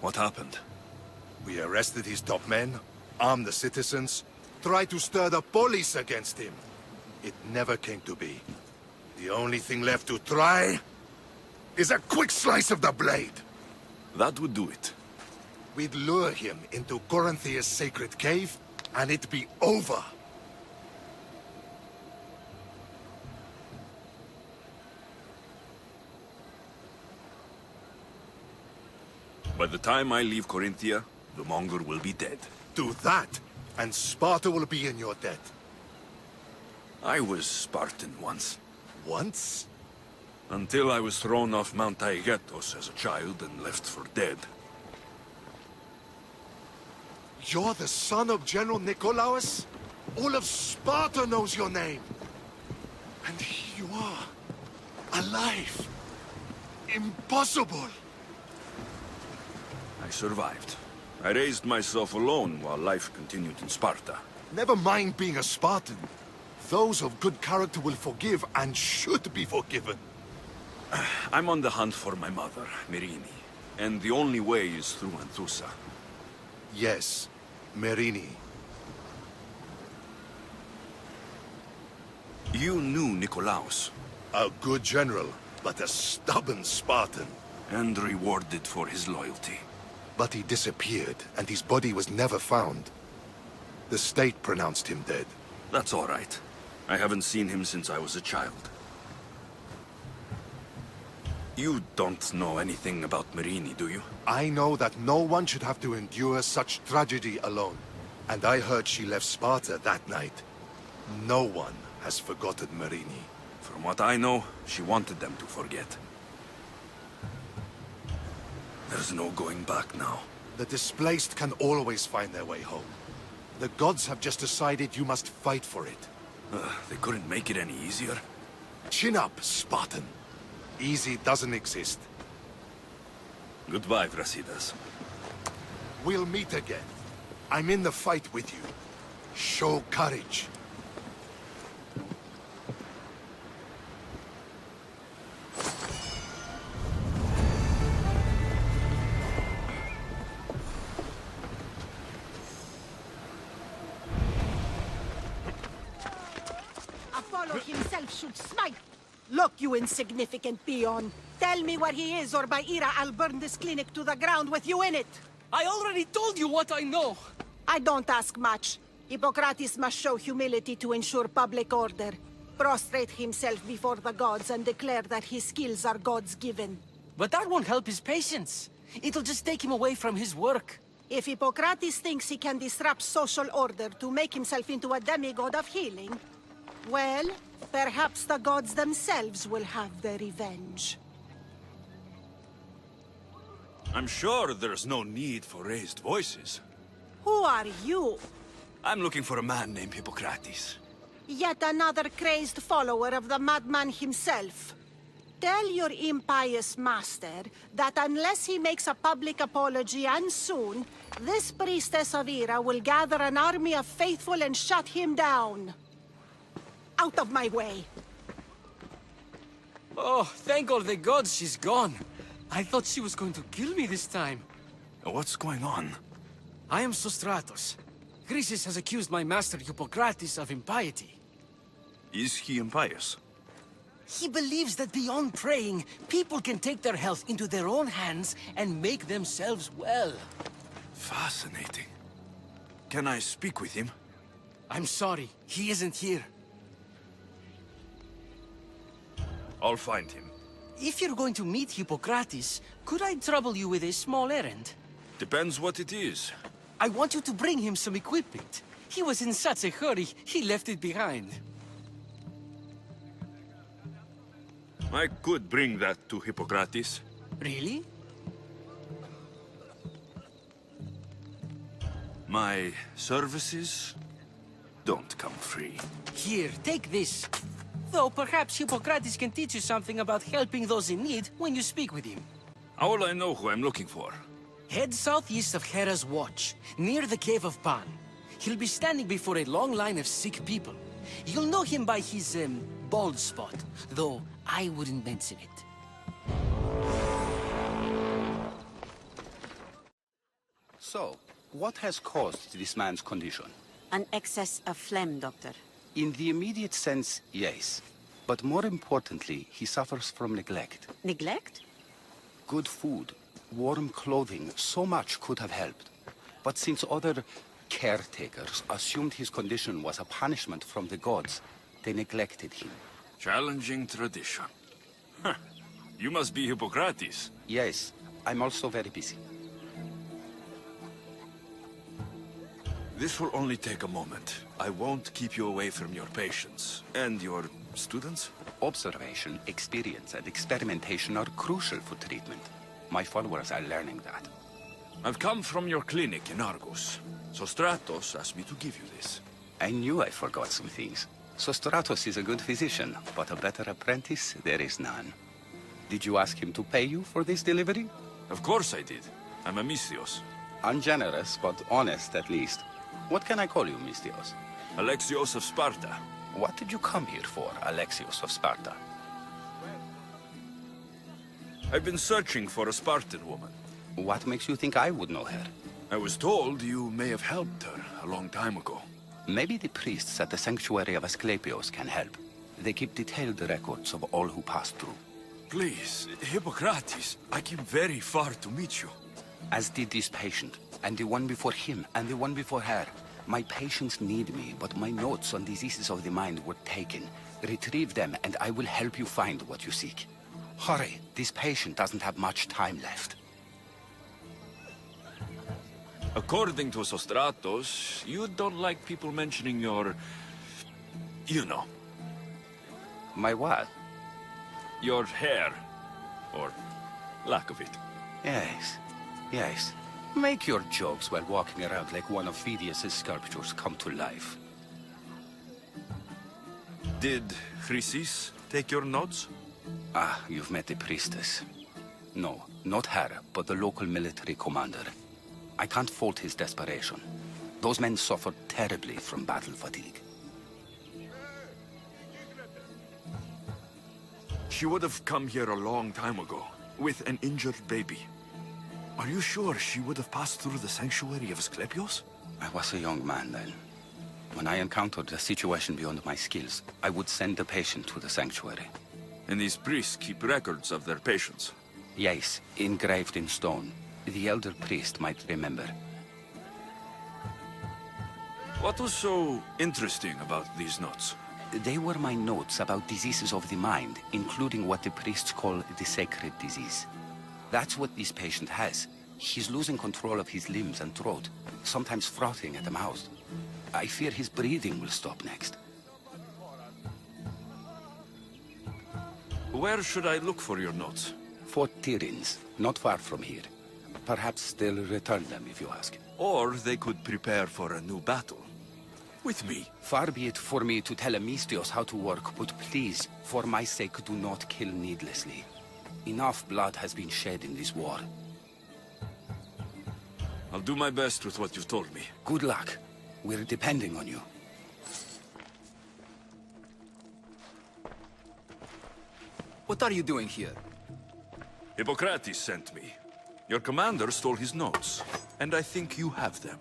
What happened? We arrested his top men, armed the citizens, tried to stir the police against him. It never came to be. The only thing left to try is a quick slice of the blade. That would do it. We'd lure him into Corinthia's sacred cave, and it'd be over. By the time I leave Corinthia, the Monger will be dead. Do that, and Sparta will be in your debt. I was Spartan once. Once? Until I was thrown off Mount Taygetos as a child and left for dead. You're the son of General Nikolaos? All of Sparta knows your name. And here you are, alive. Impossible. I survived. I raised myself alone while life continued in Sparta. Never mind being a Spartan. Those of good character will forgive and should be forgiven. I'm on the hunt for my mother, Merini. And the only way is through Anthusa. Yes, Merini. You knew Nikolaos. A good general, but a stubborn Spartan. And rewarded for his loyalty. But he disappeared, and his body was never found. The state pronounced him dead. That's all right. I haven't seen him since I was a child. You don't know anything about Merini, do you? I know that no one should have to endure such tragedy alone. And I heard she left Sparta that night. No one has forgotten Merini. From what I know, she wanted them to forget. There's no going back now. The displaced can always find their way home. The gods have just decided you must fight for it. They couldn't make it any easier. Chin up, Spartan. Easy doesn't exist. Goodbye, Brasidas. We'll meet again. I'm in the fight with you. Show courage. Apollo himself should smite. Look, you insignificant peon. Tell me where he is, or by Ira, I'll burn this clinic to the ground with you in it. I already told you what I know. I don't ask much. Hippocrates must show humility to ensure public order. Prostrate himself before the gods and declare that his skills are God's given. But that won't help his patients. It'll just take him away from his work. If Hippocrates thinks he can disrupt social order to make himself into a demigod of healing, well, perhaps the gods themselves will have their revenge. I'm sure there's no need for raised voices. Who are you? I'm looking for a man named Hippocrates. Yet another crazed follower of the madman himself. Tell your impious master that unless he makes a public apology, and soon, this priestess of Ira will gather an army of faithful and shut him down. Out of my way! Oh, thank all the gods she's gone. I thought she was going to kill me this time. What's going on? I am Sostratos. Chrysis has accused my master Hippocrates of impiety. Is he impious? He believes that beyond praying, people can take their health into their own hands and make themselves well. Fascinating. Can I speak with him? I'm sorry, he isn't here. I'll find him. If you're going to meet Hippocrates, could I trouble you with a small errand? Depends what it is. I want you to bring him some equipment. He was in such a hurry, he left it behind. I could bring that to Hippocrates. Really? My services don't come free. Here, take this. Though perhaps Hippocrates can teach you something about helping those in need when you speak with him. How will I know who I'm looking for? Head southeast of Hera's Watch, near the Cave of Pan. He'll be standing before a long line of sick people. You'll know him by his, bald spot, though I wouldn't mention it. So, what has caused this man's condition? An excess of phlegm, Doctor. In the immediate sense, yes. But more importantly, he suffers from neglect. Neglect? Good food, warm clothing, so much could have helped. But since other caretakers assumed his condition was a punishment from the gods, they neglected him. Challenging tradition. Huh. You must be Hippocrates. Yes, I'm also very busy. This will only take a moment. I won't keep you away from your patients. And your students? Observation, experience, and experimentation are crucial for treatment. My followers are learning that. I've come from your clinic in Argos. Sostratos asked me to give you this. I knew I forgot some things. Sostratos is a good physician, but a better apprentice there is none. Did you ask him to pay you for this delivery? Of course I did. I'm a Mystios. Ungenerous, but honest at least. What can I call you, Mystios? Alexios of Sparta. What did you come here for, Alexios of Sparta? I've been searching for a Spartan woman. What makes you think I would know her? I was told you may have helped her a long time ago. Maybe the priests at the sanctuary of Asclepios can help. They keep detailed records of all who passed through. Please, Hippocrates, I came very far to meet you. As did this patient, and the one before him, and the one before her. My patients need me, but my notes on diseases of the mind were taken. Retrieve them, and I will help you find what you seek. Hurry, this patient doesn't have much time left. According to Sostratos, you don't like people mentioning your... you know. My what? Your hair. Or lack of it. Yes, yes. Make your jokes while walking around like one of Phidias' sculptures come to life. Did Chrysis take your notes? Ah, you've met the priestess. No, not her, but the local military commander. I can't fault his desperation. Those men suffered terribly from battle fatigue. She would have come here a long time ago, with an injured baby. Are you sure she would have passed through the sanctuary of Asclepios? I was a young man then. When I encountered a situation beyond my skills, I would send the patient to the sanctuary. And these priests keep records of their patients? Yes, engraved in stone. The elder priest might remember. What was so interesting about these notes? They were my notes about diseases of the mind, including what the priests call the sacred disease. That's what this patient has. He's losing control of his limbs and throat, sometimes frothing at the mouth. I fear his breathing will stop next. Where should I look for your notes? Fort Tyrins, not far from here. Perhaps they'll return them if you ask. Or they could prepare for a new battle. With me. Far be it for me to tell Amistios how to work, but please, for my sake, do not kill needlessly. Enough blood has been shed in this war. I'll do my best with what you've told me. Good luck. We're depending on you. What are you doing here? Hippocrates sent me. Your commander stole his notes, And I think you have them.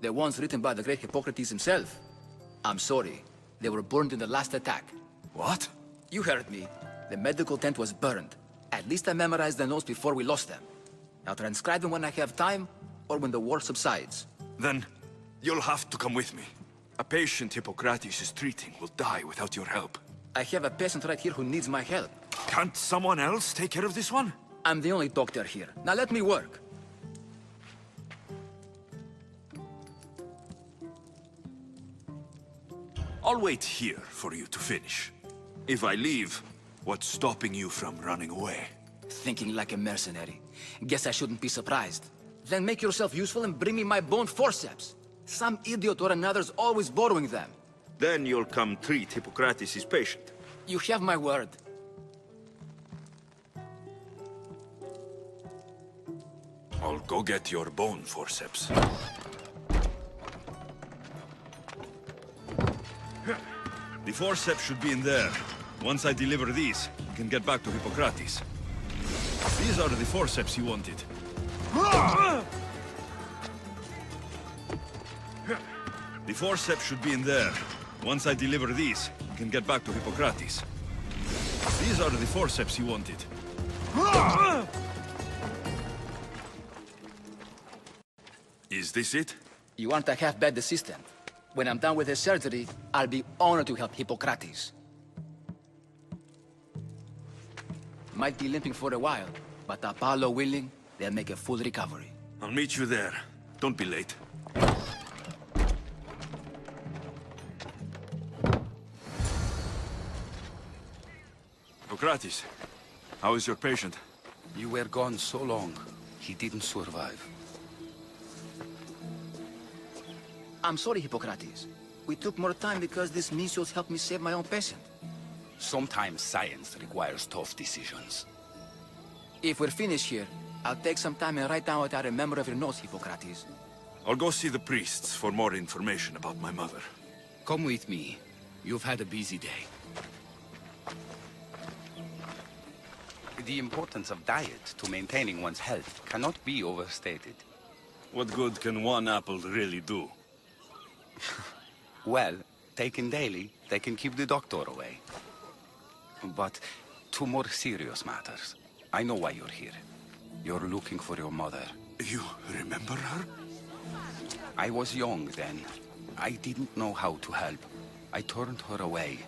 The ones written by the great Hippocrates himself. I'm sorry. They were burned in the last attack. What? You heard me. The medical tent was burned. At least I memorized the notes before we lost them. I'll transcribe them when I have time, or when the war subsides. Then, you'll have to come with me. A patient Hippocrates is treating will die without your help. I have a patient right here who needs my help. Can't someone else take care of this one? I'm the only doctor here. Now let me work. I'll wait here for you to finish. If I leave, what's stopping you from running away? Thinking like a mercenary. Guess I shouldn't be surprised. Then make yourself useful and bring me my bone forceps. Some idiot or another's always borrowing them. Then you'll come treat Hippocrates' patient. You have my word. I'll go get your bone forceps. The forceps should be in there. Once I deliver these, you can get back to Hippocrates. These are the forceps you wanted. The forceps should be in there. Once I deliver these, you can get back to Hippocrates. These are the forceps you wanted. Is this it? You aren't a half-bad assistant. When I'm done with the surgery, I'll be honored to help Hippocrates. Might be limping for a while, but Apollo willing, they'll make a full recovery. I'll meet you there. Don't be late. Hippocrates, how is your patient? You were gone so long, he didn't survive. I'm sorry, Hippocrates. We took more time because this measles helped me save my own patient. Sometimes science requires tough decisions. If we're finished here, I'll take some time and write down what I remember of your notes, Hippocrates. I'll go see the priests for more information about my mother. Come with me. You've had a busy day. The importance of diet to maintaining one's health cannot be overstated. What good can one apple really do? Well, taken daily, they can keep the doctor away. But to more serious matters. I know why you're here. You're looking for your mother. You remember her? I was young then. I didn't know how to help. I turned her away.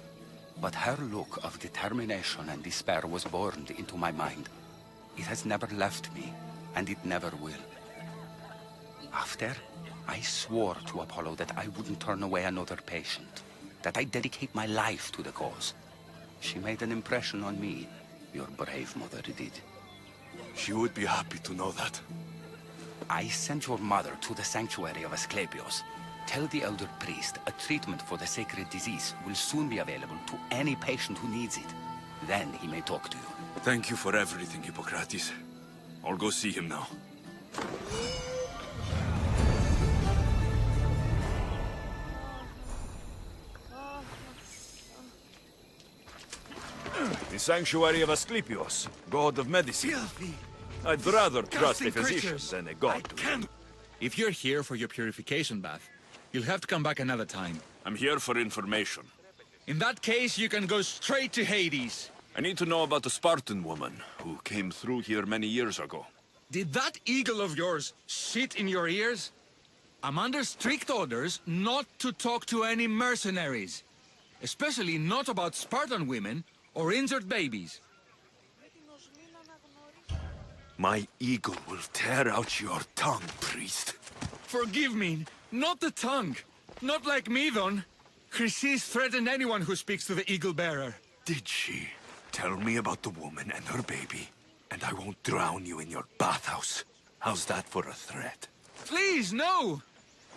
But her look of determination and despair was burned into my mind. It has never left me, and it never will. After, I swore to Apollo that I wouldn't turn away another patient, that I'd dedicate my life to the cause. She made an impression on me. Your brave mother did. She would be happy to know that. I sent your mother to the sanctuary of Asclepios. Tell the elder priest a treatment for the sacred disease will soon be available to any patient who needs it. Then he may talk to you. Thank you for everything, Hippocrates. I'll go see him now. The sanctuary of Asclepios, god of medicine. Filthy! I'd rather trust a Disgusting physician creatures. than a god. If you're here for your purification bath, you'll have to come back another time. I'm here for information. In that case, you can go straight to Hades. I need to know about the Spartan woman who came through here many years ago. Did that eagle of yours shit in your ears? I'm under strict orders not to talk to any mercenaries. Especially not about Spartan women or injured babies. My eagle will tear out your tongue, priest. Forgive me, not the tongue. Not like me, Don. Chrysis threatened anyone who speaks to the eagle bearer. Did she? Tell me about the woman and her baby, and I won't drown you in your bathhouse. How's that for a threat? Please, no!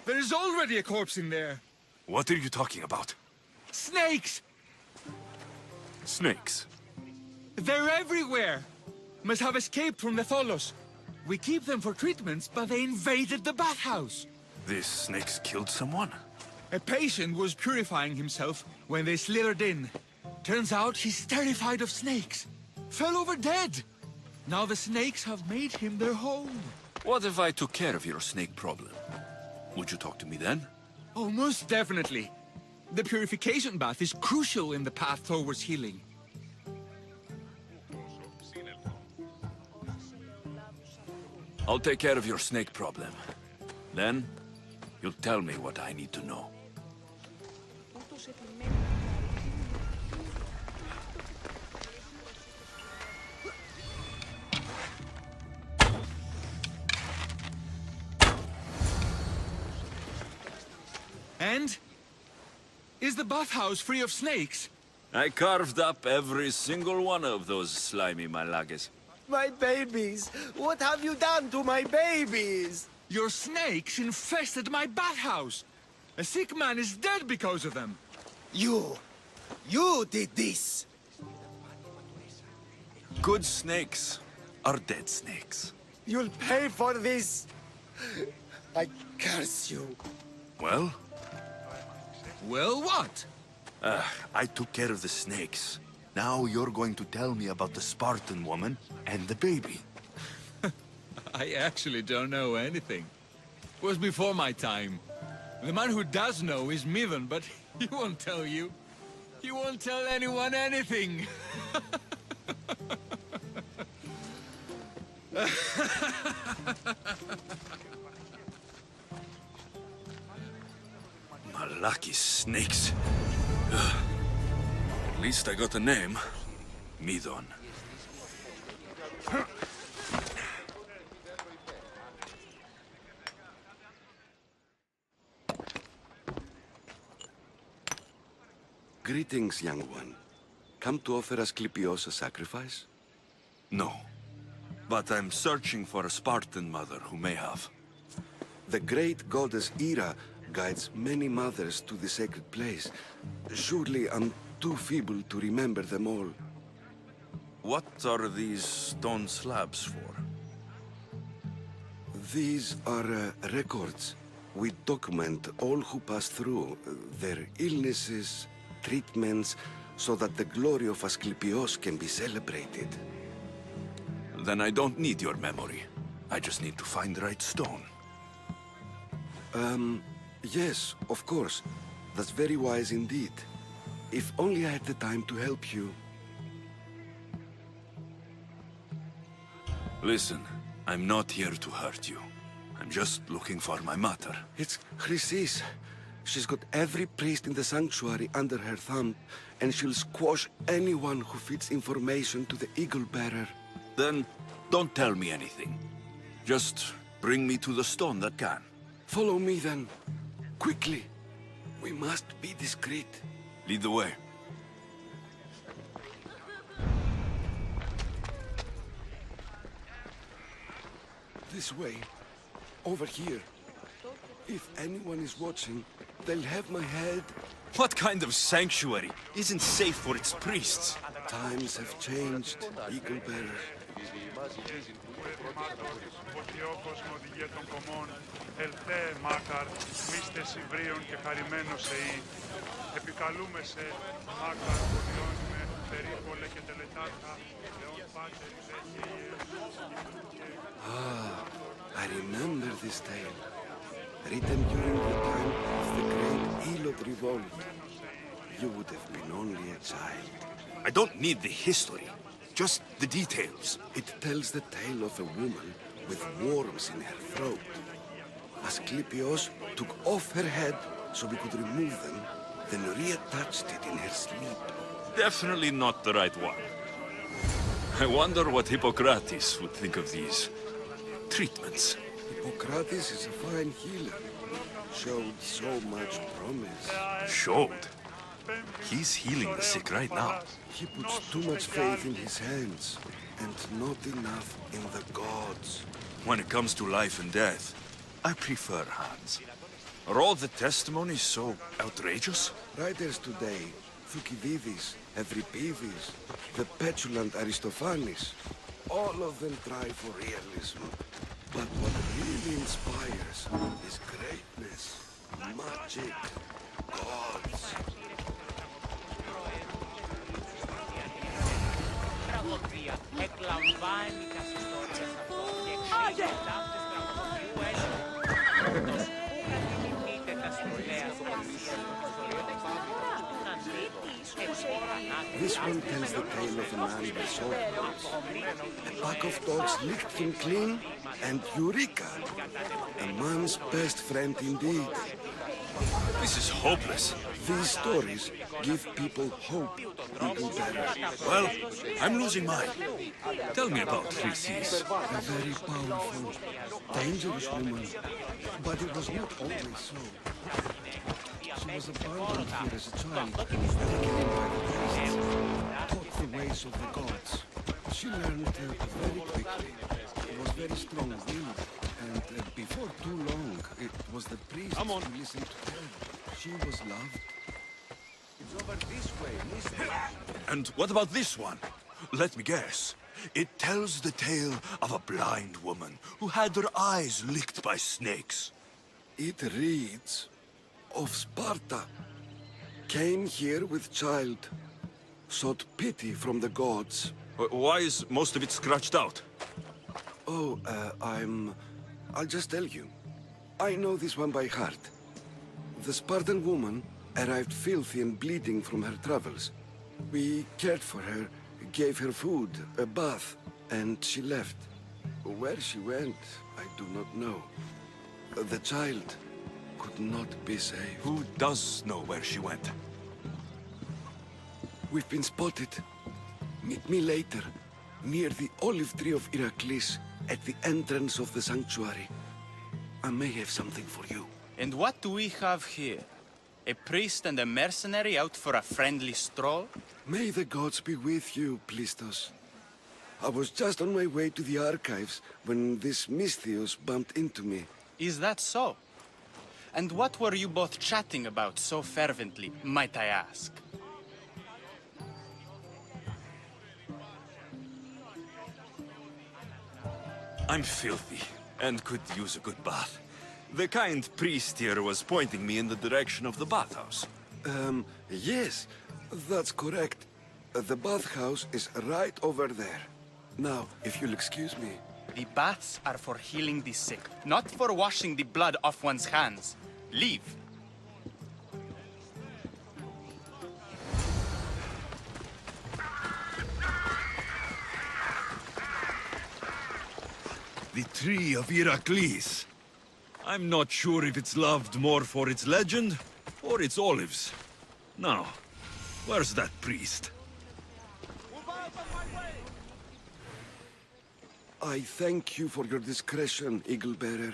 There's already a corpse in there. What are you talking about? Snakes! Snakes? They're everywhere! Must have escaped from the Tholos. We keep them for treatments, but they invaded the bathhouse. These snakes killed someone? A patient was purifying himself when they slithered in. Turns out he's terrified of snakes. Fell over dead. Now the snakes have made him their home. What if I took care of your snake problem? Would you talk to me then? Oh, most definitely. The purification bath is crucial in the path towards healing. I'll take care of your snake problem. Then, you'll tell me what I need to know. And? Is the bathhouse free of snakes? I carved up every single one of those slimy malagas. My babies! What have you done to my babies? Your snakes infested my bathhouse! A sick man is dead because of them! You did this! Good snakes are dead snakes. You'll pay for this! I curse you. Well? Well, what? I took care of the snakes. Now you're going to tell me about the Spartan woman and the baby. I actually don't know anything. It was before my time. The man who does know is Midon, but he won't tell you. He won't tell anyone anything. Malaki snakes. At least I got a name. Midon. Greetings, young one. Come to offer Asclepios a sacrifice? No. But I'm searching for a Spartan mother who may have. The great goddess Ira guides many mothers to the sacred place. Surely I'm too feeble to remember them all. What are these stone slabs for? These are records. We document all who pass through, their illnesses, treatments, so that the glory of Asclepios can be celebrated. Then I don't need your memory. I just need to find the right stone. Yes, of course. That's very wise indeed. If only I had the time to help you. Listen, I'm not here to hurt you. I'm just looking for my mother. It's Chrysis. She's got every priest in the sanctuary under her thumb, and she'll squash anyone who feeds information to the Eagle Bearer. Then don't tell me anything. Just bring me to the stone that can. Follow me then. Quickly. We must be discreet. Lead the way. This way. Over here. If anyone is watching, they'll have my head. What kind of sanctuary isn't safe for its priests? Times have changed, Eagle Bearer. Ah, I remember this tale. Written during the time of the great Elot revolt. You would have been only a child. I don't need the history, just the details. It tells the tale of a woman with worms in her throat. Asclepios took off her head so we could remove them, then reattached it in her sleep. Definitely not the right one. I wonder what Hippocrates would think of these treatments. Hippocrates is a fine healer. Showed so much promise. Showed? He's healing the sick right now. He puts too much faith in his hands, and not enough in the gods. When it comes to life and death, I prefer hands. Are all the testimonies so outrageous? Writers today, Thucydides, Euripides, the petulant Aristophanes, all of them try for realism. But what really inspires is greatness, magic, gods. This one tells the tale of a man with sword blades. A pack of dogs licked him clean, and Eureka! A man's best friend indeed. This is hopeless. These stories give people hope, Eagle Bearer. Well, I'm losing mine. Tell me about Chrysis. A very powerful, dangerous woman. But it was not always so. She was abandoned here as a child, taken in by the priests, taught the ways of the gods. She learned very quickly. It was very strong-willed, and before too long, it was the priests who listened to her. She was loved. It's over this way, listen. And what about this one? Let me guess. It tells the tale of a blind woman who had her eyes licked by snakes. It reads of Sparta. Came here with child. Sought pity from the gods. Why is most of it scratched out? Oh, I'll just tell you. I know this one by heart. The Spartan woman arrived filthy and bleeding from her travels. We cared for her, gave her food, a bath, and she left. Where she went, I do not know. The child could not be saved. Who does know where she went? We've been spotted. Meet me later, near the olive tree of Heracles, at the entrance of the sanctuary. I may have something for you. And what do we have here? A priest and a mercenary out for a friendly stroll? May the gods be with you, Plistos. I was just on my way to the archives when this Misthios bumped into me. Is that so? And what were you both chatting about so fervently, might I ask? I'm filthy and could use a good bath. The kind priest here was pointing me in the direction of the bathhouse. Yes, that's correct. The bathhouse is right over there. Now, if you'll excuse me. The baths are for healing the sick, not for washing the blood off one's hands. Leave. The tree of Heracles. I'm not sure if it's loved more for its legend or its olives. Now, where's that priest? I thank you for your discretion, Eagle Bearer.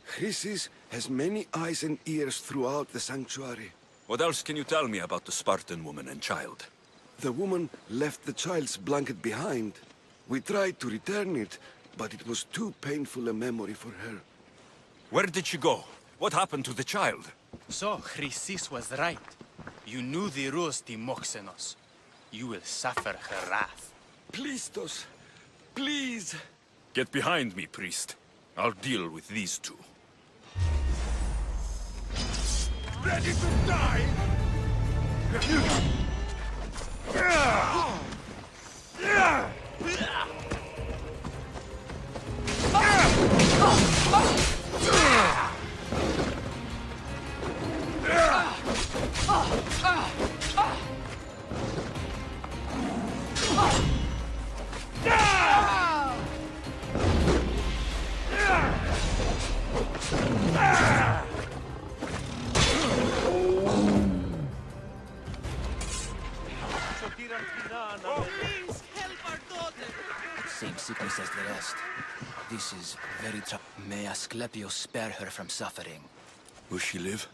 Chrysis has many eyes and ears throughout the sanctuary. What else can you tell me about the Spartan woman and child? The woman left the child's blanket behind. We tried to return it, but it was too painful a memory for her. Where did she go? What happened to the child? So, Chrysis was right. You knew the rules, Timoxenos. You will suffer her wrath. Plistos, please! Get behind me, priest. I'll deal with these two. Ready to die? Same sickness as the rest. This is very May Asclepius spare her from suffering. Will she live?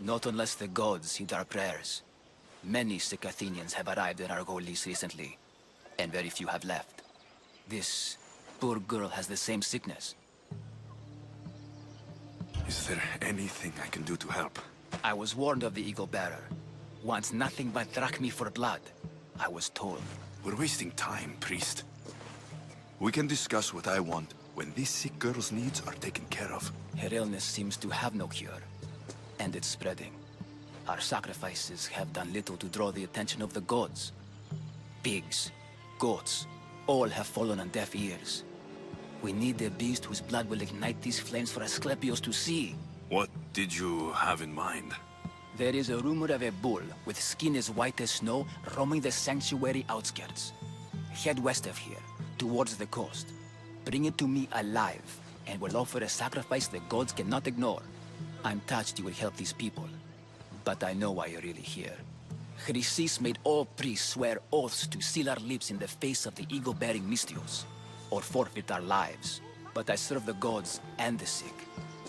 Not unless the gods heed our prayers. Many sick Athenians have arrived in Argolis recently, and very few have left. This poor girl has the same sickness. Is there anything I can do to help? I was warned of the Eagle Bearer. Wants nothing but drachmi for blood, I was told. We're wasting time, priest. We can discuss what I want when this sick girl's needs are taken care of. Her illness seems to have no cure, and it's spreading. Our sacrifices have done little to draw the attention of the gods. Pigs, goats, all have fallen on deaf ears. We need a beast whose blood will ignite these flames for Asclepius to see. What did you have in mind? There is a rumor of a bull with skin as white as snow roaming the sanctuary outskirts. Head west of here, towards the coast. Bring it to me alive, and we'll offer a sacrifice the gods cannot ignore. I'm touched you will help these people, but I know why you're really here. Chrysis made all priests swear oaths to seal our lips in the face of the ego-bearing Mystios, or forfeit our lives. But I serve the gods and the sick.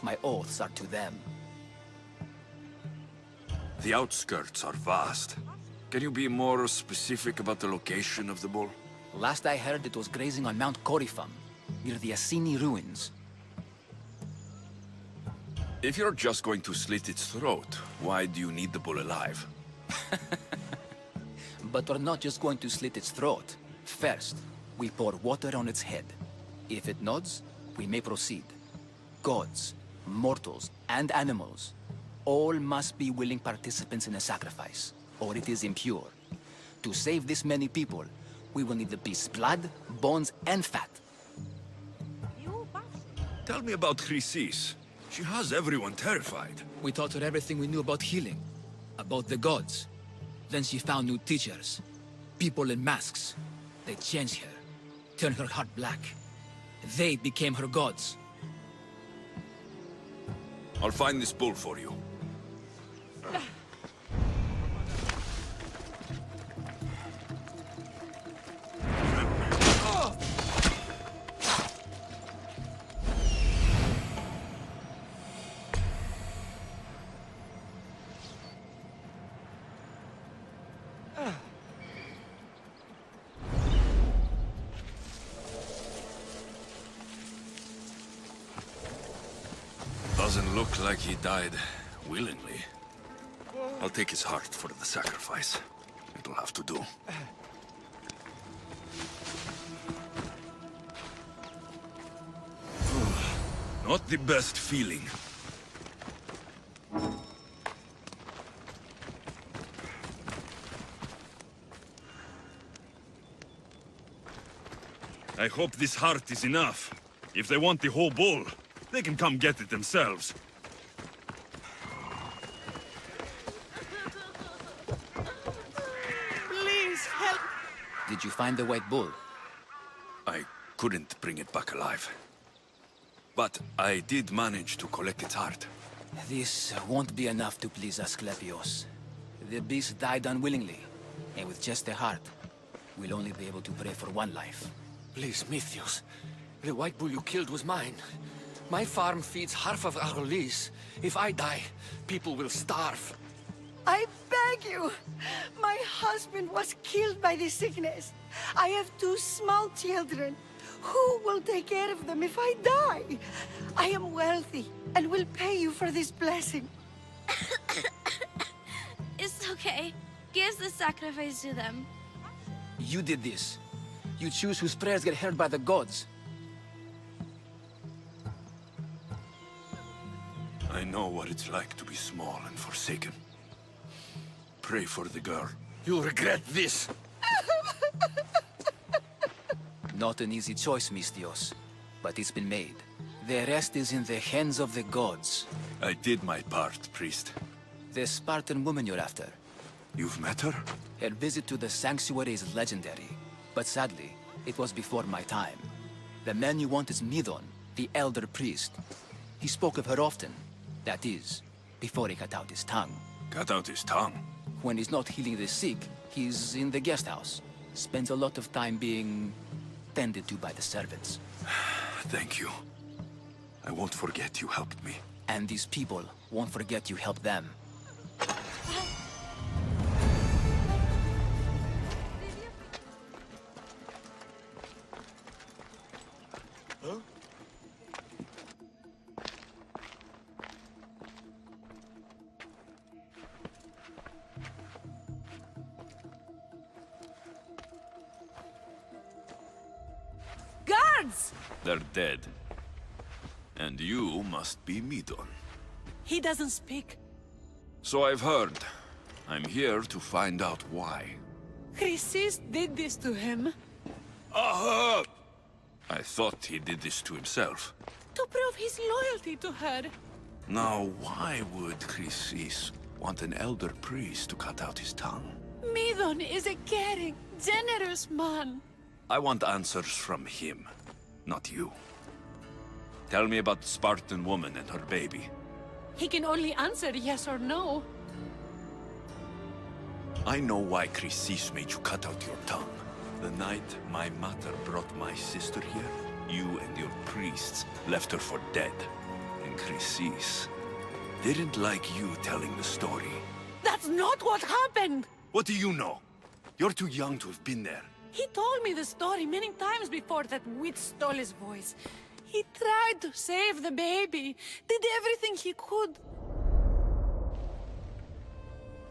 My oaths are to them. The outskirts are vast. Can you be more specific about the location of the bull? Last I heard, it was grazing on Mount Corifum, near the Assini ruins. If you're just going to slit its throat, why do you need the bull alive? But we're not just going to slit its throat. First, we pour water on its head. If it nods, we may proceed. Gods, mortals, and animals, all must be willing participants in a sacrifice, or it is impure. To save this many people, we will need the beast's blood, bones, and fat. Tell me about Chrysis. She has everyone terrified. We taught her everything we knew about healing, about the gods. Then she found new teachers, people in masks. They changed her, turned her heart black. They became her gods. I'll find this bull for you. Doesn't look like he died willingly. I'll take his heart for the sacrifice. It'll have to do. Not the best feeling. I hope this heart is enough. If they want the whole bull, they can come get it themselves. Please help! Did you find the white bull? I couldn't bring it back alive. But I did manage to collect its heart. This won't be enough to please Asclepios. The beast died unwillingly, and with just the heart, we'll only be able to pray for one life. Please, Mythios. The white bull you killed was mine. My farm feeds half of Argolis. If I die, people will starve. I beg you! My husband was killed by this sickness. I have 2 small children. Who will take care of them if I die? I am wealthy and will pay you for this blessing. It's okay. Give the sacrifice to them. You did this. You choose whose prayers get heard by the gods. I know what it's like to be small and forsaken. Pray for the girl. You'll regret this. Not an easy choice, Mystios, but it's been made. The rest is in the hands of the gods. I did my part, priest. The Spartan woman you're after. You've met her? Her visit to the sanctuary is legendary, but sadly, it was before my time. The man you want is Midon, the elder priest. He spoke of her often. That is, before he cut out his tongue. Cut out his tongue? When he's not healing the sick, he's in the guest house. Spends a lot of time being tended to by the servants. Thank you. I won't forget you helped me. And these people won't forget you helped them. Huh? Guards! They're dead. And you must be Midon. He doesn't speak. So I've heard. I'm here to find out why. Chrysis did this to him. Aha! I thought he did this to himself. To prove his loyalty to her. Now, why would Chrysis want an elder priest to cut out his tongue? Midon is a caring, generous man. I want answers from him, not you. Tell me about the Spartan woman and her baby. He can only answer yes or no. I know why Chrysis made you cut out your tongue. The night my mother brought my sister here, you and your priests left her for dead. And Chrysis didn't like you telling the story. That's not what happened! What do you know? You're too young to have been there. He told me the story many times before that witch stole his voice. He tried to save the baby, did everything he could.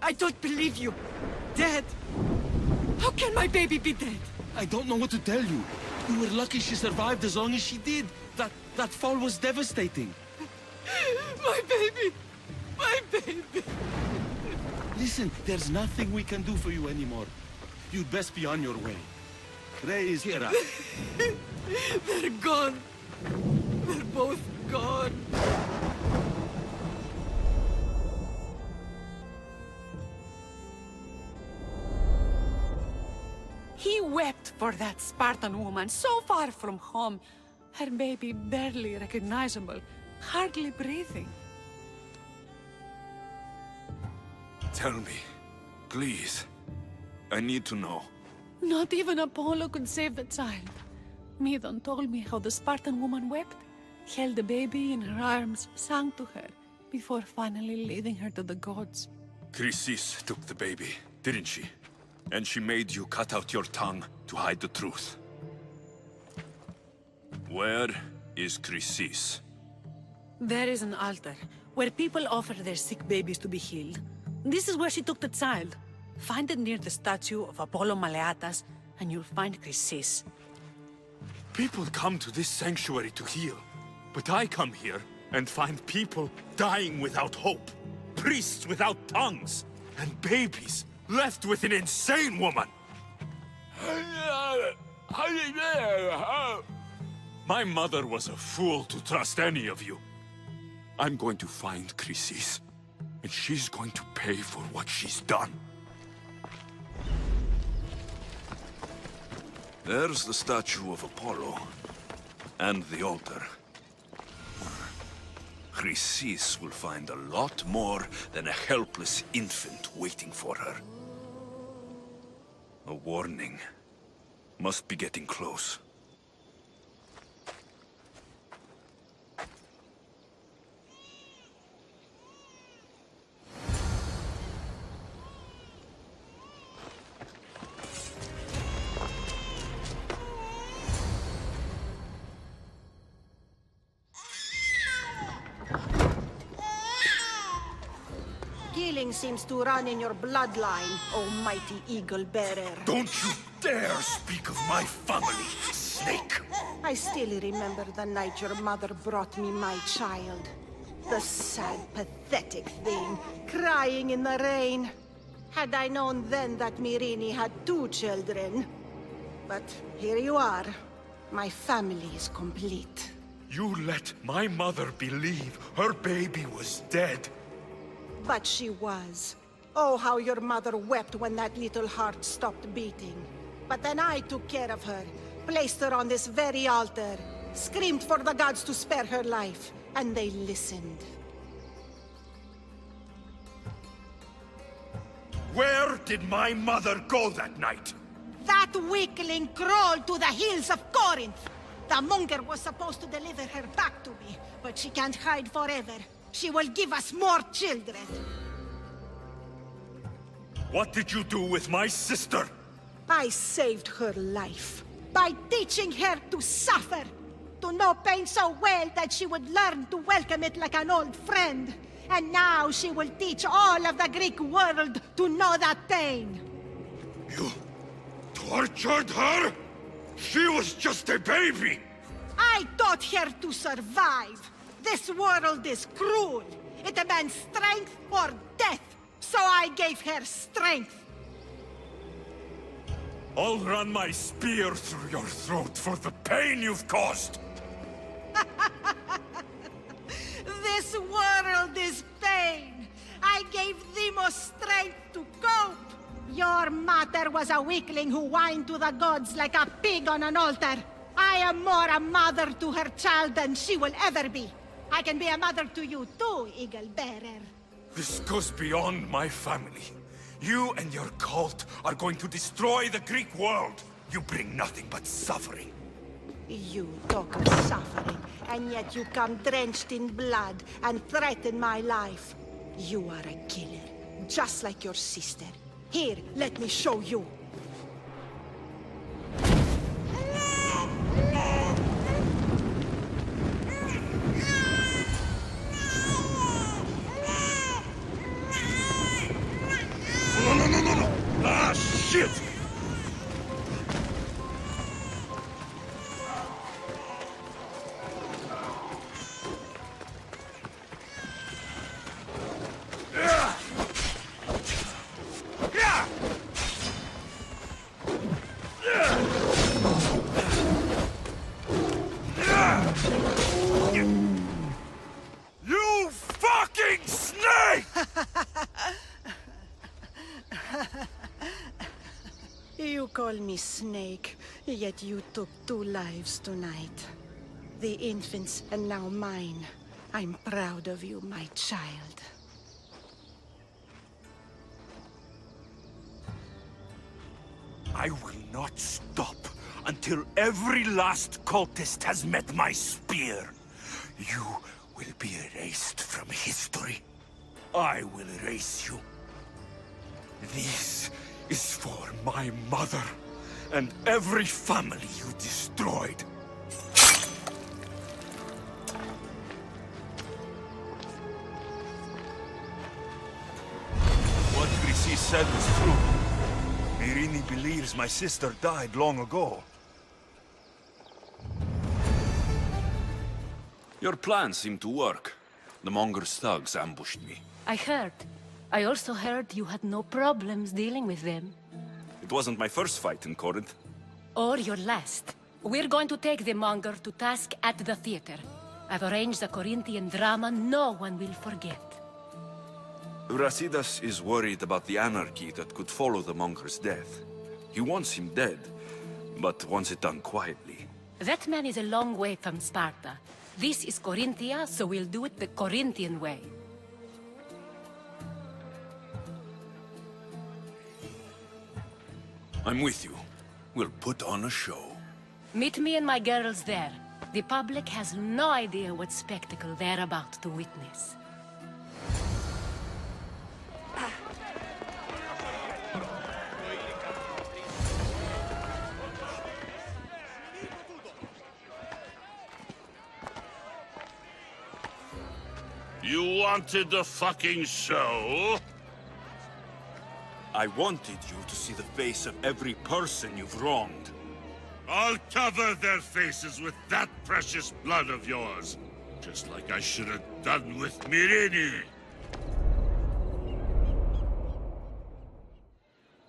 I don't believe you. Dead. How can my baby be dead? I don't know what to tell you. You were lucky she survived as long as she did. That fall was devastating. My baby! My baby! Listen, there's nothing we can do for you anymore. You'd best be on your way. Ray is here. They're gone. They're both gone. He wept for that Spartan woman so far from home. Her baby barely recognizable, hardly breathing. Tell me, please. I need to know. Not even Apollo could save the child. Midon told me how the Spartan woman wept, held the baby in her arms, sang to her, before finally leading her to the gods. Chrysis took the baby, didn't she? And she made you cut out your tongue to hide the truth. Where is Chrysis? There is an altar, where people offer their sick babies to be healed. This is where she took the child. Find it near the statue of Apollo Maleatas, and you'll find Chrysis. People come to this sanctuary to heal. But I come here and find people dying without hope. Priests without tongues. And babies left with an insane woman. My mother was a fool to trust any of you. I'm going to find Chrysis, and she's going to pay for what she's done. There's the statue of Apollo, and the altar. Chrysis will find a lot more than a helpless infant waiting for her. A warning. Must be getting close. Killing seems to run in your bloodline, oh mighty eagle bearer. Don't you dare speak of my family, snake! I still remember the night your mother brought me my child. The sad, pathetic thing, crying in the rain. Had I known then that Myrini had 2 children. But here you are. My family is complete. You let my mother believe her baby was dead. But she was. Oh, how your mother wept when that little heart stopped beating. But then I took care of her, placed her on this very altar, screamed for the gods to spare her life, and they listened. Where did my mother go that night? That weakling crawled to the hills of Corinth. The monger was supposed to deliver her back to me, but she can't hide forever. She will give us more children. What did you do with my sister? I saved her life by teaching her to suffer, to know pain so well that she would learn to welcome it like an old friend. And now she will teach all of the Greek world to know that pain. You tortured her? She was just a baby! I taught her to survive. This world is cruel. It demands strength or death. So I gave her strength. I'll run my spear through your throat for the pain you've caused! This world is pain! I gave thee more strength to cope! Your mother was a weakling who whined to the gods like a pig on an altar! I am more a mother to her child than she will ever be! I can be a mother to you too, Eagle Bearer! This goes beyond my family. You and your cult are going to destroy the Greek world! You bring nothing but suffering. You talk of suffering, and yet you come drenched in blood and threaten my life. You are a killer, just like your sister. Here, let me show you. No! Ah, shit! You fucking snake! You call me Snake, yet you took 2 lives tonight. The infant's and now mine. I'm proud of you, my child. I will not stop until every last cultist has met my spear. You will be erased from history. I will erase you. This is for my mother and every family you destroyed. What Grisi said was true. Irini believes my sister died long ago. Your plan seemed to work. The Monger's thugs ambushed me. I heard. I also heard you had no problems dealing with them. It wasn't my first fight in Corinth. Or your last. We're going to take the Monger to task at the theater. I've arranged a Corinthian drama no one will forget. Brasidas is worried about the anarchy that could follow the Monger's death. He wants him dead, but wants it done quietly. That man is a long way from Sparta. This is Corinthia, so we'll do it the Corinthian way. I'm with you. We'll put on a show. Meet me and my girls there. The public has no idea what spectacle they're about to witness. You wanted the fucking show? I wanted you to see the face of every person you've wronged. I'll cover their faces with that precious blood of yours. Just like I should have done with Mirini.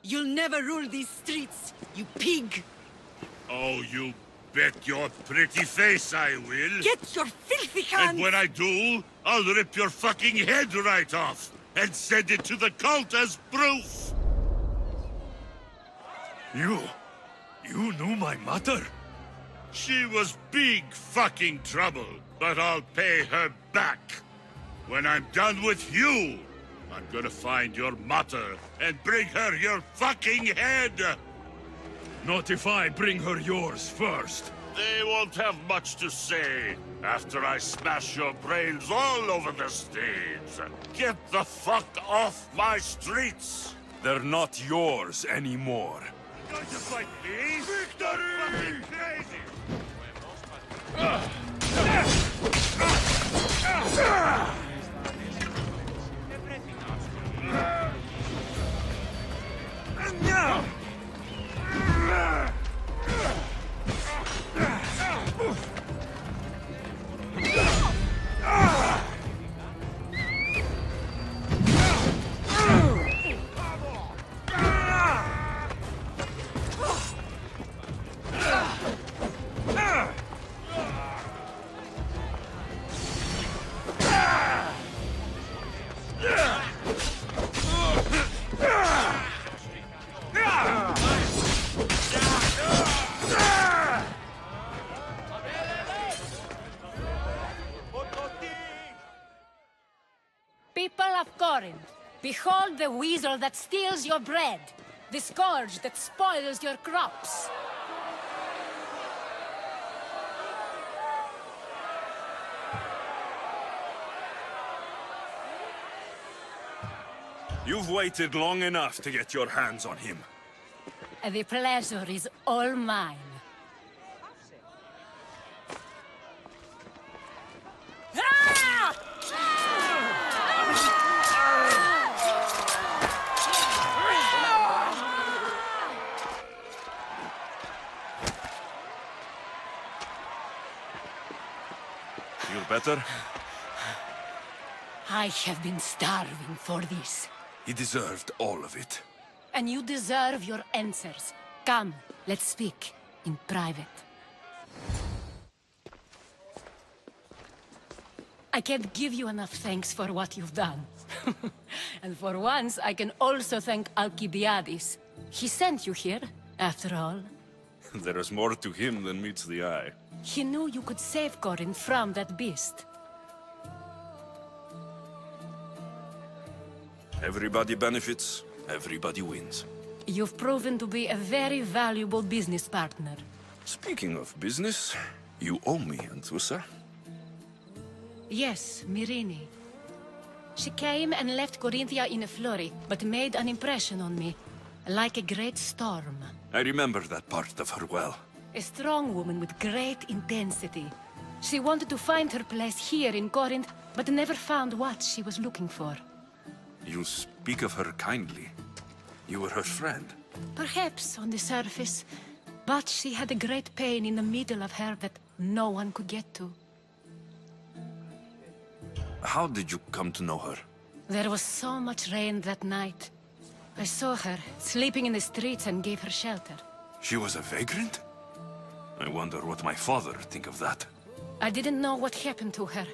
You'll never rule these streets, you pig! Oh, you bet your pretty face I will. Get your filthy hands! And when I do, I'll rip your fucking head right off and send it to the cult as proof. You knew my mother? She was big fucking trouble, but I'll pay her back. When I'm done with you, I'm gonna find your mother and bring her your fucking head. Not if I bring her yours first. They won't have much to say after I smash your brains all over the stage. Get the fuck off my streets! They're not yours anymore. You're going to fight me? Victory! Fucking crazy! of Corinth, behold the weasel that steals your bread, the scourge that spoils your crops. You've waited long enough to get your hands on him. The pleasure is all mine. Feel better? I have been starving for this. He deserved all of it. And you deserve your answers. Come, let's speak in private. I can't give you enough thanks for what you've done. And for once, I can also thank Alcibiades. He sent you here, after all. There is more to him than meets the eye. He knew you could save Corinth from that beast. Everybody benefits, everybody wins. You've proven to be a very valuable business partner. Speaking of business, you owe me, Anthusa. Yes, Myrrine. She came and left Corinthia in a flurry, but made an impression on me, like a great storm. I remember that part of her well. A strong woman with great intensity. She wanted to find her place here in Corinth, but never found what she was looking for. You speak of her kindly. You were her friend. Perhaps on the surface, but she had a great pain in the middle of her that no one could get to. How did you come to know her? There was so much rain that night. I saw her, sleeping in the streets, and gave her shelter. She was a vagrant? I wonder what my father would think of that. I didn't know what happened to her.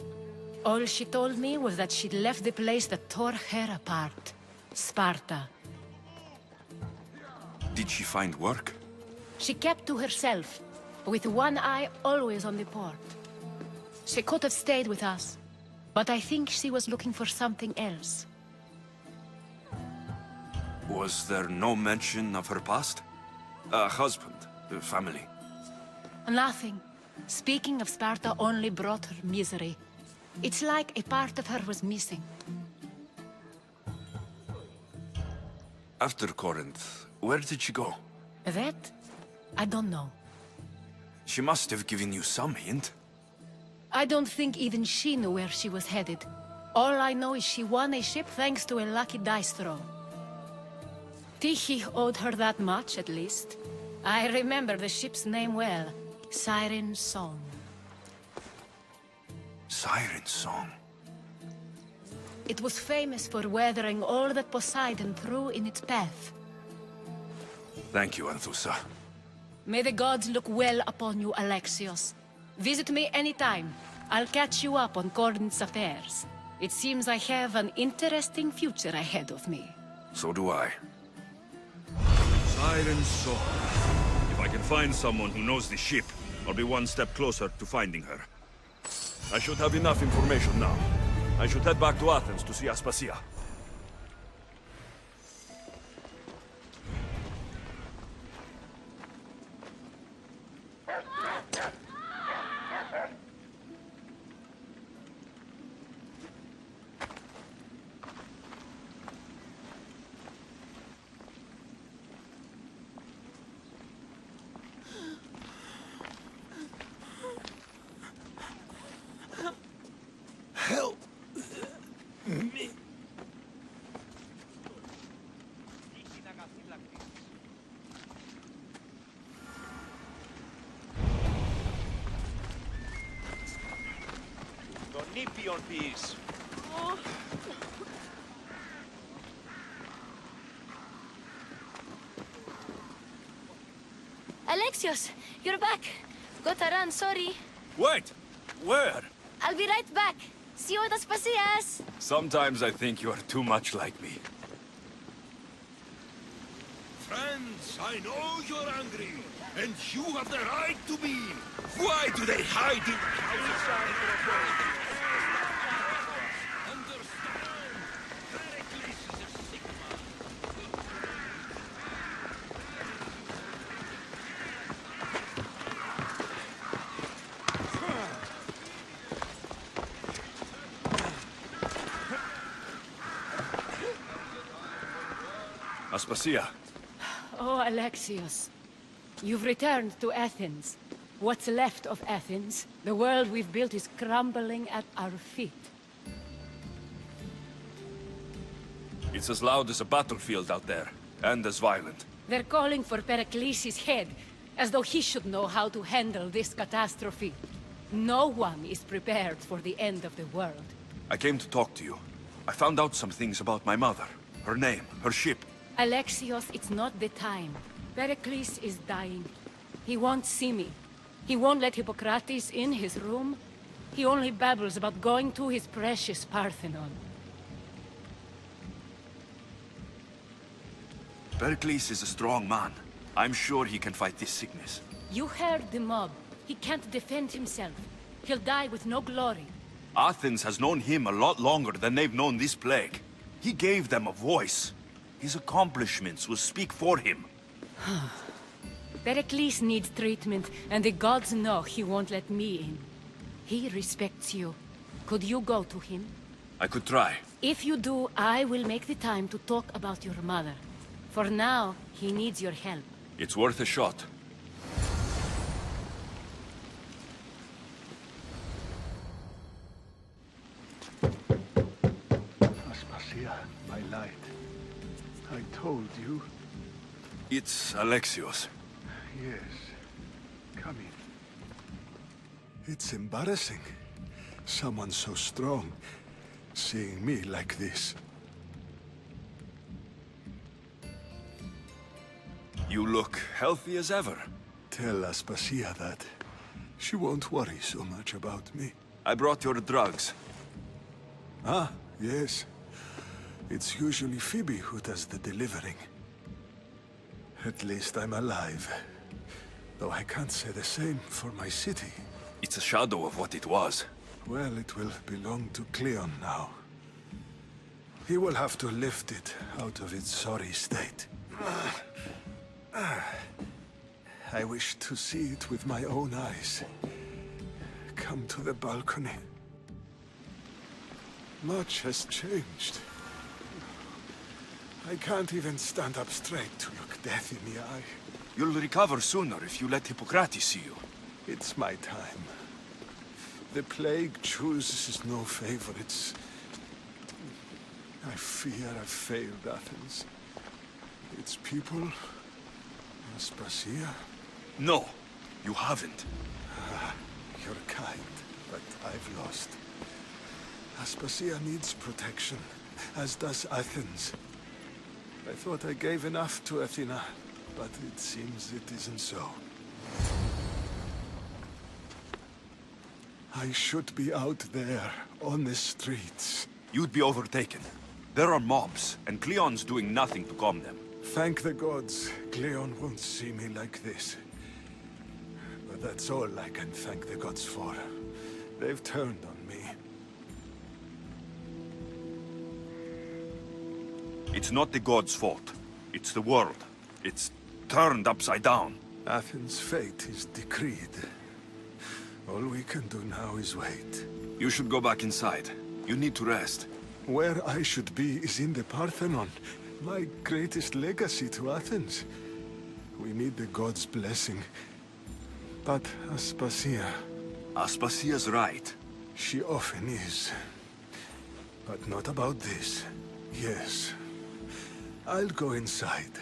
All she told me was that she'd left the place that tore her apart. Sparta. Did she find work? She kept to herself, with one eye always on the port. She could have stayed with us, but I think she was looking for something else. Was there no mention of her past? A husband, a family? Nothing. Speaking of Sparta only brought her misery. It's like a part of her was missing. After Corinth, where did she go? That? I don't know. She must have given you some hint. I don't think even she knew where she was headed. All I know is she won a ship thanks to a lucky dice throw. Tyche owed her that much, at least. I remember the ship's name well. Siren Song. Siren Song. It was famous for weathering all that Poseidon threw in its path. Thank you, Anthusa. May the gods look well upon you, Alexios. Visit me anytime. I'll catch you up on Corinth's affairs. It seems I have an interesting future ahead of me. So do I. Siren Song. If I can find someone who knows the ship, I'll be one step closer to finding her. I should have enough information now. I should head back to Athens to see Aspasia. Help me. Τον νήπιον ποιείς. Alexios, you're back. Gotta run, sorry. Wait! Where? I'll be right back. See you at Aspasias. Sometimes I think you are too much like me. Friends, I know you're angry, and you have the right to be. Why do they hide in houses? Aspasia. Oh, Alexios. You've returned to Athens. What's left of Athens? The world we've built is crumbling at our feet. It's as loud as a battlefield out there, and as violent. They're calling for Pericles' head, as though he should know how to handle this catastrophe. No one is prepared for the end of the world. I came to talk to you. I found out some things about my mother. Her name, her ship. Alexios, it's not the time. Pericles is dying. He won't see me. He won't let Hippocrates in his room. He only babbles about going to his precious Parthenon. Pericles is a strong man. I'm sure he can fight this sickness. You heard the mob. He can't defend himself. He'll die with no glory. Athens has known him a lot longer than they've known this plague. He gave them a voice. His accomplishments will speak for him. Pericles needs treatment, and the gods know he won't let me in. He respects you. Could you go to him? I could try. If you do, I will make the time to talk about your mother. For now, he needs your help. It's worth a shot. Aspasia, my light. I told you. It's Alexios. Yes. Come in. It's embarrassing. Someone so strong, seeing me like this. You look healthy as ever. Tell Aspasia that. She won't worry so much about me. I brought your drugs. Ah, yes. It's usually Phoebe who does the delivering. At least I'm alive. Though I can't say the same for my city. It's a shadow of what it was. Well, it will belong to Cleon now. He will have to lift it out of its sorry state. I wish to see it with my own eyes. Come to the balcony. Much has changed. I can't even stand up straight to look death in the eye. You'll recover sooner if you let Hippocrates see you. It's my time. The plague chooses no favorites. I fear I've failed Athens. Its people... Aspasia? No, you haven't. You're kind, but I've lost. Aspasia needs protection, as does Athens. I thought I gave enough to Athena, but it seems it isn't so. I should be out there, on the streets. You'd be overtaken. There are mobs, and Cleon's doing nothing to calm them. Thank the gods, Cleon won't see me like this. But that's all I can thank the gods for. They've turned on me. It's not the gods' fault. It's the world. It's turned upside down. Athens' fate is decreed. All we can do now is wait. You should go back inside. You need to rest. Where I should be is in the Parthenon. My greatest legacy to Athens. We need the gods' blessing. But Aspasia... Aspasia's right. She often is. But not about this. Yes. I'll go inside.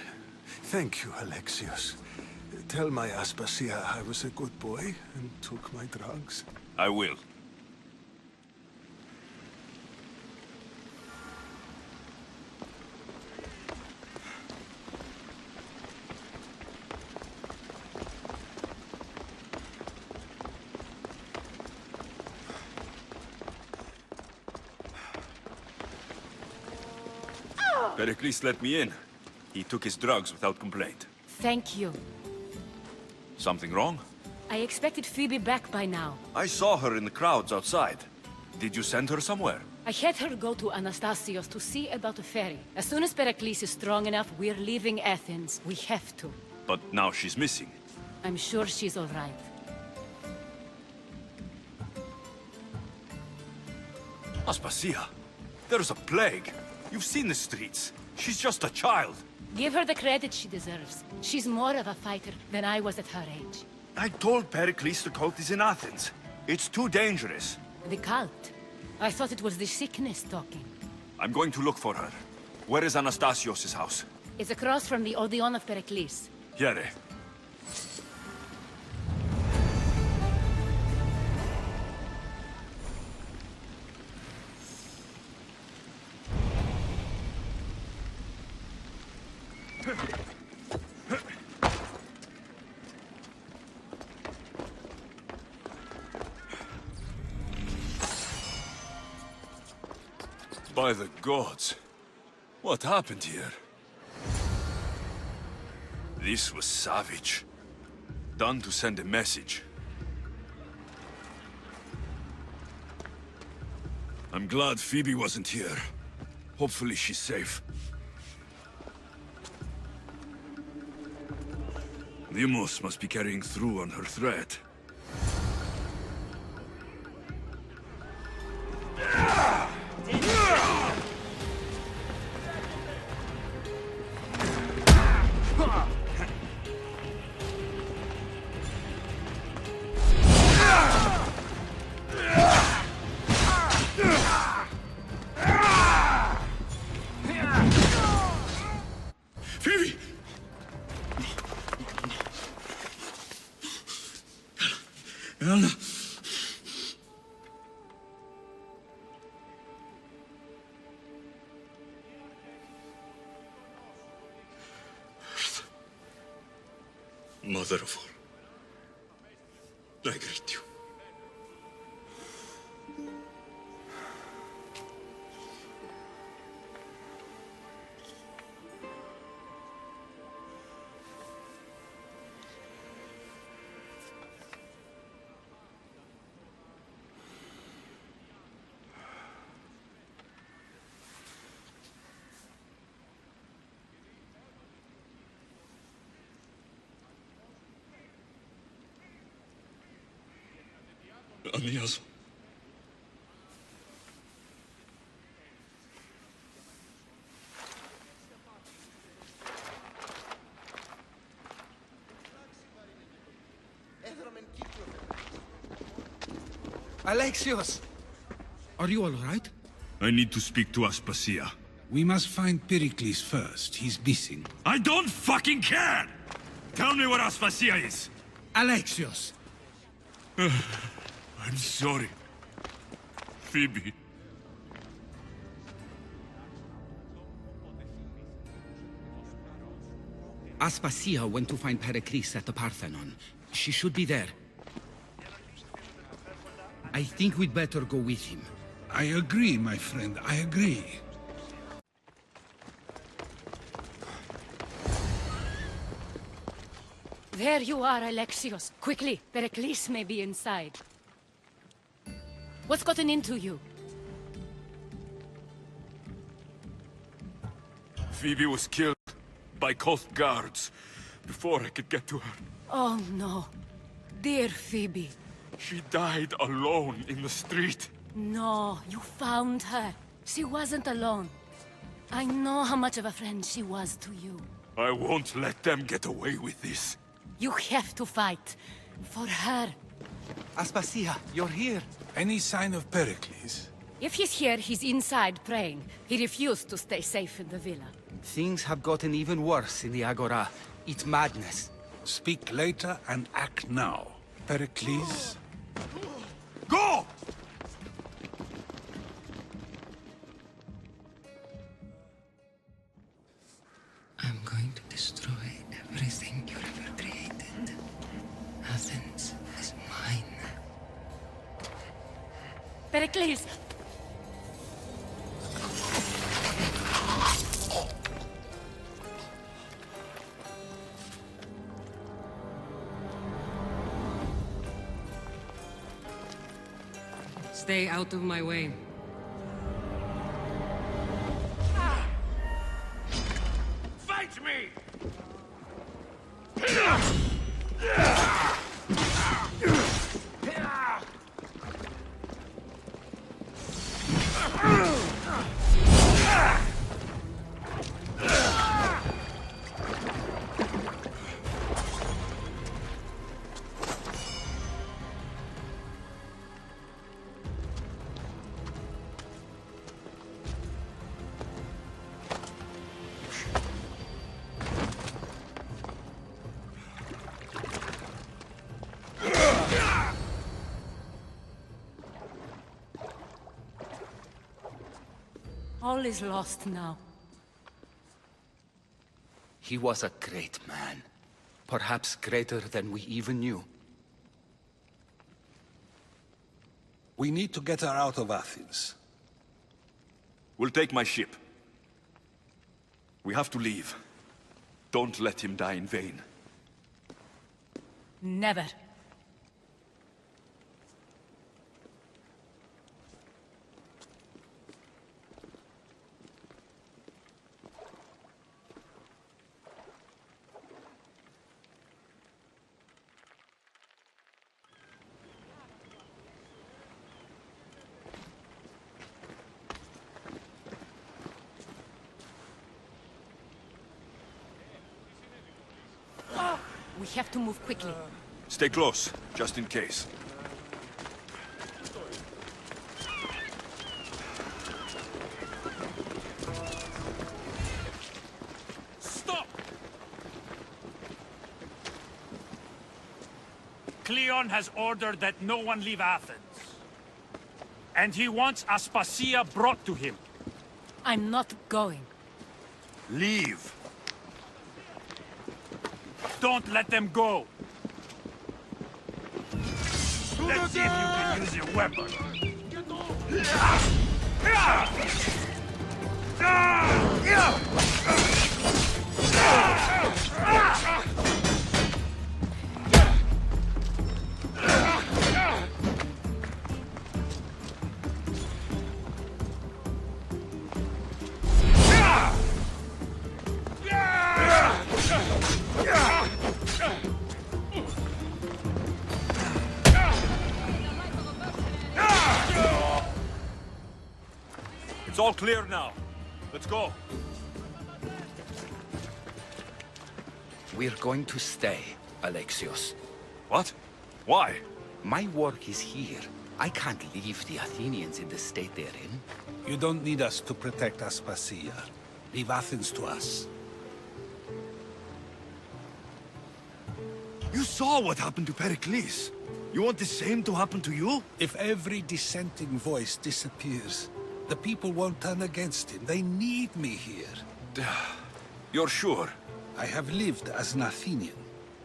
Thank you, Alexios. Tell my Aspasia I was a good boy and took my drugs. I will. Pericles let me in. He took his drugs without complaint. Thank you. Something wrong? I expected Phoebe back by now. I saw her in the crowds outside. Did you send her somewhere? I had her go to Anastasios to see about a ferry. As soon as Pericles is strong enough, we're leaving Athens. We have to. But now she's missing. I'm sure she's all right. Aspasia, there's a plague. You've seen the streets. She's just a child. Give her the credit she deserves. She's more of a fighter than I was at her age. I told Pericles the cult is in Athens. It's too dangerous. The cult? I thought it was the sickness talking. I'm going to look for her. Where is Anastasios' house? It's across from the Odeon of Pericles. Here. By the gods. What happened here? This was savage. Done to send a message. I'm glad Phoebe wasn't here. Hopefully she's safe. Deimos must be carrying through on her threat. Phoebe! Anna! Mother of all, I greet you. Aniaso. Alexios! Are you all right? I need to speak to Aspasia. We must find Pericles first. He's missing. I don't fucking care! Tell me where Aspasia is! Alexios! I'm sorry. Phoebe. Aspasia went to find Pericles at the Parthenon. She should be there. I think we'd better go with him. I agree, my friend. I agree. There you are, Alexios. Quickly, Pericles may be inside. What's gotten into you? Phoebe was killed by cult guards before I could get to her. Oh no. Dear Phoebe. She died alone in the street. No, you found her. She wasn't alone. I know how much of a friend she was to you. I won't let them get away with this. You have to fight. For her. Aspasia, you're here. Any sign of Pericles? If he's here, he's inside praying. He refused to stay safe in the villa. Things have gotten even worse in the Agora. It's madness. Speak later and act now. Pericles? Go! I'm going to destroy everything you ever created. Athens is mine. Pericles! Stay out of my way. Fight me! All is lost now. He was a great man. Perhaps greater than we even knew. We need to get her out of Athens. We'll take my ship. We have to leave. Don't let him die in vain. Never. We have to move quickly. Stay close, just in case. Stop! Cleon has ordered that no one leave Athens. And he wants Aspasia brought to him. I'm not going. Leave. Don't let them go. Let's see if you can use your weapon. It's all clear now. Let's go. We're going to stay, Alexios. What? Why? My work is here. I can't leave the Athenians in the state they're in. You don't need us to protect Aspasia. Leave Athens to us. You saw what happened to Pericles. You want the same to happen to you? If every dissenting voice disappears, the people won't turn against him. They need me here. You're sure? I have lived as an Athenian,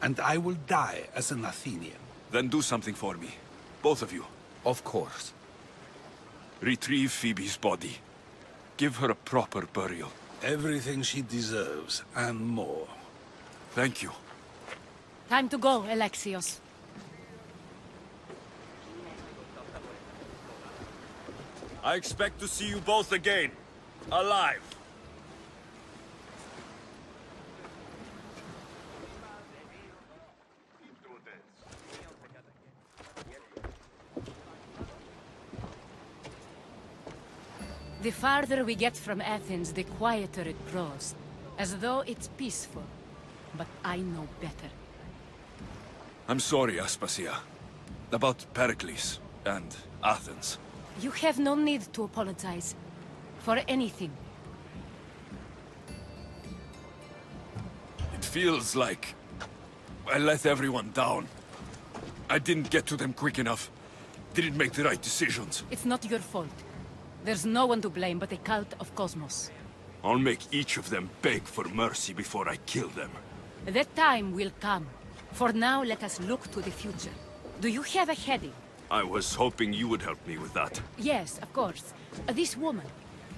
and I will die as an Athenian. Then do something for me. Both of you. Of course. Retrieve Phoebe's body. Give her a proper burial. Everything she deserves, and more. Thank you. Time to go, Alexios. I expect to see you both again. Alive. The farther we get from Athens, the quieter it grows. As though it's peaceful. But I know better. I'm sorry, Aspasia. About Pericles and Athens. You have no need to apologize. For anything. It feels like I let everyone down. I didn't get to them quick enough. Didn't make the right decisions. It's not your fault. There's no one to blame but the cult of Cosmos. I'll make each of them beg for mercy before I kill them. That time will come. For now, let us look to the future. Do you have a heading? I was hoping you would help me with that. Yes, of course. This woman.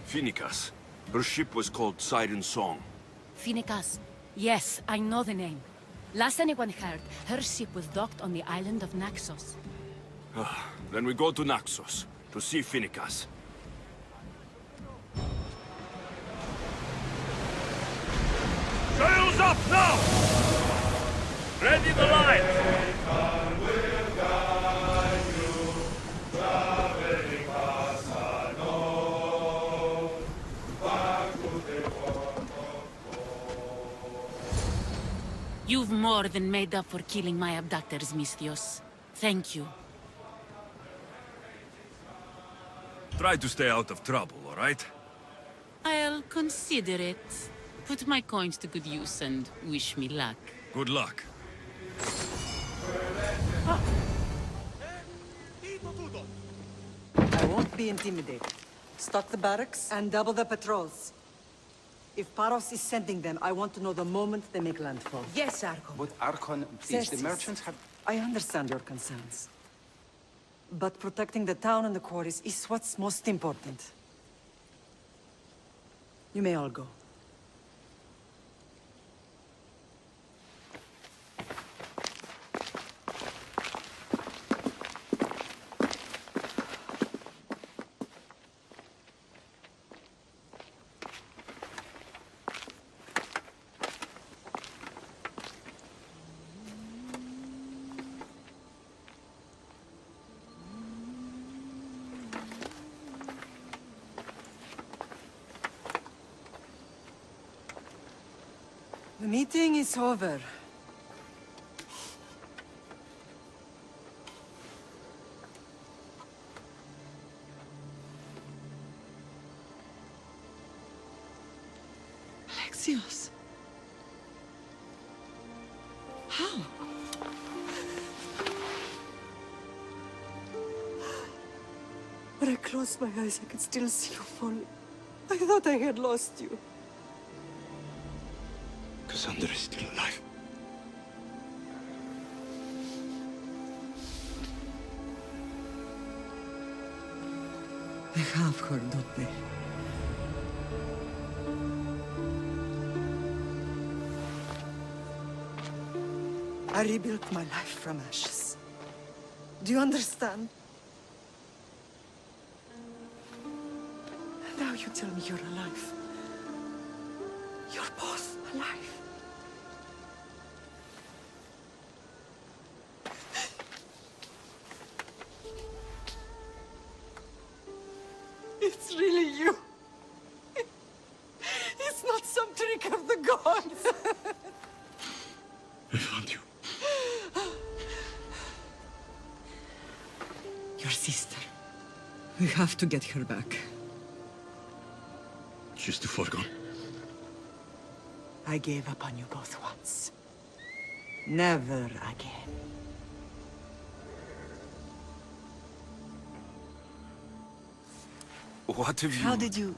Phoenicas. Her ship was called Siren Song. Phoenicas. Yes, I know the name. Last anyone heard, her ship was docked on the island of Naxos. Then we go to Naxos, to see Phoenicas. Sails up now! Ready the line! You've more than made up for killing my abductors, Misthios. Thank you. Try to stay out of trouble, all right? I'll consider it. Put my coins to good use and wish me luck. Good luck. I won't be intimidated. Stock the barracks and double the patrols. If Paros is sending them, I want to know the moment they make landfall. Yes, Archon. But Archon, please, the Xerxes, merchants have... I understand your concerns. But protecting the town and the quarries is what's most important. You may all go. The meeting is over. Alexios. How? When I closed my eyes, I could still see you falling. I thought I had lost you. Cassandra is still alive. They have her, don't they? I rebuilt my life from ashes. Do you understand? Now you tell me you're alive. You're both alive. It's really you. It's not some trick of the gods. I found you. Your sister. We have to get her back. She's too far gone. I gave up on you both once. Never again. What have you... How did you...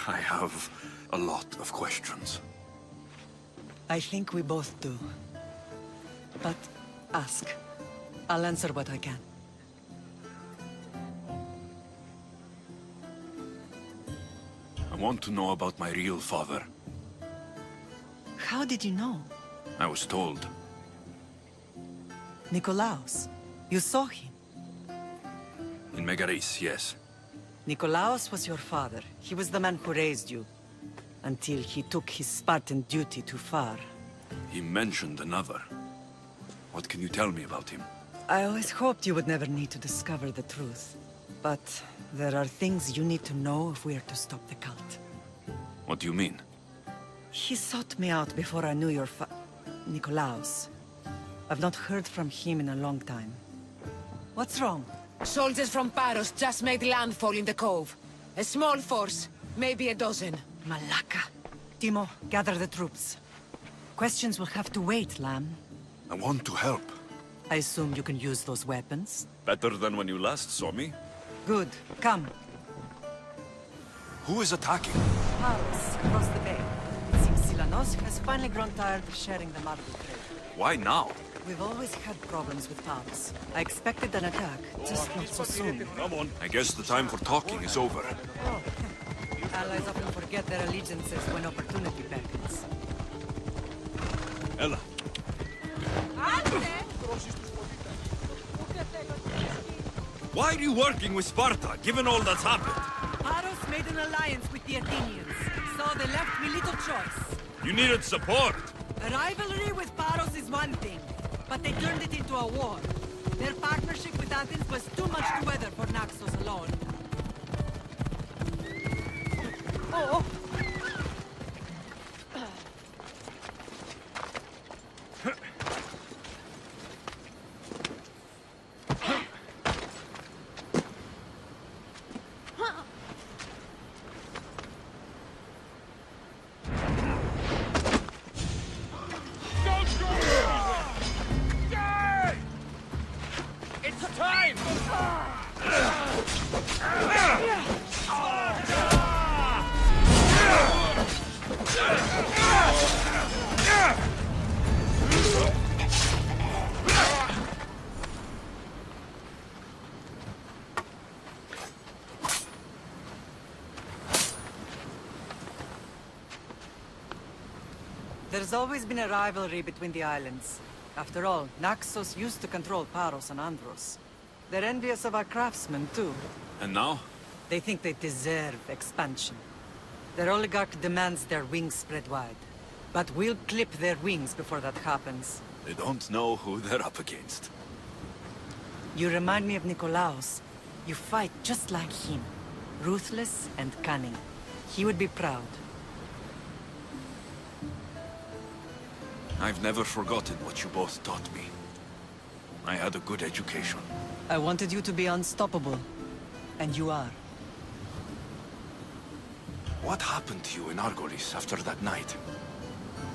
I have a lot of questions. I think we both do. But ask. I'll answer what I can. I want to know about my real father. How did you know? I was told. Nikolaos. You saw him. In Megaris, yes. Nikolaos was your father. He was the man who raised you. Until he took his Spartan duty too far. He mentioned another. What can you tell me about him? I always hoped you would never need to discover the truth. But there are things you need to know if we are to stop the cult. What do you mean? He sought me out before I knew your Nikolaos. I've not heard from him in a long time. What's wrong? Soldiers from Paros just made landfall in the cove. A small force, maybe a dozen. Malaka. Timo, gather the troops. Questions will have to wait, Lamb. I want to help. I assume you can use those weapons? Better than when you last saw me. Good. Come. Who is attacking? Paros, across the bay. It seems Silanos has finally grown tired of sharing the marble trade. Why now? We've always had problems with Paros. I expected an attack, just not so soon. Come on. I guess the time for talking is over. Oh. Allies often forget their allegiances when opportunity beckons. Ella. Why are you working with Sparta, given all that's happened? Paros made an alliance with the Athenians, so they left me little choice. You needed support. A rivalry with Paros is one thing, but they turned it into a war. Their partnership with Athens was too much to weather for Naxos alone. Oh! It's time! There's always been a rivalry between the islands. After all, Naxos used to control Paros and Andros. They're envious of our craftsmen, too. And now? They think they deserve expansion. Their oligarch demands their wings spread wide. But we'll clip their wings before that happens. They don't know who they're up against. You remind me of Nikolaos. You fight just like him. Ruthless and cunning. He would be proud. I've never forgotten what you both taught me. I had a good education. I wanted you to be unstoppable. And you are. What happened to you in Argolis after that night?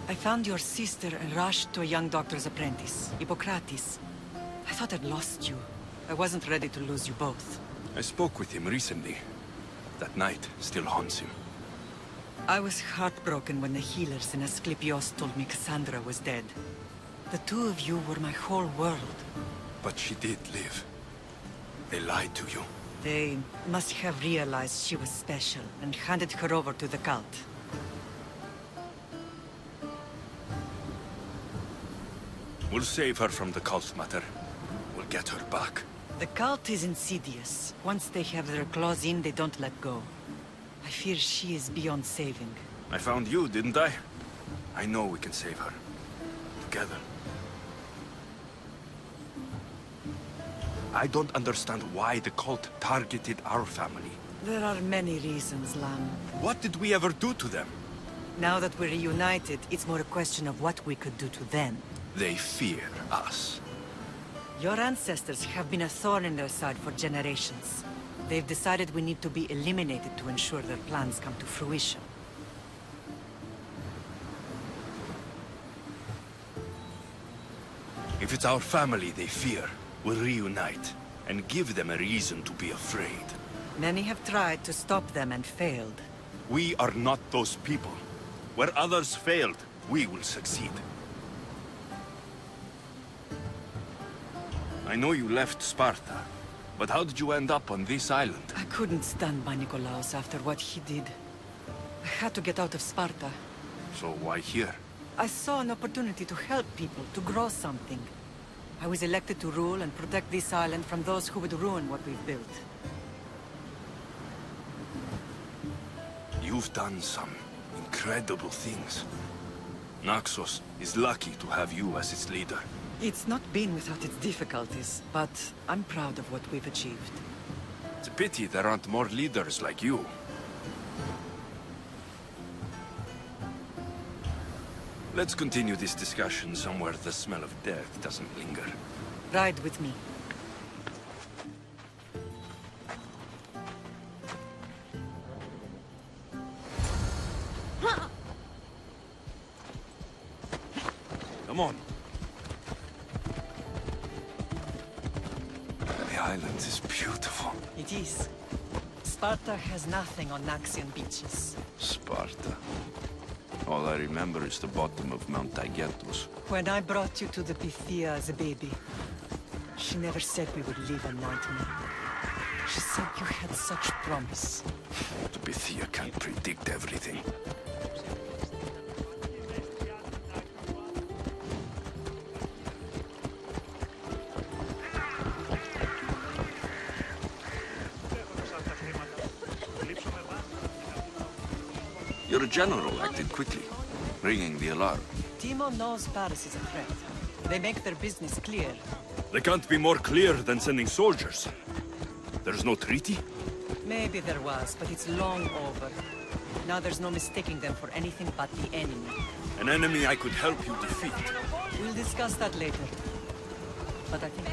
I found your sister and rushed to a young doctor's apprentice, Hippocrates. I thought I'd lost you. I wasn't ready to lose you both. I spoke with him recently. That night still haunts him. I was heartbroken when the healers in Asclepios told me Cassandra was dead. The two of you were my whole world. But she did live. They lied to you. They must have realized she was special and handed her over to the cult. We'll save her from the cult matter. We'll get her back. The cult is insidious. Once they have their claws in, they don't let go. I fear she is beyond saving. I found you, didn't I? I know we can save her. Together. I don't understand why the cult targeted our family. There are many reasons, Lam. What did we ever do to them? Now that we're reunited, it's more a question of what we could do to them. They fear us. Your ancestors have been a thorn in their side for generations. They've decided we need to be eliminated to ensure their plans come to fruition. If it's our family they fear, we'll reunite and give them a reason to be afraid. Many have tried to stop them and failed. We are not those people. Where others failed, we will succeed. I know you left Sparta, but how did you end up on this island? I couldn't stand by Nikolaos after what he did. I had to get out of Sparta. So why here? I saw an opportunity to help people, to grow something. I was elected to rule and protect this island from those who would ruin what we've built. You've done some incredible things. Naxos is lucky to have you as its leader. It's not been without its difficulties, but I'm proud of what we've achieved. It's a pity there aren't more leaders like you. Let's continue this discussion somewhere the smell of death doesn't linger. Ride with me. Come on. The island is beautiful. It is. Sparta has nothing on Naxian beaches. Sparta. All I remember is the bottom of Mount Taygetus. When I brought you to the Pythia as a baby, she never said we would live a nightmare. She said you had such promise. The Pythia can't predict everything. Your general acted quickly, ringing the alarm. Timo knows Paris is a threat. They make their business clear. They can't be more clear than sending soldiers. There's no treaty? Maybe there was, but it's long over. Now there's no mistaking them for anything but the enemy. An enemy I could help you defeat. We'll discuss that later. But I think...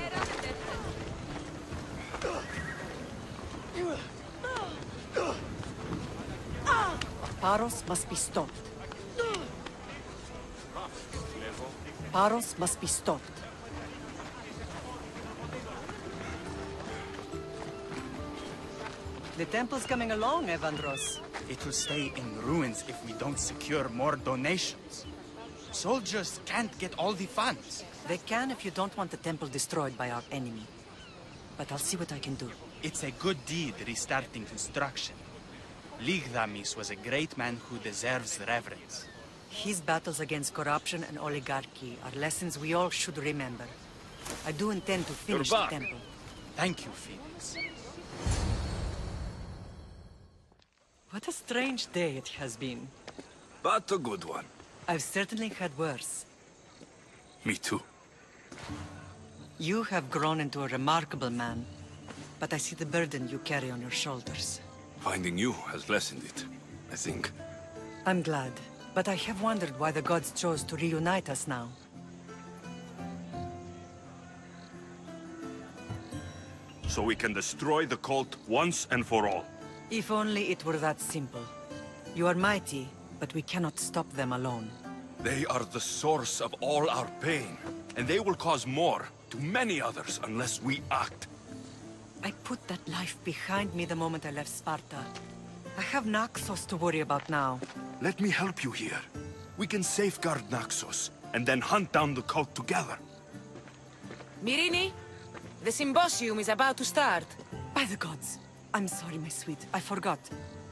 Paros must be stopped. Paros must be stopped. The temple's coming along, Evandros. It will stay in ruins if we don't secure more donations. Soldiers can't get all the funds. They can if you don't want the temple destroyed by our enemy. But I'll see what I can do. It's a good deed restarting construction. Ligdamis was a great man who deserves reverence. His battles against corruption and oligarchy are lessons we all should remember. I do intend to finish the temple. Thank you, Phoenix. What a strange day it has been. But a good one. I've certainly had worse. Me too. You have grown into a remarkable man, but I see the burden you carry on your shoulders. Finding you has lessened it, I think. I'm glad, but I have wondered why the gods chose to reunite us now. So we can destroy the cult once and for all. If only it were that simple. You are mighty, but we cannot stop them alone. They are the source of all our pain, and they will cause more to many others unless we act. I put that life behind me the moment I left Sparta. I have Naxos to worry about now. Let me help you here. We can safeguard Naxos, and then hunt down the cult together. Myrrine, the symposium is about to start. By the gods. I'm sorry, my sweet. I forgot.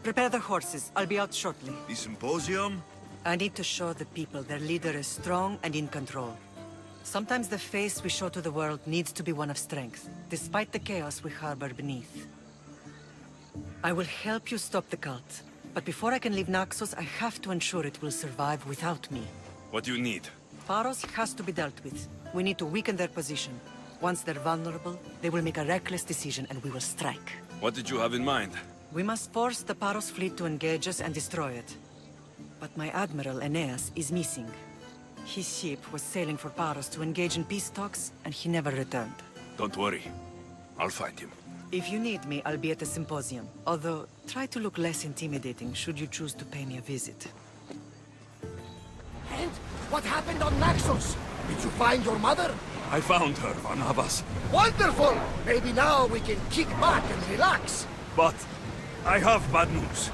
Prepare the horses. I'll be out shortly. The symposium? I need to show the people their leader is strong and in control. Sometimes the face we show to the world needs to be one of strength, despite the chaos we harbor beneath. I will help you stop the cult, but before I can leave Naxos, I have to ensure it will survive without me. What do you need? Paros has to be dealt with. We need to weaken their position. Once they're vulnerable, they will make a reckless decision and we will strike. What did you have in mind? We must force the Paros fleet to engage us and destroy it. But my admiral, Aeneas, is missing. His ship was sailing for Paros to engage in peace talks, and he never returned. Don't worry. I'll find him. If you need me, I'll be at the symposium. Although, try to look less intimidating should you choose to pay me a visit. And what happened on Naxos? Did you find your mother? I found her, Barnabas. Wonderful! Maybe now we can kick back and relax. But I have bad news.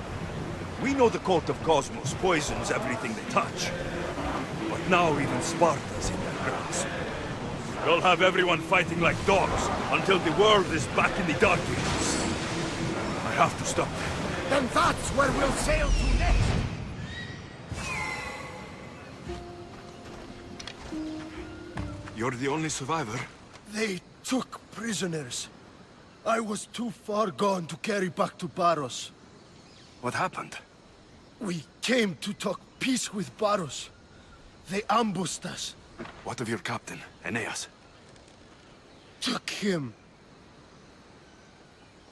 We know the cult of Cosmos poisons everything they touch. But now even Sparta's in their grasp. They'll have everyone fighting like dogs until the world is back in the Dark Ages. I have to stop them. Then that's where we'll sail to next. You're the only survivor? They took prisoners. I was too far gone to carry back to Paros. What happened? We came to talk peace with Paros. They ambushed us. What of your captain, Aeneas? Took him.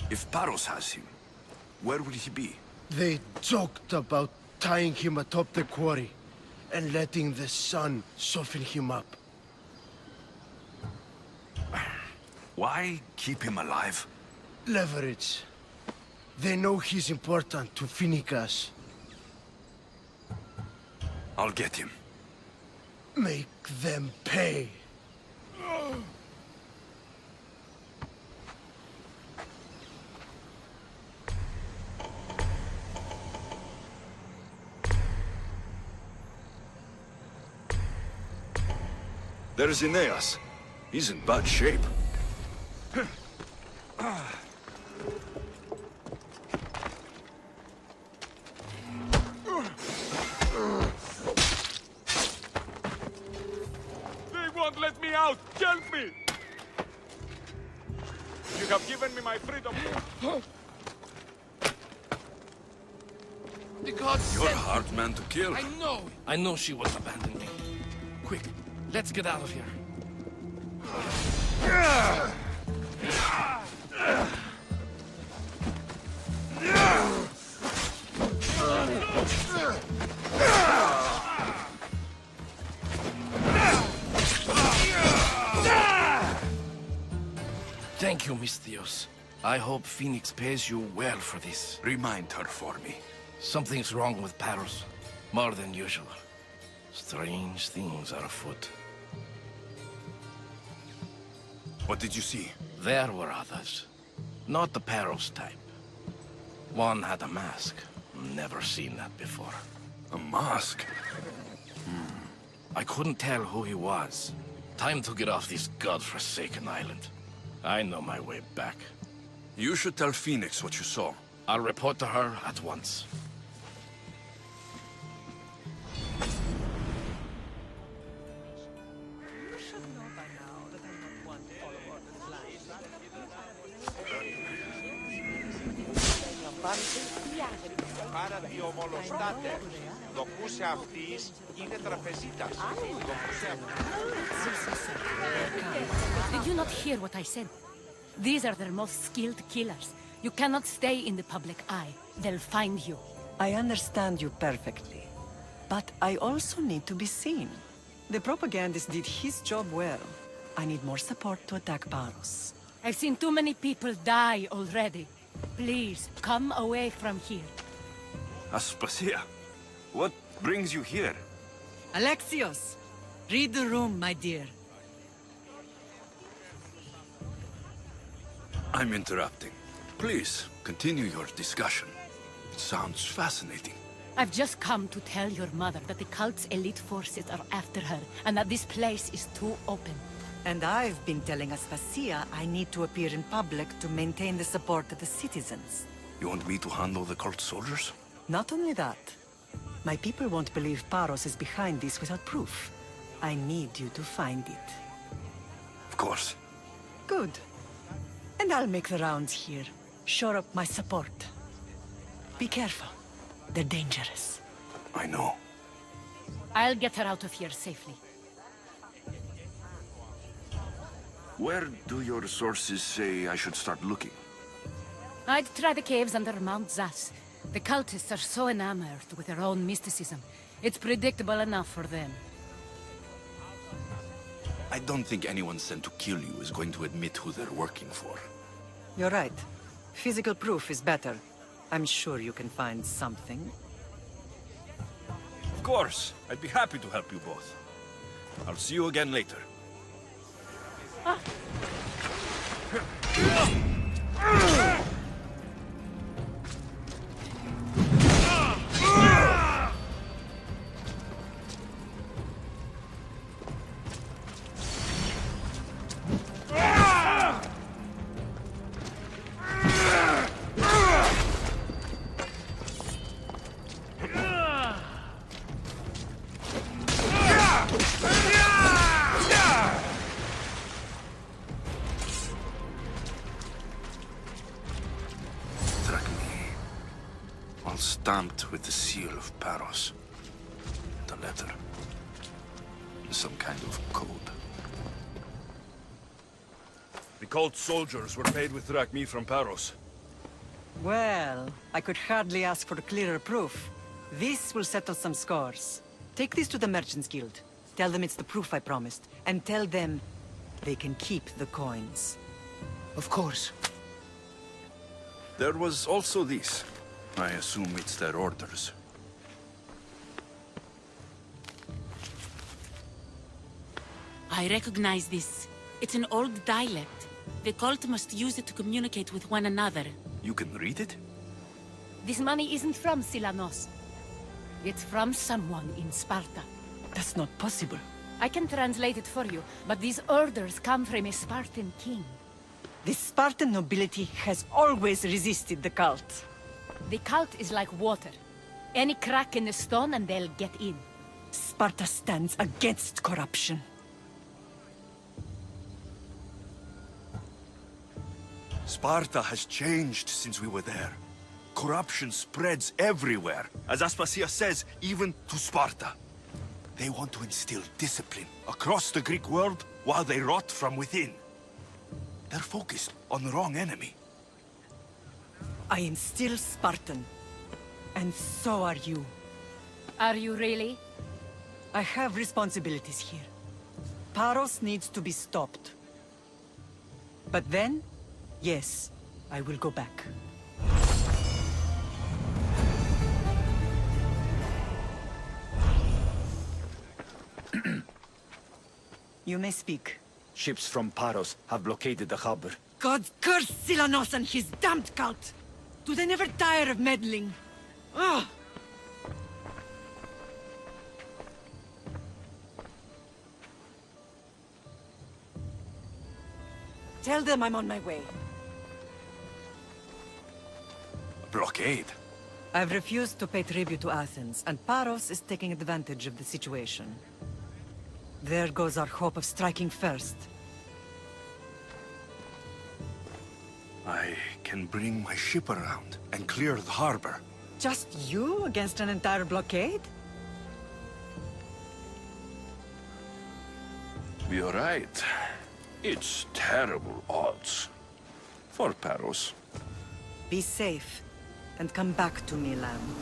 If Paros has him, where will he be? They joked about tying him atop the quarry and letting the sun soften him up. Why keep him alive? Leverage. They know he's important to Phoenix. I'll get him. Make them pay. There's Aeneas. He's in bad shape. Let me out! Help me! You have given me my freedom. The gods You're a sent hard man to kill. I know she was abandoned me. Quick, let's get out of here. Thank you, Misthios. I hope Phoenix pays you well for this. Remind her for me. Something's wrong with Paros. More than usual. Strange things are afoot. What did you see? There were others. Not the Paros type. One had a mask. Never seen that before. A mask? I couldn't tell who he was. Time to get off this godforsaken island. I know my way back. You should tell Phoenix what you saw. I'll report to her at once. Πάρα δύο μολοστάτε. Το κούσε αυτής είναι τραπεζίτας. Did you not hear what I said? These are their most skilled killers. You cannot stay in the public eye. They'll find you. I understand you perfectly. But I also need to be seen. The propagandist did his job well. I need more support to attack Paros. I've seen too many people die already. Please, come away from here. Aspasia, what brings you here? Alexios! Read the room, my dear. I'm interrupting. Please, continue your discussion. It sounds fascinating. I've just come to tell your mother that the cult's elite forces are after her, and that this place is too open. And I've been telling Aspasia I need to appear in public to maintain the support of the citizens. You want me to handle the cult soldiers? Not only that. My people won't believe Paros is behind this without proof. I need you to find it. Of course. Good. And I'll make the rounds here. Shore up my support. Be careful. They're dangerous. I know. I'll get her out of here safely. Where do your sources say I should start looking? I'd try the caves under Mount Zas. The cultists are so enamored with their own mysticism. It's predictable enough for them. I don't think anyone sent to kill you is going to admit who they're working for. You're right. Physical proof is better. I'm sure you can find something. Of course. I'd be happy to help you both. I'll see you again later. Stamped with the seal of Paros. The letter. Some kind of code. The cult soldiers were paid with drachmi from Paros. Well, I could hardly ask for clearer proof. This will settle some scores. Take this to the Merchants Guild. Tell them it's the proof I promised. And tell them they can keep the coins. Of course. There was also this. I assume it's their orders. I recognize this. It's an old dialect. The cult must use it to communicate with one another. You can read it? This money isn't from Silanos. It's from someone in Sparta. That's not possible. I can translate it for you, but these orders come from a Spartan king. The Spartan nobility has always resisted the cult. The cult is like water. Any crack in the stone and they'll get in. Sparta stands against corruption. Sparta has changed since we were there. Corruption spreads everywhere. As Aspasia says, even to Sparta. They want to instill discipline across the Greek world while they rot from within. They're focused on the wrong enemy. I am still Spartan. And so are you. Are you really? I have responsibilities here. Paros needs to be stopped. But then, yes, I will go back. You may speak. Ships from Paros have blockaded the harbor. God curse Silanos and his damned cult! Do they never tire of meddling? Ugh! Tell them I'm on my way. A blockade? I've refused to pay tribute to Athens, and Paros is taking advantage of the situation. There goes our hope of striking first. I can bring my ship around and clear the harbor. Just you against an entire blockade? You're right. It's terrible odds. For Paros. Be safe, and come back to me, lamb.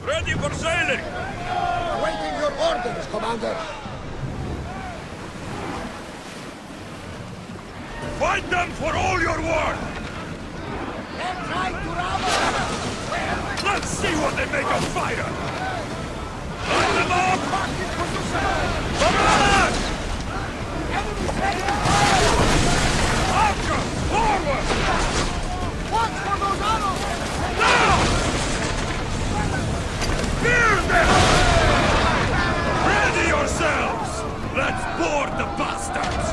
Ready for sailing! Awaiting your orders, Commander. Fight them for all you're worth! They're trying to rob us! Let's see what they make of fire! Light them up! Come on! Archer! Forward! Watch for those arrows! Now! Fear them! Ready yourselves! Let's board the bastards!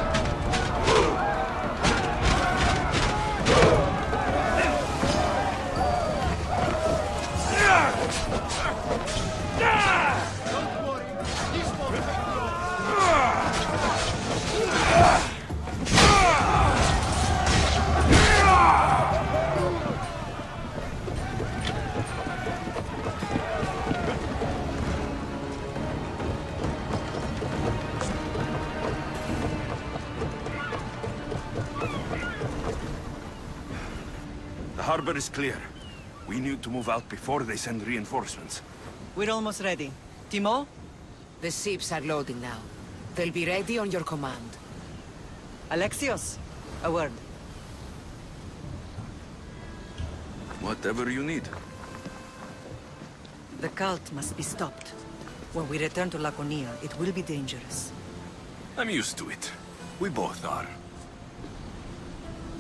The harbor is clear. We need to move out before they send reinforcements. We're almost ready. Timo? The ships are loading now. They'll be ready on your command. Alexios, a word. Whatever you need. The cult must be stopped. When we return to Laconia, it will be dangerous. I'm used to it. We both are.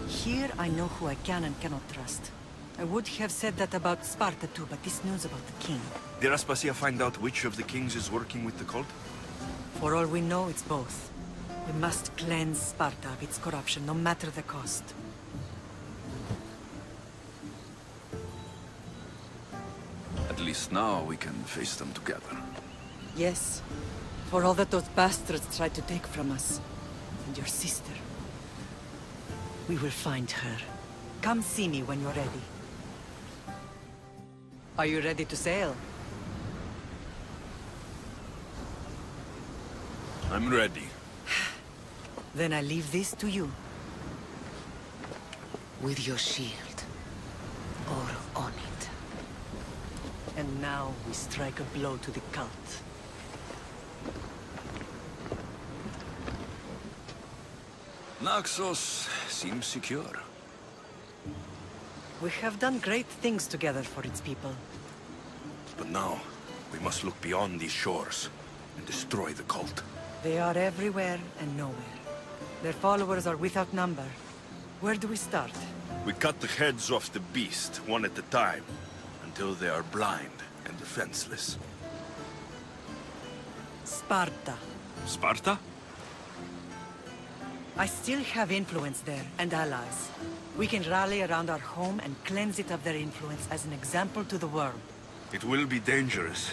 Here I know who I can and cannot trust. I would have said that about Sparta too, but this news about the king. Did Aspasia find out which of the kings is working with the cult? For all we know, it's both. We must cleanse Sparta of its corruption, no matter the cost. At least now we can face them together. Yes. For all that those bastards tried to take from us. And your sister. We will find her. Come see me when you're ready. Are you ready to sail? I'm ready. Then I leave this to you. With your shield. Or on it. And now we strike a blow to the cult. Naxos seems secure. We have done great things together for its people. But now, we must look beyond these shores and destroy the cult. They are everywhere and nowhere. Their followers are without number. Where do we start? We cut the heads off the beast, one at a time, until they are blind and defenseless. Sparta. Sparta? I still have influence there, and allies. We can rally around our home and cleanse it of their influence as an example to the world. It will be dangerous.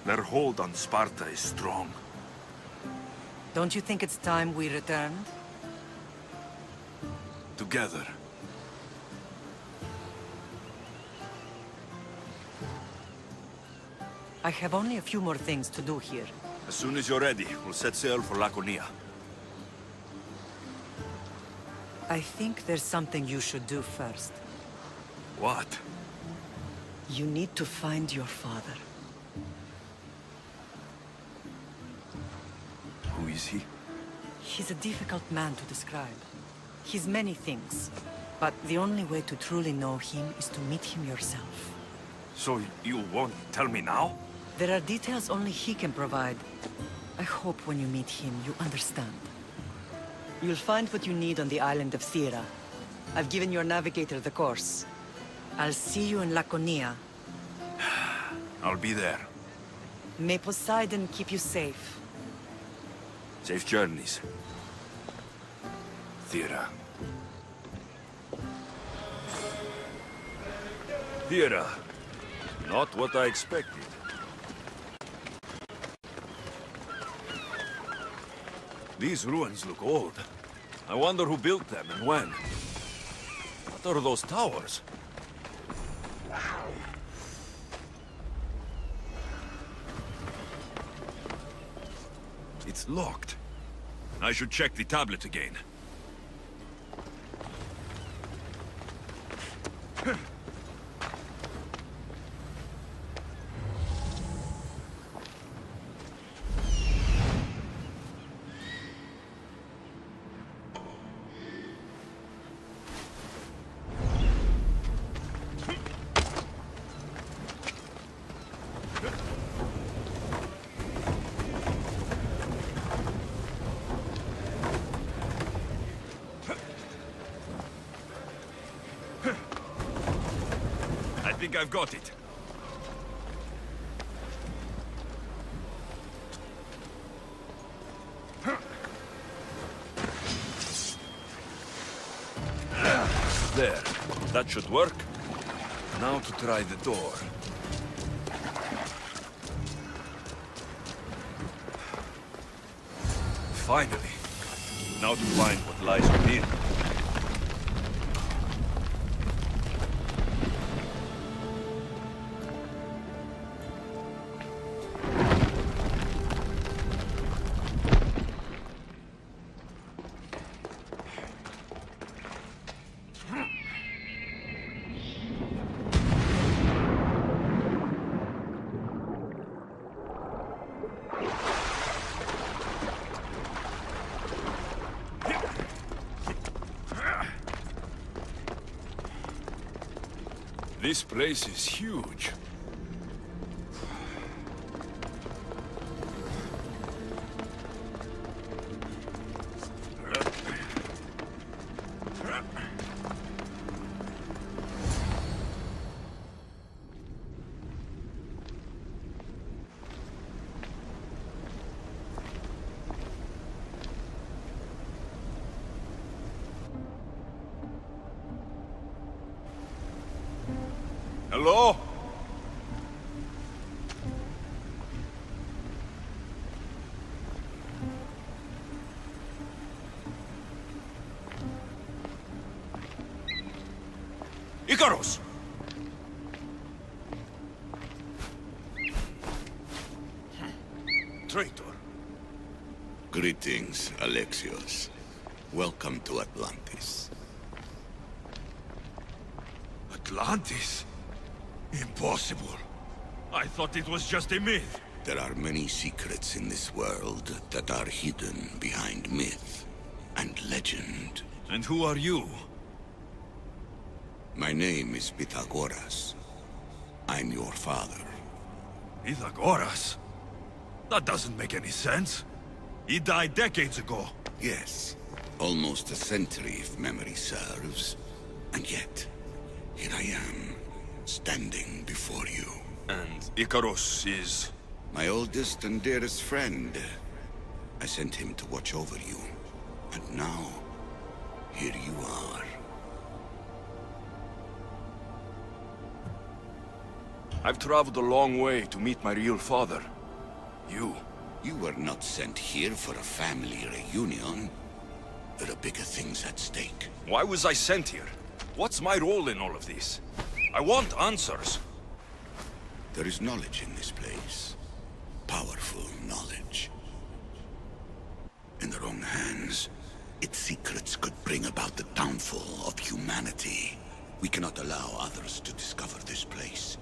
Their hold on Sparta is strong. Don't you think it's time we returned? Together. I have only a few more things to do here. As soon as you're ready, we'll set sail for Laconia. I think there's something you should do first. What? You need to find your father. Who is he? He's a difficult man to describe. He's many things, but the only way to truly know him is to meet him yourself. So you won't tell me now? There are details only he can provide. I hope when you meet him, you understand. You'll find what you need on the island of Thera. I've given your navigator the course. I'll see you in Laconia. I'll be there. May Poseidon keep you safe. Safe journeys. Thera. Thera. Not what I expected. These ruins look old. I wonder who built them and when. What are those towers? It's locked. I should check the tablet again. I think I've got it. There. That should work. Now to try the door. Finally. Now to find what lies within. This place is huge. Hello? Icarus! Traitor. Greetings, Alexios. Welcome to Atlantis. Atlantis? Impossible. I thought it was just a myth. There are many secrets in this world that are hidden behind myth and legend. And who are you? My name is Pythagoras. I'm your father. Pythagoras? That doesn't make any sense. He died decades ago. Yes, almost a century if memory serves. And yet, here I am, standing before you. And Icarus is? My oldest and dearest friend. I sent him to watch over you. And now, here you are. I've traveled a long way to meet my real father. You were not sent here for a family reunion. There are bigger things at stake. Why was I sent here? What's my role in all of this? I want answers. There is knowledge in this place. Powerful knowledge. In the wrong hands, its secrets could bring about the downfall of humanity. We cannot allow others to discover this place.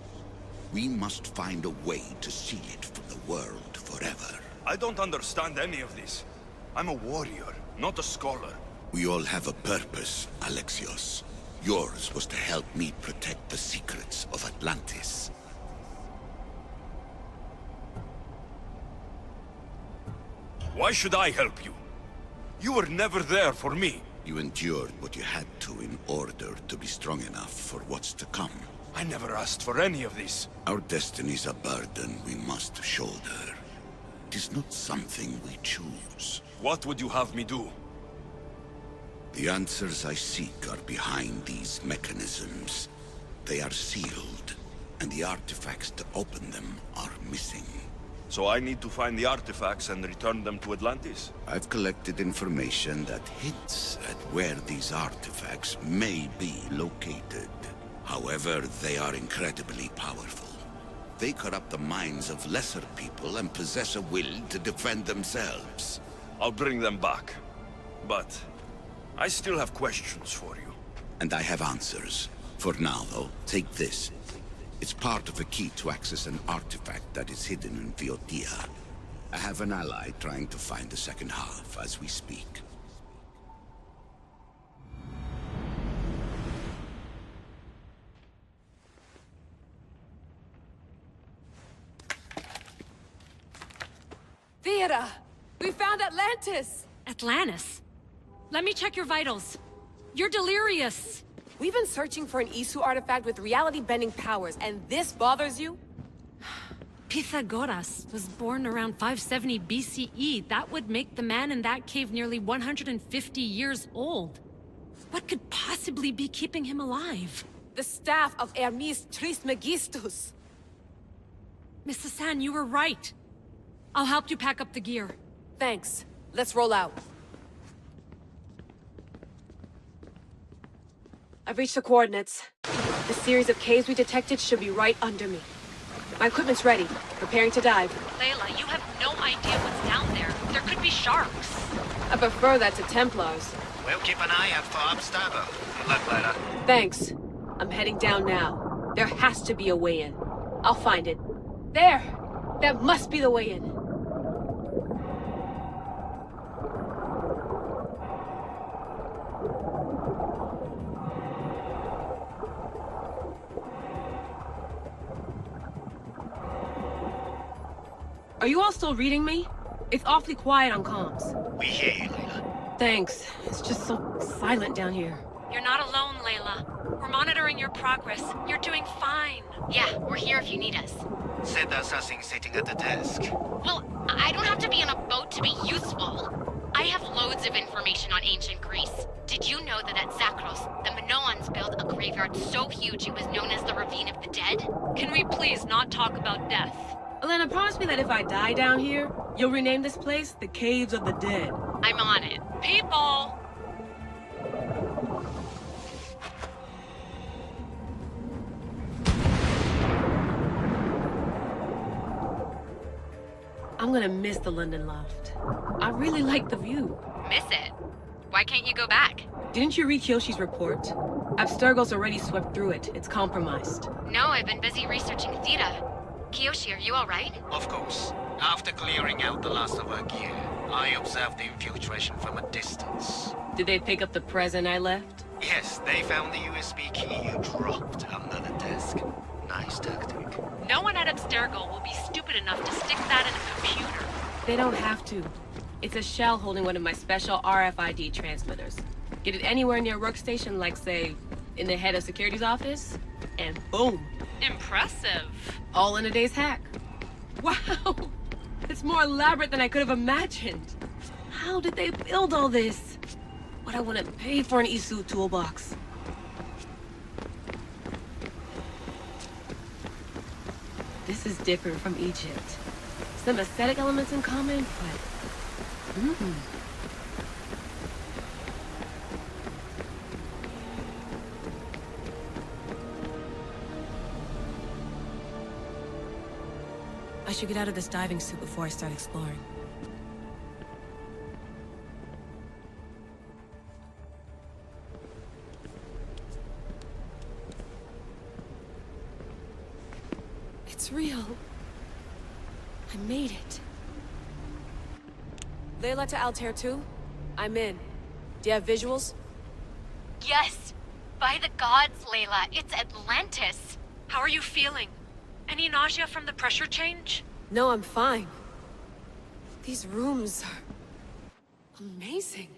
We must find a way to seal it from the world forever. I don't understand any of this. I'm a warrior, not a scholar. We all have a purpose, Alexios. Yours was to help me protect the secrets of Atlantis. Why should I help you? You were never there for me. You endured what you had to in order to be strong enough for what's to come. I never asked for any of this. Our destiny's a burden we must shoulder. It is not something we choose. What would you have me do? The answers I seek are behind these mechanisms. They are sealed, and the artifacts to open them are missing. So I need to find the artifacts and return them to Atlantis. I've collected information that hints at where these artifacts may be located. However, they are incredibly powerful. They corrupt the minds of lesser people and possess a will to defend themselves. I'll bring them back. But I still have questions for you. And I have answers. For now, though, take this. It's part of a key to access an artifact that is hidden in Viotia. I have an ally trying to find the second half as we speak. Theodore! We found Atlantis! Atlantis? Let me check your vitals. You're delirious. We've been searching for an Isu artifact with reality-bending powers, and this bothers you? Pythagoras was born around 570 BCE. That would make the man in that cave nearly 150 years old. What could possibly be keeping him alive? The staff of Hermes Trismegistus. Mrs. San, you were right. I'll help you pack up the gear. Thanks. Let's roll out. I've reached the coordinates. The series of caves we detected should be right under me. My equipment's ready. Preparing to dive. Layla, you have no idea what's down there. There could be sharks. I prefer that to Templars. We'll keep an eye out for Abstergo. Good luck, Layla. Thanks. I'm heading down now. There has to be a way in. I'll find it. There! That must be the way in. Are you all still reading me? It's awfully quiet on comms. We hear you, Layla. Thanks. It's just so silent down here. You're not alone, Layla. We're monitoring your progress. You're doing fine. Yeah, we're here if you need us. Said the assassin sitting at the desk. Well, I don't have to be on a boat to be useful. I have loads of information on ancient Greece. Did you know that at Zakros, the Minoans built a graveyard so huge it was known as the Ravine of the Dead? Can we please not talk about death? Elena, promise me that if I die down here, you'll rename this place the Caves of the Dead. I'm on it. People! I'm gonna miss the London loft. I really like the view. Miss it? Why can't you go back? Didn't you read Kyoshi's report? Abstergo's already swept through it. It's compromised. No, I've been busy researching Theta. Kiyoshi, are you alright? Of course. After clearing out the last of our gear, I observed the infiltration from a distance. Did they pick up the present I left? Yes, they found the USB key you dropped under the desk. Nice tactic. No one at Abstergo will be stupid enough to stick that in a computer. They don't have to. It's a shell holding one of my special RFID transmitters. Get it anywhere near a workstation, like, say, in the head of security's office, and boom. Impressive. All in a day's hack. Wow! It's more elaborate than I could have imagined. How did they build all this? What I wouldn't pay for an Isu toolbox. This is different from Egypt. Some aesthetic elements in common, but... I should get out of this diving suit before I start exploring. It's real. I made it. Layla to Altair 2? I'm in. Do you have visuals? Yes! By the gods, Layla, it's Atlantis! How are you feeling? Any nausea from the pressure change? No, I'm fine. These rooms are... amazing.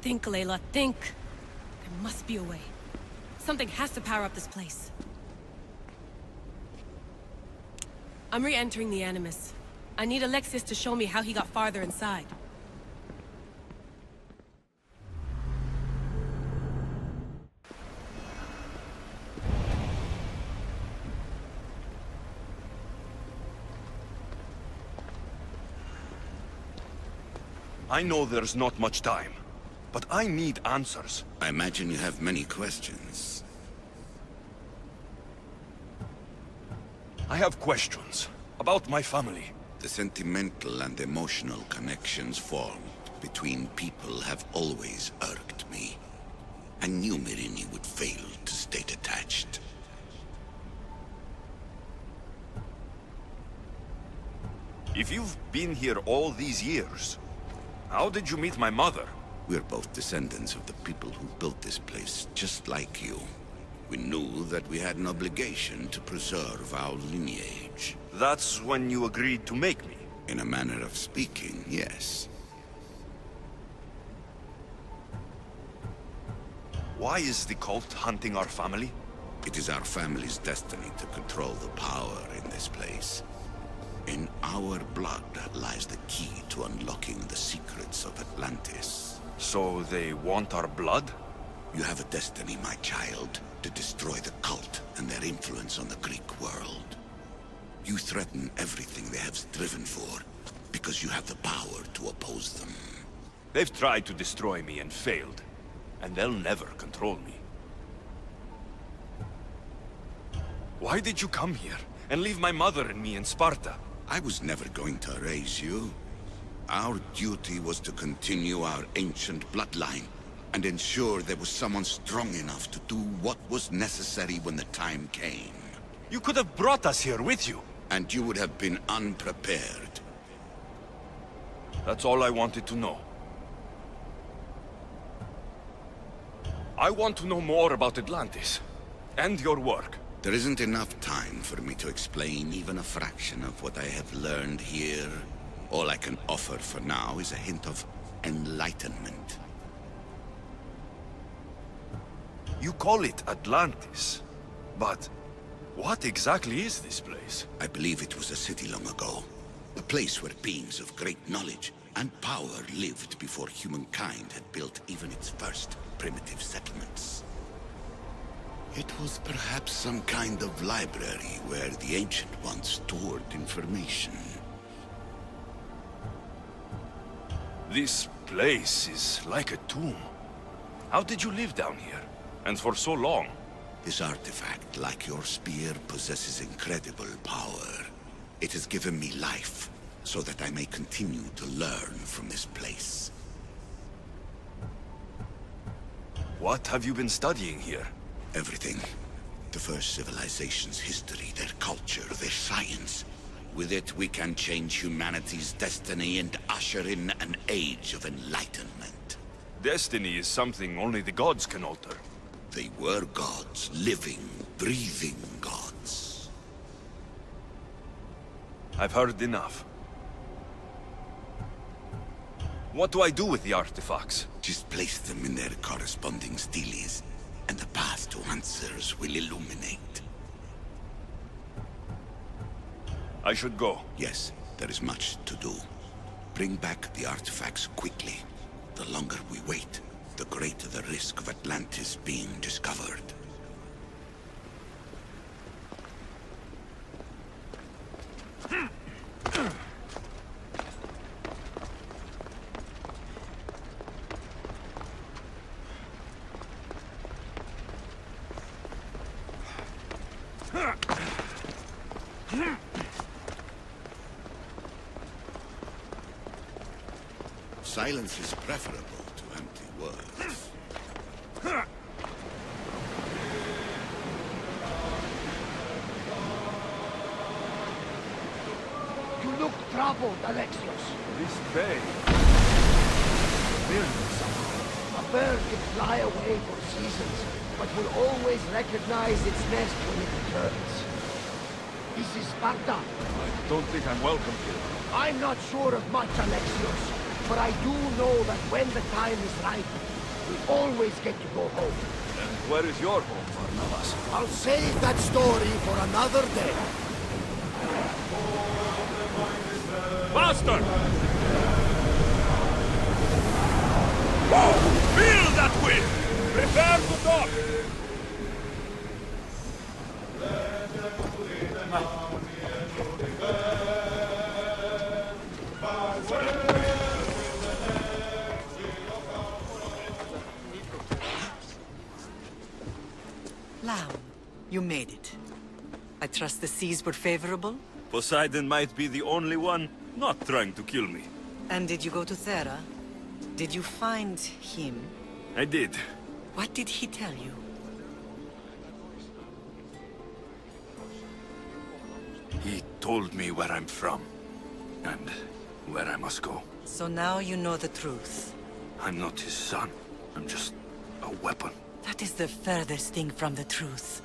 Think, Layla, think. There must be a way. Something has to power up this place. I'm re-entering the Animus. I need Alexius to show me how he got farther inside. I know there's not much time, but I need answers. I imagine you have many questions. I have questions about my family. The sentimental and emotional connections formed between people have always irked me. I knew Myrini would fail to stay detached. If you've been here all these years, how did you meet my mother? We're both descendants of the people who built this place, just like you. We knew that we had an obligation to preserve our lineage. That's when you agreed to make me? In a manner of speaking, yes. Why is the cult hunting our family? It is our family's destiny to control the power in this place. In our blood lies the key to unlocking the secrets of Atlantis. So they want our blood? You have a destiny, my child, to destroy the cult and their influence on the Greek world. You threaten everything they have striven for, because you have the power to oppose them. They've tried to destroy me and failed, and they'll never control me. Why did you come here and leave my mother and me in Sparta? I was never going to raise you. Our duty was to continue our ancient bloodline and ensure there was someone strong enough to do what was necessary when the time came. You could have brought us here with you. And you would have been unprepared. That's all I wanted to know. I want to know more about Atlantis and your work. There isn't enough time for me to explain even a fraction of what I have learned here. All I can offer for now is a hint of enlightenment. You call it Atlantis, but what exactly is this place? I believe it was a city long ago. A place where beings of great knowledge and power lived before humankind had built even its first primitive settlements. It was perhaps some kind of library where the Ancient Ones stored information. This place is like a tomb. How did you live down here? And for so long? This artifact, like your spear, possesses incredible power. It has given me life, so that I may continue to learn from this place. What have you been studying here? Everything. The first civilization's history, their culture, their science. With it, we can change humanity's destiny and usher in an age of enlightenment. Destiny is something only the gods can alter. They were gods, living, breathing gods. I've heard enough. What do I do with the artifacts? Just place them in their corresponding steles, and the path to answers will illuminate. I should go. Yes, there is much to do. Bring back the artifacts quickly. The longer we wait, the greater the risk of Atlantis being discovered. Silence is preferable to empty words. You look troubled, Alexios. This bay... A bird can fly away for seasons, but will always recognize its nest when it returns. This is Sparta. I don't think I'm welcome here. I'm not sure of much, Alexios, but I do know that when the time is right, we always get to go home. And where is your home, Barnabas? I'll save that story for another day. Faster! Feel that wind! Prepare to dock! Lamb, you made it. I trust the seas were favorable? Poseidon might be the only one not trying to kill me. And did you go to Thera? Did you find him? I did. What did he tell you? He told me where I'm from, and where I must go. So now you know the truth. I'm not his son. I'm just a weapon. That is the furthest thing from the truth.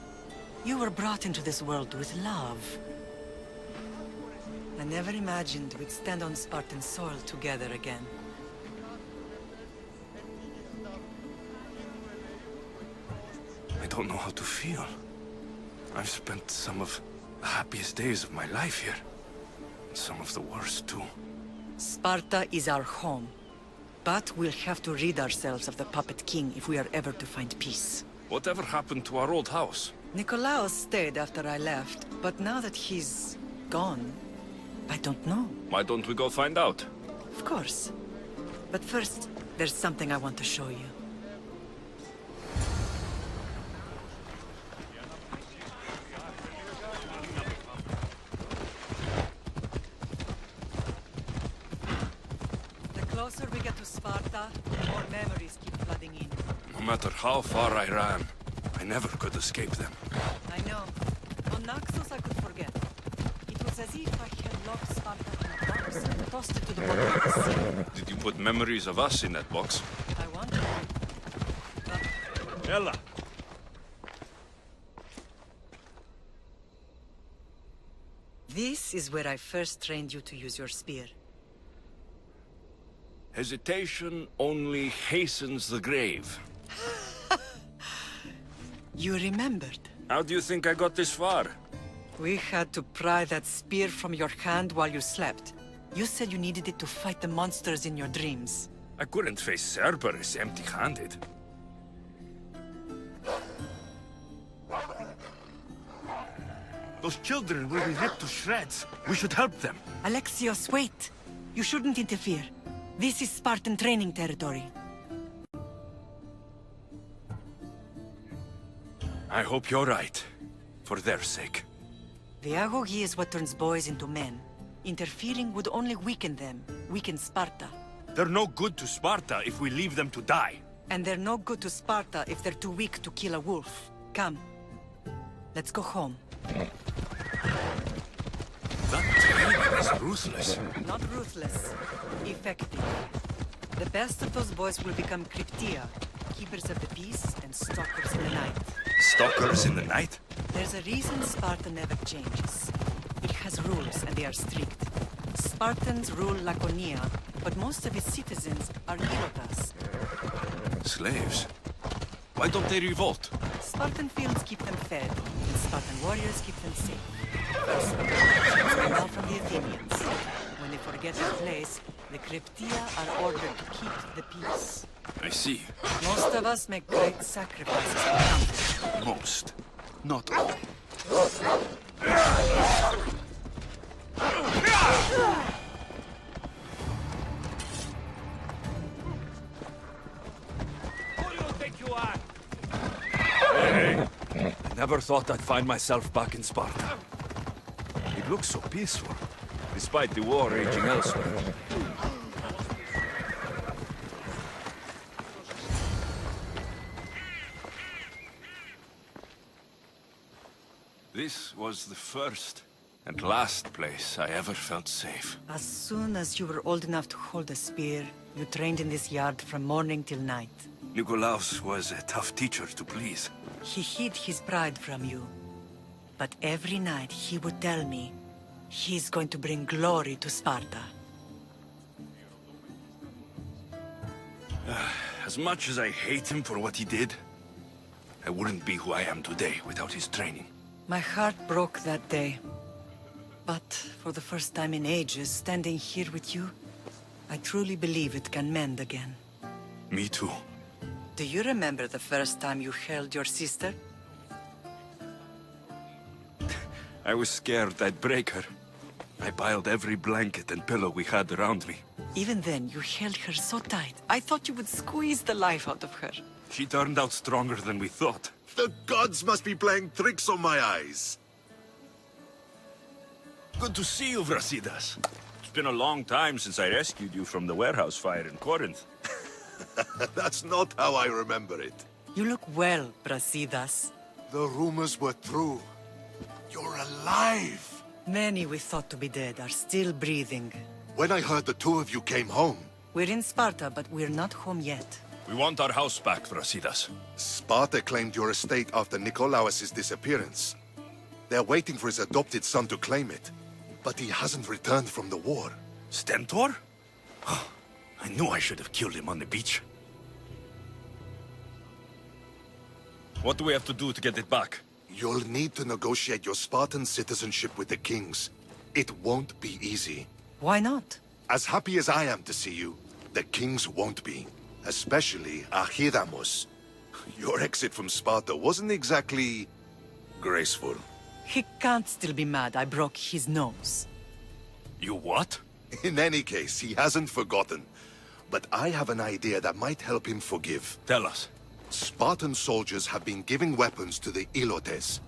You were brought into this world with love. I never imagined we'd stand on Spartan soil together again. I don't know how to feel. I've spent some of the happiest days of my life here. And some of the worst, too. Sparta is our home. But we'll have to rid ourselves of the Puppet King if we are ever to find peace. Whatever happened to our old house? Nikolaos stayed after I left, but now that he's gone, I don't know. Why don't we go find out? Of course. But first, there's something I want to show you. The closer we get to Sparta, the more memories keep flooding in. No matter how far I ran, I never could escape them. I know. On Naxos I could forget. It was as if I had locked Sparta in a box and tossed it to the bottom of the sea. Did you put memories of us in that box? I wanted to. Ella! This is where I first trained you to use your spear. Hesitation only hastens the grave. You remembered. How do you think I got this far? We had to pry that spear from your hand while you slept. You said you needed it to fight the monsters in your dreams. I couldn't face Cerberus empty-handed. Those children will be ripped to shreds. We should help them. Alexios, wait! You shouldn't interfere. This is Spartan training territory. I hope you're right. For their sake. The agoge is what turns boys into men. Interfering would only weaken them, weaken Sparta. They're no good to Sparta if we leave them to die. And they're no good to Sparta if they're too weak to kill a wolf. Come. Let's go home. That training is ruthless. Not ruthless. Effective. The best of those boys will become Cryptia, keepers of the peace and stalkers in the night. Stalkers in the night? There's a reason Sparta never changes. It has rules, and they are strict. Spartans rule Laconia, but most of its citizens are Helotas. Slaves? Why don't they revolt? Spartan fields keep them fed, and Spartan warriors keep them safe. First, the Persians went out from the Athenians. When they forget their place, the Cryptia are ordered to keep the peace. I see. Most of us make great sacrifices for country. Most. Not all. Hey, I never thought I'd find myself back in Sparta. It looks so peaceful, despite the war raging elsewhere. This was the first and last place I ever felt safe. As soon as you were old enough to hold a spear, you trained in this yard from morning till night. Nikolaos was a tough teacher to please. He hid his pride from you. But every night he would tell me, he's going to bring glory to Sparta. As much as I hate him for what he did, I wouldn't be who I am today without his training. My heart broke that day. But for the first time in ages, standing here with you, I truly believe it can mend again. Me too. Do you remember the first time you held your sister? I was scared I'd break her. I piled every blanket and pillow we had around me. Even then, you held her so tight, I thought you would squeeze the life out of her. She turned out stronger than we thought. The gods must be playing tricks on my eyes. Good to see you, Brasidas. It's been a long time since I rescued you from the warehouse fire in Corinth. That's not how I remember it. You look well, Brasidas. The rumors were true. You're alive! Many we thought to be dead are still breathing. When I heard the two of you came home... We're in Sparta, but we're not home yet. We want our house back, Brasidas. Sparta claimed your estate after Nikolaos' disappearance. They're waiting for his adopted son to claim it. But he hasn't returned from the war. Stentor? I knew I should have killed him on the beach. What do we have to do to get it back? You'll need to negotiate your Spartan citizenship with the kings. It won't be easy. Why not? As happy as I am to see you, the kings won't be. Especially Archidamos. Your exit from Sparta wasn't exactly... graceful. He can't still be mad I broke his nose. You what? In any case, he hasn't forgotten. But I have an idea that might help him forgive. Tell us. Spartan soldiers have been giving weapons to the Ilotes.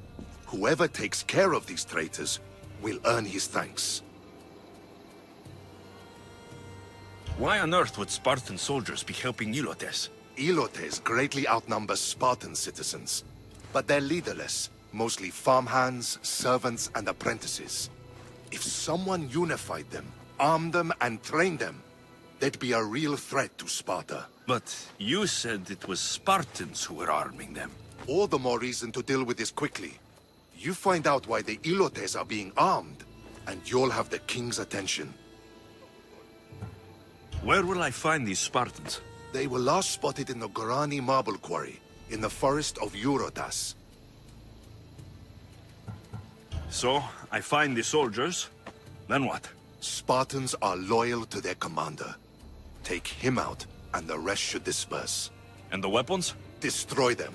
Whoever takes care of these traitors will earn his thanks. Why on earth would Spartan soldiers be helping Ilotes? Ilotes greatly outnumber Spartan citizens. But they're leaderless. Mostly farmhands, servants, and apprentices. If someone unified them, armed them, and trained them, they'd be a real threat to Sparta. But you said it was Spartans who were arming them. All the more reason to deal with this quickly. You find out why the Ilotes are being armed, and you'll have the king's attention. Where will I find these Spartans? They were last spotted in the Gorani marble quarry, in the forest of Eurotas. So, I find the soldiers, then what? Spartans are loyal to their commander. Take him out, and the rest should disperse. And the weapons? Destroy them.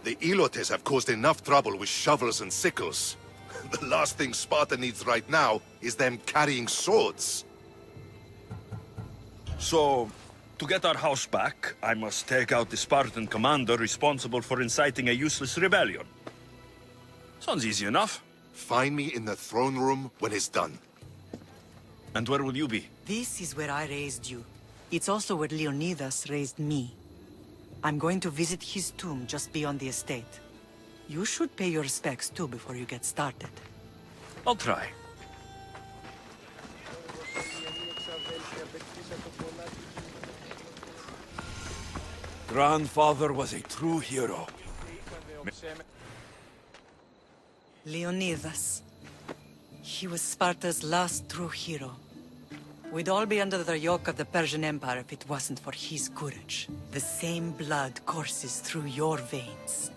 The Ilotes have caused enough trouble with shovels and sickles. The last thing Sparta needs right now is them carrying swords. So, to get our house back, I must take out the Spartan commander responsible for inciting a useless rebellion. Sounds easy enough. Find me in the throne room when it's done. And where will you be? This is where I raised you. It's also where Leonidas raised me. I'm going to visit his tomb just beyond the estate. You should pay your respects too before you get started. I'll try. Grandfather was a true hero. Leonidas. He was Sparta's last true hero. We'd all be under the yoke of the Persian Empire if it wasn't for his courage. The same blood courses through your veins.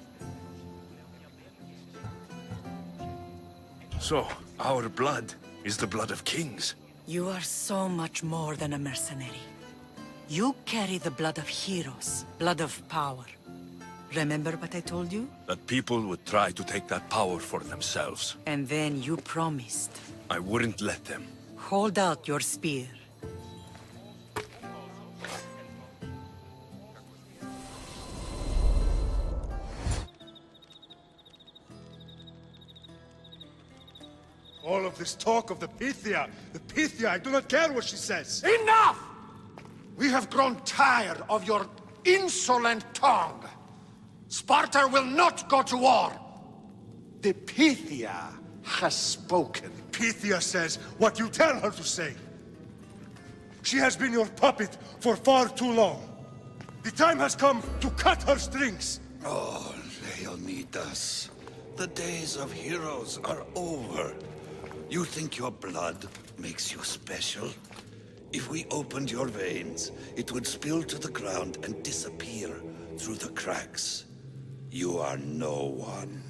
So, our blood is the blood of kings. You are so much more than a mercenary. You carry the blood of heroes, blood of power. Remember what I told you? That people would try to take that power for themselves. And then you promised. I wouldn't let them. Hold out your spear. All of this talk of the Pythia, I do not care what she says. Enough! We have grown tired of your insolent tongue. Sparta will not go to war. The Pythia has spoken. Pythia says what you tell her to say. She has been your puppet for far too long. The time has come to cut her strings. Oh, Leonidas. The days of heroes are over. You think your blood makes you special? If we opened your veins, it would spill to the ground and disappear through the cracks. You are no one.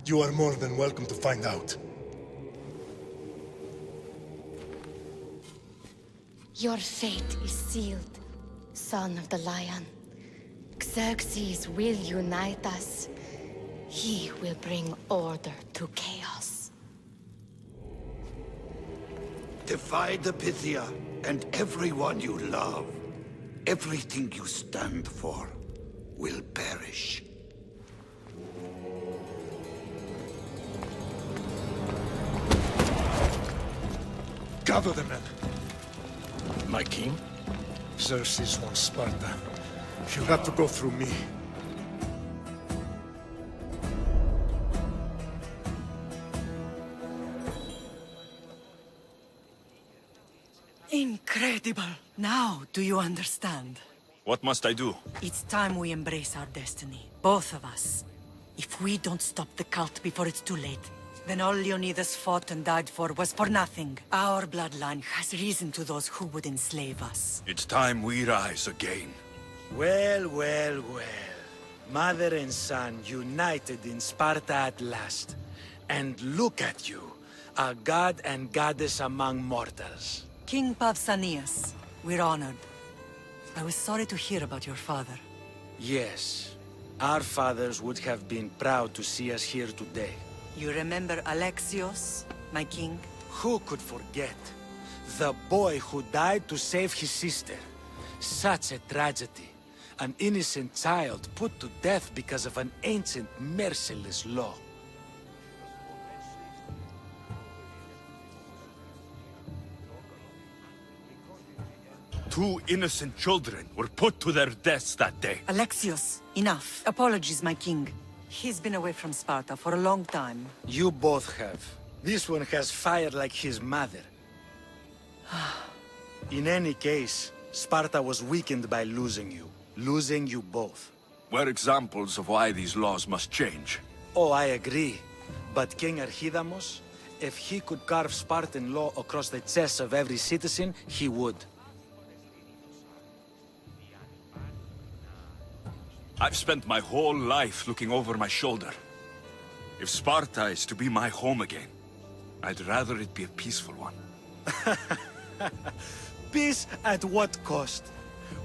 You are more than welcome to find out. Your fate is sealed, son of the lion. Xerxes will unite us. He will bring order to chaos. Divide the Pythia and everyone you love. everything you stand for will perish. Gather the men. My king? Xerxes wants Sparta. She'll have to go through me. Incredible! Now, do you understand? What must I do? It's time we embrace our destiny. Both of us. If we don't stop the cult before it's too late, then all Leonidas fought and died for was for nothing. Our bloodline has risen to those who would enslave us. It's time we rise again. Well, well, well. Mother and son united in Sparta at last. And look at you, a god and goddess among mortals. King Pausanias, we're honored. I was sorry to hear about your father. Yes, our fathers would have been proud to see us here today. You remember Alexios, my king? Who could forget? The boy who died to save his sister. Such a tragedy. An innocent child put to death because of an ancient, merciless law. Two innocent children were put to their deaths that day. Alexios, enough. Apologies, my king. He's been away from Sparta for a long time. You both have. This one has fire like his mother. In any case, Sparta was weakened by losing you. Losing you both. We're examples of why these laws must change. Oh, I agree. But King Archidamos, if he could carve Spartan law across the chests of every citizen, he would. I've spent my whole life looking over my shoulder. If Sparta is to be my home again, I'd rather it be a peaceful one. Peace at what cost?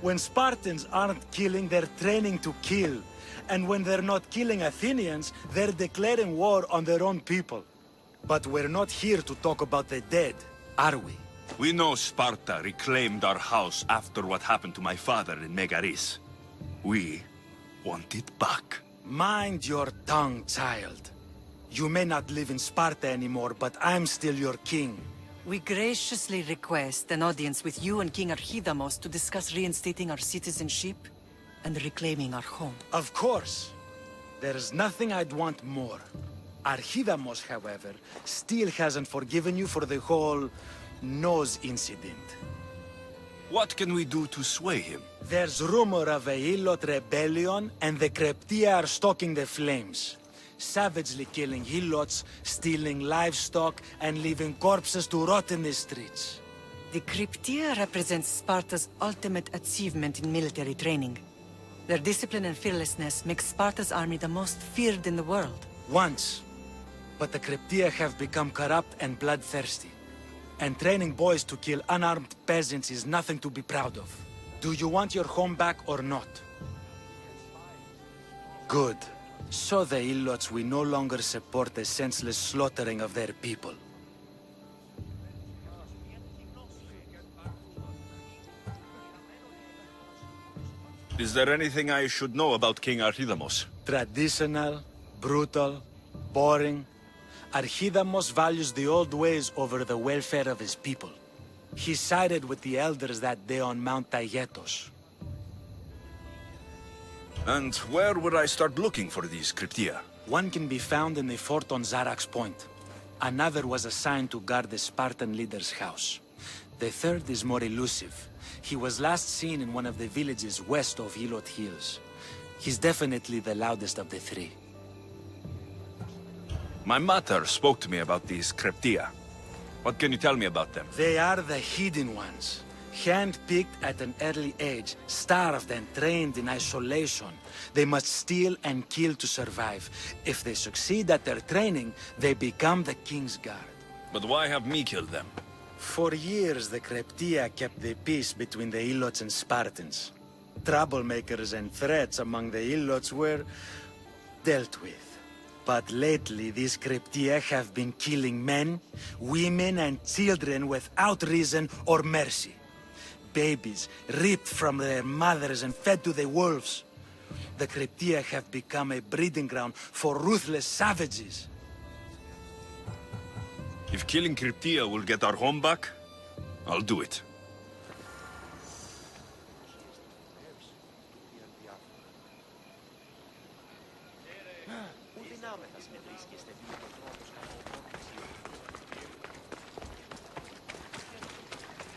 When Spartans aren't killing, they're training to kill. And when they're not killing Athenians, they're declaring war on their own people. But we're not here to talk about the dead, are we? We know Sparta reclaimed our house after what happened to my father in Megaris. We want it back. Mind your tongue, child. You may not live in Sparta anymore, but I'm still your king. We graciously request an audience with you and King Archidamos to discuss reinstating our citizenship and reclaiming our home. Of course. There's nothing I'd want more. Archidamos, however, still hasn't forgiven you for the whole nose incident. What can we do to sway him? There's rumor of a Hilot rebellion, and the Kryptia are stalking the flames. Savagely killing Helots, stealing livestock, and leaving corpses to rot in the streets. The Kryptia represents Sparta's ultimate achievement in military training. Their discipline and fearlessness make Sparta's army the most feared in the world. Once. But the Kryptia have become corrupt and bloodthirsty. And training boys to kill unarmed peasants is nothing to be proud of. Do you want your home back or not? Good. Show the Ilots we no longer support the senseless slaughtering of their people. Is there anything I should know about King Archidamos? Traditional, brutal, boring. Archidamos values the old ways over the welfare of his people. He sided with the elders that day on Mount Taygetos. And where would I start looking for these Kryptia? One can be found in the fort on Zarak's Point. Another was assigned to guard the Spartan leader's house. The third is more elusive. He was last seen in one of the villages west of Hilot Hills. He's definitely the loudest of the three. My mother spoke to me about these Kryptia. What can you tell me about them? They are the hidden ones. Hand-picked at an early age, starved and trained in isolation. They must steal and kill to survive. If they succeed at their training, they become the King's Guard. But why have me killed them? For years, the Kryptia kept the peace between the Ilots and Spartans. Troublemakers and threats among the Ilots were dealt with. But lately, these Kryptia have been killing men, women, and children without reason or mercy. babies, ripped from their mothers and fed to the wolves. The Cryptia have become a breeding ground for ruthless savages. If killing Cryptia will get our home back, I'll do it.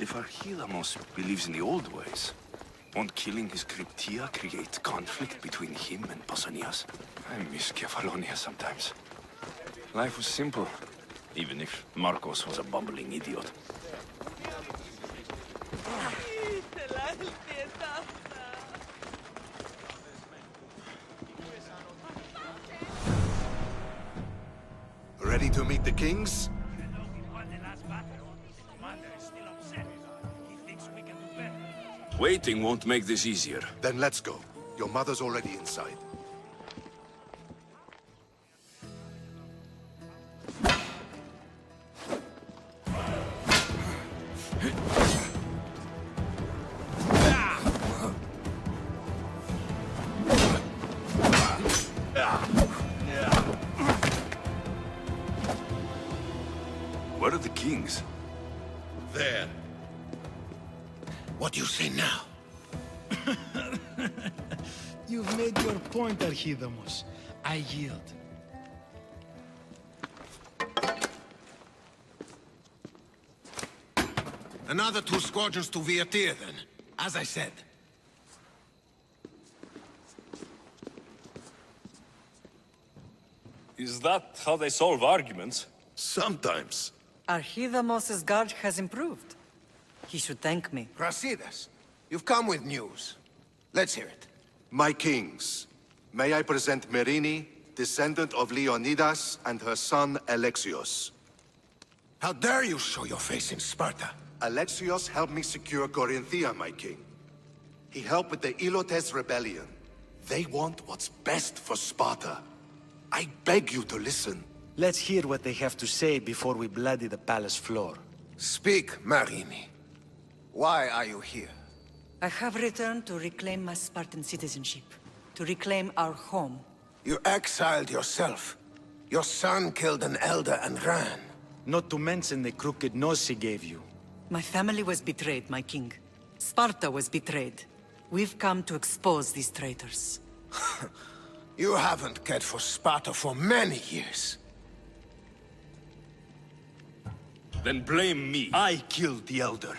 If Archidamos believes in the old ways, won't killing his Cryptia create conflict between him and Pausanias? I miss Kefalonia sometimes. Life was simple, even if Marcos was a bumbling idiot. Ready to meet the kings? Waiting won't make this easier. Then let's go. Your mother's already inside. Where are the kings? There. What do you say now? You've made your point, Archidamos. I yield. Another 2 squadrons to Viatir, then. As I said. Is that how they solve arguments? Sometimes. Archidamos' guard has improved. He should thank me. Brasidas, you've come with news. Let's hear it. My kings, may I present Merini, descendant of Leonidas, and her son Alexios. How dare you show your face in Sparta? Alexios helped me secure Corinthia, my king. He helped with the Ilotes rebellion. They want what's best for Sparta. I beg you to listen. Let's hear what they have to say before we bloody the palace floor. Speak, Marini. Why are you here? I have returned to reclaim my Spartan citizenship. To reclaim our home. You exiled yourself. Your son killed an elder and ran. Not to mention the crooked nose he gave you. My family was betrayed, my king. Sparta was betrayed. We've come to expose these traitors. You haven't cared for Sparta for many years. Then blame me. I killed the Elder.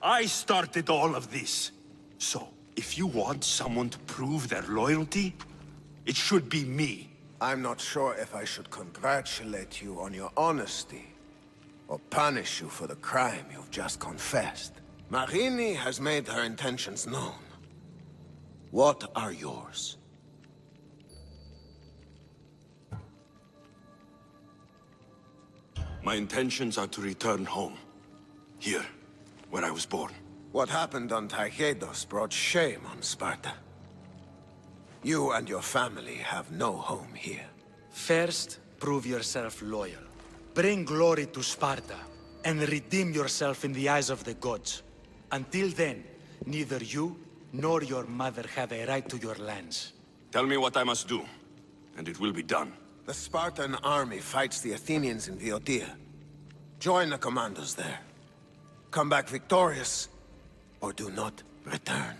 I started all of this. So, if you want someone to prove their loyalty, it should be me. I'm not sure if I should congratulate you on your honesty, or punish you for the crime you've just confessed. Marini has made her intentions known. What are yours? My intentions are to return home. Here, where I was born. What happened on Taygedos brought shame on Sparta. You and your family have no home here. First, prove yourself loyal. Bring glory to Sparta, and redeem yourself in the eyes of the gods. Until then, neither you nor your mother have a right to your lands. Tell me what I must do, and it will be done. The Spartan army fights the Athenians in Viotia. Join the commandos there. Come back victorious, or do not return.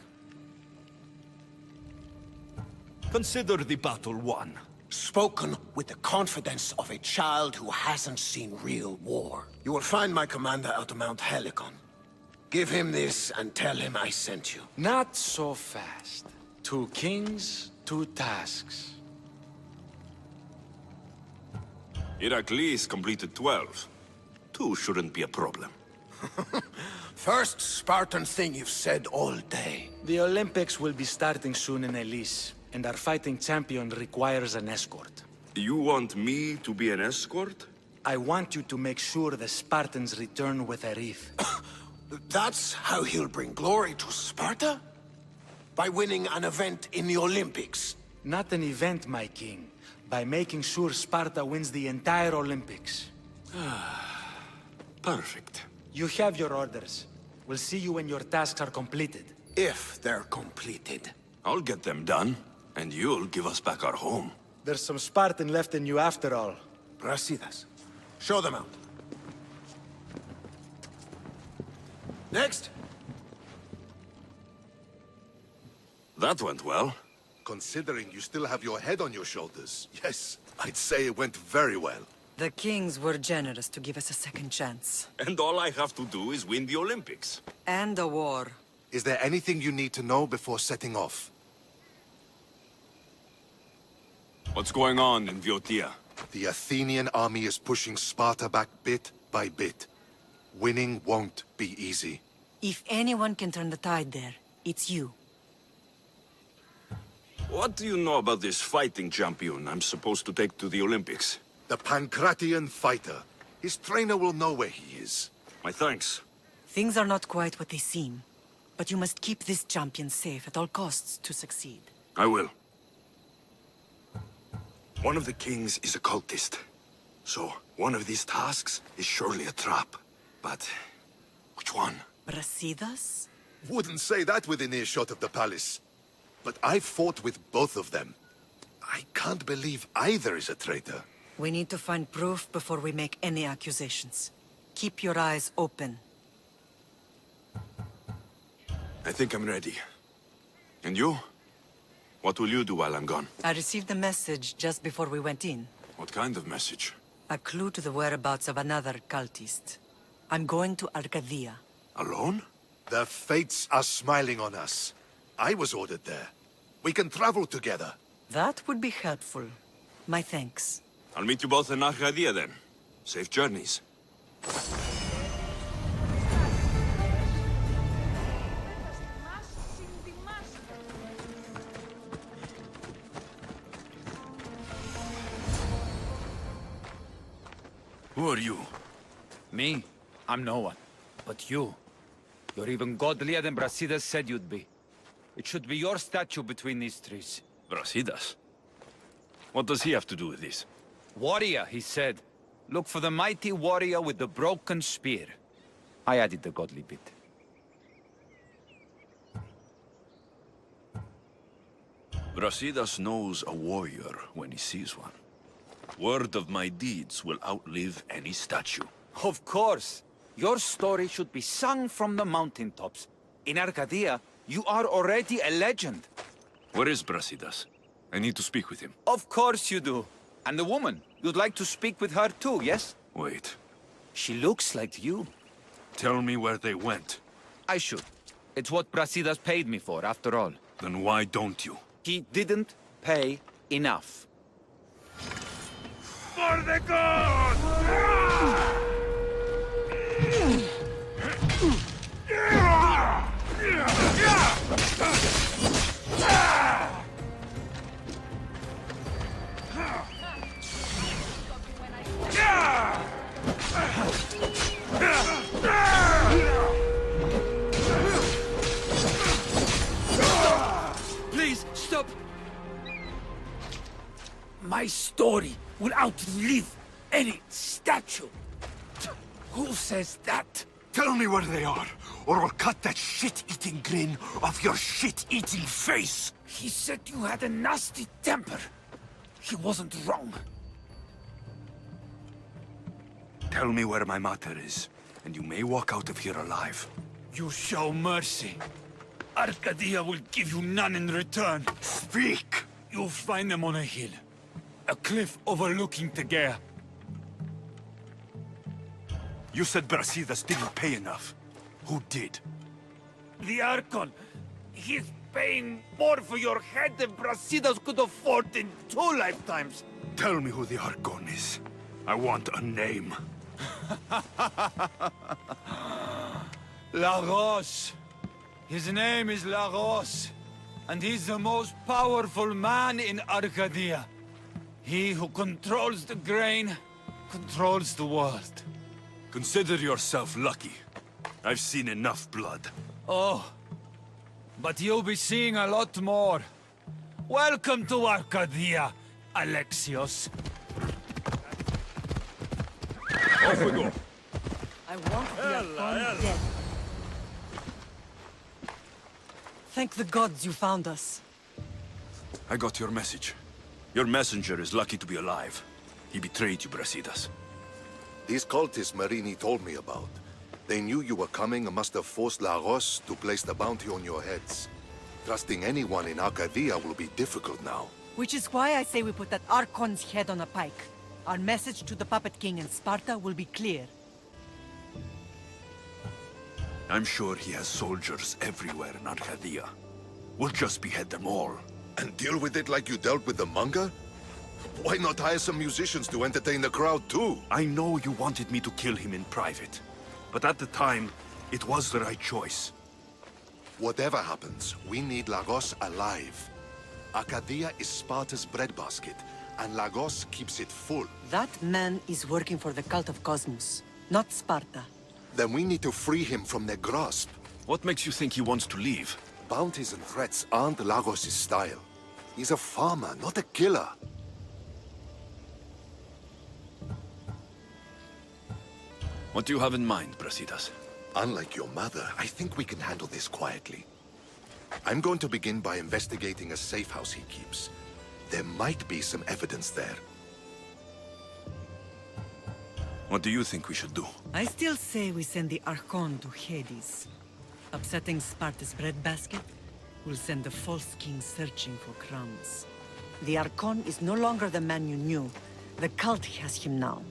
Consider the battle won. Spoken with the confidence of a child who hasn't seen real war. You will find my commander at Mount Helicon. Give him this and tell him I sent you. Not so fast. 2 kings, 2 tasks. Heracles completed 12. 2 shouldn't be a problem. First Spartan thing you've said all day. The Olympics will be starting soon in Elise, and our fighting champion requires an escort. You want me to be an escort? I want you to make sure the Spartans return with a wreath. That's how he'll bring glory to Sparta? By winning an event in the Olympics? Not an event, my king. By making sure Sparta wins the entire Olympics. Perfect. You have your orders. We'll see you when your tasks are completed. If they're completed. I'll get them done, and you'll give us back our home. There's some Spartan left in you after all. Brasidas. Show them out. Next. That went well. Considering you still have your head on your shoulders, yes, I'd say it went very well. The kings were generous to give us a second chance. And all I have to do is win the Olympics. And a war. Is there anything you need to know before setting off? What's going on in Viotia? The Athenian army is pushing Sparta back bit by bit. Winning won't be easy. If anyone can turn the tide there, it's you. What do you know about this fighting champion I'm supposed to take to the Olympics? The Pancratian fighter. His trainer will know where he is. My thanks. Things are not quite what they seem. But you must keep this champion safe at all costs to succeed. I will. One of the kings is a cultist. So, one of these tasks is surely a trap. But, which one? Brasidas? Wouldn't say that within earshot of the palace. But I've fought with both of them. I can't believe either is a traitor. We need to find proof before we make any accusations. Keep your eyes open. I think I'm ready. And you? What will you do while I'm gone? I received a message just before we went in. What kind of message? A clue to the whereabouts of another cultist. I'm going to Arcadia. Alone? The fates are smiling on us. I was ordered there. We can travel together. That would be helpful. My thanks. I'll meet you both in Arcadia then. Safe journeys. Who are you? Me? I'm no one. But you. You're even godlier than Brasidas said you'd be. It should be your statue between these trees. Brasidas? What does he have to do with this? Warrior, he said. Look for the mighty warrior with the broken spear. I added the godly bit. Brasidas knows a warrior when he sees one. Word of my deeds will outlive any statue. Of course. Your story should be sung from the mountaintops. In Arcadia, you are already a legend. Where is Brasidas? I need to speak with him. Of course you do. And the woman, you'd like to speak with her too, yes? Wait. She looks like you. Tell me where they went. I should. It's what Brasidas paid me for, after all. Then why don't you? He didn't pay enough. For the gods! Please, stop! My story will outlive any statue. Who says that? Tell me where they are, or I'll cut that shit-eating grin off your shit-eating face! He said you had a nasty temper. He wasn't wrong. Tell me where my mater is, and you may walk out of here alive. You show mercy. Arcadia will give you none in return. Speak! You'll find them on a hill. A cliff overlooking Tegea. You said Brasidas didn't pay enough. Who did? The Archon. He's paying more for your head than Brasidas could afford in 2 lifetimes. Tell me who the Archon is. I want a name. Lagos. His name is Lagos. And he's the most powerful man in Arcadia. He who controls the grain, controls the world. Consider yourself lucky. I've seen enough blood. Oh, but you'll be seeing a lot more. Welcome to Arcadia, Alexios. Off we go. I want the Archon dead. Thank the gods you found us. I got your message. Your messenger is lucky to be alive. He betrayed you, Brasidas. These cultists Marini told me about. They knew you were coming and must have forced Lagos to place the bounty on your heads. Trusting anyone in Arcadia will be difficult now. Which is why I say we put that Archon's head on a pike. Our message to the Puppet King in Sparta will be clear. I'm sure he has soldiers everywhere in Arcadia. We'll just behead them all. And deal with it like you dealt with the manga? Why not hire some musicians to entertain the crowd too? I know you wanted me to kill him in private. But at the time, it was the right choice. Whatever happens, we need Lagos alive. Arcadia is Sparta's breadbasket, and Lagos keeps it full. That man is working for the cult of Cosmos, not Sparta. Then we need to free him from their grasp. What makes you think he wants to leave? Bounties and threats aren't Lagos' style. He's a farmer, not a killer. What do you have in mind, Brasidas? Unlike your mother, I think we can handle this quietly. I'm going to begin by investigating a safe house he keeps. There might be some evidence there. What do you think we should do? I still say we send the Archon to Hades. Upsetting Sparta's breadbasket will send the false king searching for crumbs. The Archon is no longer the man you knew. The cult has him now.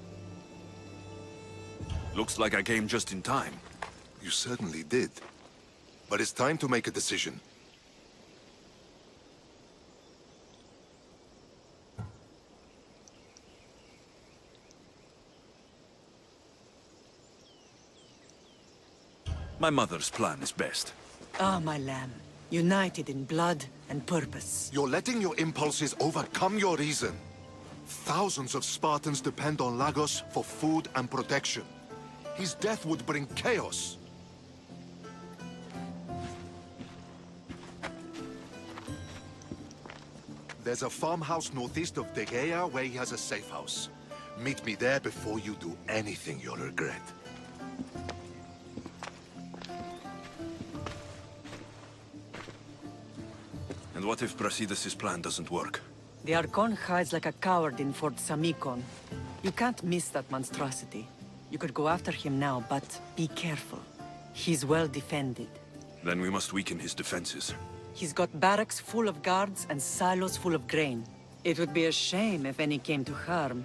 Looks like I came just in time. You certainly did. But it's time to make a decision. My mother's plan is best. Ah, my lamb. United in blood and purpose. You're letting your impulses overcome your reason. Thousands of Spartans depend on Lagos for food and protection. His death would bring chaos. There's a farmhouse northeast of Tegea where he has a safe house. Meet me there before you do anything you'll regret. And what if Brasidas' plan doesn't work? The Archon hides like a coward in Fort Samikon. You can't miss that monstrosity. You could go after him now, but be careful. He's well defended. Then we must weaken his defenses. He's got barracks full of guards and silos full of grain. It would be a shame if any came to harm.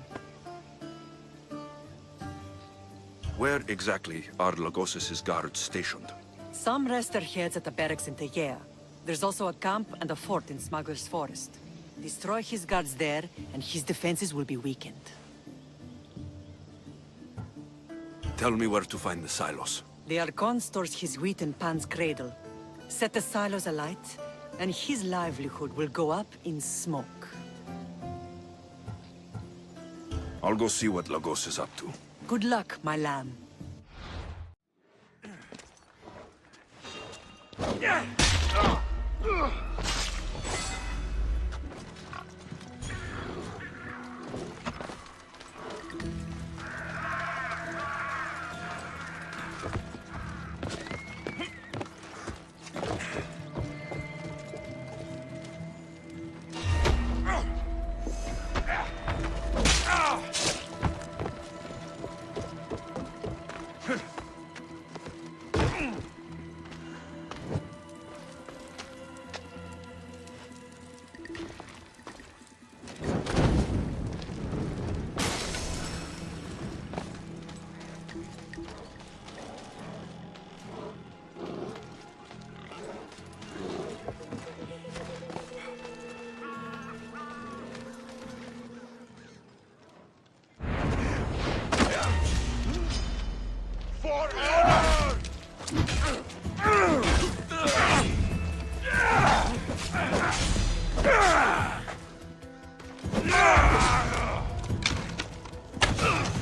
Where exactly are Lagos' guards stationed? Some rest their heads at the barracks in Tegea. There's also a camp and a fort in Smuggler's Forest. Destroy his guards there, and his defenses will be weakened. Tell me where to find the silos. The Archon stores his wheat in Pan's cradle. Set the silos alight, and his livelihood will go up in smoke. I'll go see what Lagos is up to. Good luck, my lamb.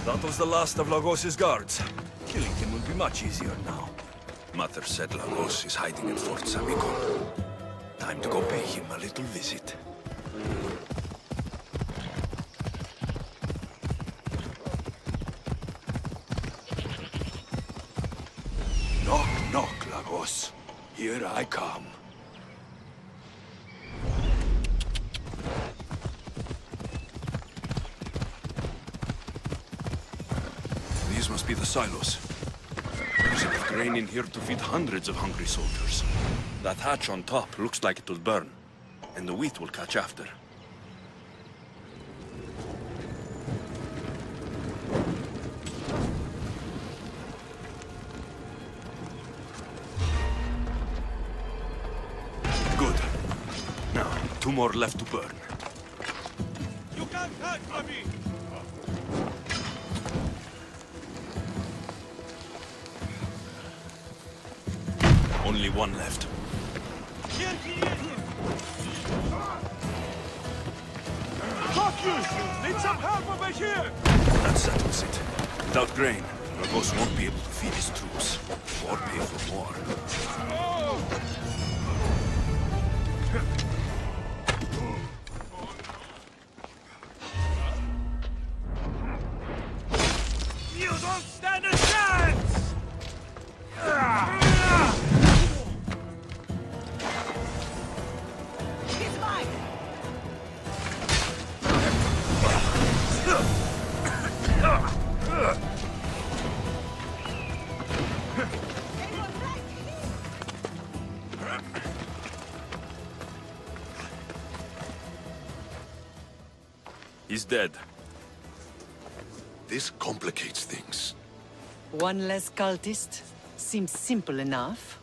That was the last of Lagos' guards. Killing him will be much easier now. Mother said Lagos is hiding in Fort Samikon. Time to go pay him a little visit. Knock, knock, Lagos. Here I come. must be the silos. There's enough grain in here to feed hundreds of hungry soldiers. That hatch on top looks like it will burn, and the wheat will catch after. Good. Now, 2 more left to burn. You can't hide from me! Only 1 left. Here he is! Fuck you! Need some help over here! That settles it. Without grain, Lagos won't be able to feed his troops, or pay for more. You don't stand a chance! He's mine! He's dead. This complicates things. One less cultist? Seems simple enough.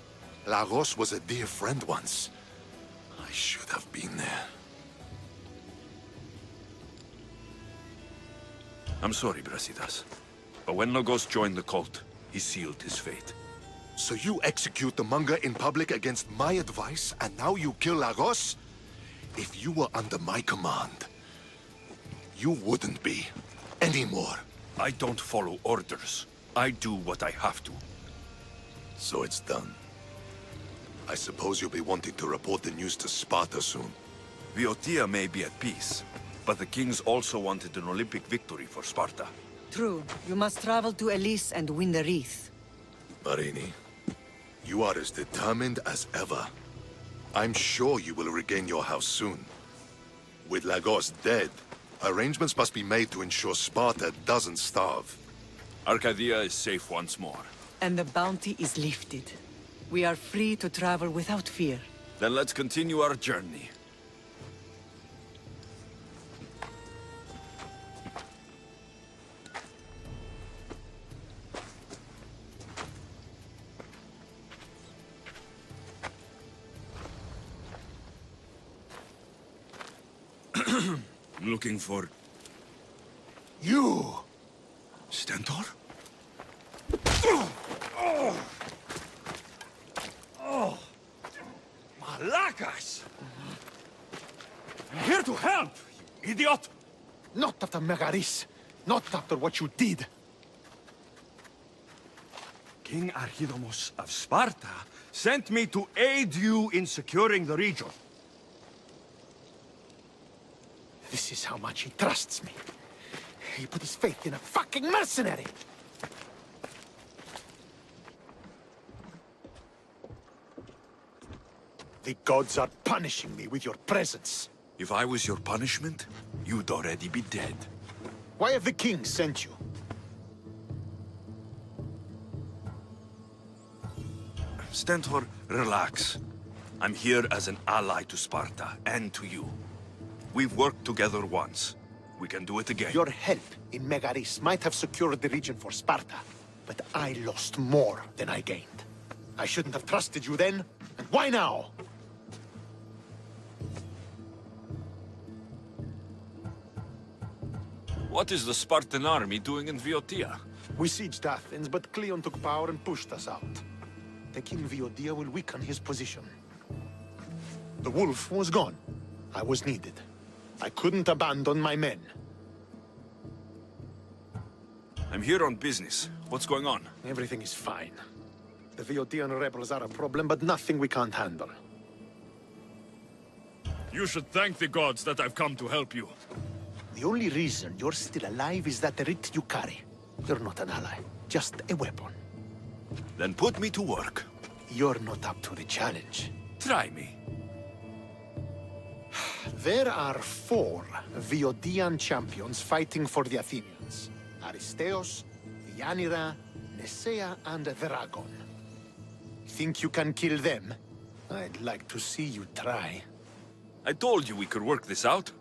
Lagos was a dear friend once. I should have been there. I'm sorry, Brasidas. But when Lagos joined the cult, he sealed his fate. So you execute the manga in public against my advice, and now you kill Lagos? If you were under my command, you wouldn't be. Anymore. I don't follow orders. I do what I have to. So it's done. I suppose you'll be wanting to report the news to Sparta soon. Viotia may be at peace, but the kings also wanted an Olympic victory for Sparta. True. You must travel to Elise and win the wreath. Marini, you are as determined as ever. I'm sure you will regain your house soon. With Lagos dead, arrangements must be made to ensure Sparta doesn't starve. Arcadia is safe once more. And the bounty is lifted. We are free to travel without fear. Then let's continue our journey. Looking for... You! Stentor? Oh! Malacas! I'm here to help, you idiot! Not after Megaris. Not after what you did. King Archidomos of Sparta sent me to aid you in securing the region. This is how much he trusts me. He put his faith in a fucking mercenary! The gods are punishing me with your presence. If I was your punishment, you'd already be dead. Why have the king sent you? Stentor, relax. I'm here as an ally to Sparta, and to you. We've worked together once. We can do it again. Your help in Megaris might have secured the region for Sparta, but I lost more than I gained. I shouldn't have trusted you then, and why now? What is the Spartan army doing in Viotia? We sieged Athens, but Cleon took power and pushed us out. Taking Viotia will weaken his position. The wolf was gone. I was needed. I couldn't abandon my men. I'm here on business. What's going on? Everything is fine. The Viotian rebels are a problem, but nothing we can't handle. You should thank the gods that I've come to help you. The only reason you're still alive is that writ you carry. You're not an ally, just a weapon. Then put me to work. You're not up to the challenge. Try me. There are 4 Viotian champions fighting for the Athenians. Aristeos, Yanira, Nesea, and Veragon. Think you can kill them? I'd like to see you try. I told you we could work this out.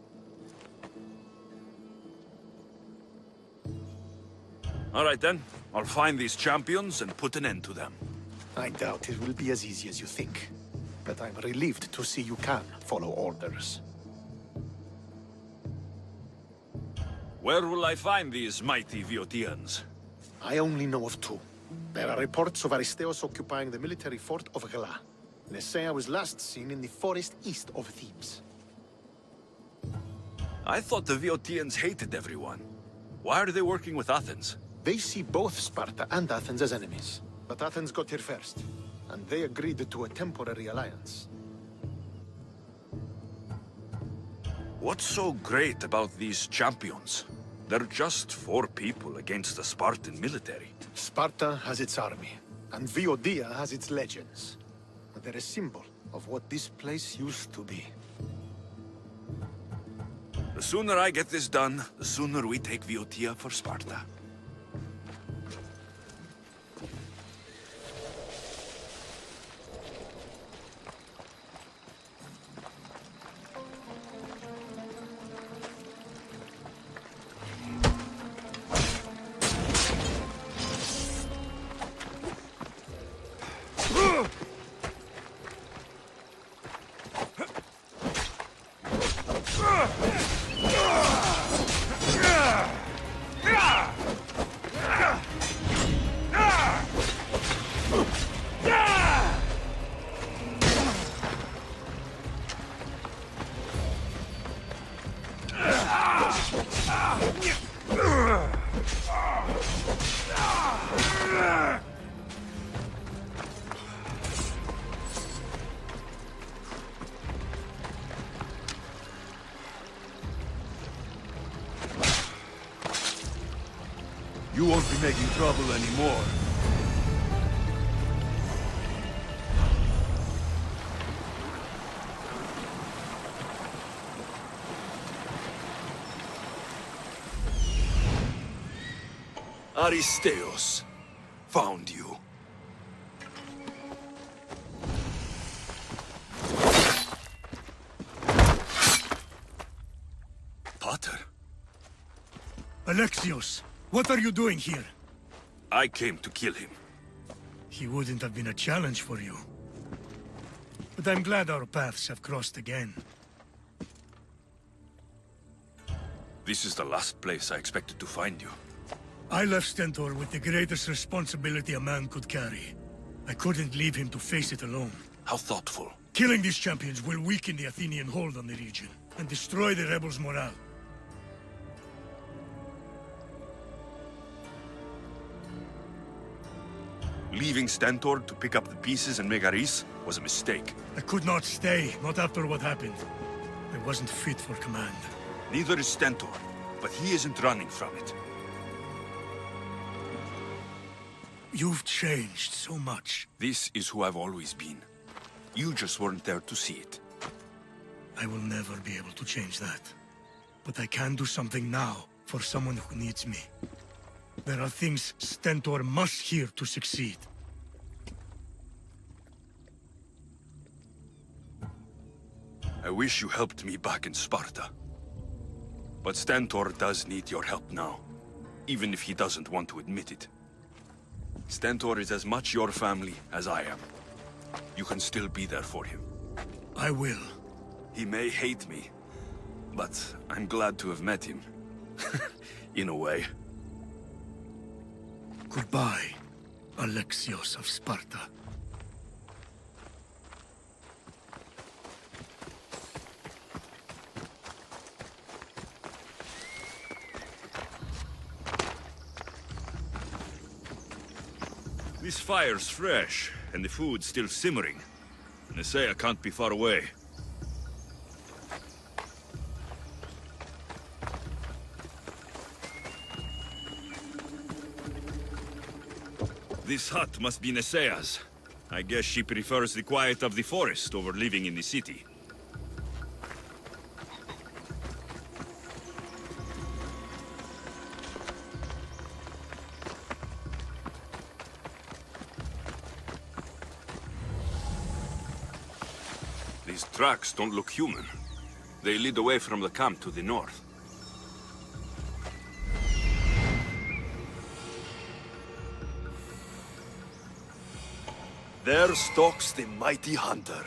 All right then. I'll find these champions and put an end to them. I doubt it will be as easy as you think. But I'm relieved to see you can follow orders. Where will I find these mighty Viotians? I only know of two. There are reports of Aristeos occupying the military fort of Gela. Nesea was last seen in the forest east of Thebes. I thought the Viotians hated everyone. Why are they working with Athens? They see both Sparta and Athens as enemies. But Athens got here first, and they agreed to a temporary alliance. What's so great about these champions? They're just 4 people against the Spartan military. Sparta has its army, and Viodia has its legends. But they're a symbol of what this place used to be. The sooner I get this done, the sooner we take Viotia for Sparta. You won't be making trouble anymore. Aristeos, found you. Potter? Alexios, what are you doing here? I came to kill him. He wouldn't have been a challenge for you. But I'm glad our paths have crossed again. This is the last place I expected to find you. I left Stentor with the greatest responsibility a man could carry. I couldn't leave him to face it alone. How thoughtful. Killing these champions will weaken the Athenian hold on the region, and destroy the rebels' morale. Leaving Stentor to pick up the pieces in Megaris was a mistake. I could not stay, not after what happened. I wasn't fit for command. Neither is Stentor, but he isn't running from it. You've changed so much. This is who I've always been. You just weren't there to see it. I will never be able to change that. But I can do something now for someone who needs me. There are things Stentor must hear to succeed. I wish you helped me back in Sparta. But Stentor does need your help now, even if he doesn't want to admit it. Stentor is as much your family as I am. You can still be there for him. I will. He may hate me, but I'm glad to have met him. In a way. Goodbye, Alexios of Sparta. This fire's fresh, and the food's still simmering. Nesea can't be far away. This hut must be Nesea's. I guess she prefers the quiet of the forest over living in the city. Tracks don't look human. They lead away from the camp to the north. There stalks the mighty hunter.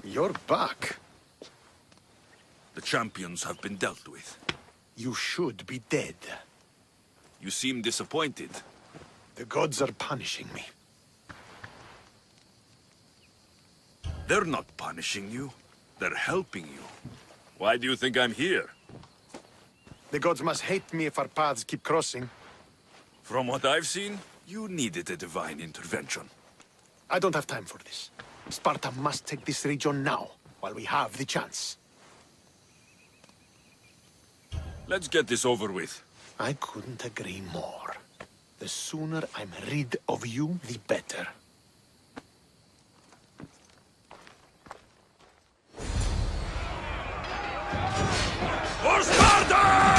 You're back. The champions have been dealt with. You should be dead. You seem disappointed. The gods are punishing me. They're not punishing you. They're helping you. Why do you think I'm here? The gods must hate me if our paths keep crossing. From what I've seen, you needed a divine intervention. I don't have time for this. Sparta must take this region now, while we have the chance. Let's get this over with. I couldn't agree more. The sooner I'm rid of you, the better. For Sparta!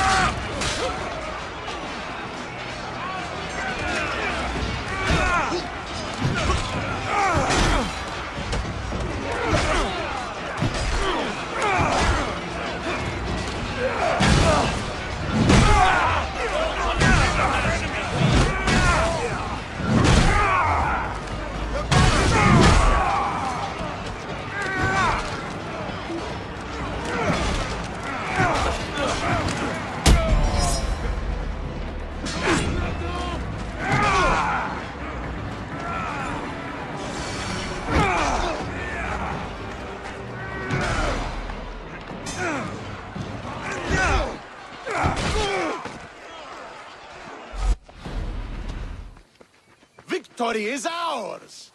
Victory is ours!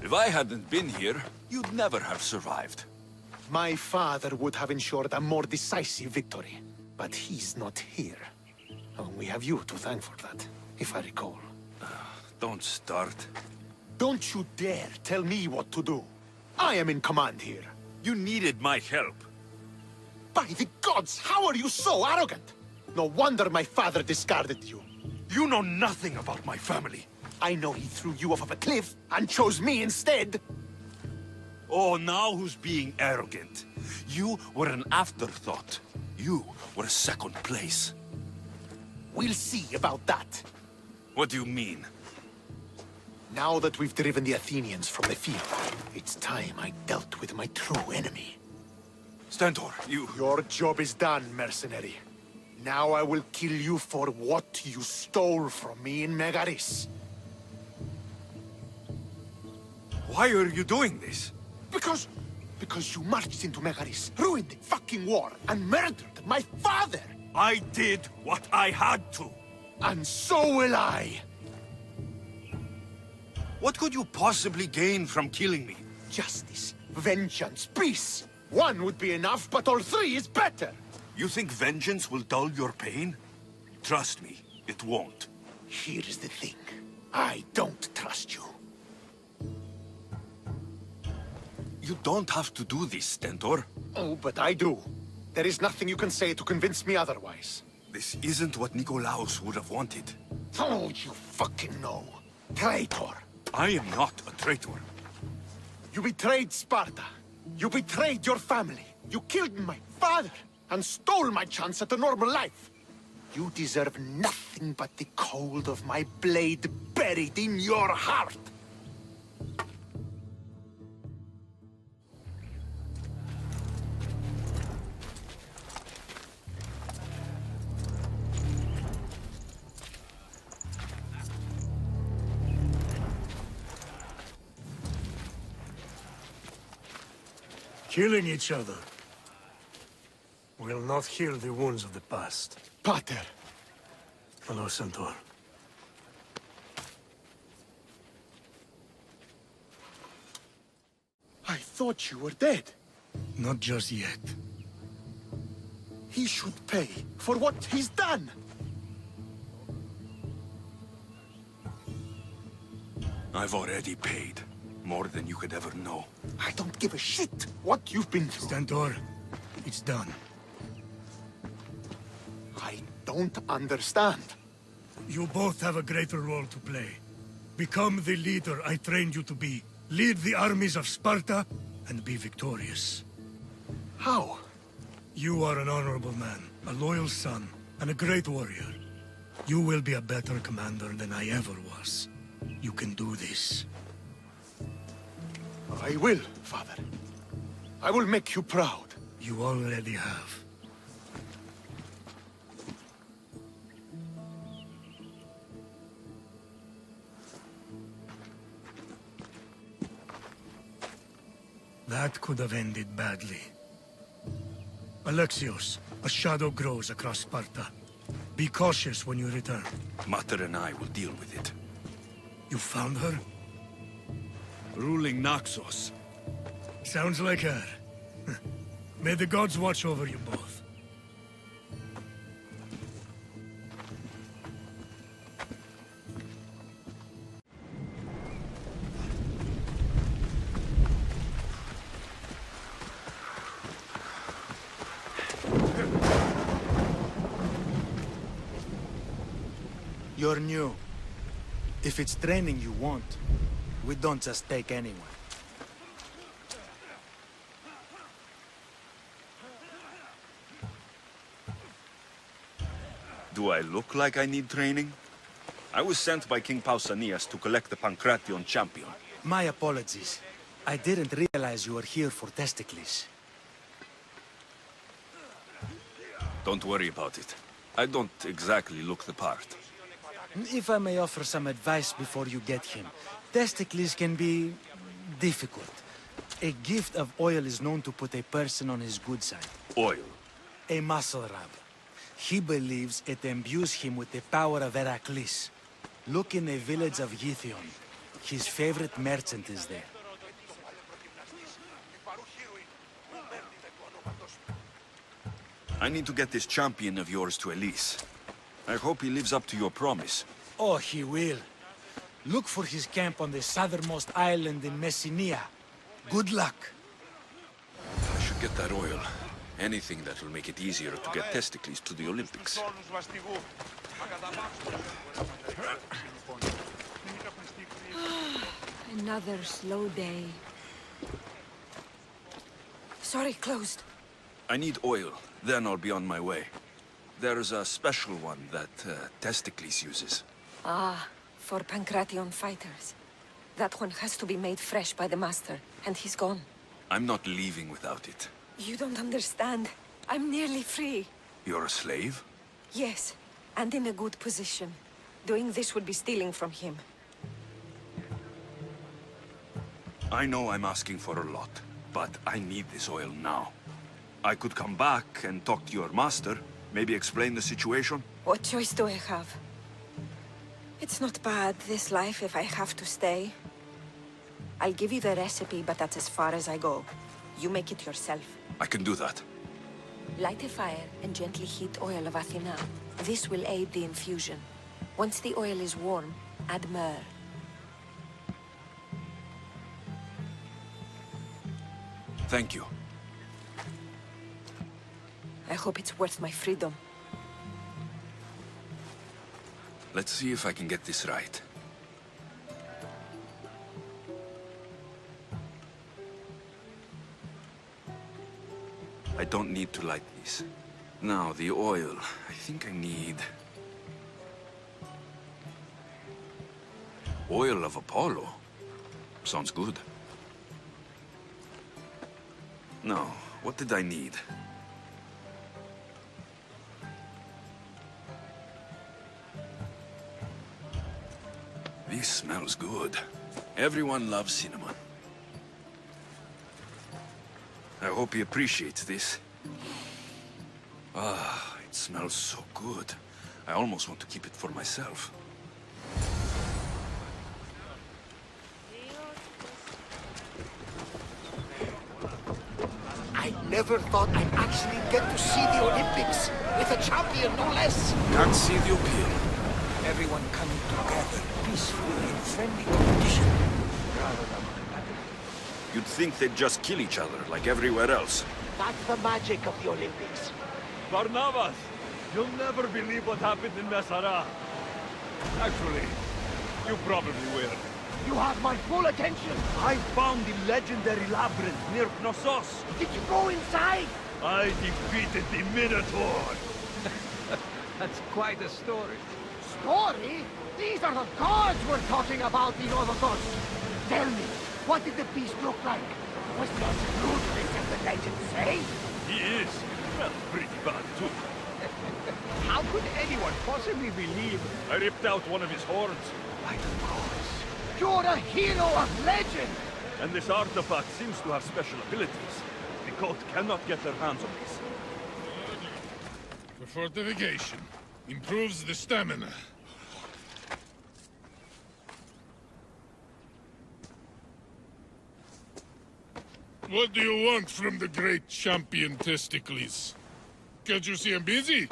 If I hadn't been here, you'd never have survived. My father would have ensured a more decisive victory, but he's not here. Oh, we have you to thank for that, if I recall. Don't start. Don't you dare tell me what to do. I am in command here. You needed my help. By the gods, how are you so arrogant? No wonder my father discarded you. You know nothing about my family. I know he threw you off of a cliff and chose me instead. Oh, now who's being arrogant? You were an afterthought. You were a second place. We'll see about that. What do you mean? Now that we've driven the Athenians from the field, it's time I dealt with my true enemy. Stentor, you... Your job is done, mercenary. Now I will kill you for what you stole from me in Megaris. Why are you doing this? Because you marched into Megaris, ruined the fucking war, and murdered my father! I did what I had to. And so will I! What could you possibly gain from killing me? Justice, vengeance, peace. One would be enough, but all three is better. You think vengeance will dull your pain? Trust me, it won't. Here's the thing. I don't trust you. You don't have to do this, Stentor. Oh, but I do. There is nothing you can say to convince me otherwise. This isn't what Nikolaos would have wanted. Oh, you fucking know. Traitor. I am not a traitor. You betrayed Sparta. You betrayed your family. You killed my father and stole my chance at a normal life. You deserve nothing but the cold of my blade buried in your heart. Killing each other will not heal the wounds of the past. Pater. Hello, Centaur. I thought you were dead. Not just yet. He should pay for what he's done. I've already paid. More than you could ever know. I don't give a shit what you've been through. Stentor, it's done. I don't understand. You both have a greater role to play. Become the leader I trained you to be. Lead the armies of Sparta and be victorious. How? You are an honorable man, a loyal son, and a great warrior. You will be a better commander than I ever was. You can do this. I will, Father. I will make you proud. You already have. That could have ended badly. Alexios, a shadow grows across Sparta. Be cautious when you return. Mater and I will deal with it. You found her? Ruling Naxos. Sounds like her. May the gods watch over you both. You're new. If it's training you want, we don't just take anyone. Do I look like I need training? I was sent by King Pausanias to collect the Pancration champion. My apologies. I didn't realize you were here for Testicles. Don't worry about it. I don't exactly look the part. If I may offer some advice before you get him, Testicles can be difficult. A gift of oil is known to put a person on his good side. Oil? A muscle rub. He believes it imbues him with the power of Heracles. Look in the village of Yithion. His favorite merchant is there. I need to get this champion of yours to Elise. I hope he lives up to your promise. Oh, he will. Look for his camp on the southernmost island in Messenia. Good luck. I should get that oil. Anything that will make it easier to get Testicles to the Olympics. Another slow day. Sorry, closed. I need oil, then I'll be on my way. There's a special one that Testicles uses. Ah, for Pancration fighters. That one has to be made fresh by the master, and he's gone. I'm not leaving without it. You don't understand. I'm nearly free. You're a slave? Yes, and in a good position. Doing this would be stealing from him. I know I'm asking for a lot, but I need this oil now. I could come back and talk to your master, maybe explain the situation. What choice do I have? It's not bad, this life, if I have to stay. I'll give you the recipe, but that's as far as I go. You make it yourself. I can do that. Light a fire and gently heat oil of Athena. This will aid the infusion. Once the oil is warm, add myrrh. Thank you. I hope it's worth my freedom. Let's see if I can get this right. I don't need to light these. Now, the oil. I think I need... Oil of Apollo. Sounds good. Now, what did I need? This smells good. Everyone loves cinnamon. I hope he appreciates this. Ah, it smells so good. I almost want to keep it for myself. I never thought I'd actually get to see the Olympics with a champion, no less. Can't see the appeal. Everyone coming together peacefully in friendly competition. Rather than You'd think they'd just kill each other, like everywhere else. That's the magic of the Olympics. Barnabas, you'll never believe what happened in Messara. Actually, you probably will. You have my full attention. I found the legendary labyrinth near Knossos. Did you go inside? I defeated the Minotaur. That's quite a story. Story? These are the gods we're talking about in Orthodox. Tell me, what did the beast look like? Was he as ruthless as the legends say? He is. Well, pretty bad, too. How could anyone possibly believe I ripped out one of his horns? By the gods. You're a hero of legend! And this artifact seems to have special abilities. The cult cannot get their hands on this. For fortification. Improves the stamina. What do you want from the great champion Testicles? Can't you see I'm busy?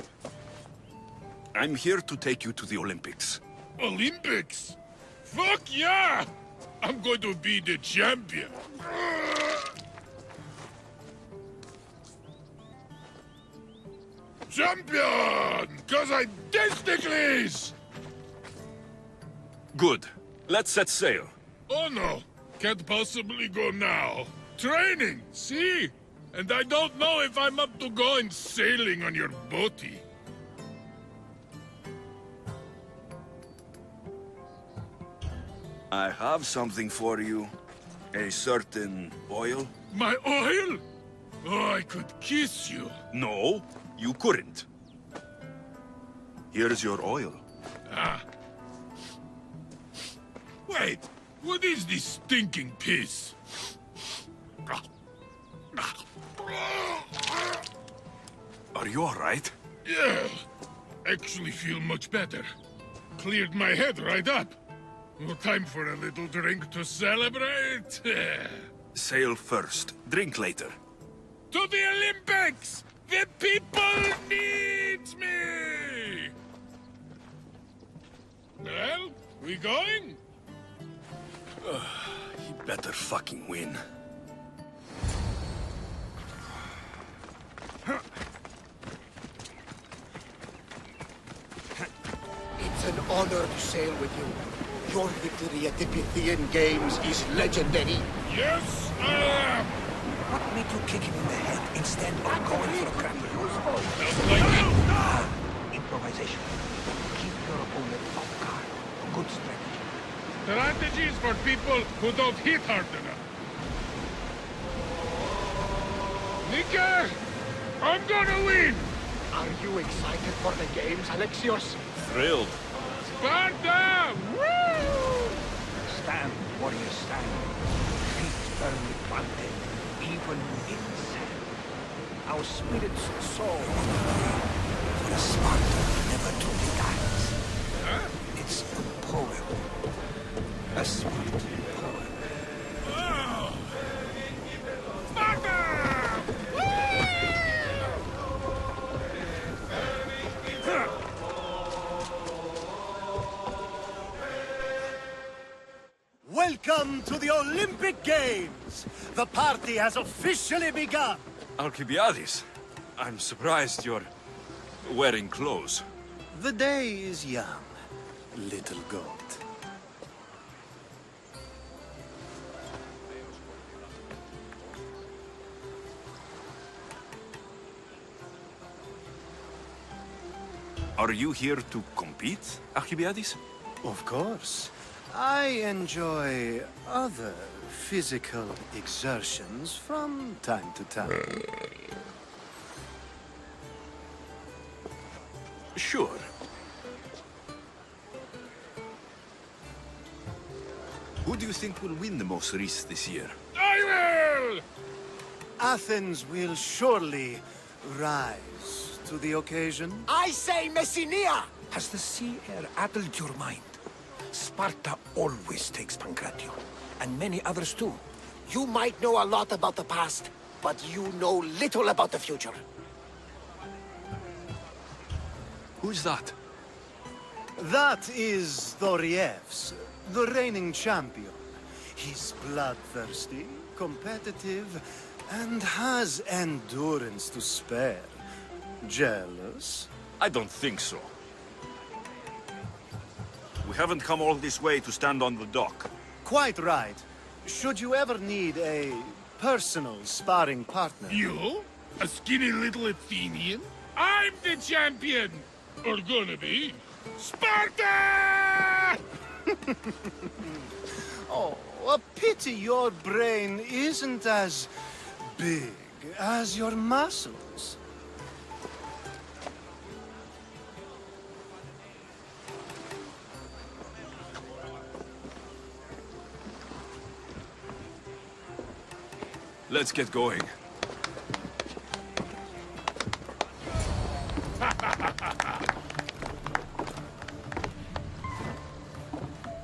I'm here to take you to the Olympics. Olympics? Fuck yeah! I'm going to be the champion. Champion! Cause I'm Testicles! Good. Let's set sail. Oh no, can't possibly go now. Training, see? And I don't know if I'm up to going sailing on your boaty. I have something for you. A certain oil. My oil? Oh, I could kiss you. No, you couldn't. Here's your oil. Ah. Wait, what is this stinking piss? Are you all right? Yeah, actually feel much better. Cleared my head right up. Well, time for a little drink to celebrate. Sail first, drink later. To the Olympics! The people needs me! Well, we going? He better fucking win. It's an honor to sail with you. Your victory at the Pythian Games is legendary. Yes, I am! What made you kick him in the head instead of going for a grapple? Improvisation. Keep your opponent off guard. A good strategy. Strategies for people who don't hit hard enough. Nika! I'm gonna win! Are you excited for the games, Alexios? Thrilled. Sparta! Woo! Stand, warriors, stand. Feet firmly planted, even in sand. Our spirits soar. For a Sparta never truly dies. Huh? It's a poem. A sweet poem. Welcome to the Olympic Games! The party has officially begun! Alcibiades, I'm surprised you're wearing clothes. The day is young, little goat. Are you here to compete, Alcibiades? Of course. I enjoy other physical exertions from time to time. Sure. Who do you think will win the most race this year? I will! Athens will surely rise to the occasion. I say Messinia! Has the sea air addled your mind? Sparta always takes Pancration, and many others too. You might know a lot about the past, but you know little about the future. Who's that? That is Thorievs, the reigning champion. He's bloodthirsty, competitive, and has endurance to spare. Jealous? I don't think so. We haven't come all this way to stand on the dock. Quite right. Should you ever need a personal sparring partner... You? A skinny little Athenian? I'm the champion! Or gonna be. Sparta! Oh, a pity your brain isn't as big as your muscles. Let's get going.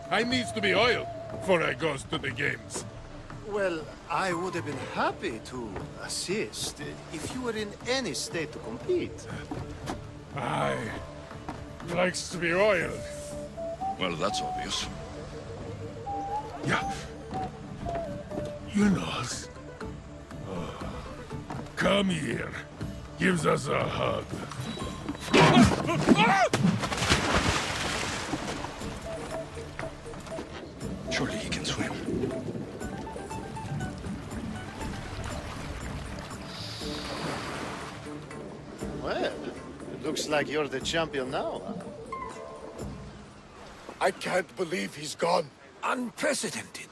I needs to be oiled before I goes to the games. Well, I would have been happy to assist if you were in any state to compete. Aye. Likes to be oiled. Well, that's obvious. Yeah. You know. Come here. Gives us a hug. Surely he can swim. Well, it looks like you're the champion now, huh? I can't believe he's gone. Unprecedented.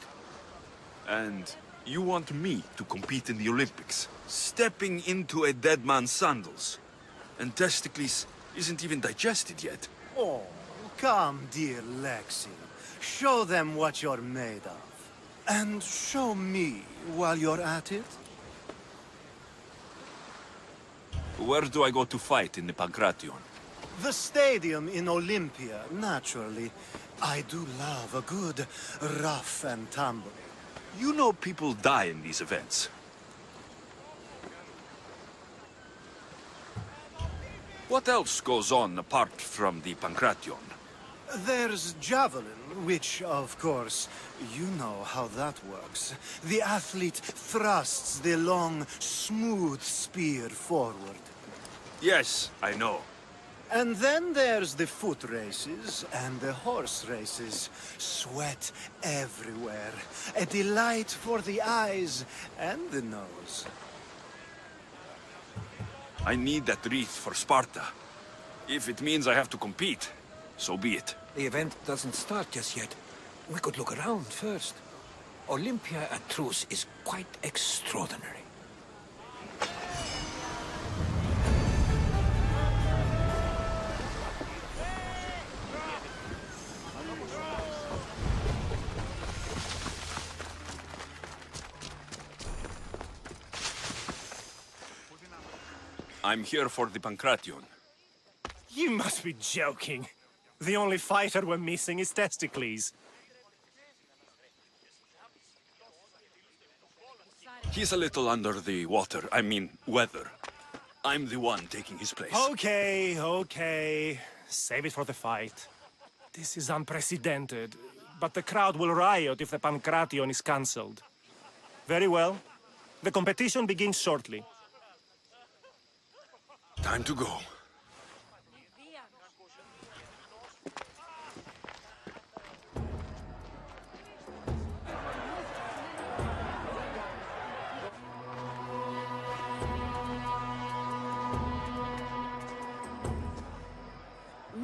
And you want me to compete in the Olympics? Stepping into a dead man's sandals. And Testicles isn't even digested yet. Oh, come, dear Lexi. Show them what you're made of. And show me while you're at it. Where do I go to fight in the Pancration? The stadium in Olympia, naturally. I do love a good rough and tumble. You know people die in these events. What else goes on apart from the Pancration? There's javelin, which, of course, you know how that works. The athlete thrusts the long, smooth spear forward. Yes, I know. And then there's the foot races and the horse races. Sweat everywhere. A delight for the eyes and the nose. I need that wreath for Sparta. If it means I have to compete, so be it. The event doesn't start just yet. We could look around first. Olympia at truce is quite extraordinary. I'm here for the Pancration. You must be joking. The only fighter we're missing is Testicles. He's a little under the water, I mean, weather. I'm the one taking his place. Okay. Save it for the fight. This is unprecedented. but the crowd will riot if the Pancration is cancelled. Very well. The competition begins shortly. Time to go.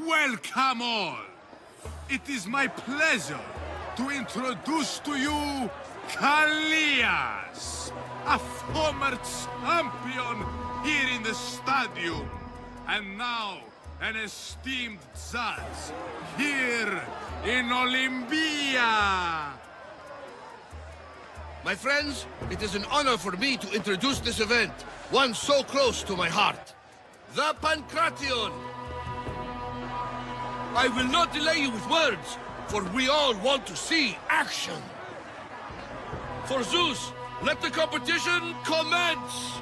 Welcome all! It is my pleasure to introduce to you Kalias, a former champion here in the stadium, and now an esteemed judge here in Olympia. My friends, it is an honor for me to introduce this event, one so close to my heart. The Pancration! I will not delay you with words, for we all want to see action. For Zeus, let the competition commence!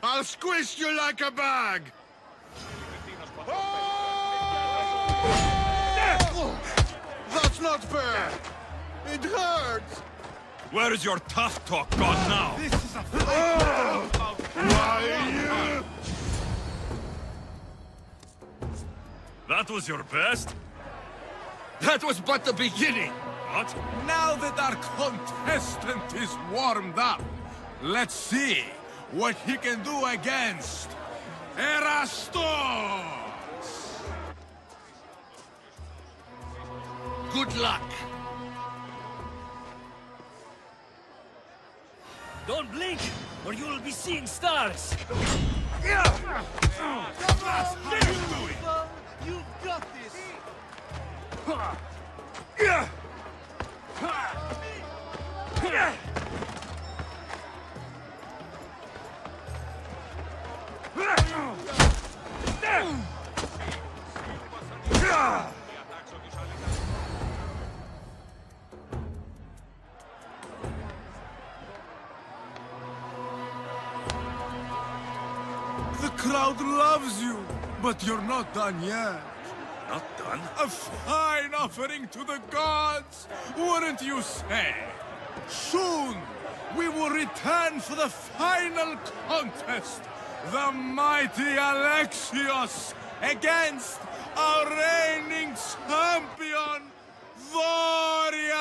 I'll squish you like a bag! That's not fair! It hurts! Where is your tough talk gone now? This is a fight! That was your best? That was but the beginning! What? Now that our contestant is warmed up, let's see what he can do against Erastos! Good luck! Don't blink, or you will be seeing stars! You've got this! The crowd loves you, but you're not done yet. Not done? A fine offering to the gods, wouldn't you say? Soon, we will return for the final contest. The mighty Alexios against our reigning champion, Variaps!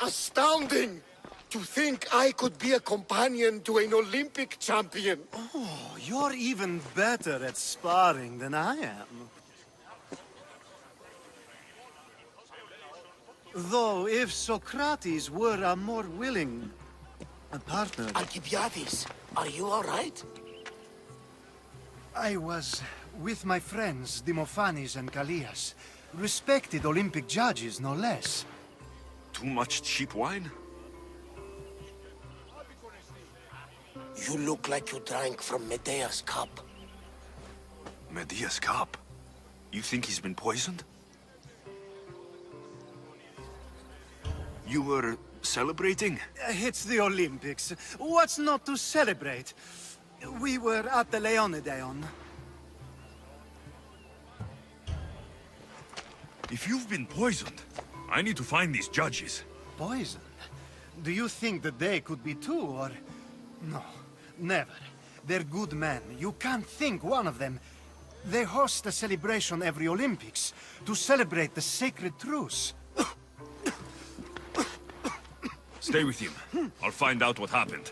Astounding! To think I could be a companion to an Olympic champion. Oh, you're even better at sparring than I am. Though, if Socrates were a more willing partner... Alcibiades, are you all right? I was with my friends, Demophanes and Callias. Respected Olympic judges, no less. Too much cheap wine? You look like you drank from Medea's cup. Medea's cup? You think he's been poisoned? You were celebrating? It's the Olympics. What's not to celebrate? We were at the Leonideon. If you've been poisoned, I need to find these judges. Poisoned? Do you think that they could be too, or... No, never. They're good men. You can't think one of them. They host a celebration every Olympics to celebrate the sacred truce. Stay with him. I'll find out what happened.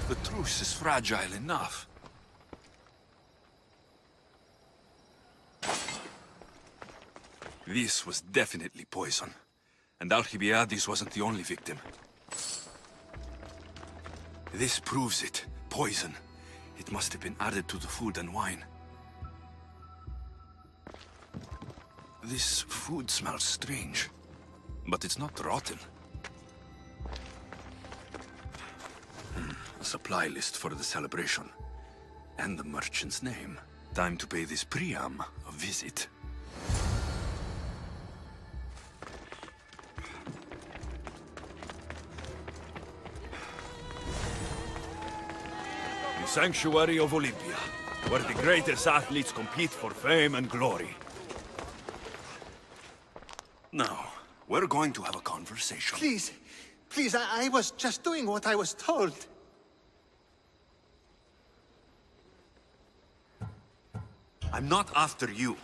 The truce is fragile enough. This was definitely poison. And Alcibiades wasn't the only victim. This proves it. Poison. It must have been added to the food and wine. This food smells strange. But it's not rotten. A supply list for the celebration. And the merchant's name. Time to pay this Priam a visit. sanctuary of Olympia, where the greatest athletes compete for fame and glory. Now, we're going to have a conversation. Please, please, I was just doing what I was told. I'm not after you.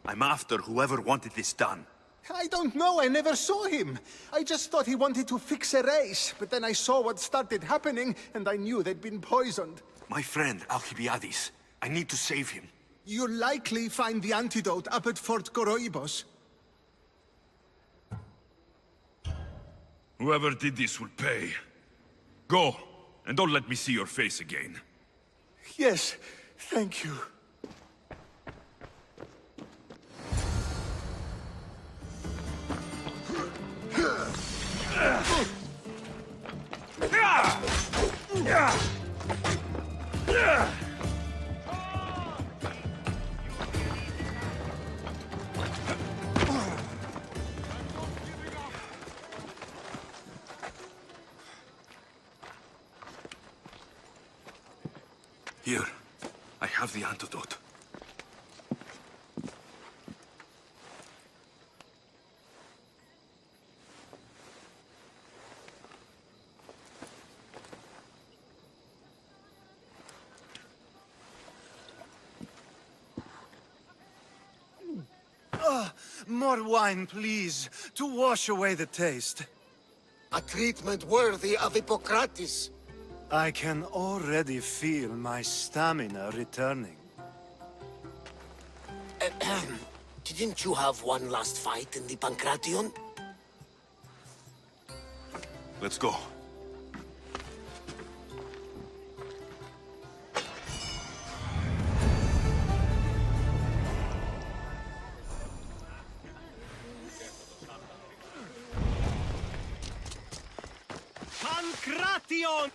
I'm after whoever wanted this done. I don't know, I never saw him. I just thought he wanted to fix a race, but then I saw what started happening, and I knew they'd been poisoned. My friend, Alcibiades. I need to save him. You'll likely find the antidote up at Fort Coroibos. Whoever did this will pay. Go, and don't let me see your face again. Yes, thank you. Here, I have the antidote. More wine, please, to wash away the taste. A treatment worthy of Hippocrates. I can already feel my stamina returning. Didn't you have one last fight in the Pancration? Let's go. Pancration!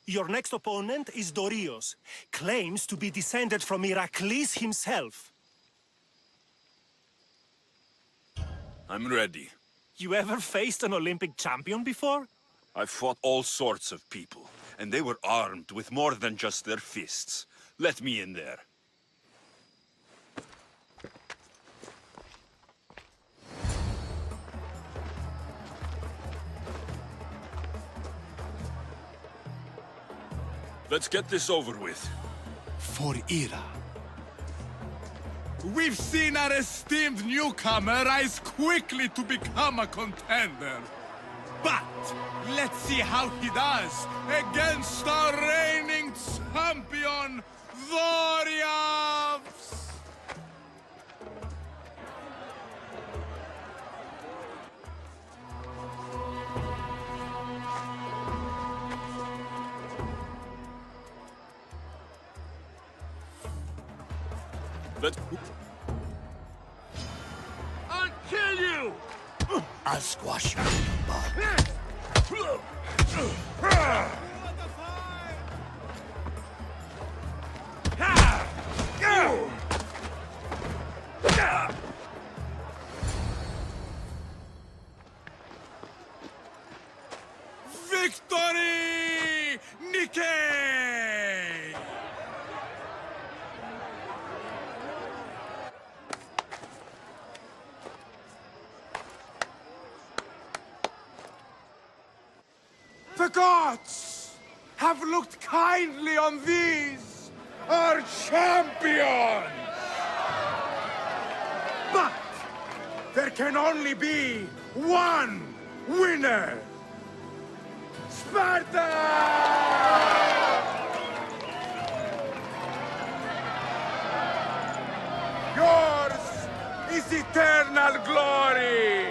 Your next opponent is Dorios. Claims to be descended from Heracles himself. I'm ready. You ever faced an Olympic champion before? I've fought all sorts of people, and they were armed with more than just their fists. Let me in there. Let's get this over with. For Ira. We've seen our esteemed newcomer rise quickly to become a contender. But let's see how he does against our reigning champion, Dorios! I'll kill you! I'll squash you, bud. Victory! Nikkei! The gods have looked kindly on these, our champions! But there can only be one winner! Sparta! Yours is eternal glory!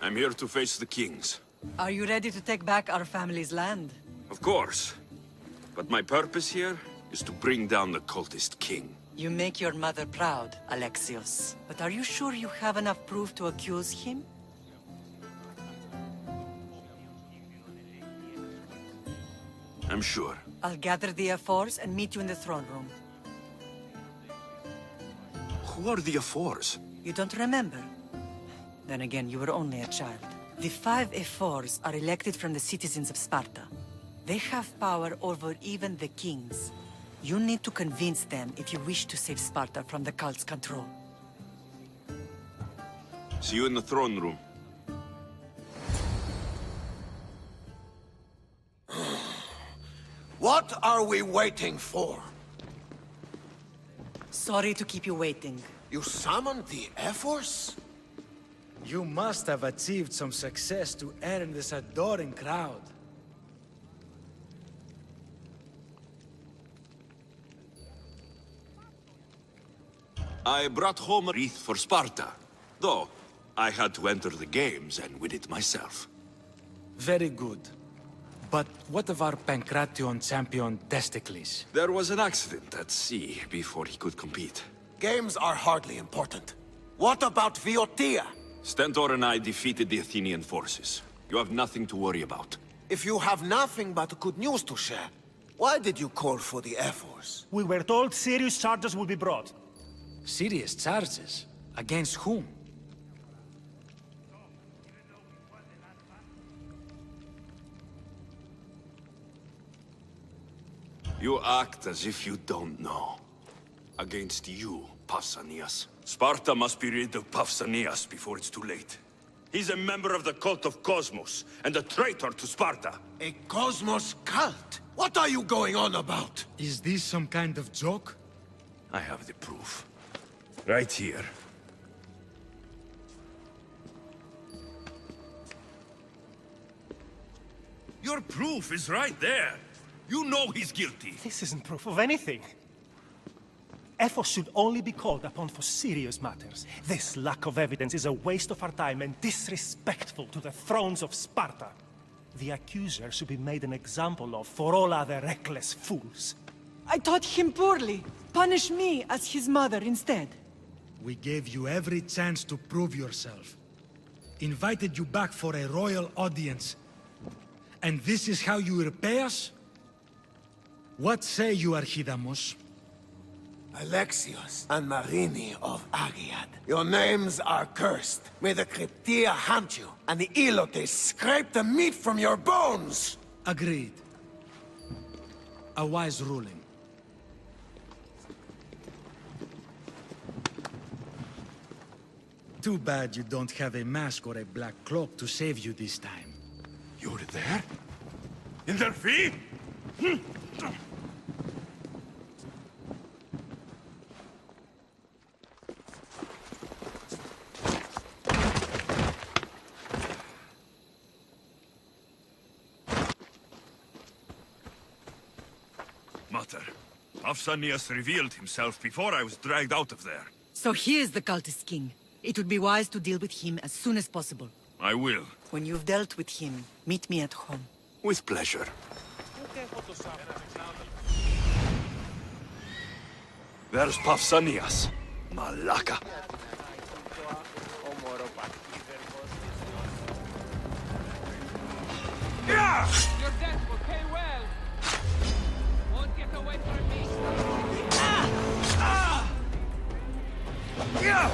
I'm here to face the kings. Are you ready to take back our family's land? Of course. But my purpose here is to bring down the cultist king. You make your mother proud, Alexios. But are you sure you have enough proof to accuse him? I'm sure. I'll gather the F4s and meet you in the throne room. Who are the F4s? You don't remember? Then again, you were only a child. The 5 Ephors are elected from the citizens of Sparta. They have power over even the kings. You need to convince them if you wish to save Sparta from the cult's control. See you in the throne room. What are we waiting for? Sorry to keep you waiting. You summoned the Ephors? You must have achieved some success to earn this adoring crowd. I brought home a wreath for Sparta, though I had to enter the games and win it myself. Very good. But what of our Pancration champion, Testicles? There was an accident at sea before he could compete. Games are hardly important. What about Viotia? Stentor and I defeated the Athenian forces. You have nothing to worry about. If you have nothing but good news to share, why did you call for the Ephors? We were told serious charges would be brought. Serious charges? Against whom? You act as if you don't know. Against you, Pausanias. Sparta must be rid of Pausanias before it's too late. He's a member of the cult of Cosmos, and a traitor to Sparta. A Cosmos cult? What are you going on about? Is this some kind of joke? I have the proof. Right here. Your proof is right there. You know he's guilty. This isn't proof of anything. Ephos should only be called upon for serious matters. This lack of evidence is a waste of our time and disrespectful to the thrones of Sparta. The accuser should be made an example of for all other reckless fools. I taught him poorly. Punish me as his mother instead. We gave you every chance to prove yourself. Invited you back for a royal audience. And this is how you repay us? What say you, Archidamos? Alexios and Marini of Agiad. Your names are cursed. May the Cryptia haunt you, and the Elotes scrape the meat from your bones! Agreed. A wise ruling. Too bad you don't have a mask or a black cloak to save you this time. You're there? In their feet? Mater, Pausanias revealed himself before I was dragged out of there. So he is the cultist king. It would be wise to deal with him as soon as possible. I will. When you've dealt with him, meet me at home. With pleasure. There's Pausanias. Malaka. Yeah! Your death will pay well. Won't get away from me. Yeah!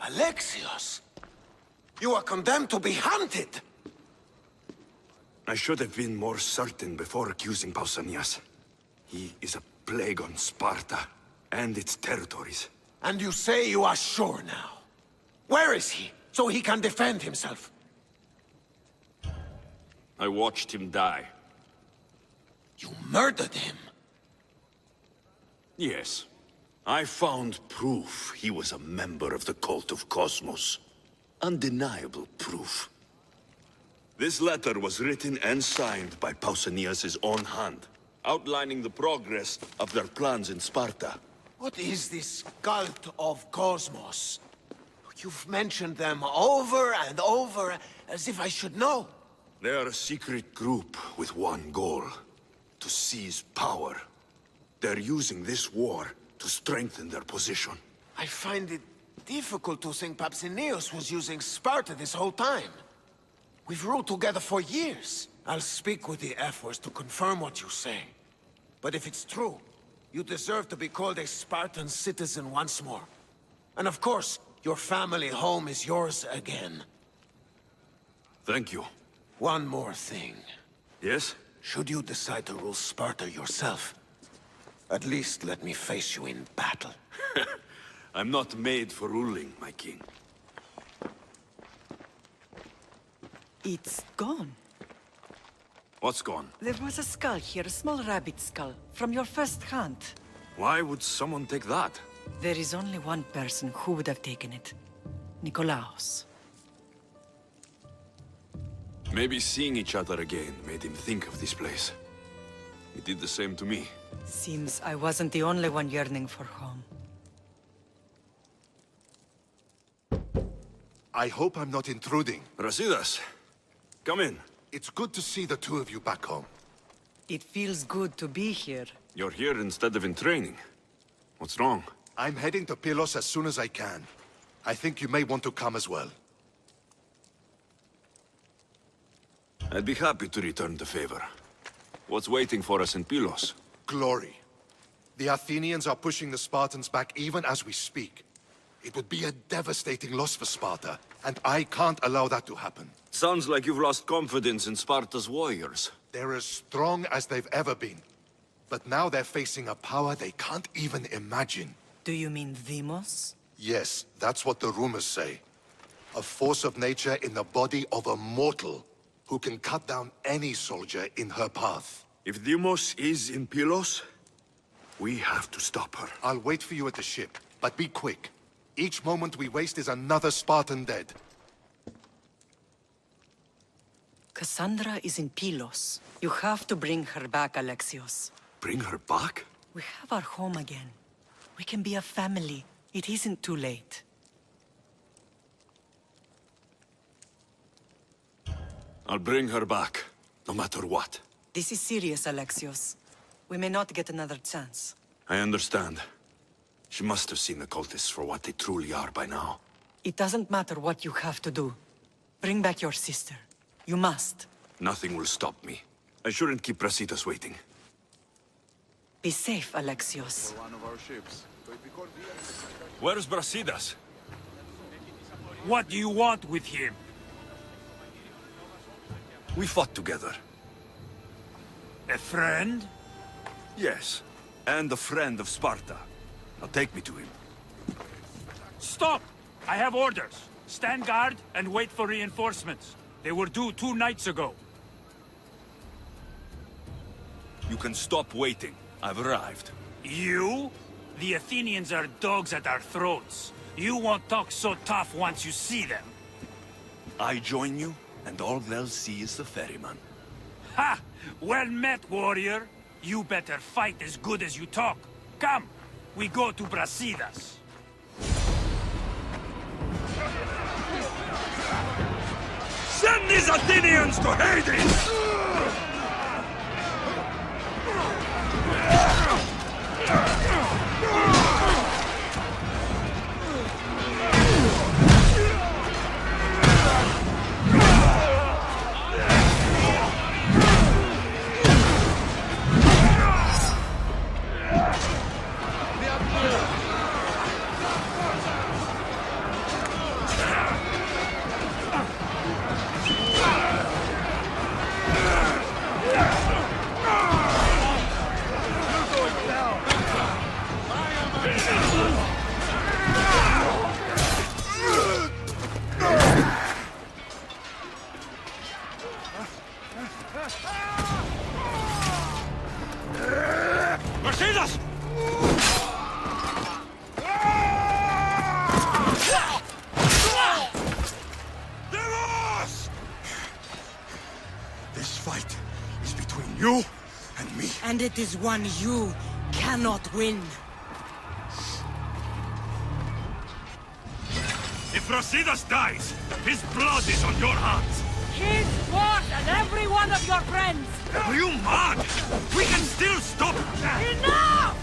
Alexios! You are condemned to be hunted! I should have been more certain before accusing Pausanias. He is a plague on Sparta and its territories. And you say you are sure now? Where is he, so he can defend himself? I watched him die. You murdered him? Yes. I found proof he was a member of the Cult of Cosmos. Undeniable proof. This letter was written and signed by Pausanias' own hand, outlining the progress of their plans in Sparta. What is this cult of Cosmos? You've mentioned them over and over, as if I should know. They are a secret group with one goal: to seize power. They're using this war to strengthen their position. I find it difficult to think Papsinios was using Sparta this whole time. We've ruled together for years. I'll speak with the F-Wars to confirm what you say. But if it's true, you deserve to be called a Spartan citizen once more. And of course, your family home is yours again. Thank you. One more thing. Yes? Should you decide to rule Sparta yourself, at least let me face you in battle. I'm not made for ruling, my king. It's gone. What's gone? There was a skull here, a small rabbit skull, from your first hunt. Why would someone take that? There is only one person who would have taken it. Nikolaos. Maybe seeing each other again made him think of this place. He did the same to me. Seems I wasn't the only one yearning for home. I hope I'm not intruding. Brasidas, come in. It's good to see the two of you back home. It feels good to be here. You're here instead of in training. What's wrong? I'm heading to Pylos as soon as I can. I think you may want to come as well. I'd be happy to return the favor. What's waiting for us in Pylos? Glory. The Athenians are pushing the Spartans back even as we speak. It would be a devastating loss for Sparta, and I can't allow that to happen. Sounds like you've lost confidence in Sparta's warriors. They're as strong as they've ever been. But now they're facing a power they can't even imagine. Do you mean Deimos? Yes, that's what the rumors say. A force of nature in the body of a mortal who can cut down any soldier in her path. If Deimos is in Pylos, we have to stop her. I'll wait for you at the ship, but be quick. Each moment we waste is another Spartan dead. Cassandra is in Pylos. You have to bring her back, Alexios. Bring her back? We have our home again. We can be a family. It isn't too late. I'll bring her back, no matter what. This is serious, Alexios. We may not get another chance. I understand. She must have seen the cultists for what they truly are by now. It doesn't matter what you have to do. Bring back your sister. You must. Nothing will stop me. I shouldn't keep Brasidas waiting. Be safe, Alexios. Where's Brasidas? What do you want with him? We fought together. A friend? Yes, and a friend of Sparta. Now take me to him. Stop! I have orders. Stand guard and wait for reinforcements. They were due 2 nights ago. You can stop waiting. I've arrived. You? The Athenians are dogs at our throats. You won't talk so tough once you see them. I join you, and all they'll see is the ferryman. Ha! Well met, warrior. You better fight as good as you talk. Come, we go to Brasidas. Send these Athenians to Hades! You and me. And it is one you cannot win. If Brasidas dies, his blood is on your hands. His ward and every one of your friends! Are you mad? We can still stop! Enough!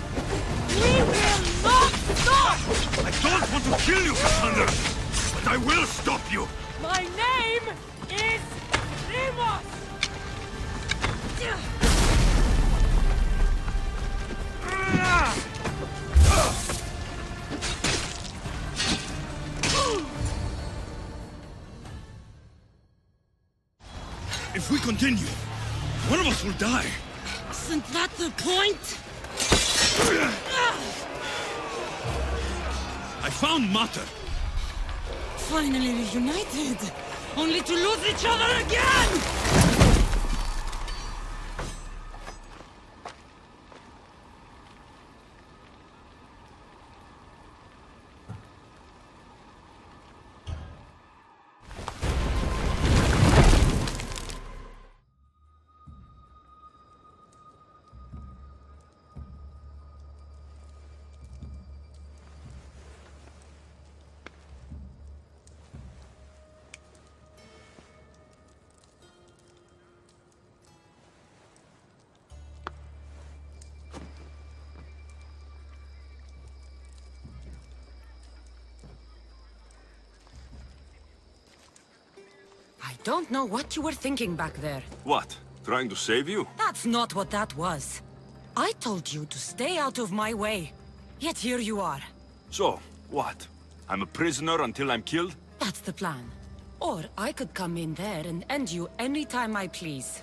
We will not stop! I don't want to kill you, Cassandra, but I will stop you! My name is Rimos! If we continue, one of us will die. Isn't that the point? I found Mater. Finally reunited, only to lose each other again! I don't know what you were thinking back there. What? Trying to save you? That's not what that was. I told you to stay out of my way. Yet here you are. So, what? I'm a prisoner until I'm killed? That's the plan. Or I could come in there and end you anytime I please.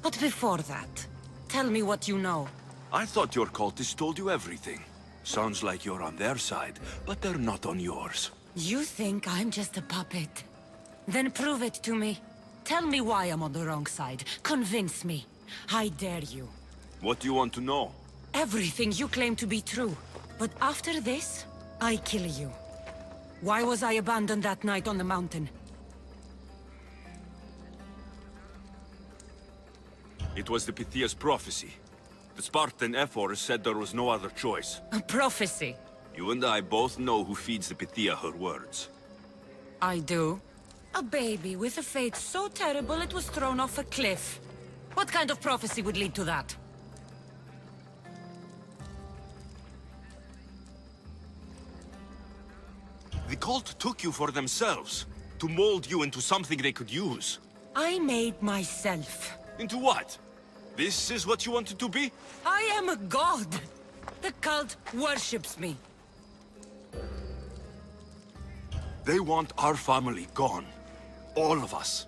But before that, tell me what you know. I thought your cultists told you everything. Sounds like you're on their side, but they're not on yours. You think I'm just a puppet? Then prove it to me. Tell me why I'm on the wrong side. Convince me. I dare you. What do you want to know? Everything you claim to be true. But after this, I kill you. Why was I abandoned that night on the mountain? It was the Pythia's prophecy. The Spartan Ephor said there was no other choice. A prophecy? You and I both know who feeds the Pythia her words. I do. A baby with a fate so terrible it was thrown off a cliff. What kind of prophecy would lead to that? The cult took you for themselves, to mold you into something they could use. I made myself. Into what? This is what you wanted to be? I am a god. The cult worships me. They want our family gone. All of us.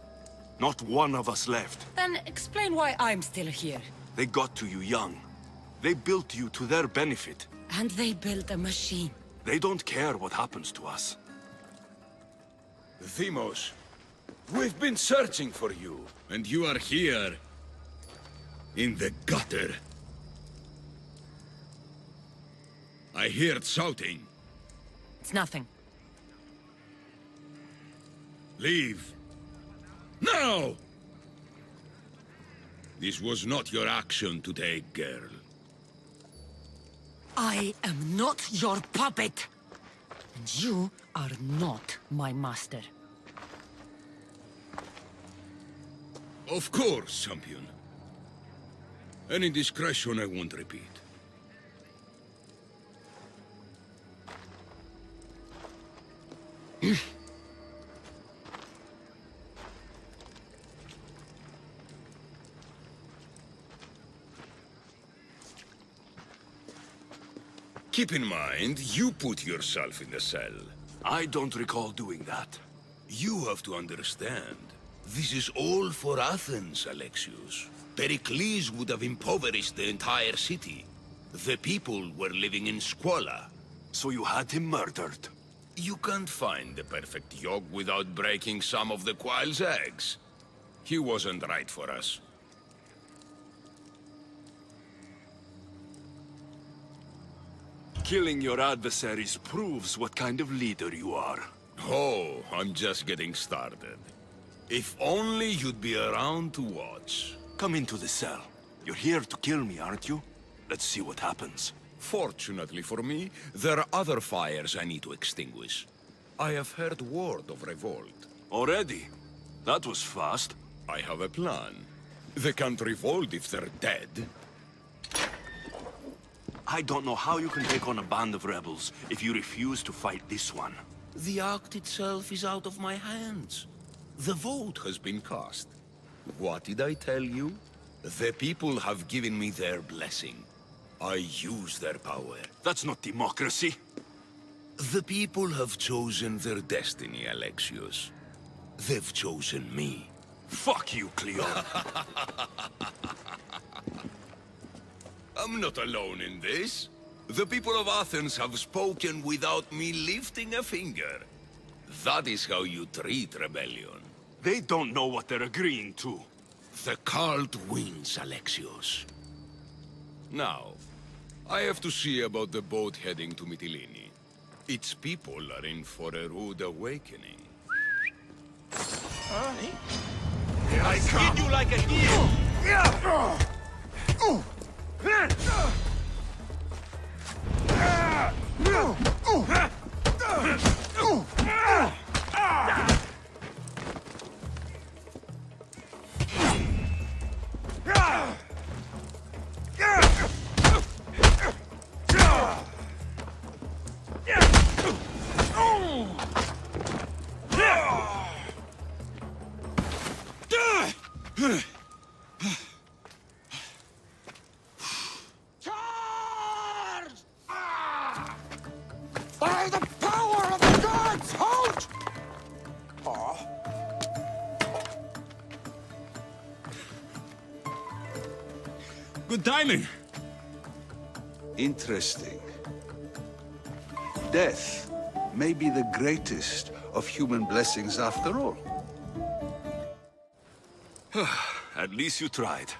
Not one of us left. Then explain why I'm still here. They got to you young. They built you to their benefit. And they built a machine. They don't care what happens to us. Themos, we've been searching for you, and you are here. In the gutter. I heard shouting. It's nothing. Leave. Now! This was not your action to take, girl. I am not your puppet. And you are not my master. Of course, champion. Any indiscretion I won't repeat. Keep in mind, you put yourself in the cell. I don't recall doing that. You have to understand. This is all for Athens, Alexius. Pericles would have impoverished the entire city. The people were living in squalor. So you had him murdered? You can't find the perfect yolk without breaking some of the quail's eggs. He wasn't right for us. Killing your adversaries proves what kind of leader you are. Oh, I'm just getting started. If only you'd be around to watch. Come into the cell. You're here to kill me, aren't you? Let's see what happens. Fortunately for me, there are other fires I need to extinguish. I have heard word of revolt. Already? That was fast. I have a plan. They can't revolt if they're dead. I don't know how you can take on a band of rebels if you refuse to fight this one. The act itself is out of my hands. The vote has been cast. What did I tell you? The people have given me their blessing. I use their power. That's not democracy. The people have chosen their destiny, Alexios. They've chosen me. Fuck you, Cleon. I'm not alone in this. The people of Athens have spoken without me lifting a finger. That is how you treat rebellion. They don't know what they're agreeing to. The cult wins, Alexios. Now, I have to see about the boat heading to Mytilene. Its people are in for a rude awakening. Here I come! Skin you like a heel! By the power of the gods, halt! Good timing. Interesting. Death may be the greatest of human blessings after all. At least you tried.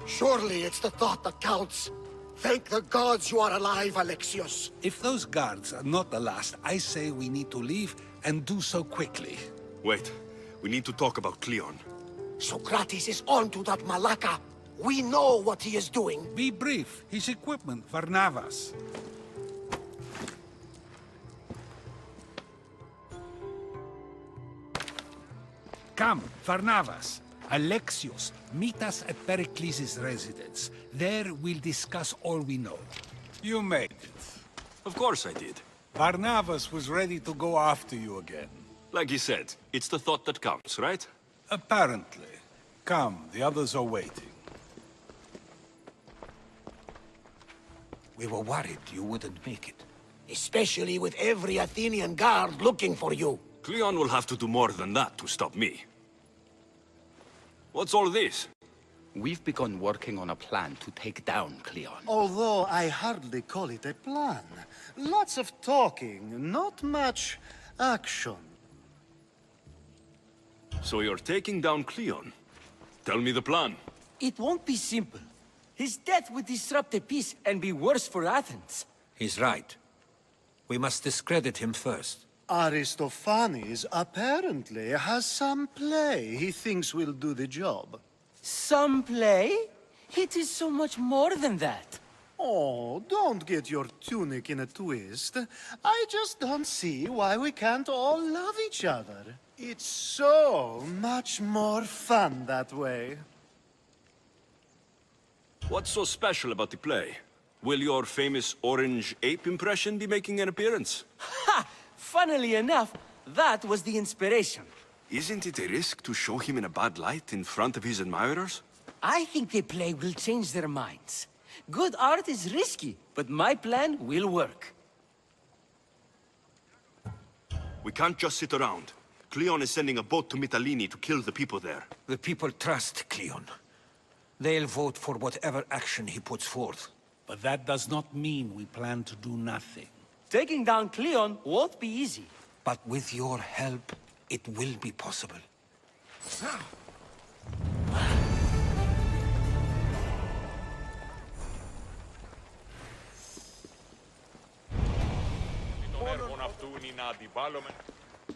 Surely it's the thought that counts. Thank the gods you are alive, Alexios. If those guards are not the last, I say we need to leave and do so quickly. Wait, we need to talk about Cleon. Socrates is on to that Malaka. We know what he is doing. Be brief. His equipment, Varnavas. Come, Varnavas. Alexios, meet us at Pericles' residence. There we'll discuss all we know. You made it. Of course I did. Barnabas was ready to go after you again. Like he said, it's the thought that counts, right? Apparently. Come, the others are waiting. We were worried you wouldn't make it. Especially with every Athenian guard looking for you. Cleon will have to do more than that to stop me. What's all this? We've begun working on a plan to take down Cleon. Although I hardly call it a plan. Lots of talking, not much action. So you're taking down Cleon? Tell me the plan. It won't be simple. His death would disrupt the peace and be worse for Athens. He's right. We must discredit him first. Aristophanes apparently has some play he thinks will do the job. Some play? It is so much more than that. Oh, don't get your tunic in a twist. I just don't see why we can't all love each other. It's so much more fun that way. What's so special about the play? Will your famous orange ape impression be making an appearance? Ha! Funnily enough, that was the inspiration. Isn't it a risk to show him in a bad light in front of his admirers? I think the play will change their minds. Good art is risky, but my plan will work. We can't just sit around. Cleon is sending a boat to Mytilene to kill the people there. The people trust Cleon. They'll vote for whatever action he puts forth. But that does not mean we plan to do nothing. Taking down Cleon won't be easy. But with your help, it will be possible.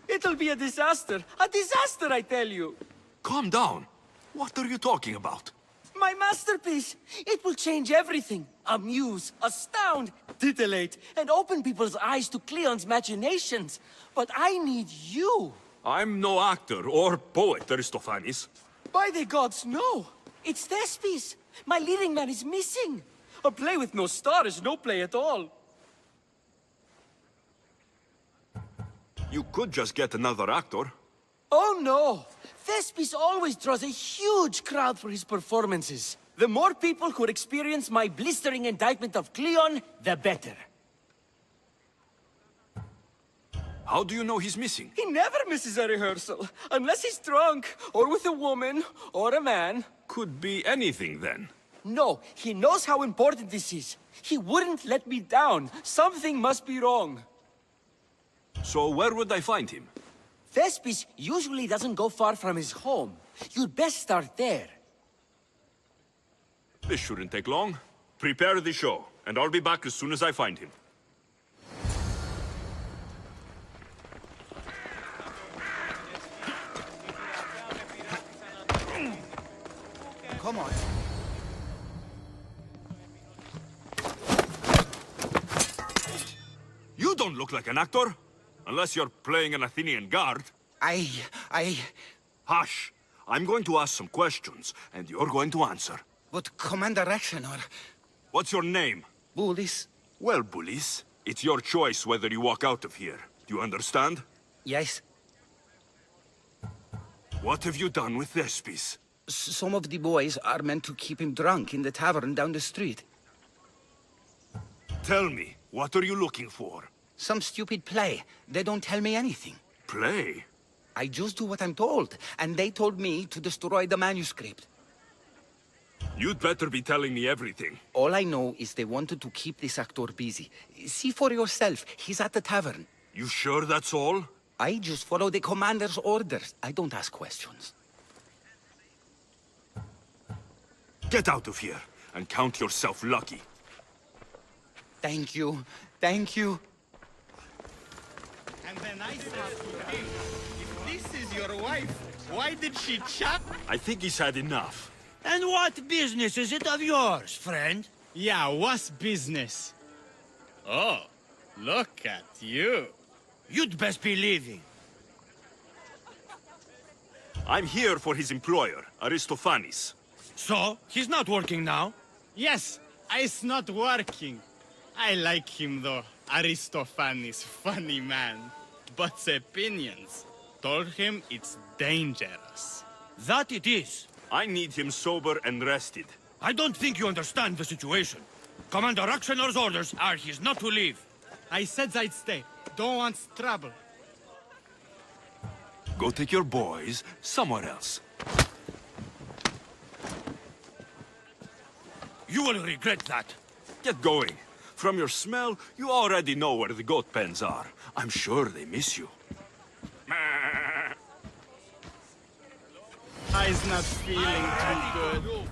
It'll be a disaster! A disaster, I tell you! Calm down. What are you talking about? My masterpiece! It will change everything. Amuse, astound, titillate, and open people's eyes to Cleon's machinations. But I need you. I'm no actor or poet, Aristophanes. By the gods, no! It's Thespis! My leading man is missing! A play with no star is no play at all. You could just get another actor. Oh no! Thespis always draws a huge crowd for his performances. The more people who experience my blistering indictment of Cleon, the better. How do you know he's missing? He never misses a rehearsal, unless he's drunk, or with a woman, or a man. Could be anything, then. No, he knows how important this is. He wouldn't let me down. Something must be wrong. So where would I find him? Thespis usually doesn't go far from his home. You'd best start there. This shouldn't take long. Prepare the show, and I'll be back as soon as I find him. Come on. You don't look like an actor. Unless you're playing an Athenian guard. Hush! I'm going to ask some questions, and you're going to answer. But Commander Rexenor... What's your name? Bullis. Well, Bullis, it's your choice whether you walk out of here. Do you understand? Yes. What have you done with Thespis? Some of the boys are meant to keep him drunk in the tavern down the street. Tell me, what are you looking for? Some stupid play. They don't tell me anything. Play? I just do what I'm told, and they told me to destroy the manuscript. You'd better be telling me everything. All I know is they wanted to keep this actor busy. See for yourself, he's at the tavern. You sure that's all? I just follow the commander's orders. I don't ask questions. Get out of here, and count yourself lucky. Thank you. Thank you. And then I said to him, if this is your wife, why did she chop? I think he's had enough. And what business is it of yours, friend? Yeah, what's business? Oh, look at you. You'd best be leaving. I'm here for his employer, Aristophanes. So, he's not working now? Yes, it's not working. I like him though. Aristophanes, funny man. But the opinions told him it's dangerous. That it is. I need him sober and rested. I don't think you understand the situation. Commander Rexenor's orders are he's not to leave. I said I'd stay. Don't want trouble. Go take your boys somewhere else. You will regret that. Get going. From your smell, you already know where the goat pens are. I'm sure they miss you. I's not feeling too good.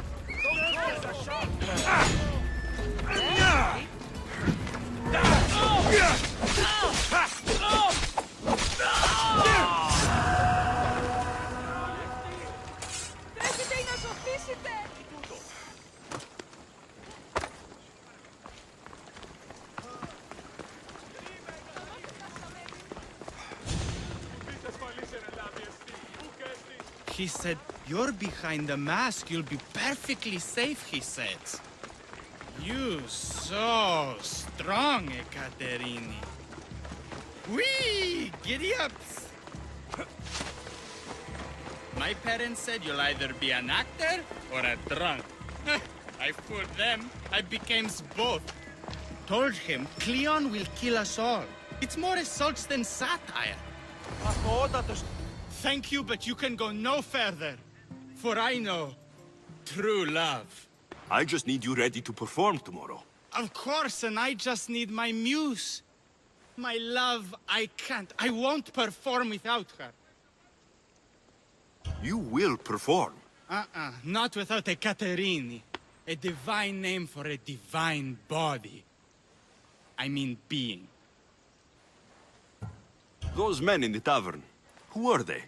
He said, you're behind the mask, you'll be perfectly safe, he said. You so strong, Ekaterini. Whee! Giddy ups! My parents said you'll either be an actor or a drunk. I fooled them. I became both. Told him Cleon will kill us all. It's more assaults than satire. Thank you, but you can go no further. For I know true love. I just need you ready to perform tomorrow. Of course, and I just need my muse. My love, I can't. I won't perform without her. You will perform. Not without a Caterini. A divine name for a divine body. I mean being. Those men in the tavern, who are they?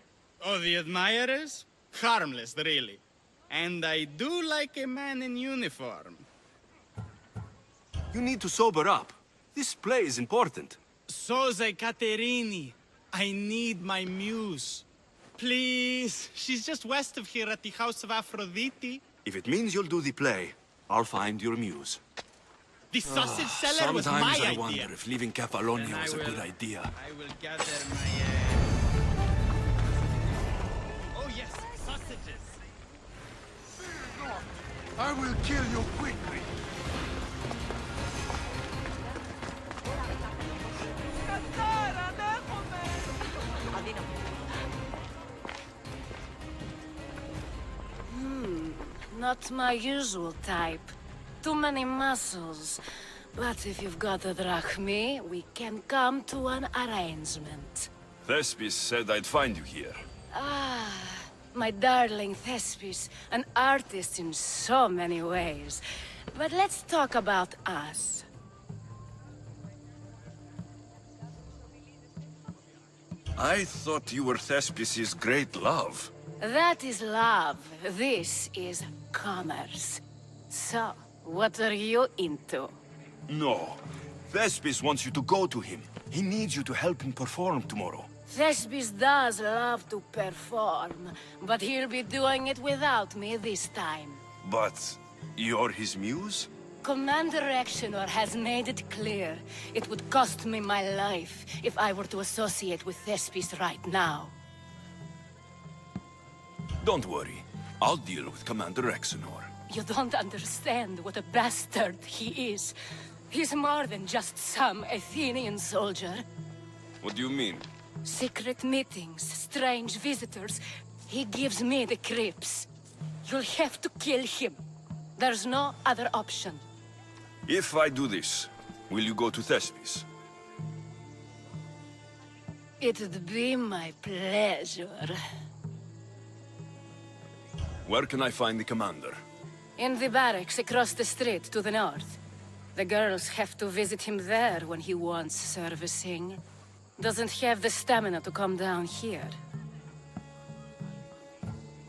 Oh, the admirers? Harmless, really. And I do like a man in uniform. You need to sober up. This play is important. Soze Caterini. I need my muse. Please, she's just west of here at the House of Aphrodite. If it means you'll do the play, I'll find your muse. The sausage seller was my Sometimes I idea. wonder if leaving Kefalonia Then I was a will- good idea. I will gather my... Oh yes, sausages. I will kill you quickly. Not my usual type. Too many muscles. But if you've got a drachmi, we can come to an arrangement. Thespis said I'd find you here. Ah, my darling Thespis, an artist in so many ways. But let's talk about us. I thought you were Thespis' great love. That is love. This is commerce. So, what are you into? No. Thespis wants you to go to him. He needs you to help him perform tomorrow. Thespis does love to perform, but he'll be doing it without me this time. But you're his muse? Commander Exenor has made it clear it would cost me my life if I were to associate with Thespis right now. Don't worry. I'll deal with Commander Exenor. You don't understand what a bastard he is. He's more than just some Athenian soldier. What do you mean? Secret meetings, strange visitors. He gives me the creeps. You'll have to kill him. There's no other option. If I do this, will you go to Thespis? It'd be my pleasure. Where can I find the commander? In the barracks across the street to the north. The girls have to visit him there when he wants servicing. Doesn't have the stamina to come down here.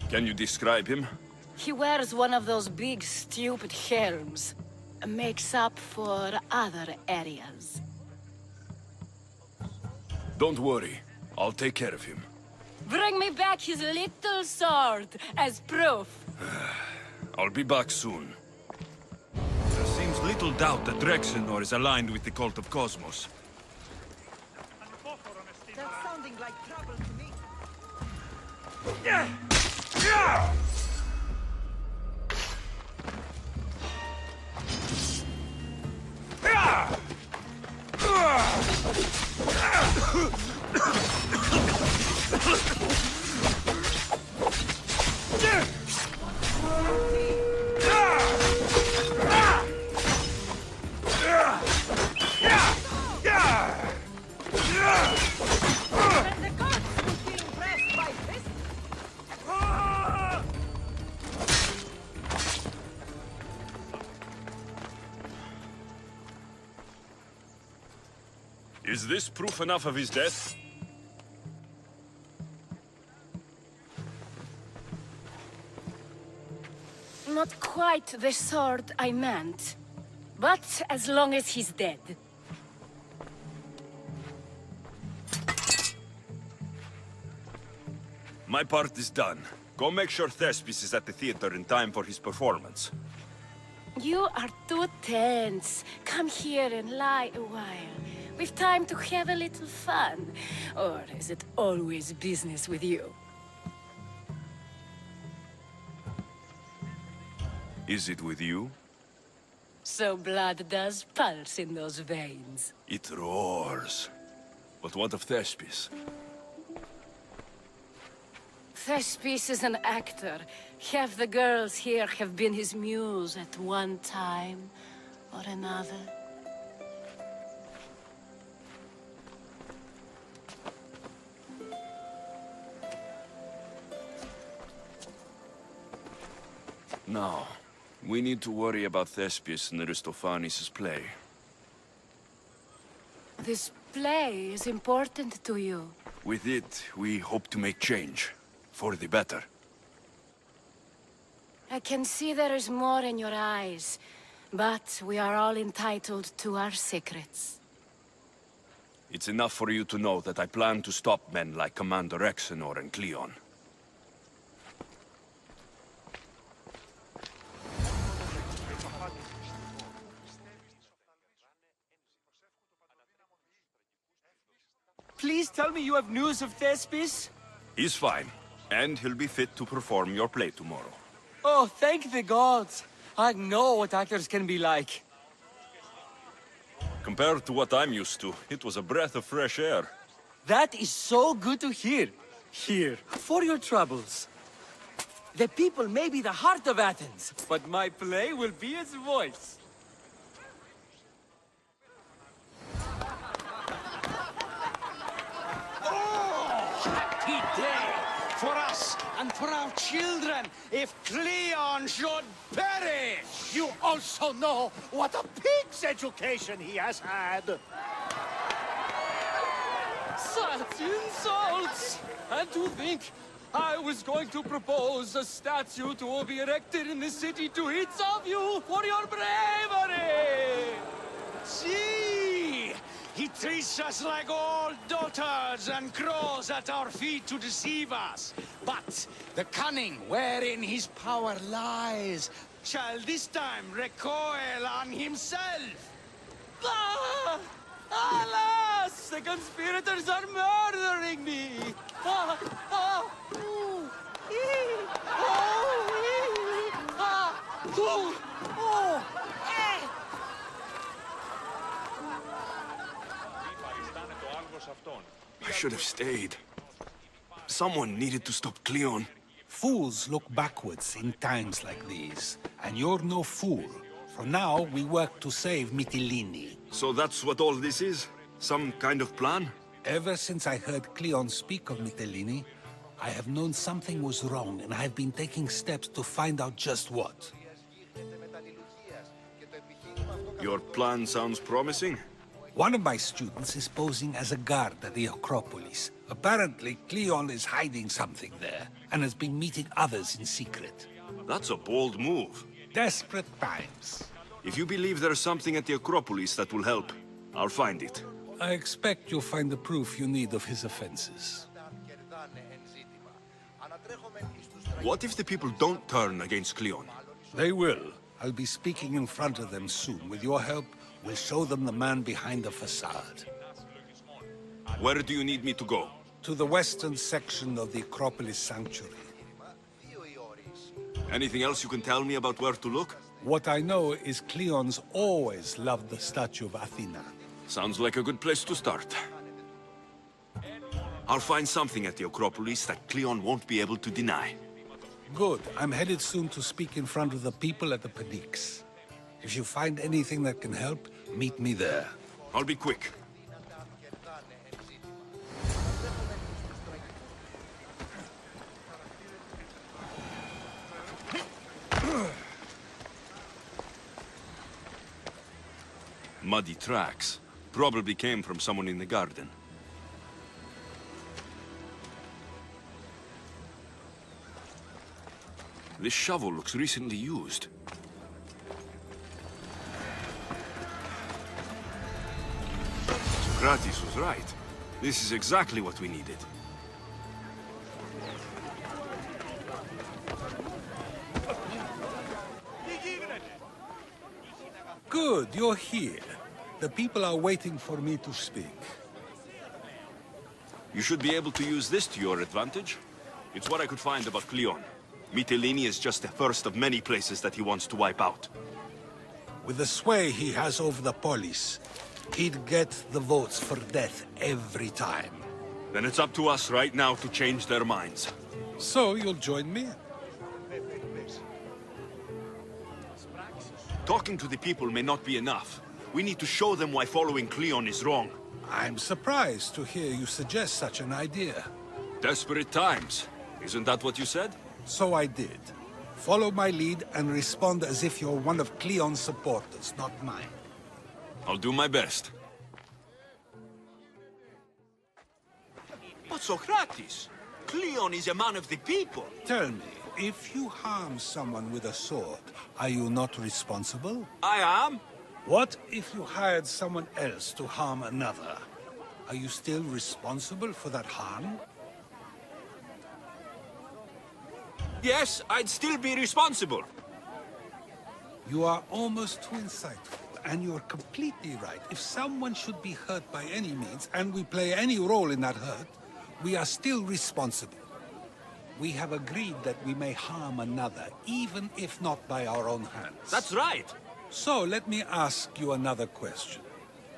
Can you describe him? He wears one of those big, stupid helms. Makes up for other areas. Don't worry. I'll take care of him. Bring me back his little sword as proof. I'll be back soon. There seems little doubt that Rexenor is aligned with the cult of Cosmos. That's sounding like trouble to me. Is this proof enough of his death? Not quite the sword I meant. But as long as he's dead. My part is done. Go make sure Thespis is at the theater in time for his performance. You are too tense. Come here and lie a while. We've time to have a little fun. Or is it always business with you? Is it with you? So blood does pulse in those veins. It roars. But what of Thespis? Thespis is an actor. Half the girls here have been his muse at one time or another. Now, we need to worry about Thespis and Aristophanes' play. This play is important to you. With it, we hope to make change. For the better. I can see there is more in your eyes, but we are all entitled to our secrets. It's enough for you to know that I plan to stop men like Commander Exenor and Cleon. Please tell me you have news of Thespis? He's fine, and he'll be fit to perform your play tomorrow. Oh, thank the gods. I know what actors can be like. Compared to what I'm used to, it was a breath of fresh air. That is so good to hear. Here, for your troubles. The people may be the heart of Athens, but my play will be its voice. Happy day for us and for our children if Cleon should perish! You also know what a pig's education he has had. Such insults! And to think I was going to propose a statue to be erected in the city to each of you for your bravery! See! He treats us like old dotards and crawls at our feet to deceive us. But the cunning wherein his power lies shall this time recoil on himself. Ah! Alas! The conspirators are murdering me! Ah! Ah! Ooh! Ee! Oh! Ee! Ah! Ooh! Oh! Eh! I should have stayed. Someone needed to stop Cleon. Fools look backwards in times like these, and you're no fool. For now, we work to save Mytilene. So that's what all this is? Some kind of plan? Ever since I heard Cleon speak of Mytilene, I have known something was wrong, and I have been taking steps to find out just what. Your plan sounds promising. One of my students is posing as a guard at the Acropolis. Apparently, Cleon is hiding something there, and has been meeting others in secret. That's a bold move. Desperate times. If you believe there's something at the Acropolis that will help, I'll find it. I expect you'll find the proof you need of his offenses. What if the people don't turn against Cleon? They will. I'll be speaking in front of them soon. With your help, we'll show them the man behind the facade. Where do you need me to go? To the western section of the Acropolis Sanctuary. Anything else you can tell me about where to look? What I know is Cleon's always loved the statue of Athena. Sounds like a good place to start. I'll find something at the Acropolis that Cleon won't be able to deny. Good. I'm headed soon to speak in front of the people at the Pnyx. If you find anything that can help, meet me there. I'll be quick. Muddy tracks. Probably came from someone in the garden. This shovel looks recently used. Socrates was right. This is exactly what we needed. Good, you're here. The people are waiting for me to speak. You should be able to use this to your advantage. It's what I could find about Cleon. Mytilene is just the first of many places that he wants to wipe out. With the sway he has over the polis, he'd get the votes for death every time. Then it's up to us right now to change their minds. So you'll join me? Talking to the people may not be enough. We need to show them why following Cleon is wrong. I'm surprised to hear you suggest such an idea. Desperate times. Isn't that what you said? So I did. Follow my lead and respond as if you're one of Cleon's supporters, not mine. I'll do my best. But Socrates, Cleon is a man of the people. Tell me, if you harm someone with a sword, are you not responsible? I am. What if you hired someone else to harm another? Are you still responsible for that harm? Yes, I'd still be responsible. You are almost too insightful, and you're completely right. If someone should be hurt by any means, and we play any role in that hurt, we are still responsible. We have agreed that we may harm another, even if not by our own hands. That's right. So, let me ask you another question.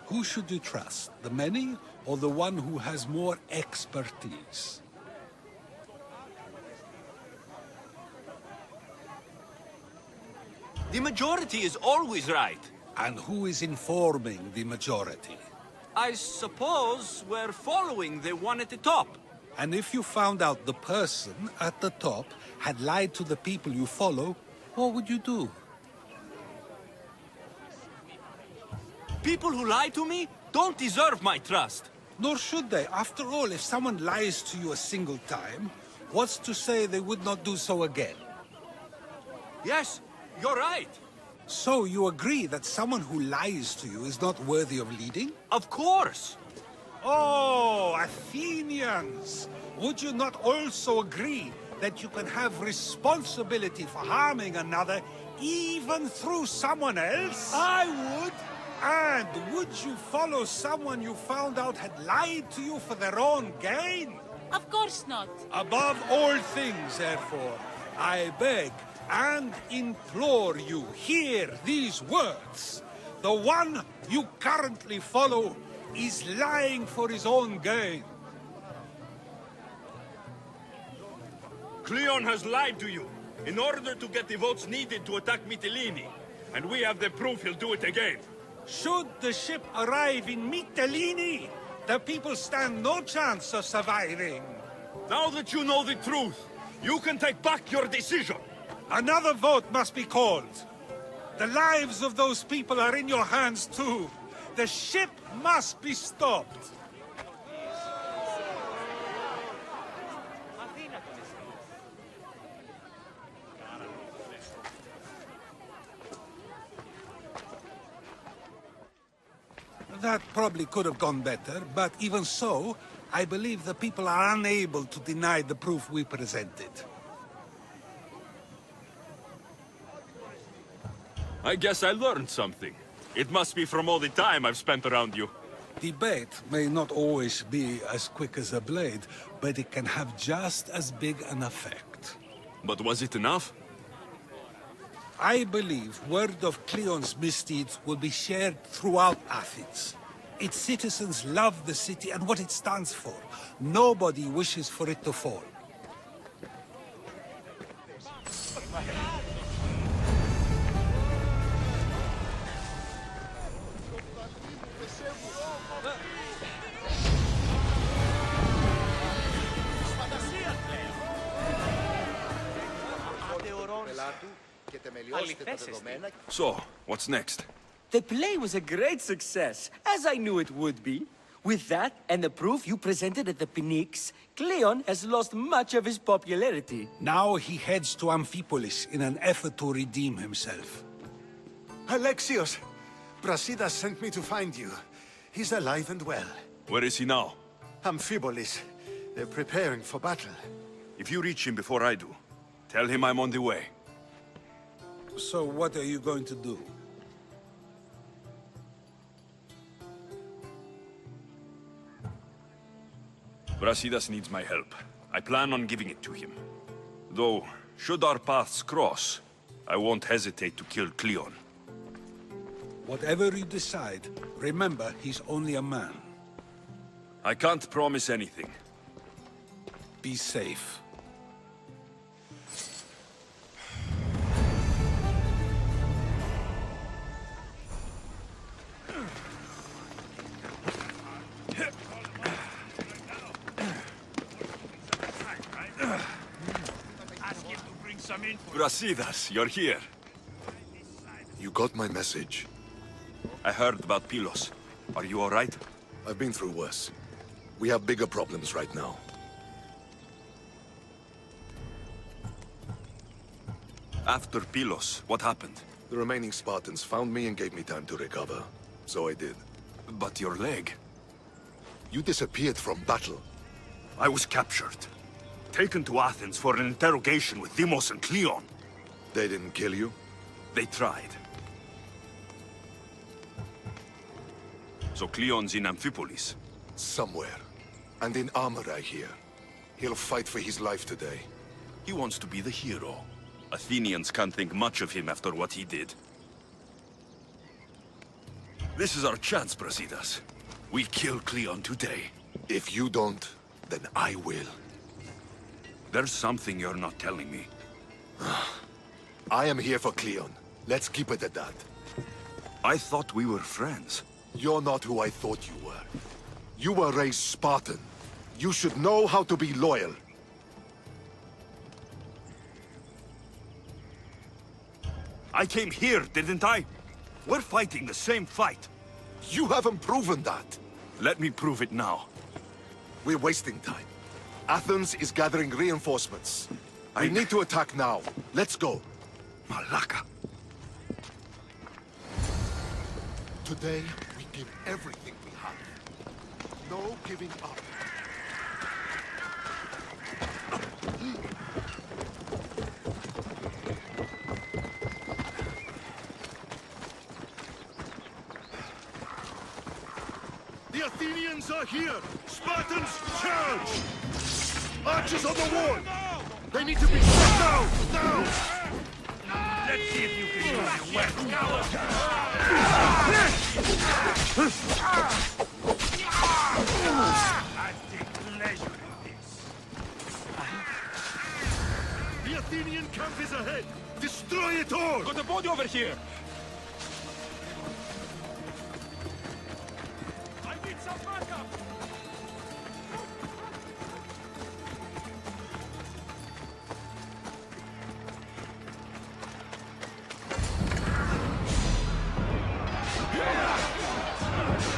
Who should you trust, the many, or the one who has more expertise? The majority is always right. And who is informing the majority? I suppose we're following the one at the top. And if you found out the person at the top had lied to the people you follow, what would you do? People who lie to me don't deserve my trust. Nor should they. After all, if someone lies to you a single time, what's to say they would not do so again? Yes, you're right. So you agree that someone who lies to you is not worthy of leading? Of course. Oh, Athenians! Would you not also agree that you can have responsibility for harming another even through someone else? I would. And would you follow someone you found out had lied to you for their own gain? Of course not. Above all things, therefore, I beg and implore you, hear these words. The one you currently follow is lying for his own gain. Cleon has lied to you in order to get the votes needed to attack Mytilene. And we have the proof he'll do it again. Should the ship arrive in Mytilene, the people stand no chance of surviving. Now that you know the truth, you can take back your decision. Another vote must be called. The lives of those people are in your hands too. The ship must be stopped. That probably could have gone better, but even so, I believe the people are unable to deny the proof we presented. I guess I learned something. It must be from all the time I've spent around you. Debate may not always be as quick as a blade, but it can have just as big an effect. But was it enough? I believe word of Cleon's misdeeds will be shared throughout Athens. Its citizens love the city and what it stands for. Nobody wishes for it to fall. So, what's next? The play was a great success, as I knew it would be. With that, and the proof you presented at the Pnyx, Cleon has lost much of his popularity. Now he heads to Amphipolis in an effort to redeem himself. Alexios! Brasidas sent me to find you. He's alive and well. Where is he now? Amphipolis. They're preparing for battle. If you reach him before I do, tell him I'm on the way. So what are you going to do? Brasidas needs my help. I plan on giving it to him. Though, should our paths cross, I won't hesitate to kill Cleon. Whatever you decide, remember he's only a man. I can't promise anything. Be safe. Brasidas, you're here. You got my message. I heard about Pylos. Are you all right? I've been through worse. We have bigger problems right now. After Pylos, what happened? The remaining Spartans found me and gave me time to recover. So I did. But your leg? You disappeared from battle. I was captured. Taken to Athens for an interrogation with Deimos and Cleon. They didn't kill you? They tried. So Cleon's in Amphipolis? Somewhere. And in armor, I hear. He'll fight for his life today. He wants to be the hero. Athenians can't think much of him after what he did. This is our chance, Brasidas. We kill Cleon today. If you don't, then I will. There's something you're not telling me. I am here for Cleon. Let's keep it at that. I thought we were friends. You're not who I thought you were. You were raised Spartan. You should know how to be loyal. I came here, didn't I? We're fighting the same fight. You haven't proven that. Let me prove it now. We're wasting time. Athens is gathering reinforcements. We need to attack now. Let's go. Malaka. Today, we give everything we have. No giving up. The Athenians are here! Spartans, charge! Archers on the wall! They need to be shot now! Now! Let's see if you can use your weapons. I take pleasure in this. The Athenian camp is ahead! Destroy it all! Got a body over here! I need some backup!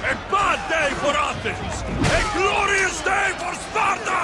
A bad day for Athens! A glorious day for Sparta!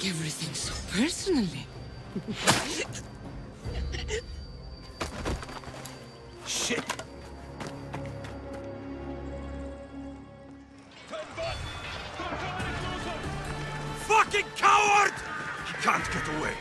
Everything so personally. Shit! Fucking coward! He can't get away.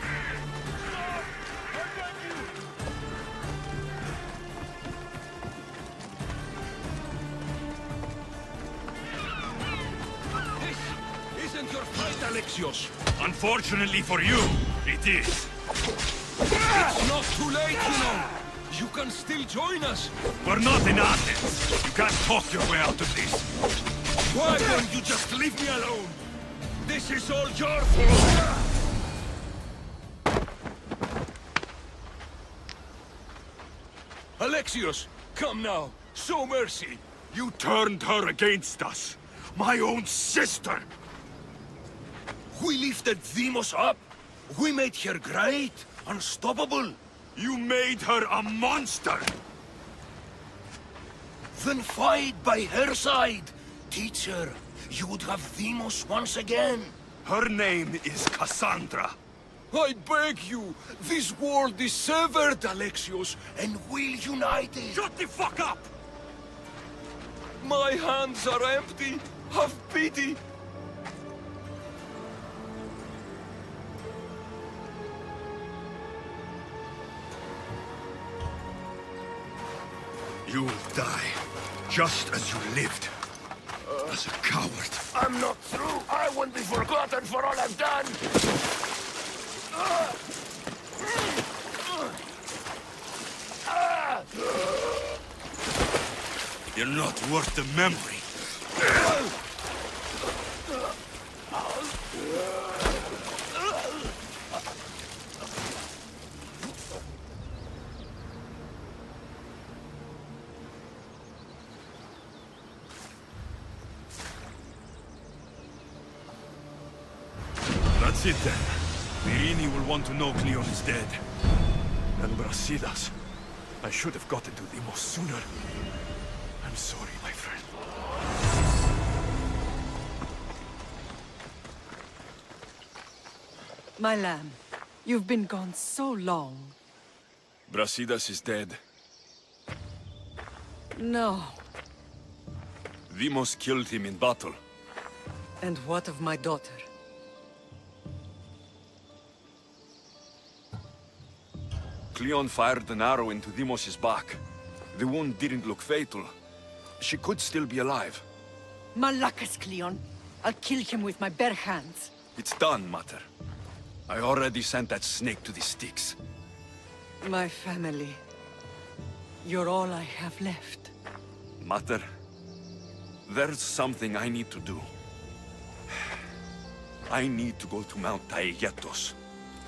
This isn't your fight, Alexios. Unfortunately for you, it is. It's not too late, you know. You can still join us. We're not in Athens. You can't talk your way out of this. Why don't you just leave me alone? This is all your fault. Alexios, come now. Show mercy. You turned her against us. My own sister. We lifted Deimos up. We made her great, unstoppable. You made her a monster. Then fight by her side. Teach her. You would have Deimos once again. Her name is Cassandra. I beg you. This world is severed, Alexios, and we'll unite it. Shut the fuck up! My hands are empty. Have pity. You will die, just as you lived. As a coward. I'm not through. I won't be forgotten for all I've done. You're not worth the memory. That's it then. Virini will want to know Cleon is dead. And Brasidas. I should have gotten to Deimos sooner. I'm sorry, my friend. My lamb, you've been gone so long. Brasidas is dead. No. Deimos killed him in battle. And what of my daughter? Cleon fired an arrow into Deimos' back. The wound didn't look fatal. She could still be alive. Malakas, Cleon. I'll kill him with my bare hands. It's done, Mater. I already sent that snake to the Styx. My family. You're all I have left. Mater, there's something I need to do. I need to go to Mount Taygetos,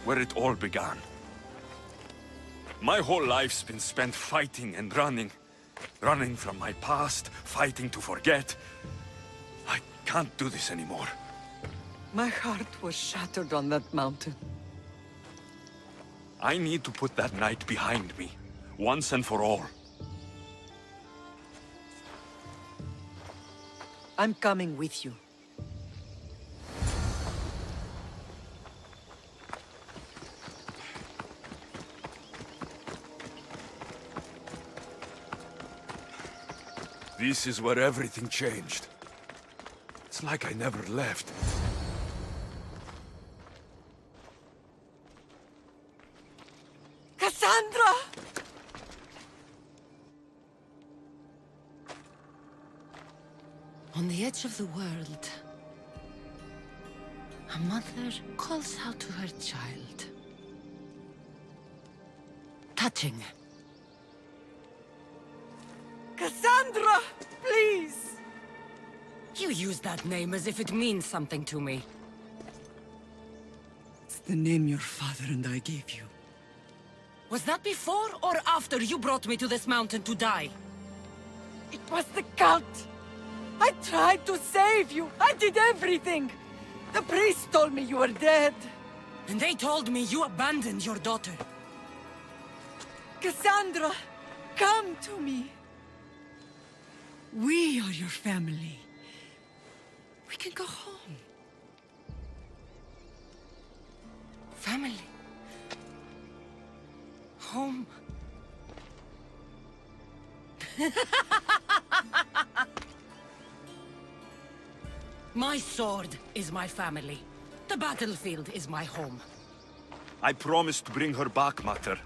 where it all began. My whole life's been spent fighting and running. Running from my past, fighting to forget. I can't do this anymore. My heart was shattered on that mountain. I need to put that night behind me, once and for all. I'm coming with you. This is where everything changed. It's like I never left. Cassandra! On the edge of the world, a mother calls out to her child. Touching. Cassandra! Please! You use that name as if it means something to me. It's the name your father and I gave you. Was that before or after you brought me to this mountain to die? It was the cult! I tried to save you! I did everything! The priest told me you were dead! And they told me you abandoned your daughter. Cassandra! Come to me! We are your family. We can go home. Family. Home. My sword is my family. The battlefield is my home. I promised to bring her back, Mater.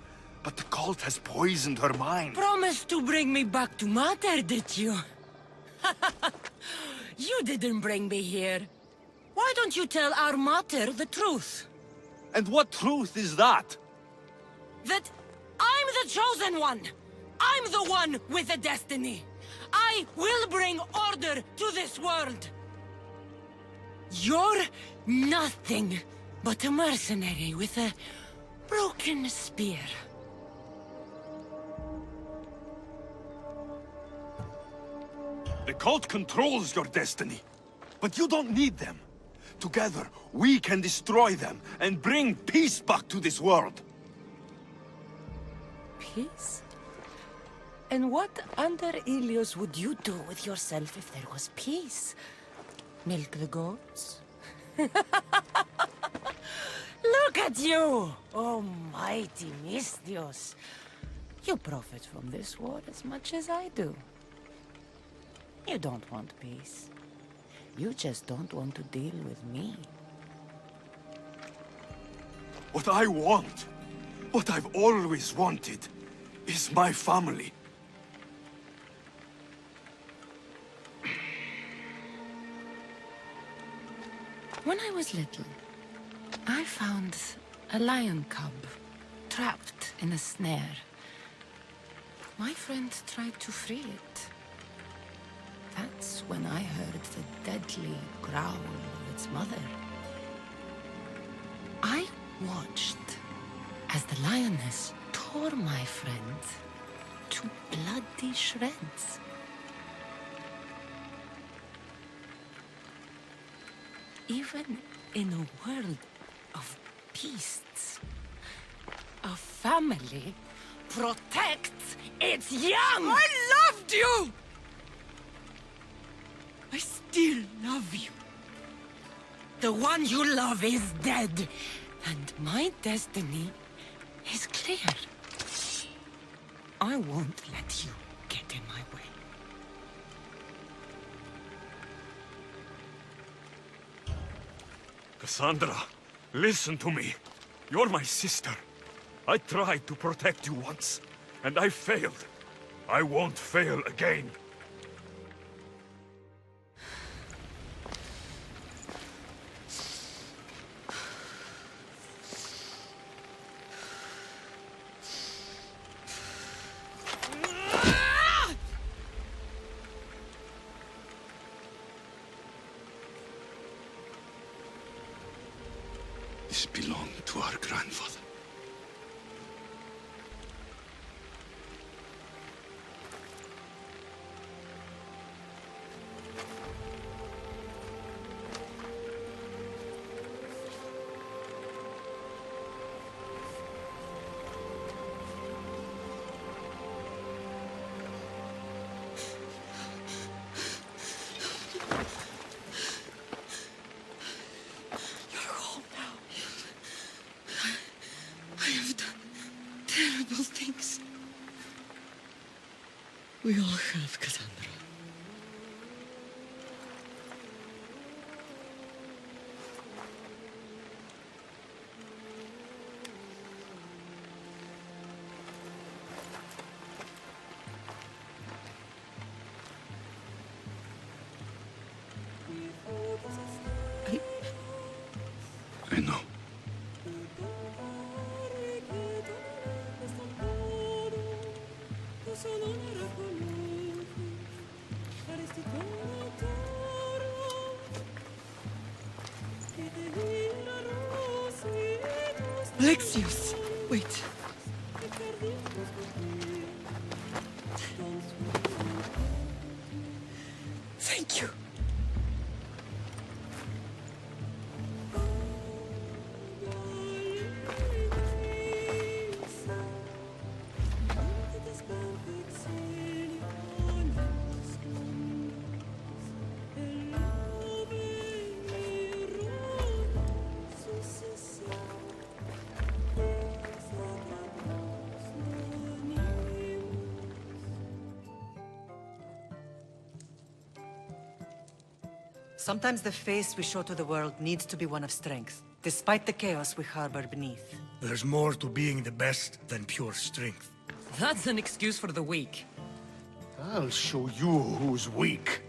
But the cult has poisoned her mind. Promised to bring me back to Mater, did you? You didn't bring me here. Why don't you tell our Mater the truth? And what truth is that? That I'm the chosen one! I'm the one with a destiny! I will bring order to this world! You're nothing but a mercenary with a broken spear. The cult controls your destiny. But you don't need them. Together, we can destroy them and bring peace back to this world. Peace? And what under Ilios would you do with yourself if there was peace? Milk the goats? Look at you! Oh, mighty Misthios. You profit from this war as much as I do. You don't want peace. You just don't want to deal with me. What I want, what I've always wanted, is my family. When I was little, I found a lion cub trapped in a snare. My friend tried to free it. That's when I heard the deadly growl of its mother. I watched as the lioness tore my friend to bloody shreds. Even in a world of beasts, a family protects its young! I loved you! I still love you. The one you love is dead, and my destiny is clear. I won't let you get in my way. Cassandra, listen to me. You're my sister. I tried to protect you once, and I failed. I won't fail again. This belonged to our grandfather. Terrible things. We all have, Cassandra. I know. Alexios, wait. Thank you. Sometimes the face we show to the world needs to be one of strength, despite the chaos we harbor beneath. There's more to being the best than pure strength. That's an excuse for the weak. I'll show you who's weak.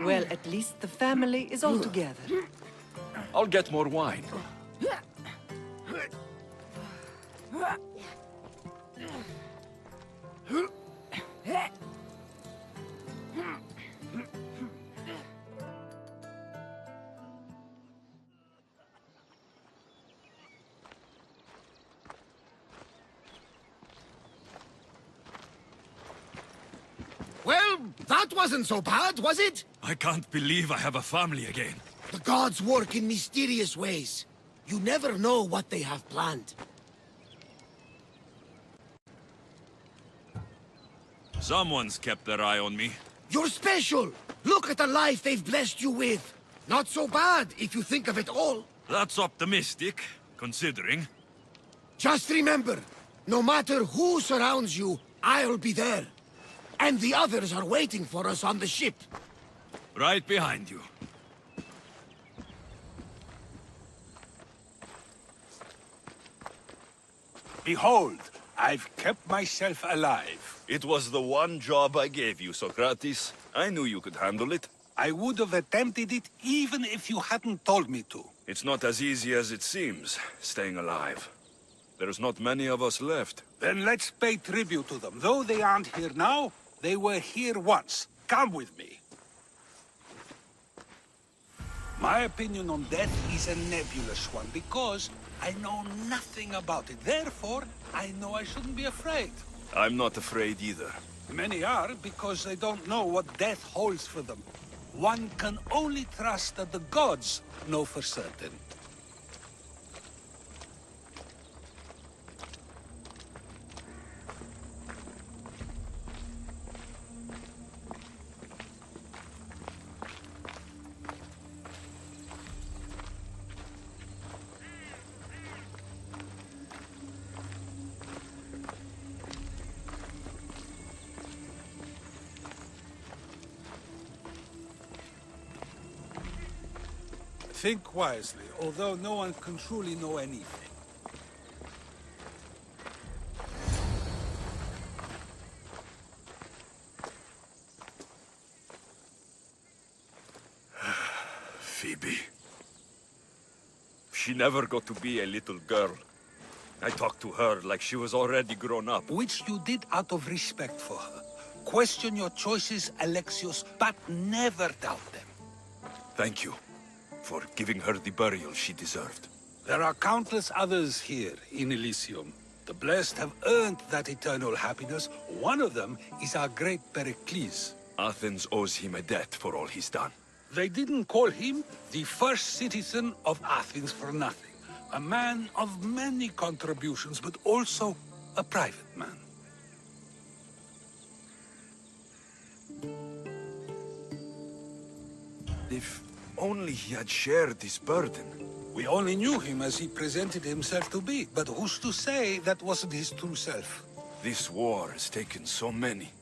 Well, at least the family is all together. I'll get more wine. Well, that wasn't so bad, was it? I can't believe I have a family again. The Gods work in mysterious ways. You never know what they have planned. Someone's kept their eye on me. You're special! Look at the life they've blessed you with! Not so bad, if you think of it all. That's optimistic, considering. Just remember, no matter who surrounds you, I'll be there. And the others are waiting for us on the ship. Right behind you. Behold, I've kept myself alive. It was the one job I gave you, Socrates. I knew you could handle it. I would have attempted it even if you hadn't told me to. It's not as easy as it seems, staying alive. There's not many of us left. Then let's pay tribute to them. Though they aren't here now, they were here once. Come with me. My opinion on death is a nebulous one, because I know nothing about it. Therefore, I know I shouldn't be afraid. I'm not afraid either. Many are, because they don't know what death holds for them. One can only trust that the gods know for certain. Think wisely, although no one can truly know anything. Phoebe. She never got to be a little girl. I talked to her like she was already grown up. Which you did out of respect for her. Question your choices, Alexios, but never doubt them. Thank you for giving her the burial she deserved. There are countless others here in Elysium. The blessed have earned that eternal happiness. One of them is our great Pericles. Athens owes him a debt for all he's done. They didn't call him the first citizen of Athens for nothing. A man of many contributions, but also a private man. If only he had shared his burden. We only knew him as he presented himself to be, but who's to say that wasn't his true self? This war has taken so many.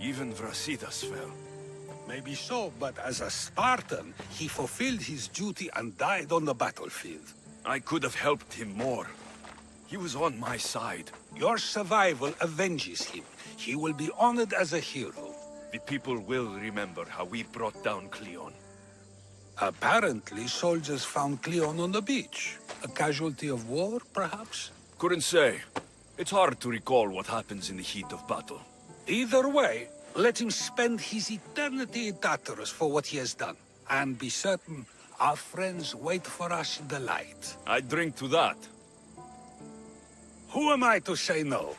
Even Brasidas fell. Maybe so, but as a Spartan, he fulfilled his duty and died on the battlefield. I could have helped him more. He was on my side. Your survival avenges him. He will be honored as a hero. The people will remember how we brought down Cleon. Apparently, soldiers found Cleon on the beach. A casualty of war, perhaps? Couldn't say. It's hard to recall what happens in the heat of battle. Either way, let him spend his eternity in Tartarus for what he has done. And be certain, our friends wait for us in the light. I drink to that. Who am I to say no?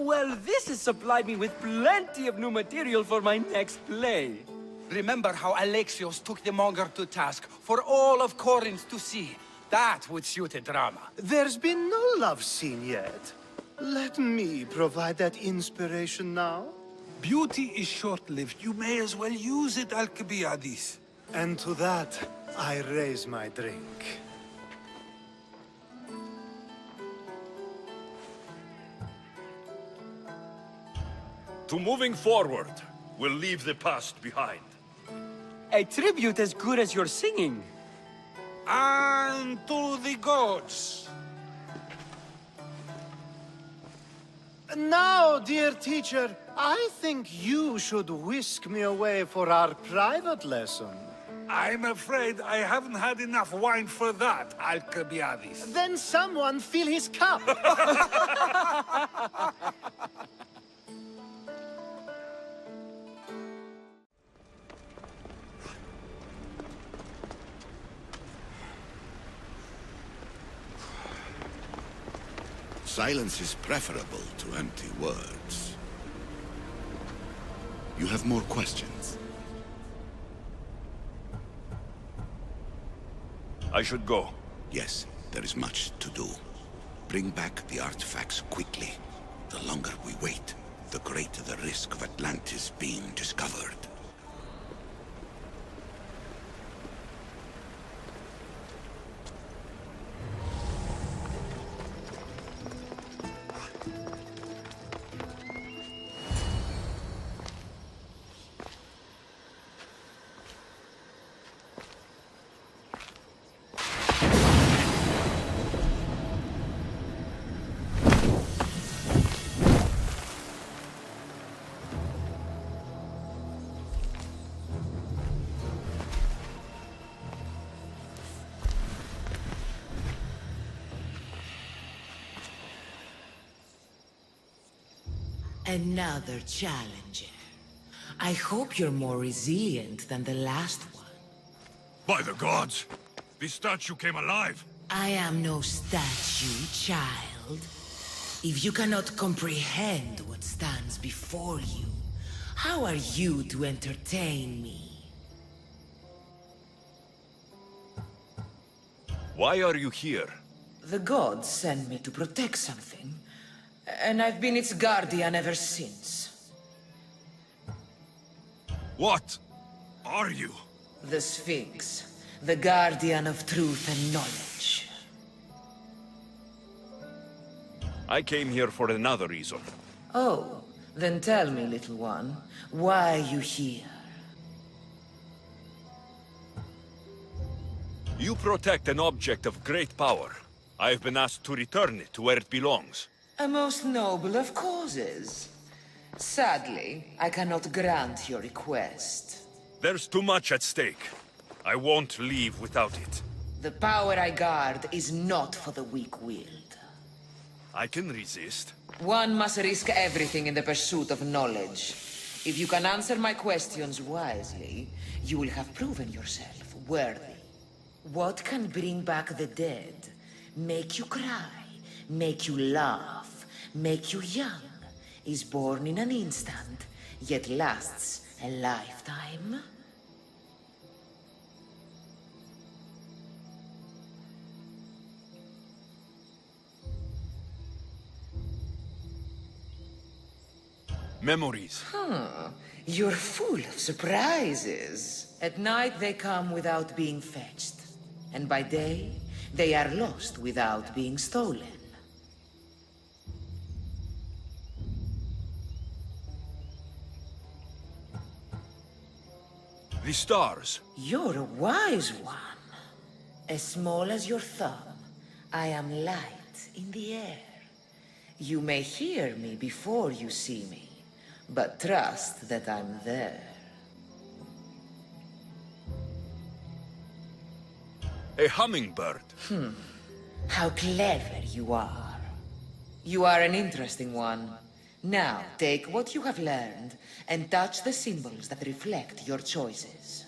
Well, this has supplied me with plenty of new material for my next play. Remember how Alexios took the monger to task for all of Corinth to see? That would suit a drama. There's been no love scene yet. Let me provide that inspiration now. Beauty is short-lived. You may as well use it, Alcibiades. And to that, I raise my drink. To moving forward, we'll leave the past behind. A tribute as good as your singing. And to the gods. Now, dear teacher, I think you should whisk me away for our private lesson. I'm afraid I haven't had enough wine for that, Alcibiades. Then someone fill his cup. Silence is preferable to empty words. You have more questions? I should go. Yes, there is much to do. Bring back the artifacts quickly. The longer we wait, the greater the risk of Atlantis being discovered. Another challenger. I hope you're more resilient than the last one. By the gods! This statue came alive! I am no statue, child. If you cannot comprehend what stands before you, how are you to entertain me? Why are you here? The gods sent me to protect something, and I've been its guardian ever since. What are you? The Sphinx, the guardian of truth and knowledge. I came here for another reason. Oh, then tell me, little one, why are you here? You protect an object of great power. I've been asked to return it to where it belongs. A most noble of causes. Sadly, I cannot grant your request. There's too much at stake. I won't leave without it. The power I guard is not for the weak-willed. I can resist. One must risk everything in the pursuit of knowledge. If you can answer my questions wisely, you will have proven yourself worthy. What can bring back the dead, make you cry, make you laugh, make you young, is born in an instant, yet lasts a lifetime? Memories. You're full of surprises. At night they come without being fetched. And by day, they are lost without being stolen. The stars. You're a wise one. As small as your thumb, I am light in the air. You may hear me before you see me, but trust that I'm there. A hummingbird. How clever you are. You are an interesting one. Now, take what you have learned and touch the symbols that reflect your choices.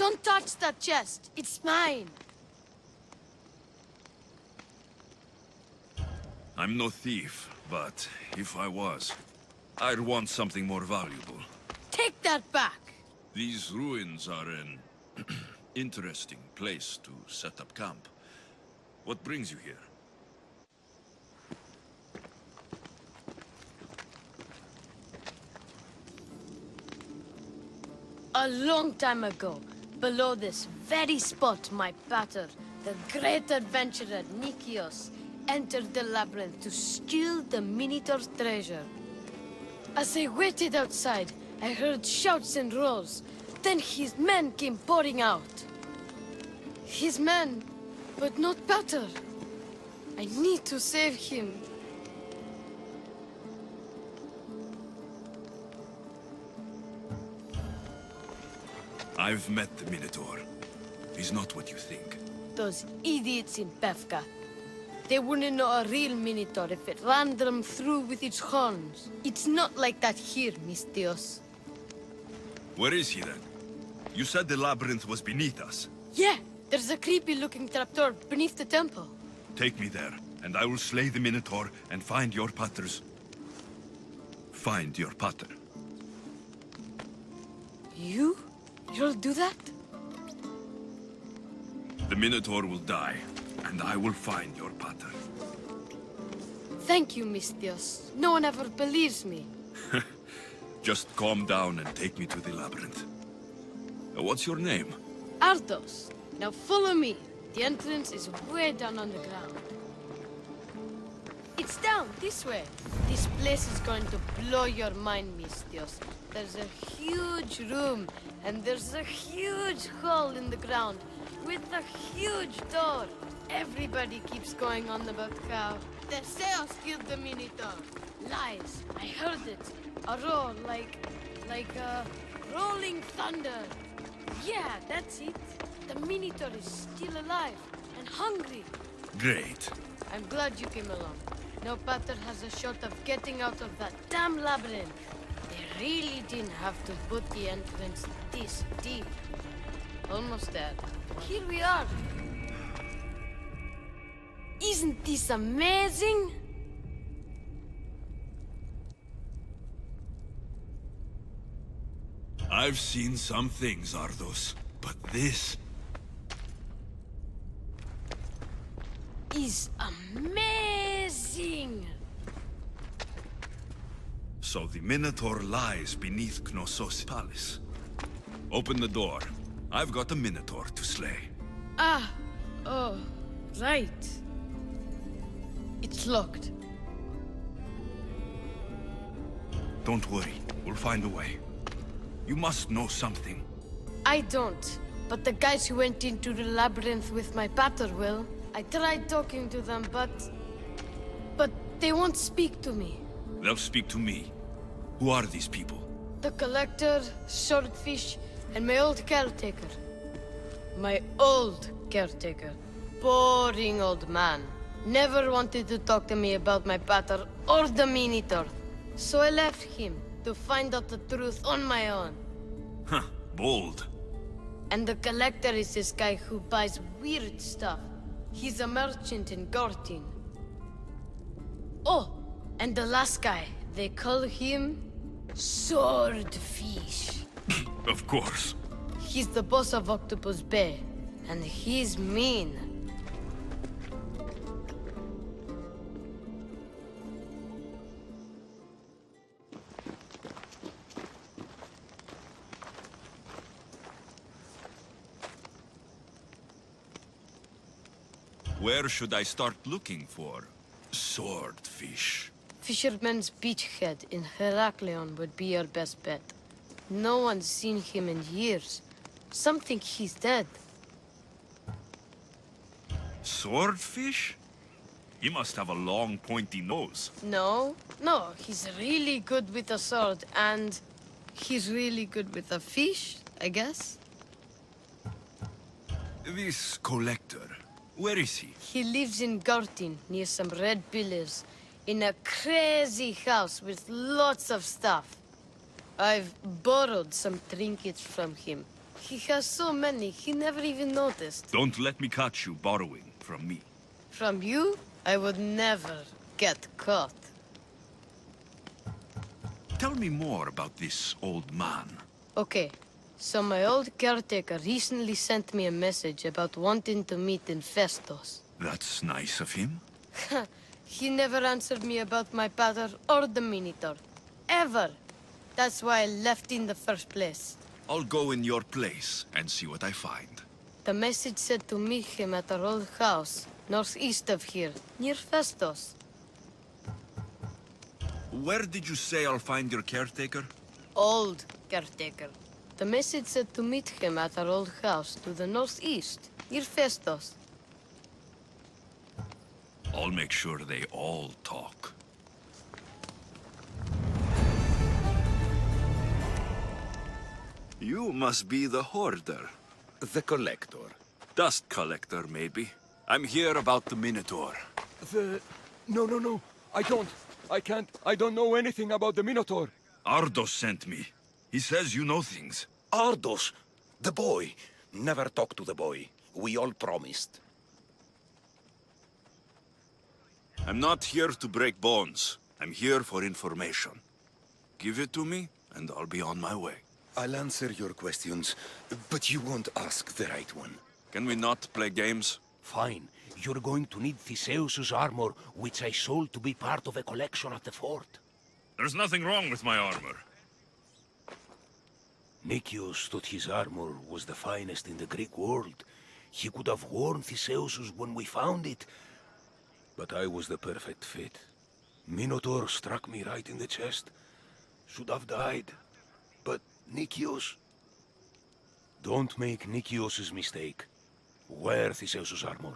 Don't touch that chest. It's mine. I'm no thief, but if I was, I'd want something more valuable. Take that back. These ruins are an interesting place to set up camp. What brings you here? A long time ago, below this very spot, my pater, the great adventurer Nikios, entered the labyrinth to steal the Minotaur's treasure. As I waited outside, I heard shouts and roars. Then his men came pouring out. His men, but not pater. I need to save him. I've met the Minotaur. He's not what you think. Those idiots in Pevka. They wouldn't know a real Minotaur if it ran them through with its horns. It's not like that here, Mistios. Where is he then? You said the labyrinth was beneath us. Yeah, there's a creepy-looking trapdoor beneath the temple. Take me there, and I will slay the Minotaur and find your paters. Find your pater. You'll do that? The Minotaur will die, and I will find your pater. Thank you, Mistios. No one ever believes me. Just calm down and take me to the labyrinth. What's your name? Ardos. Now follow me. The entrance is way down on the ground. It's down, this way. This place is going to blow your mind, Mistios. There's a huge room, and there's a huge hole in the ground, with a huge door. Everybody keeps going on about how Theseus killed the Minotaur. Lies. I heard it. A roar like rolling thunder. Yeah, that's it. The Minotaur is still alive and hungry. Great. I'm glad you came along. No pater has a shot of getting out of that damn labyrinth. They really didn't have to put the entrance this deep. Almost there. Here we are. Isn't this amazing? I've seen some things, Ardos, but this... is amazing! So the Minotaur lies beneath Knossos' palace. Open the door. I've got a Minotaur to slay. Oh, right. It's locked. Don't worry, we'll find a way. You must know something. I don't, but the guys who went into the labyrinth with my pater will. I tried talking to them, but they won't speak to me. They'll speak to me. Who are these people? The Collector, Swordfish, and my old caretaker. My old caretaker. Boring old man. Never wanted to talk to me about my pater or the Minotaur. So I left him to find out the truth on my own. Huh, bold. And the Collector is this guy who buys weird stuff. He's a merchant in Gortin. Oh, and the last guy, they call him Swordfish. Of course. He's the boss of Octopus Bay, and he's mean. Where should I start looking for Swordfish? Fisherman's Beachhead in Heraklion would be your best bet. No one's seen him in years. Some think he's dead. Swordfish? He must have a long, pointy nose. No, he's really good with a sword, and he's really good with a fish, I guess. This Collector, where is he? He lives in Gortin, near some red pillars, in a crazy house with lots of stuff. I've borrowed some trinkets from him. He has so many, he never even noticed. Don't let me catch you borrowing from me. From you, I would never get caught. Tell me more about this old man. Okay, so my old caretaker recently sent me a message about wanting to meet in Festos. That's nice of him. He never answered me about my pater or the Minotaur. Ever. That's why I left in the first place. I'll go in your place and see what I find. The message said to meet him at our old house, northeast of here, near Festos. Where did you say I'll find your caretaker? Old caretaker. The message said to meet him at our old house to the northeast, near Festos. I'll make sure they all talk. You must be the hoarder. The collector. Dust collector, maybe. I'm here about the Minotaur. No. I don't know anything about the Minotaur. Ardos sent me. He says you know things. Ardos, the boy. Never talk to the boy. We all promised. I'm not here to break bones. I'm here for information. Give it to me, and I'll be on my way. I'll answer your questions, but you won't ask the right one. Can we not play games? Fine. You're going to need Theseus's armor, which I sold to be part of a collection at the fort. There's nothing wrong with my armor. Nicias thought his armor was the finest in the Greek world. He could have worn Theseus's when we found it, but I was the perfect fit. Minotaur struck me right in the chest. Should have died. But Nicias... Don't make Nicias's mistake. Wear Theseus's armor.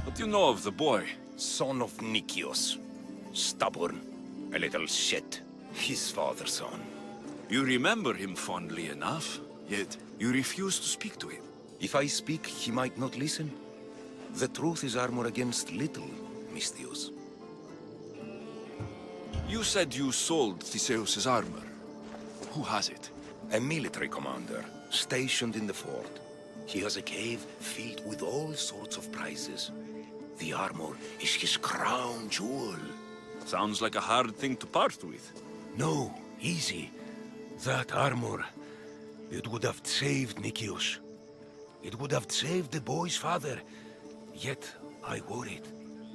What do you know of the boy? Son of Nicias. Stubborn. A little shit. His father's son. You remember him fondly enough, yet you refuse to speak to him. If I speak, he might not listen. The truth is armor against little, Misthios. You said you sold Theseus's armor. Who has it? A military commander, stationed in the fort. He has a cave filled with all sorts of prizes. The armor is his crown jewel. Sounds like a hard thing to part with. No, easy. That armor, it would have saved Nicias. It would have saved the boy's father. Yet, I wore it.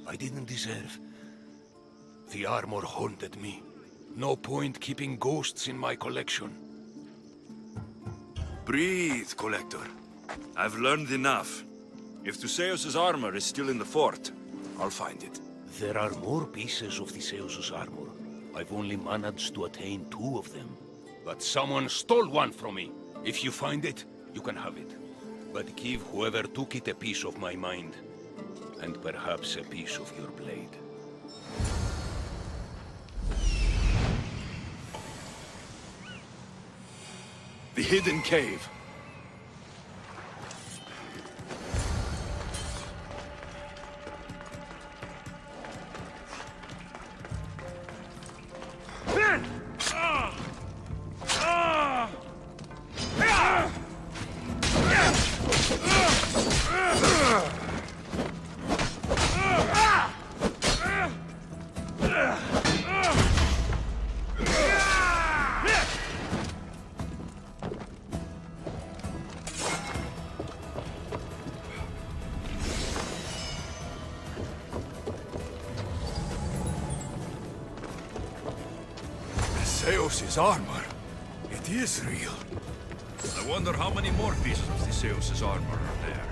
I didn't deserve. The armor haunted me. No point keeping ghosts in my collection. Breathe, Collector. I've learned enough. If Theseus's armor is still in the fort, I'll find it. There are more pieces of Theseus's armor. I've only managed to attain 2 of them. But someone stole one from me. If you find it, you can have it. But give whoever took it a piece of my mind. And perhaps a piece of your blade. The hidden cave. Theseus's armor. It is real. I wonder how many more pieces of Theseus's armor are there.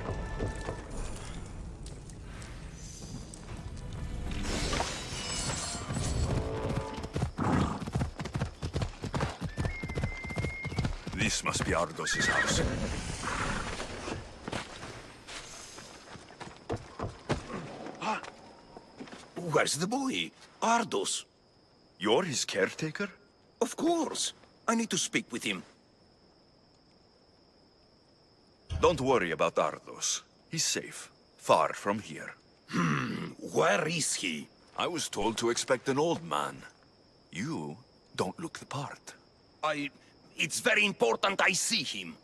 This must be Ardos's house. Where's the boy? Ardos. You're his caretaker? Of course. I need to speak with him. Don't worry about Ardos. He's safe. Far from here. Where is he? I was told to expect an old man. You don't look the part. It's very important I see him.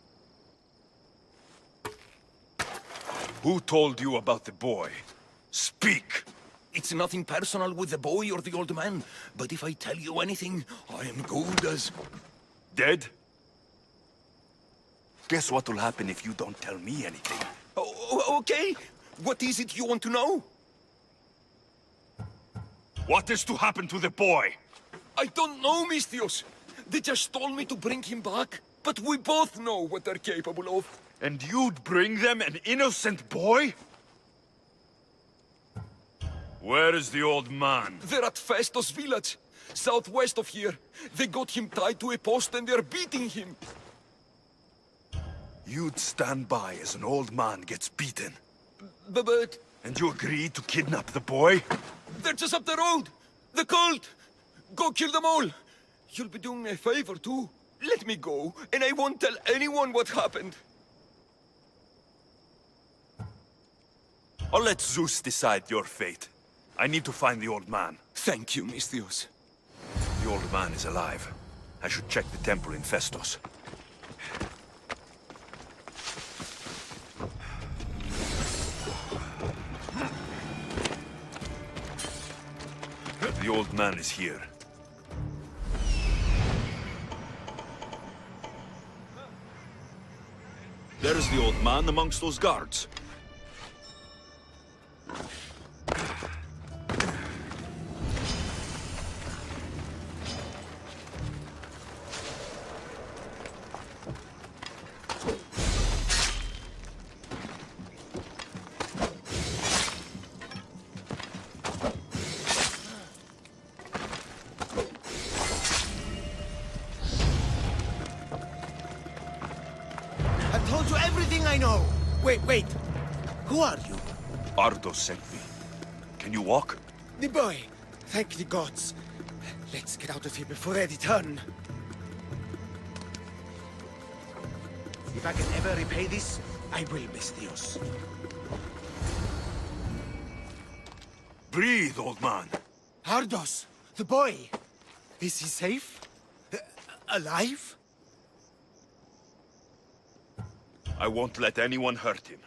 Who told you about the boy? Speak! It's nothing personal with the boy or the old man, but if I tell you anything, I am good as... Dead? Guess what will happen if you don't tell me anything? Okay. What is it you want to know? What is to happen to the boy? I don't know, Mistios. They just told me to bring him back, but we both know what they're capable of. And you'd bring them an innocent boy? Where is the old man? They're at Festos village, southwest of here. They got him tied to a post and they're beating him. You'd stand by as an old man gets beaten. But... And you agreed to kidnap the boy? They're just up the road! The cult! Go kill them all! You'll be doing me a favor, too. Let me go, and I won't tell anyone what happened. I'll let Zeus decide your fate. I need to find the old man. Thank you, Mistios. The old man is alive. I should check the temple in Festos. The old man is here. There's the old man amongst those guards. I've told you everything I know. Wait. Who are you? Ardo sent me. Can you walk? The boy. Thank the gods. Let's get out of here before they return. If I can ever repay this, I will, Mistios. Breathe, old man. Ardos, the boy. Is he safe? Alive? I won't let anyone hurt him.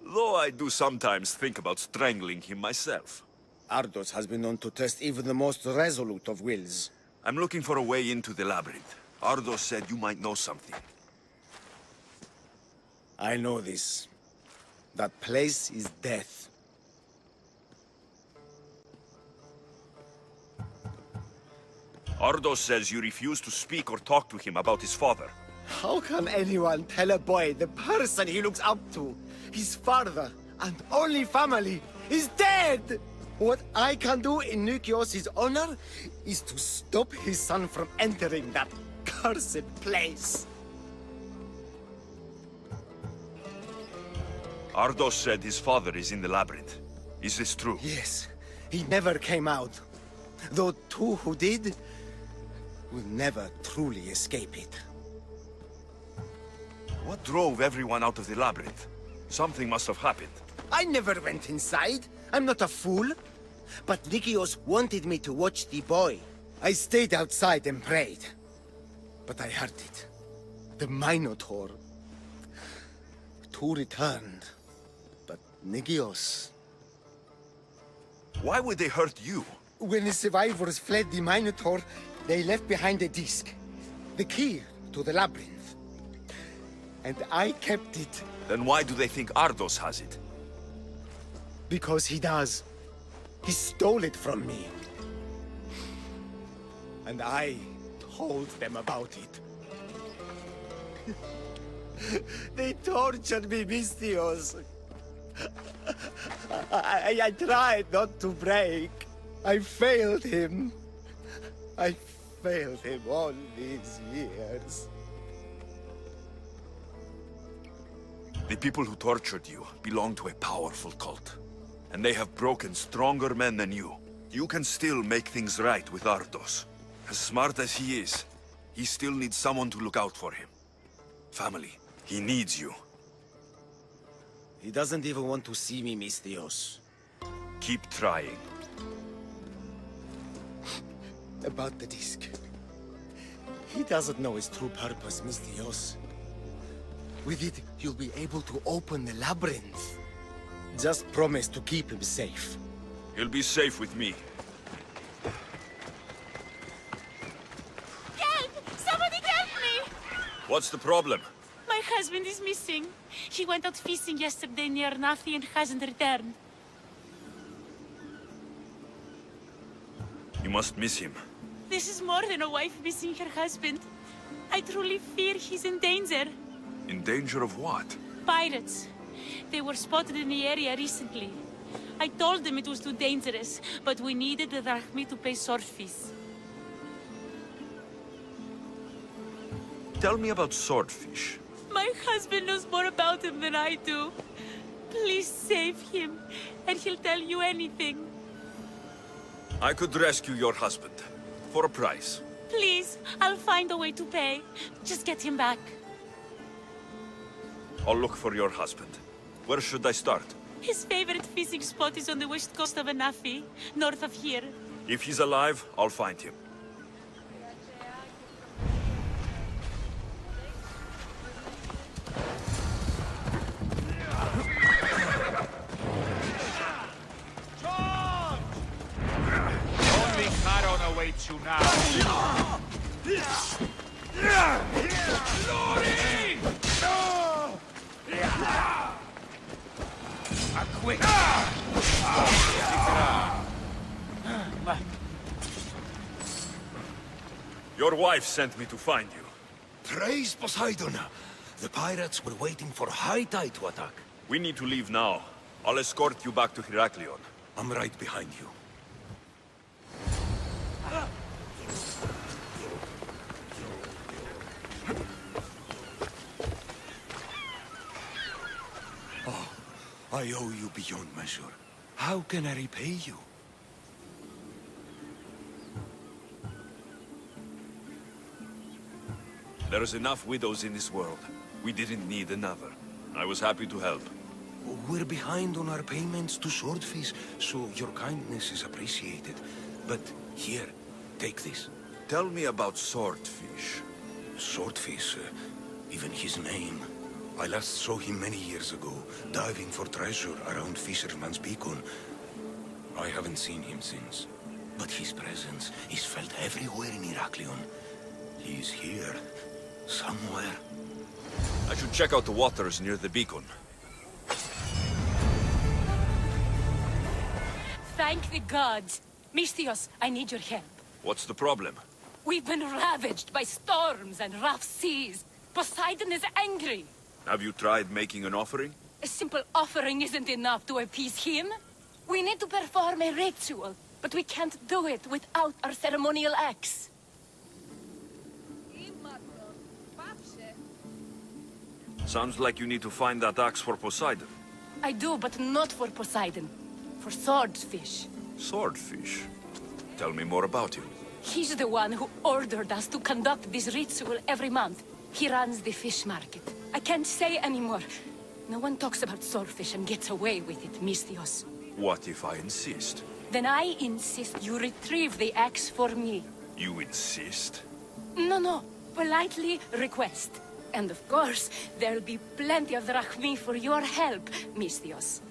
Though I do sometimes think about strangling him myself. Ardos has been known to test even the most resolute of wills. I'm looking for a way into the labyrinth. Ardos said you might know something. I know this. That place is death. Ardos says you refuse to speak or talk to him about his father. How can anyone tell a boy the person he looks up to, his father and only family, is dead? What I can do in Nikios' honor is to stop his son from entering that cursed place. Ardos said his father is in the labyrinth. Is this true? Yes, he never came out. Though two who did will never truly escape it. What drove everyone out of the labyrinth? Something must have happened. I never went inside. I'm not a fool. But Nikios wanted me to watch the boy. I stayed outside and prayed. But I heard it. The Minotaur. Two returned. But Nikios... Why would they hurt you? When the survivors fled the Minotaur, they left behind a disc. The key to the labyrinth. And I kept it. Then why do they think Ardos has it? Because he does. He stole it from me. And I told them about it. They tortured me, Mistios. I tried not to break. I failed him. I failed him all these years. The people who tortured you belong to a powerful cult. And they have broken stronger men than you. You can still make things right with Ardos. As smart as he is, he still needs someone to look out for him. Family, he needs you. He doesn't even want to see me, Mistios. Keep trying. about the disc. He doesn't know its true purpose, Mistios. With it, you'll be able to open the labyrinth. Just promise to keep him safe. He'll be safe with me. Help! Somebody help me! What's the problem? My husband is missing. He went out fishing yesterday near Nafi and hasn't returned. You must miss him. This is more than a wife missing her husband. I truly fear he's in danger. In danger of what? Pirates. They were spotted in the area recently. I told them it was too dangerous, but we needed the drachmi to pay sword fees. Tell me about swordfish. My husband knows more about him than I do. Please save him, and he'll tell you anything. I could rescue your husband. For a price. Please, I'll find a way to pay. Just get him back. I'll look for your husband. Where should I start? His favorite fishing spot is on the west coast of Anafi, north of here. If he's alive, I'll find him. Only Charon awaits you now. A quick. Your wife sent me to find you. Praise Poseidon! The pirates were waiting for high tide to attack. We need to leave now. I'll escort you back to Heraklion. I'm right behind you. Oh, I owe you beyond measure. How can I repay you? There's enough widows in this world. We didn't need another. I was happy to help. We're behind on our payments to Swordfish, so your kindness is appreciated. But here, take this. Tell me about Swordfish. Swordfish, even his name. I last saw him many years ago, diving for treasure around Fisherman's Beacon. I haven't seen him since. But his presence is felt everywhere in Heraklion. He is here, somewhere. I should check out the waters near the beacon. Thank the gods. Mistios, I need your help. What's the problem? We've been ravaged by storms and rough seas. Poseidon is angry. Have you tried making an offering? A simple offering isn't enough to appease him. We need to perform a ritual, but we can't do it without our ceremonial axe. Sounds like you need to find that axe for Poseidon. I do, but not for Poseidon. For Swordfish. Swordfish? Tell me more about him. He's the one who ordered us to conduct this ritual every month. He runs the fish market. I can't say anymore. No one talks about swordfish and gets away with it, Mistios. What if I insist? Then I insist you retrieve the axe for me. You insist? No. Politely request. And of course, there'll be plenty of drachmi for your help, Mistios.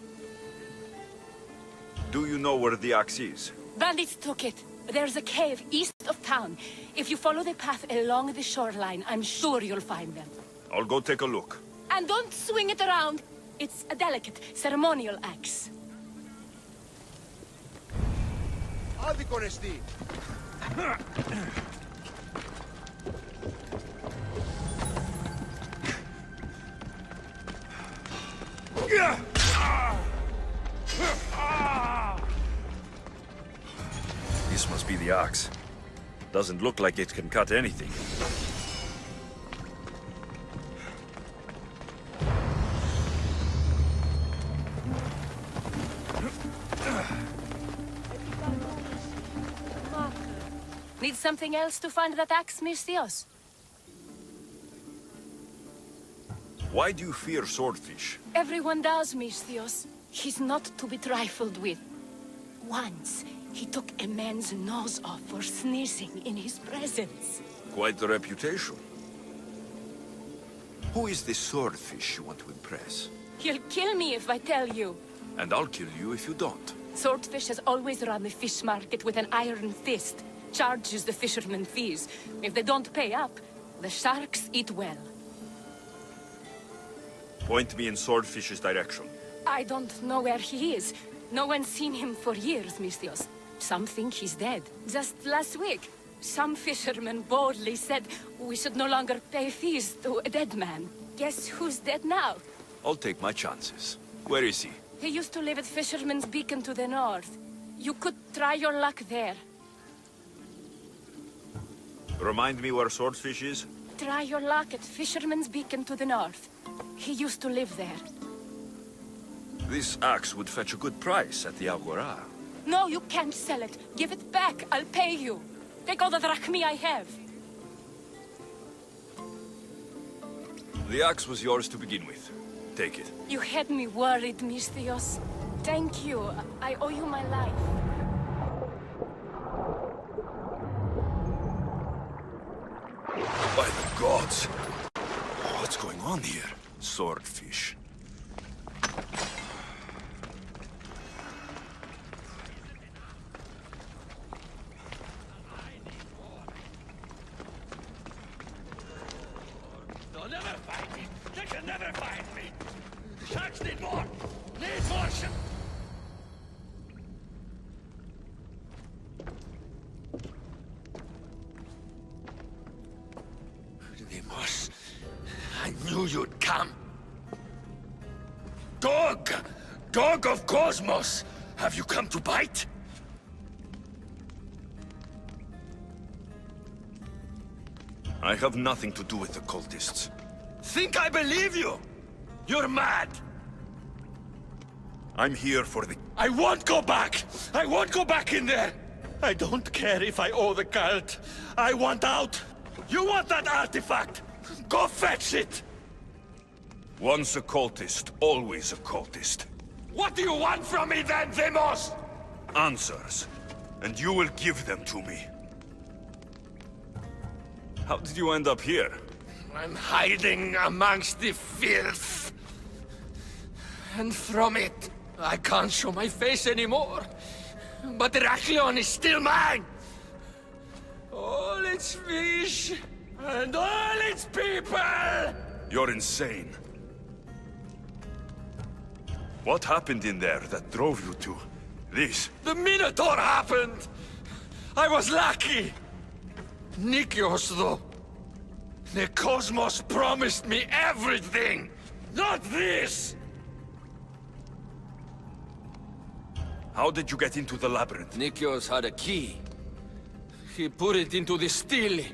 Do you know where the axe is? Bandits took it. There's a cave east of town. If you follow the path along the shoreline, I'm sure you'll find them. I'll go take a look. And don't swing it around. It's a delicate, ceremonial axe. Άδικον εστί. This must be the axe. Doesn't look like it can cut anything. Need something else to find that axe, Mistios? Why do you fear swordfish? Everyone does, Mistios. He's not to be trifled with. Once, He took a man's nose off for sneezing in his presence. Quite the reputation. Who is this swordfish you want to impress? He'll kill me if I tell you. And I'll kill you if you don't. Swordfish has always run the fish market with an iron fist. Charges the fishermen fees. If they don't pay up, the sharks eat well. Point me in Swordfish's direction. I don't know where he is. No one's seen him for years, Misthios. Some think he's dead. Just last week, some fishermen boldly said we should no longer pay fees to a dead man. Guess who's dead now? I'll take my chances. Where is he? He used to live at Fisherman's Beacon to the north. You could try your luck there. Remind me where Swordfish is? Try your luck at Fisherman's Beacon to the north. He used to live there. This axe would fetch a good price at the Agora. No, you can't sell it. Give it back. I'll pay you. Take all the drachmi I have. The axe was yours to begin with. Take it. You had me worried, Misthios. Thank you. I owe you my life. By the gods! What's going on here? Swordfish. They'll never find me. They can never find me. The sharks need more. Need more Deimos, I knew you'd come. Dog! Dog of Cosmos! Have you come to bite? I have nothing to do with the cultists. Think I believe you? You're mad! I'm here for the... I won't go back! I won't go back in there! I don't care if I owe the cult. I want out! You want that artifact? Go fetch it! Once a cultist, always a cultist. What do you want from me then, Deimos? Answers. And you will give them to me. How did you end up here? I'm hiding amongst the filth. And from it, I can't show my face anymore. But Heraklion is still mine! All its fish, and all its people! You're insane. What happened in there that drove you to this? The Minotaur happened! I was lucky! Nikios, though. The Cosmos promised me everything! Not this! How did you get into the labyrinth? Nikios had a key. He put it into the stele.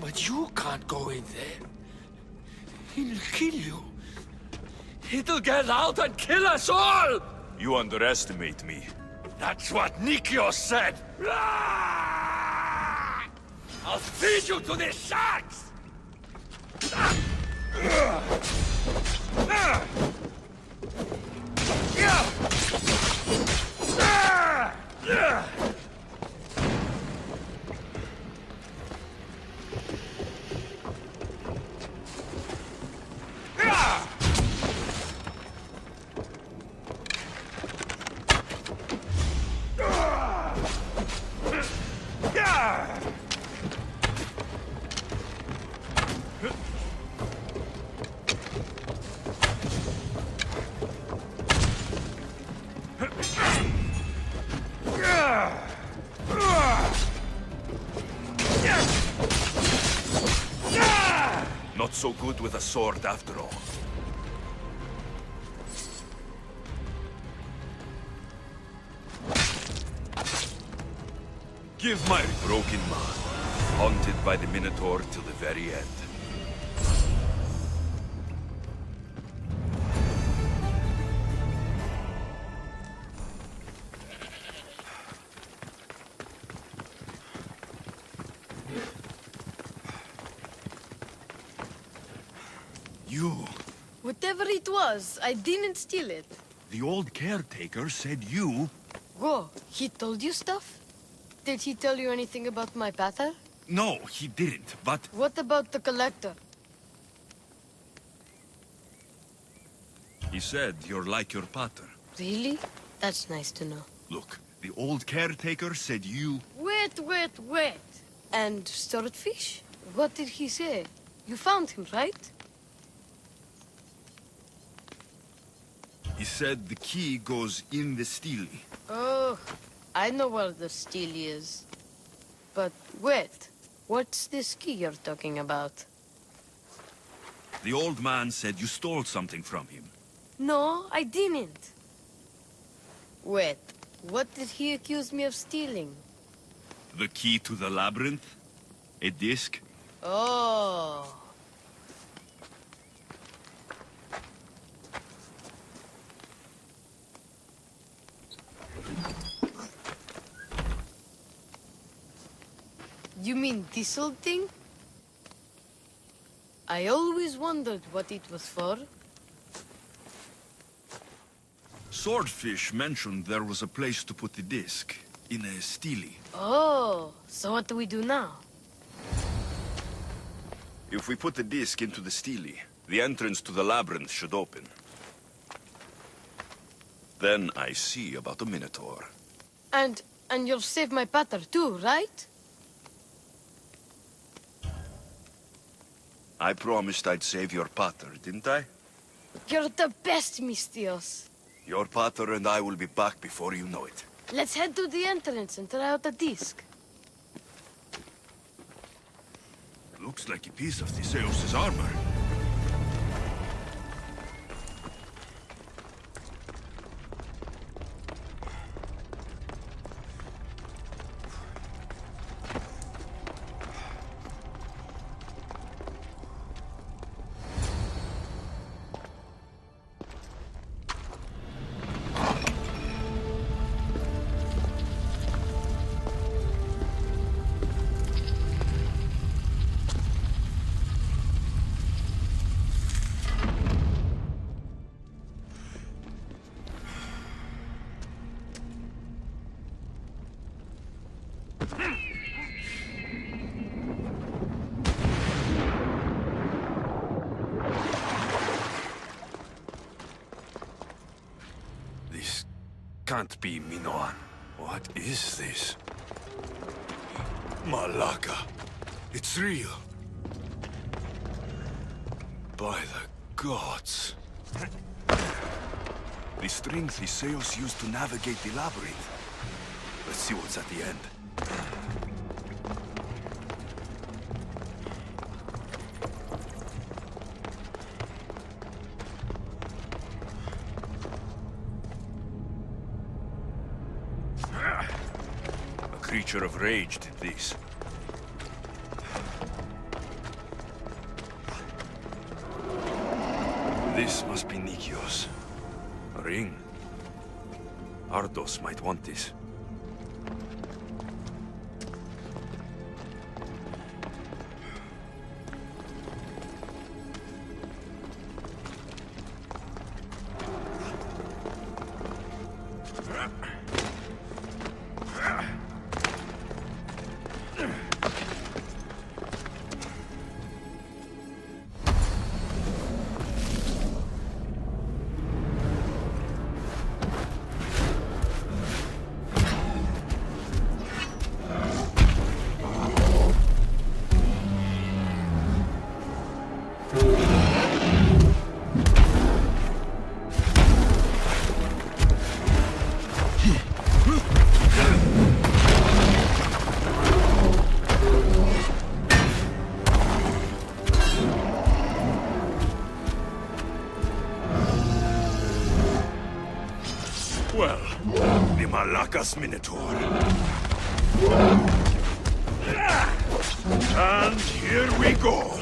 But you can't go in there. He'll kill you. It'll get out and kill us all! You underestimate me. That's what Nikios said! I'll feed you to the sharks! Not so good with a sword after all. Give my broken man, haunted by the Minotaur till the very end. You. Whatever it was, I didn't steal it. The old caretaker said you... Whoa, he told you stuff? Did he tell you anything about my pater? No, he didn't, but... What about the Collector? He said you're like your pater. Really? That's nice to know. Look, the old caretaker said you... Wait. And Swordfish? What did he say? You found him, right? He said the key goes in the stele. Oh, I know where the steel is. But wait, what's this key you're talking about? The old man said you stole something from him. No, I didn't. Wait, what did he accuse me of stealing? The key to the labyrinth? A disc? Oh. You mean this old thing? I always wondered what it was for. Swordfish mentioned there was a place to put the disc. In a stele. Oh, so what do we do now? If we put the disc into the stele, the entrance to the labyrinth should open. Then I see about the Minotaur. And you'll save my pater too, right? I promised I'd save your pater, didn't I? You're the best, Mistios. Your pater and I will be back before you know it. Let's head to the entrance and try out the disc. Looks like a piece of Theseus' armor. This can't be Minoan. What is this? Malaka. It's real. By the gods. The strength Theseus used to navigate the labyrinth. Let's see what's at the end. A creature of rage did this. This must be Nikios. A ring. Ardos might want this. Well, the Malaka's Minotaur. And here we go.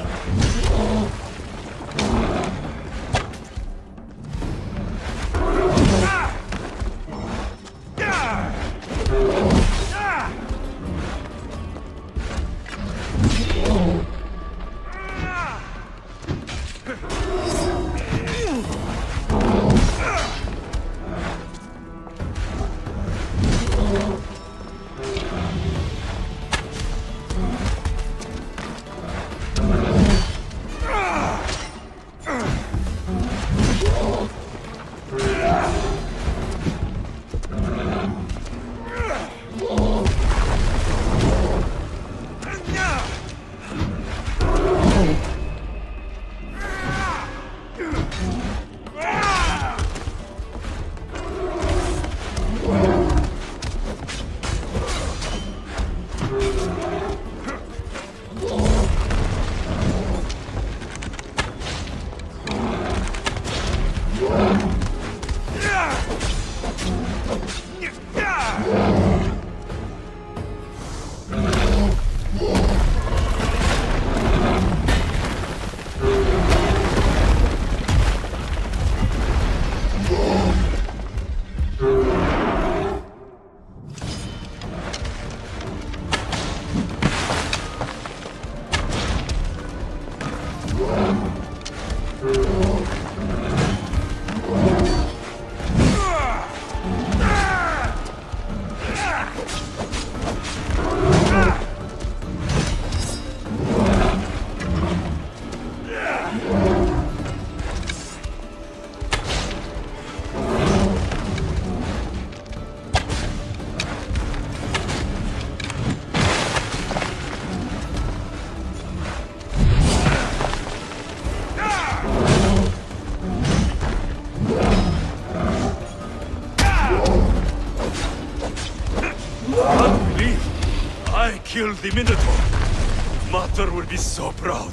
Killed the Minotaur. Mater will be so proud.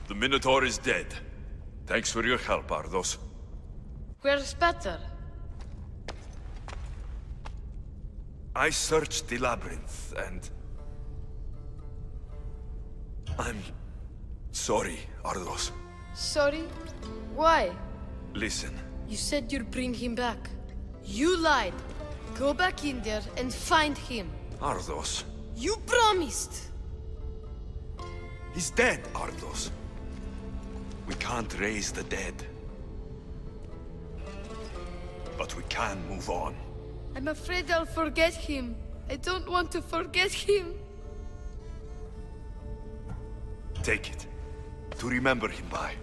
The Minotaur is dead. Thanks for your help, Ardos. Where's Peter? I searched the labyrinth, and... I'm... sorry, Ardos. Sorry? Why? Listen. You said you'd bring him back. You lied. Go back in there and find him. Ardos. You promised! He's dead, Ardos. We can't raise the dead. But we can move on. I'm afraid I'll forget him. I don't want to forget him. Take it. To remember him by.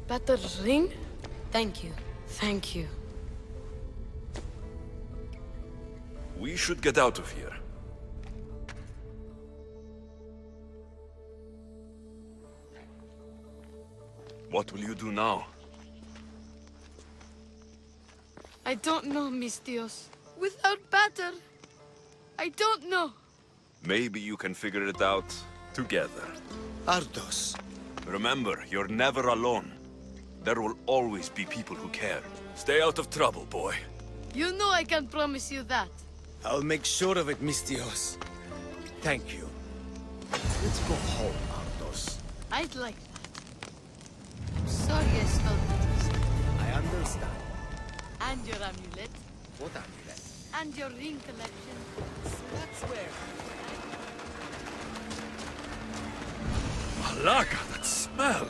Peter's ring? Thank you. Thank you. We should get out of here. What will you do now? I don't know, Mistios. Without Pater, I don't know. Maybe you can figure it out together. Ardos. Remember, you're never alone. There will always be people who care. Stay out of trouble, boy. You know I can promise you that. I'll make sure of it, Mistios. Thank you. Let's go home, Ardos. I'd like that. I'm sorry I stole it. I understand. And your amulet. What amulet? And your ring collection. That's where... Malaka, that smell!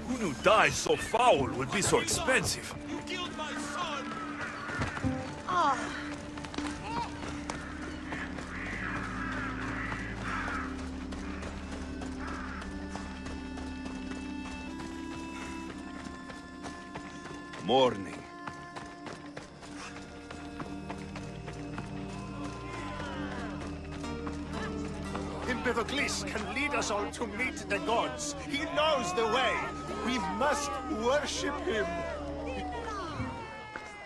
Who knew dye so foul would be so expensive? You killed my son! Ah. Morning. Empedocles can lead us all to meet the gods. He knows the way. We must worship him.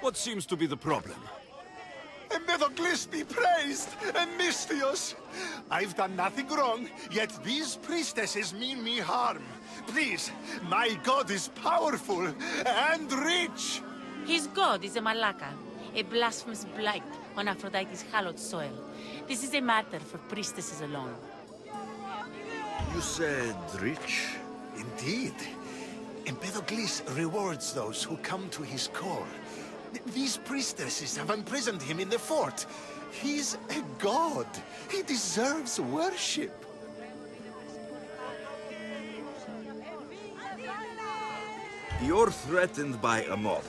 What seems to be the problem? Empedocles be praised, and Mistios. I've done nothing wrong, yet these priestesses mean me harm. Please, my god is powerful and rich. His god is a Malaka, a blasphemous blight on Aphrodite's hallowed soil. This is a matter for priestesses alone. You said rich? Indeed. Empedocles rewards those who come to his call. These priestesses have imprisoned him in the fort. He's a god. He deserves worship. You're threatened by a mob,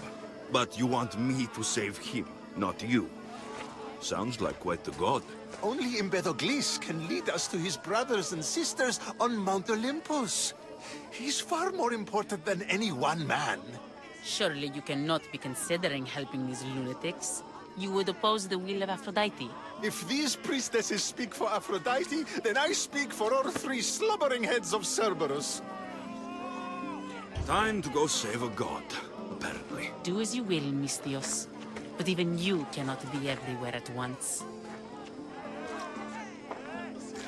but you want me to save him, not you. Sounds like quite the god. Only Empedocles can lead us to his brothers and sisters on Mount Olympus. He's far more important than any one man. Surely you cannot be considering helping these lunatics. You would oppose the will of Aphrodite. If these priestesses speak for Aphrodite, then I speak for all three slubbering heads of Cerberus. Time to go save a god, apparently. Do as you will, Mistios. But even you cannot be everywhere at once.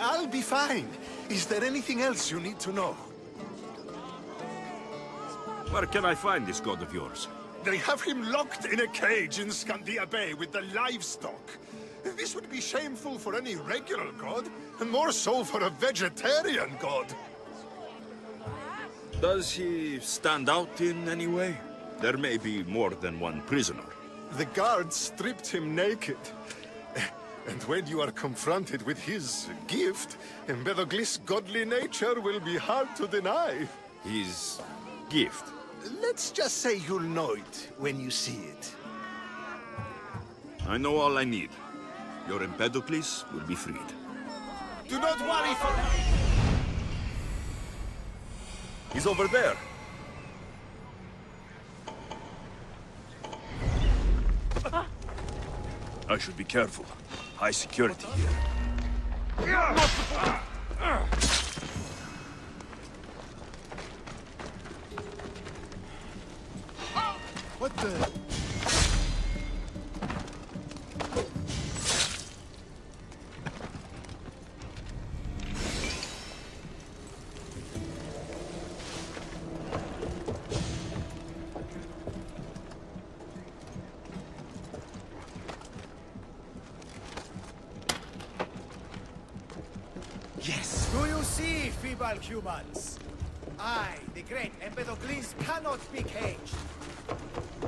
I'll be fine. Is there anything else you need to know? Where can I find this god of yours? They have him locked in a cage in Scandia Bay with the livestock. This would be shameful for any regular god, and more so for a vegetarian god. Does he stand out in any way? There may be more than one prisoner. The guards stripped him naked. And when you are confronted with his gift, Empedocles' godly nature will be hard to deny. His gift? Let's just say you'll know it when you see it. I know all I need. Your Empedocles will be freed. Do not worry for... He's over there. I should be careful. High security here. What the... Yes. Do you see, feeble humans? I, the great Empedocles, cannot be caged.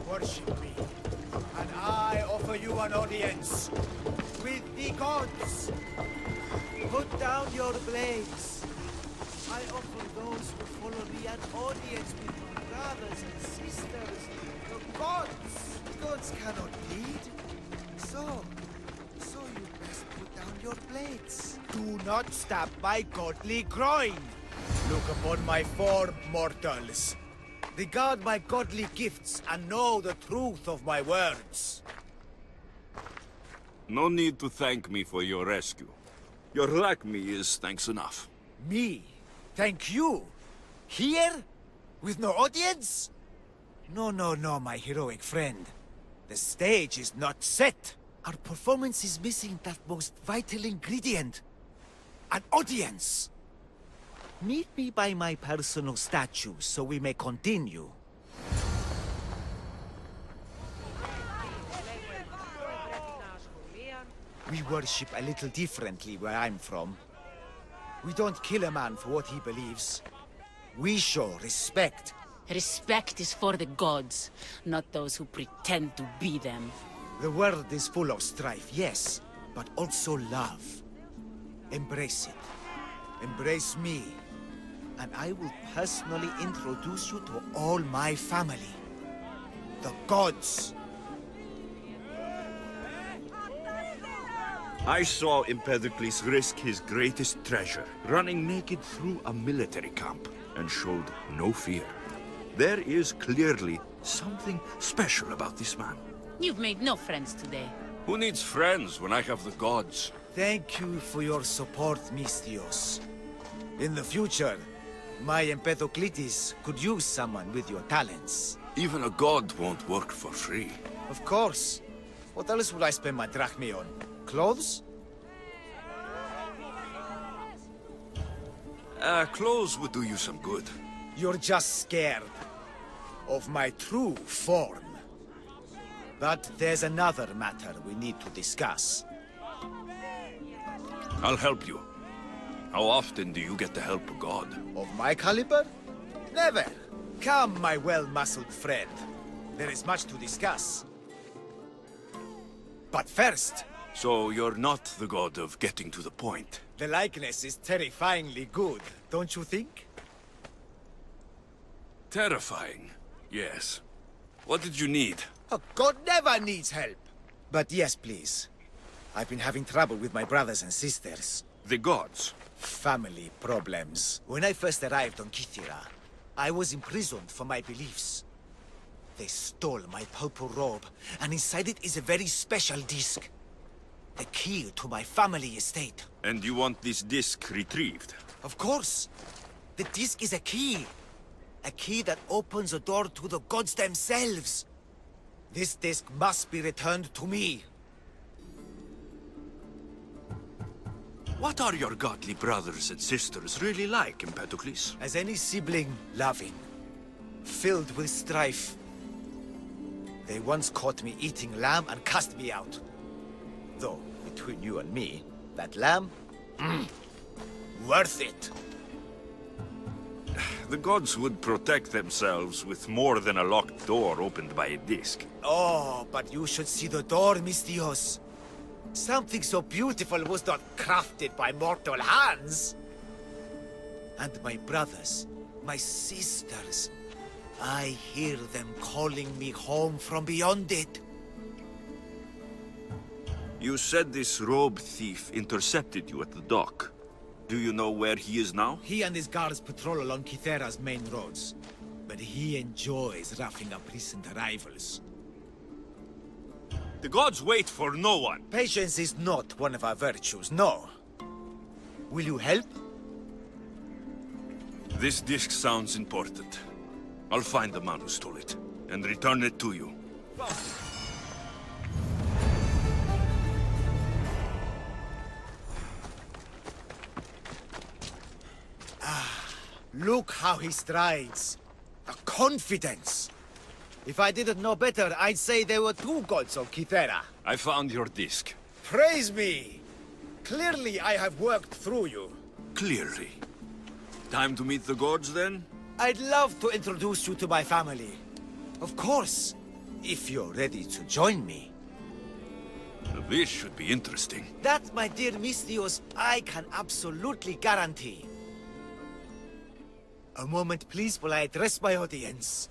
Worship me, and I offer you an audience with the gods. Put down your blades. I offer those who follow me an audience with my brothers and sisters, the gods. The gods cannot bleed. So you best put down your blades. Do not stab my godly groin. Look upon my form, mortals. Regard my godly gifts and know the truth of my words. No need to thank me for your rescue. Your like me is thanks enough. Me? Thank you? Here? With no audience? No, my heroic friend. The stage is not set. Our performance is missing that most vital ingredient. An audience! Meet me by my personal statue so we may continue. We worship a little differently where I'm from. We don't kill a man for what he believes. We show respect. Respect is for the gods, not those who pretend to be them. The world is full of strife, yes, but also love. Embrace it. Embrace me. And I will personally introduce you to all my family. The gods. I saw Empedocles risk his greatest treasure, running naked through a military camp, and showed no fear. There is clearly something special about this man. You've made no friends today. Who needs friends when I have the gods? Thank you for your support, Mystios. In the future, my Empedocles could use someone with your talents. Even a god won't work for free. Of course. What else would I spend my drachmae on? Clothes? Clothes would do you some good. You're just scared of my true form. But there's another matter we need to discuss. I'll help you. How often do you get to help a god? Of my caliber? Never. Come, my well-muscled friend. There is much to discuss. But first... So you're not the god of getting to the point? The likeness is terrifyingly good, don't you think? Terrifying, yes. What did you need? A god never needs help. But yes, please. I've been having trouble with my brothers and sisters. The gods? Family problems. When I first arrived on Kythera, I was imprisoned for my beliefs. They stole my purple robe, and inside it is a very special disc. The key to my family estate. And you want this disc retrieved? Of course. The disc is a key. A key that opens a door to the gods themselves. This disc must be returned to me. What are your godly brothers and sisters really like, Empedocles? As any sibling, loving, filled with strife. They once caught me eating lamb and cast me out. Though, between you and me, that lamb, worth it. The gods would protect themselves with more than a locked door opened by a disc. Oh, but you should see the door, Mistios. Something so beautiful was not crafted by mortal hands. And my brothers, my sisters, I hear them calling me home from beyond it. You said this robe thief intercepted you at the dock. Do you know where he is now? He and his guards patrol along Kythera's main roads, but he enjoys roughing up recent arrivals. The gods wait for no one. Patience is not one of our virtues, no. Will you help? This disc sounds important. I'll find the man who stole it, and return it to you. Look how he strides. The confidence. If I didn't know better, I'd say there were two gods of Kythera. I found your disc. Praise me! Clearly I have worked through you. Clearly. Time to meet the gods, then? I'd love to introduce you to my family. Of course, if you're ready to join me. This should be interesting. That, my dear Mistios, I can absolutely guarantee. A moment, please, while I address my audience.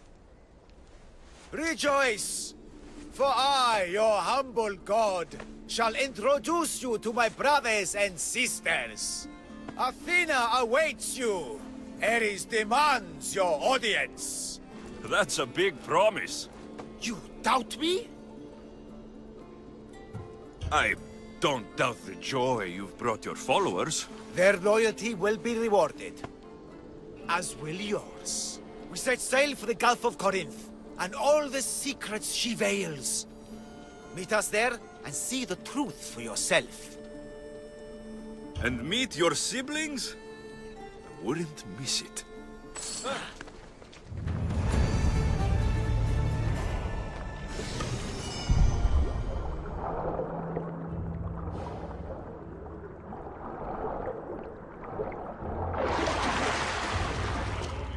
Rejoice! For I, your humble god, shall introduce you to my brothers and sisters. Athena awaits you. Ares demands your audience. That's a big promise. You doubt me? I don't doubt the joy you've brought your followers. Their loyalty will be rewarded. As will yours. We set sail for the Gulf of Corinth, and all the secrets she veils. Meet us there, and see the truth for yourself. And meet your siblings? I wouldn't miss it.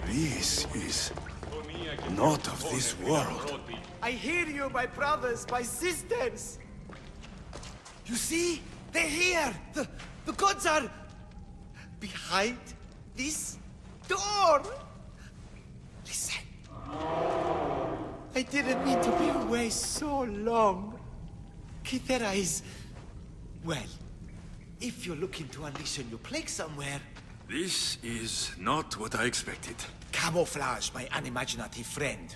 This is not of this world. I hear you, my brothers, my sisters! You see? They're here! The gods are... behind this door! Listen. I didn't mean to be away so long. Kythera is... well, if you're looking to unleash a new plague somewhere... This is not what I expected. Camouflage, my unimaginative friend.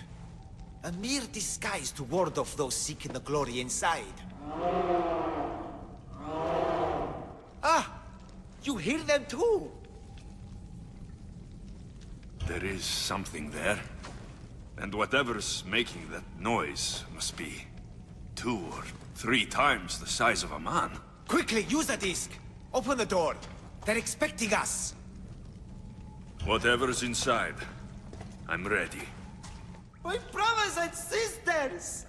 A mere disguise to ward off those seeking the glory inside. Ah! You hear them too! There is something there. And whatever's making that noise must be 2 or 3 times the size of a man. Quickly, use the disc! Open the door! They're expecting us! Whatever's inside, I'm ready. My brothers and sisters!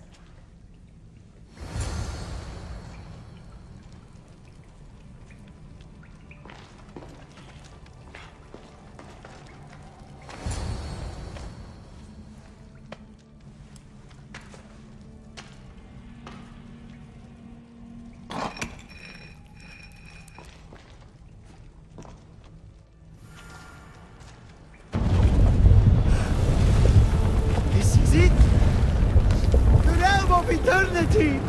Eternity!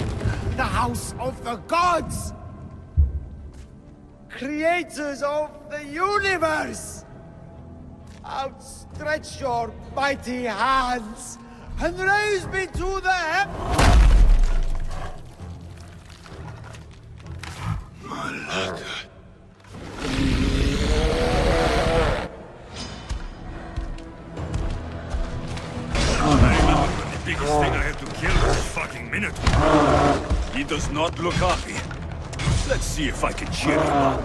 The house of the gods! Creators of the universe! Outstretch your mighty hands and raise me to the Malaka. The biggest thing I had to kill was a fucking Minotaur. He does not look happy. Let's see if I can cheer him up.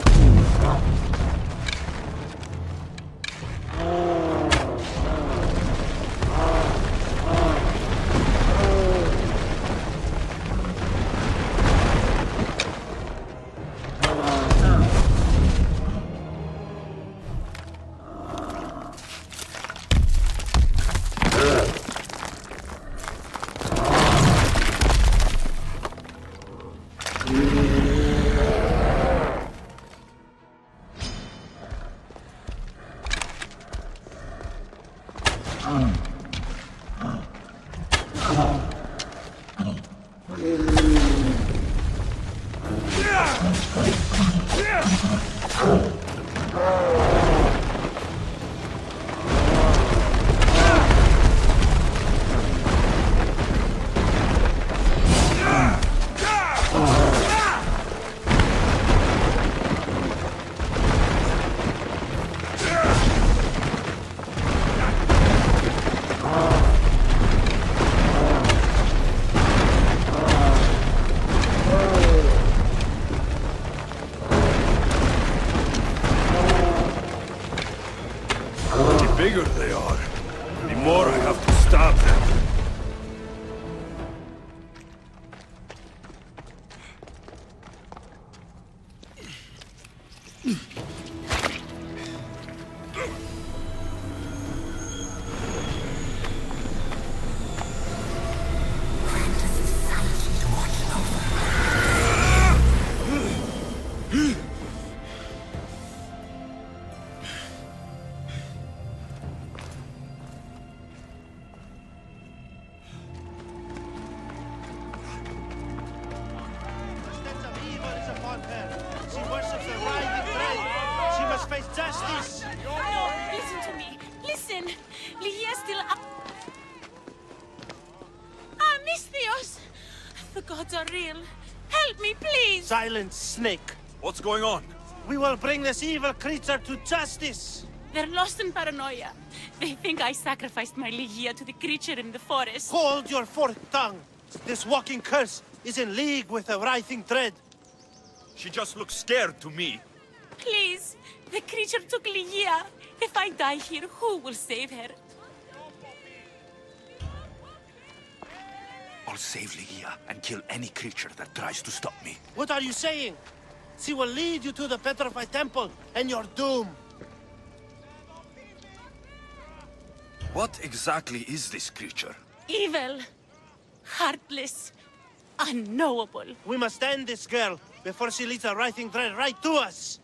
bigger they are, the more I have to stop them. Silence, snake. What's going on? We will bring this evil creature to justice. They're lost in paranoia. They think I sacrificed my Ligia to the creature in the forest. Hold your forked tongue. This walking curse is in league with the writhing dread. She just looks scared to me. Please, the creature took Ligia. If I die here, who will save her? I'll save Ligia and kill any creature that tries to stop me. What are you saying? She will lead you to the petrified temple and your doom. What exactly is this creature? Evil, heartless, unknowable. We must end this girl before she leads a writhing dread right to us.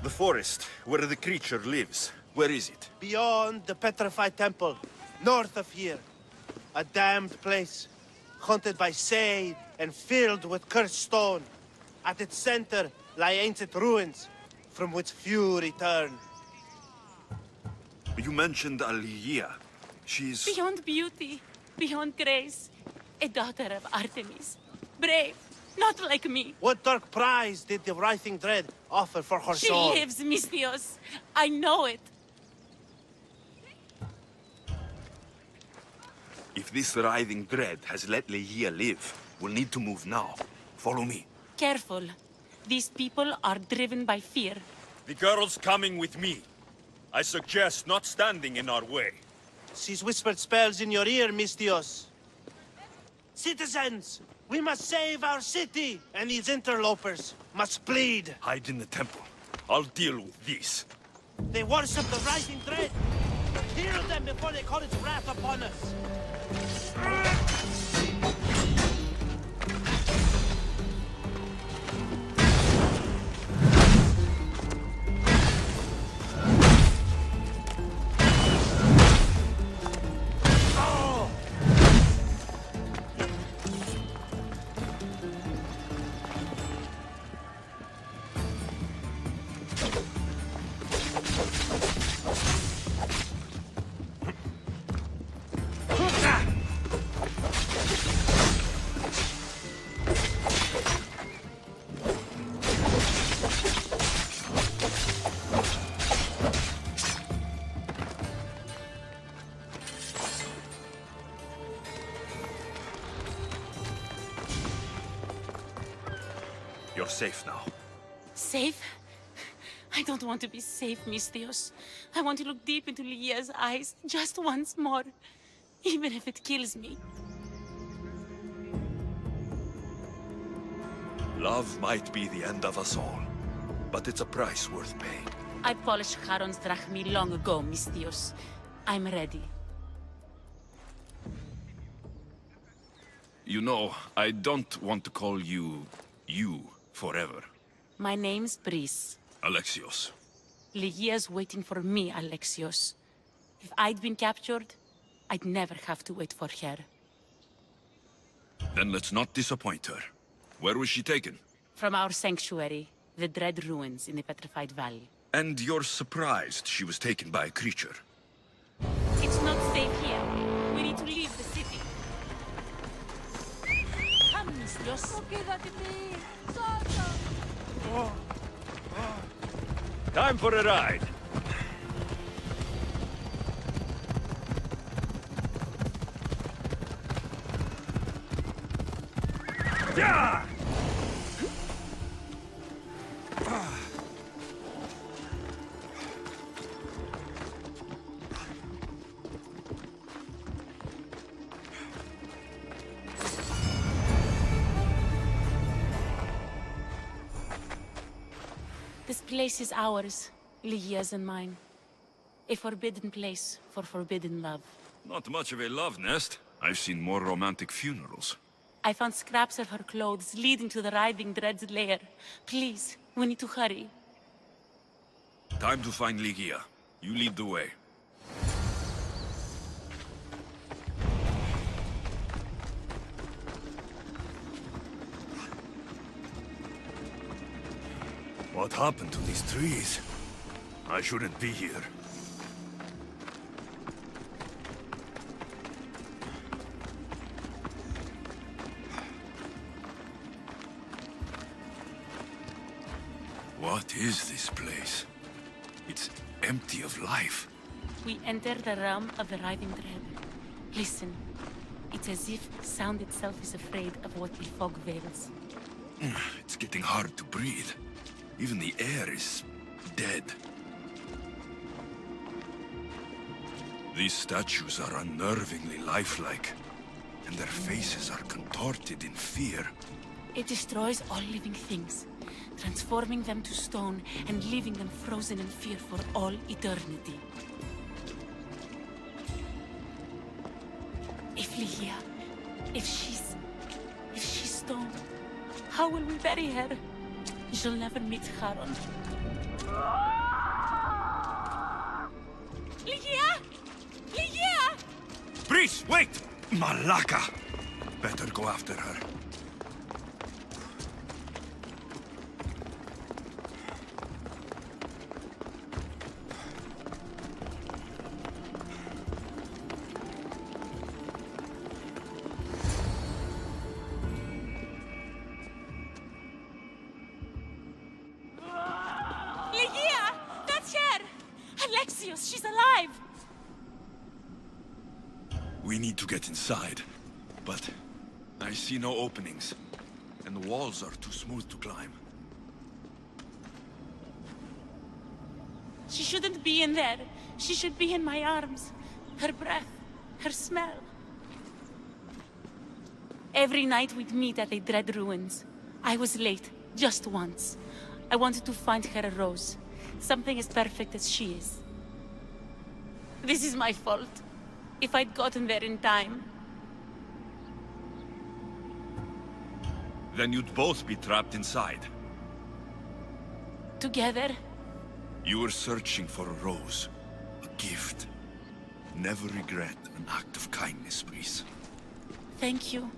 The forest, where the creature lives. Where is it? Beyond the petrified temple, north of here. A damned place, haunted by shade and filled with cursed stone. At its center lie ancient ruins, from which few return. You mentioned Ligia. She's... Beyond beauty, beyond grace. A daughter of Artemis. Brave, not like me. What dark prize did the writhing dread offer for her soul? She lives, Misthios. I know it. If this writhing dread has let Ligia live, we'll need to move now. Follow me. Careful. These people are driven by fear. The girl's coming with me. I suggest not standing in our way. She's whispered spells in your ear, Misthios. Citizens, we must save our city, and these interlopers must bleed. Hide in the temple. I'll deal with this. They worship the writhing dread. Kill them before they call its wrath upon us. You're safe now. Safe? I don't want to be safe, Misthios. I want to look deep into Lygia's eyes just once more, even if it kills me. Love might be the end of us all, but it's a price worth paying. I polished Charon's drachmi long ago, Misthios. I'm ready. You know, I don't want to call you forever. My name's Brice. Alexios. Lygia's waiting for me, Alexios. If I'd been captured, I'd never have to wait for her. Then let's not disappoint her. Where was she taken? From our sanctuary, the Dread Ruins in the Petrified Valley. And you're surprised she was taken by a creature? It's not safe here. We need to leave the city. Come, Misthios. Time for a ride. Yeah! This place is ours, Lygia's and mine. A forbidden place for forbidden love. Not much of a love nest. I've seen more romantic funerals. I found scraps of her clothes leading to the Writhing Dread's lair. Please, we need to hurry. Time to find Lygia. You lead the way. What happened to these trees? I shouldn't be here. What is this place? It's empty of life. We enter the realm of the Writhing Dread. Listen. It's as if sound itself is afraid of what the fog veils. It's getting hard to breathe. Even the air is dead. These statues are unnervingly lifelike, and their faces are contorted in fear. It destroys all living things, transforming them to stone and leaving them frozen in fear for all eternity. If Lygia, if she's stone, how will we bury her? She'll never meet Charon. Lygia! Lygia! Brice, wait! Malaka! Better go after her. Lygia! That's her! Alexios, she's alive! We need to get inside, but I see no openings, and the walls are too smooth to climb. She shouldn't be in there. She should be in my arms. Her breath, her smell. Every night we'd meet at the Dread Ruins. I was late, just once. I wanted to find her a rose. Something as perfect as she is. This is my fault. If I'd gotten there in time. Then you'd both be trapped inside. Together? You were searching for a rose, a gift. Never regret an act of kindness, Brice. Thank you.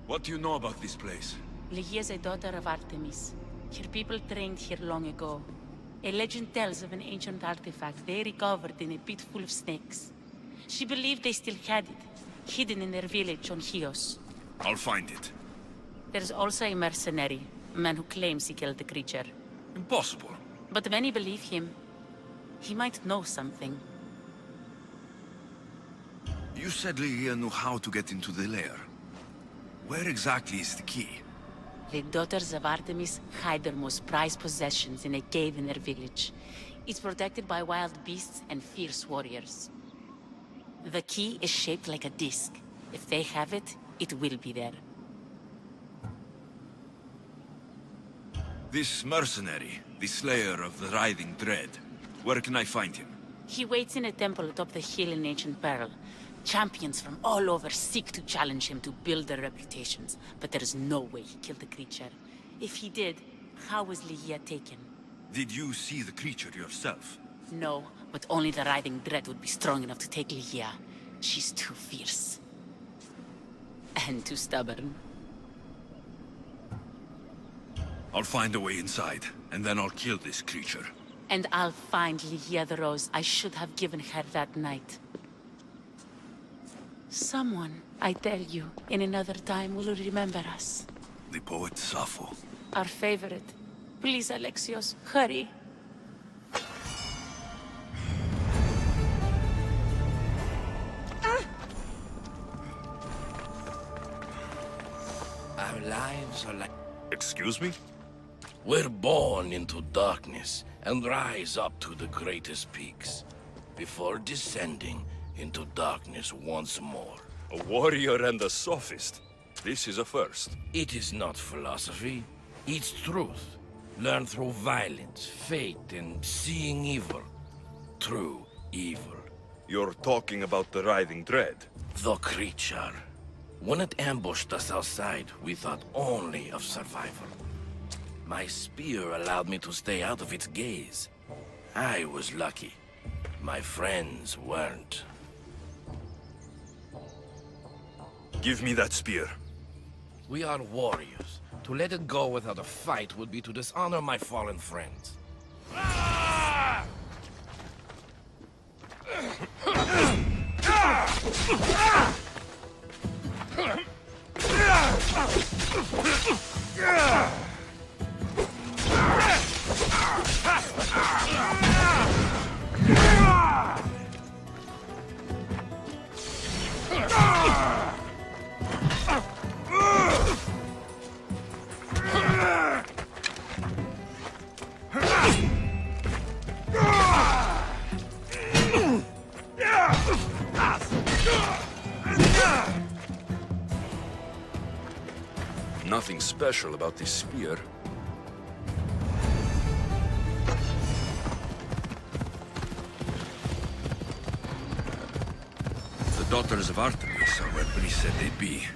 What do you know about this place? Lygia is a daughter of Artemis. Her people trained here long ago. A legend tells of an ancient artifact they recovered in a pit full of snakes. She believed they still had it, hidden in their village on Chios. I'll find it. There's also a mercenary, a man who claims he killed the creature. Impossible. But many believe him. He might know something. You said Lygia knew how to get into the lair. Where exactly is the key? The daughters of Artemis hide their most prized possessions in a cave in their village. It's protected by wild beasts and fierce warriors. The key is shaped like a disc. If they have it, it will be there. This mercenary, the slayer of the writhing dread. Where can I find him? He waits in a temple atop the hill in Ancient Peril. Champions from all over seek to challenge him to build their reputations, but there is no way he killed the creature. If he did, how was Ligia taken? Did you see the creature yourself? No, but only the writhing dread would be strong enough to take Ligia. She's too fierce. And too stubborn. I'll find a way inside, and then I'll kill this creature. And I'll find Ligia the rose I should have given her that night. Someone, I tell you, in another time will remember us. The poet Sappho. Our favorite. Please, Alexios, hurry. Our lives are like... Excuse me? We're born into darkness and rise up to the greatest peaks, before descending into darkness once more. A warrior and a sophist. This is a first. It is not philosophy. It's truth. Learned through violence, fate, and seeing evil. True evil. You're talking about the writhing dread? The creature. When it ambushed us outside, we thought only of survival. My spear allowed me to stay out of its gaze. I was lucky. My friends weren't. Give me that spear. We are warriors. To let it go without a fight would be to dishonor my fallen friends. Nothing special about this spear. The daughters of Artemis are where Brice said they'd be.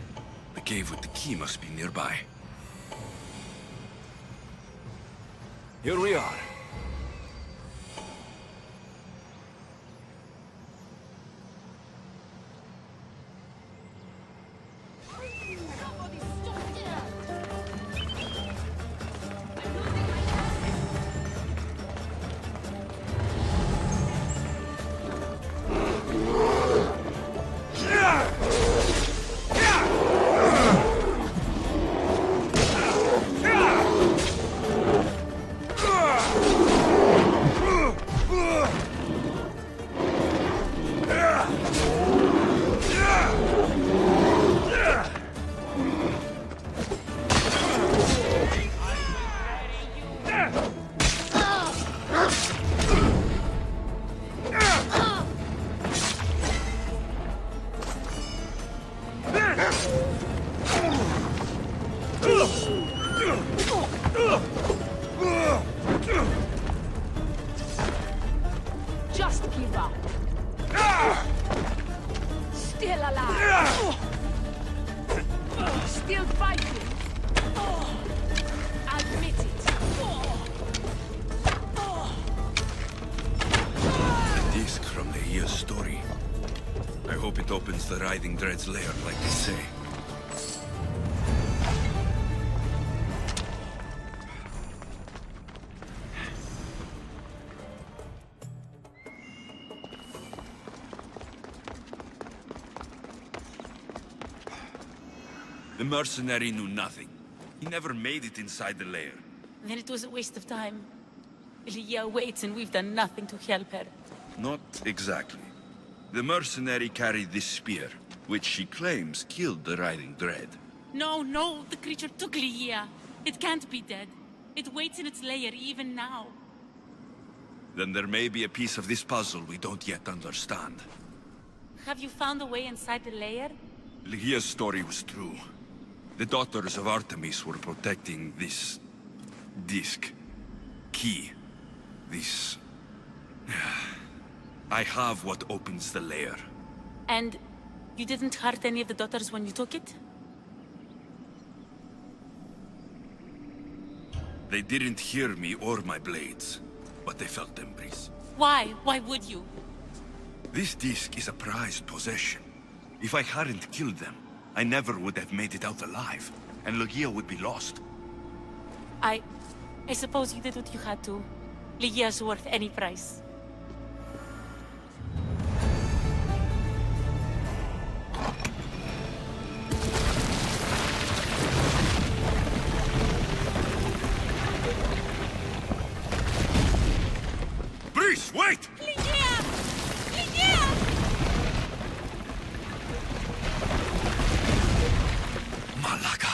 The cave with the key must be nearby. Here we are. Just give up. Still alive. Still fighting. Admit it. A disc from the Ia's story. I hope it opens the Writhing Dread's lair like they say. The mercenary knew nothing. He never made it inside the lair. Then it was a waste of time. Ligia waits and we've done nothing to help her. Not exactly. The mercenary carried this spear, which she claims killed the Writhing Dread. No, the creature took Ligia. It can't be dead. It waits in its lair even now. Then there may be a piece of this puzzle we don't yet understand. Have you found a way inside the lair? Ligia's story was true. The daughters of Artemis were protecting this... disc. Key. This... I have what opens the lair. And you didn't hurt any of the daughters when you took it? They didn't hear me or my blades, but they felt them breeze. Why? Why would you? This disc is a prized possession. If I hadn't killed them, I never would have made it out alive, and Ligia would be lost. I suppose you did what you had to. Ligia's worth any price. Breeze, wait! Ligia! Ligia! Malaga.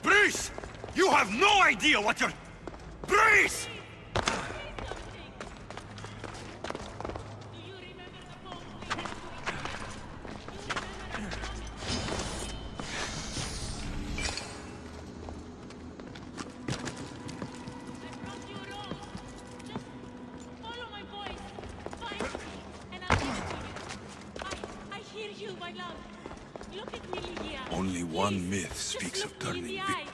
Breeze! You have no idea what you're... Breeze! Follow my voice. Find me, and I'll give it to you. I hear you, my love. Look at me, Ligia. Only one myth speaks Just of look me in turning the eye.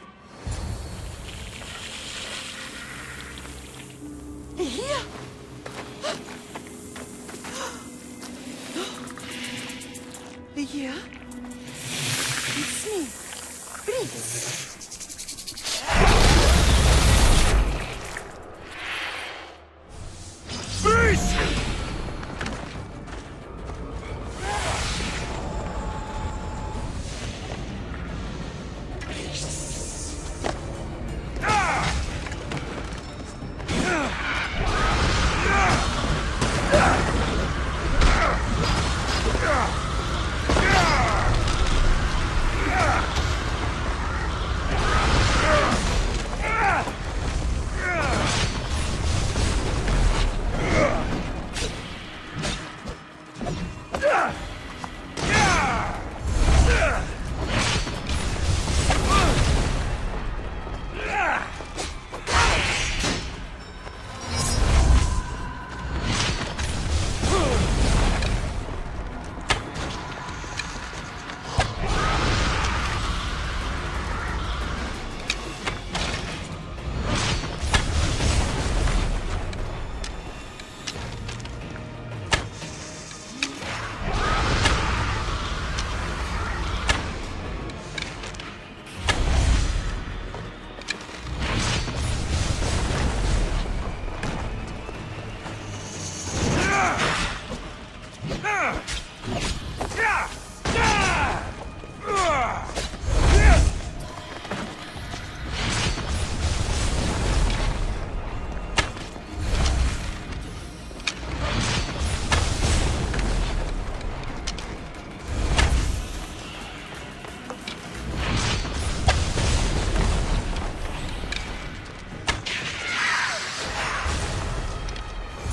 Here? Ligia? It's me. Breeze. Breeze!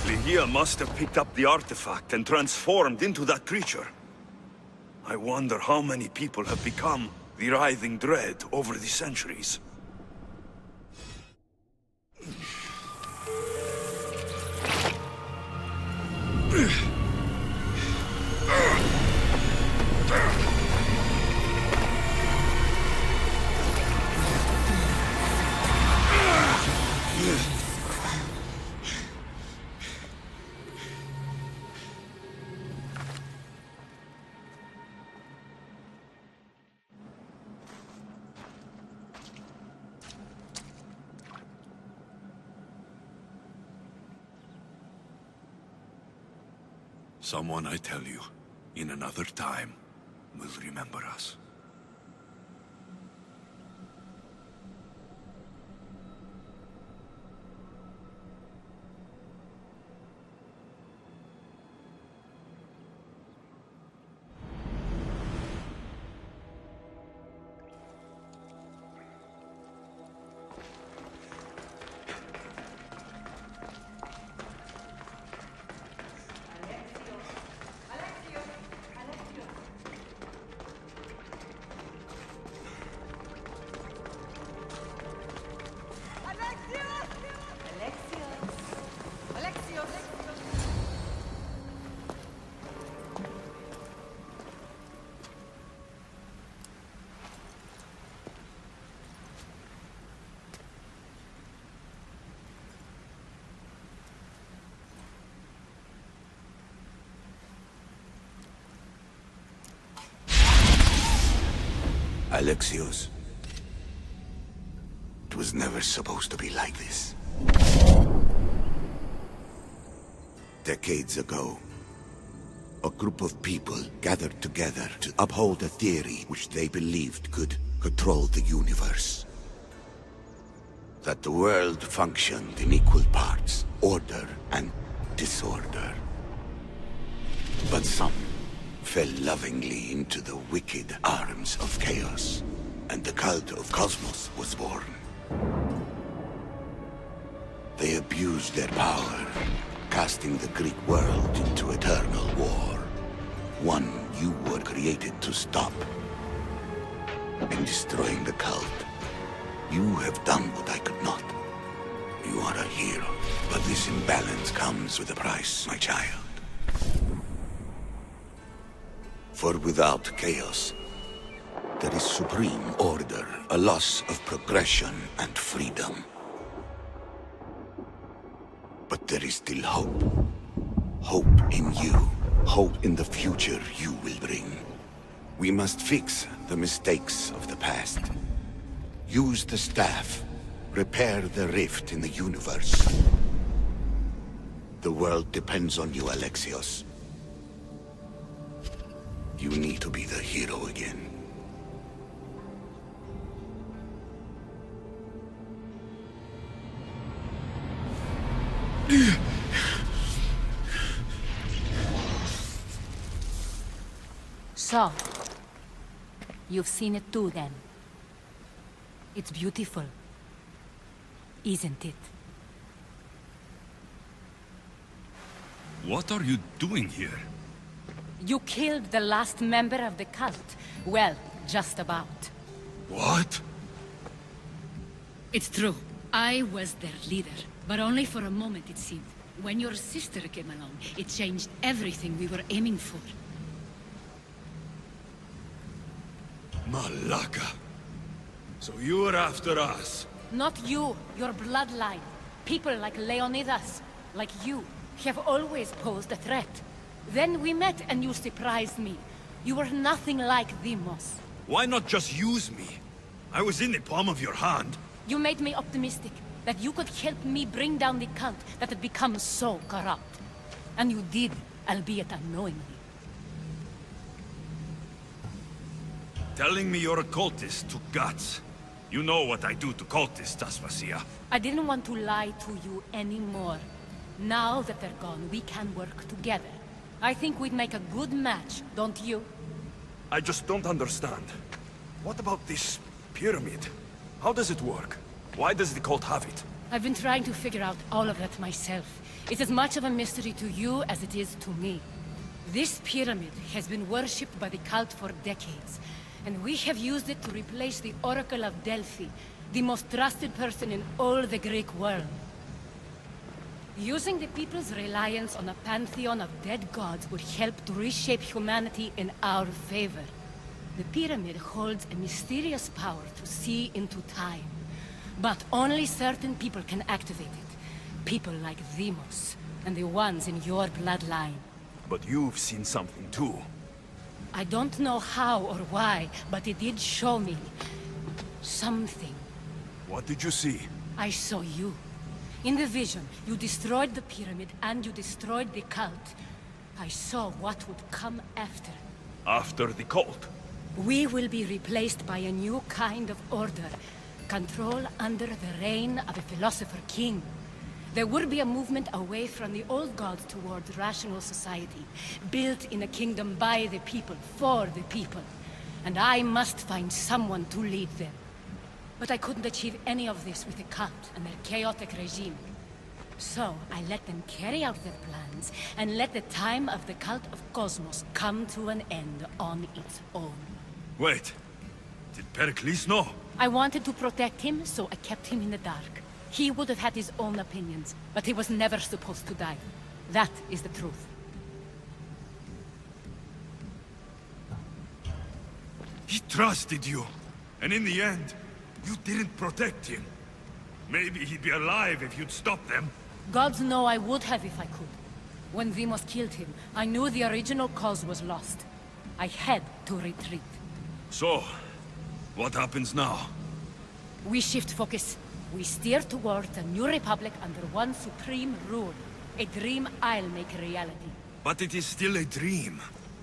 Ligia must have picked up the artifact and transformed into that creature. I wonder how many people have become the writhing dread over the centuries. Someone, I tell you, in another time, will remember us. Alexios, it was never supposed to be like this. Decades ago, a group of people gathered together to uphold a theory which they believed could control the universe. That the world functioned in equal parts, order and disorder. But some fell lovingly into the wicked arms of chaos, and the cult of Cosmos was born. They abused their power, casting the Greek world into eternal war. One you were created to stop. In destroying the cult, you have done what I could not. You are a hero, but this imbalance comes with a price, my child. For without chaos, there is supreme order, a loss of progression and freedom. But there is still hope. Hope in you. Hope in the future you will bring. We must fix the mistakes of the past. Use the staff. Repair the rift in the universe. The world depends on you, Alexios. You need to be the hero again. So, you've seen it too, then. It's beautiful, isn't it? What are you doing here? You killed the last member of the cult. Well, just about. What? It's true. I was their leader, but only for a moment it seemed. When your sister came along, it changed everything we were aiming for. Malaka. So you're after us? Not you, your bloodline. People like Leonidas, like you, have always posed a threat. Then we met and you surprised me. You were nothing like Deimos. Why not just use me? I was in the palm of your hand. You made me optimistic that you could help me bring down the cult that had become so corrupt. And you did, albeit unknowingly. Telling me you're a cultist took guts. You know what I do to cultists, Aspasia. I didn't want to lie to you anymore. Now that they're gone, we can work together. I think we'd make a good match, don't you? I just don't understand. What about this pyramid? How does it work? Why does the cult have it? I've been trying to figure out all of that myself. It's as much of a mystery to you as it is to me. This pyramid has been worshipped by the cult for decades, and we have used it to replace the Oracle of Delphi, the most trusted person in all the Greek world. Using the people's reliance on a pantheon of dead gods would help to reshape humanity in our favor. The pyramid holds a mysterious power to see into time. But only certain people can activate it. People like Deimos, and the ones in your bloodline. But you've seen something too. I don't know how or why, but it did show me something. What did you see? I saw you. In the vision, you destroyed the pyramid and you destroyed the cult. I saw what would come after. After the cult? We will be replaced by a new kind of order. Control under the reign of a philosopher king. There would be a movement away from the old gods towards rational society, built in a kingdom by the people, for the people. And I must find someone to lead them. But I couldn't achieve any of this with the cult and their chaotic regime. So I let them carry out their plans, and let the time of the cult of Cosmos come to an end on its own. Wait, did Pericles know? I wanted to protect him, so I kept him in the dark. He would have had his own opinions, but he was never supposed to die. That is the truth. He trusted you, and in the end, you didn't protect him. Maybe he'd be alive if you'd stopped them. Gods know I would have if I could. When Deimos killed him, I knew the original cause was lost. I had to retreat. So, What happens now? We shift focus. We steer towards a new republic under one supreme rule. A dream I'll make a reality. But it is still a dream.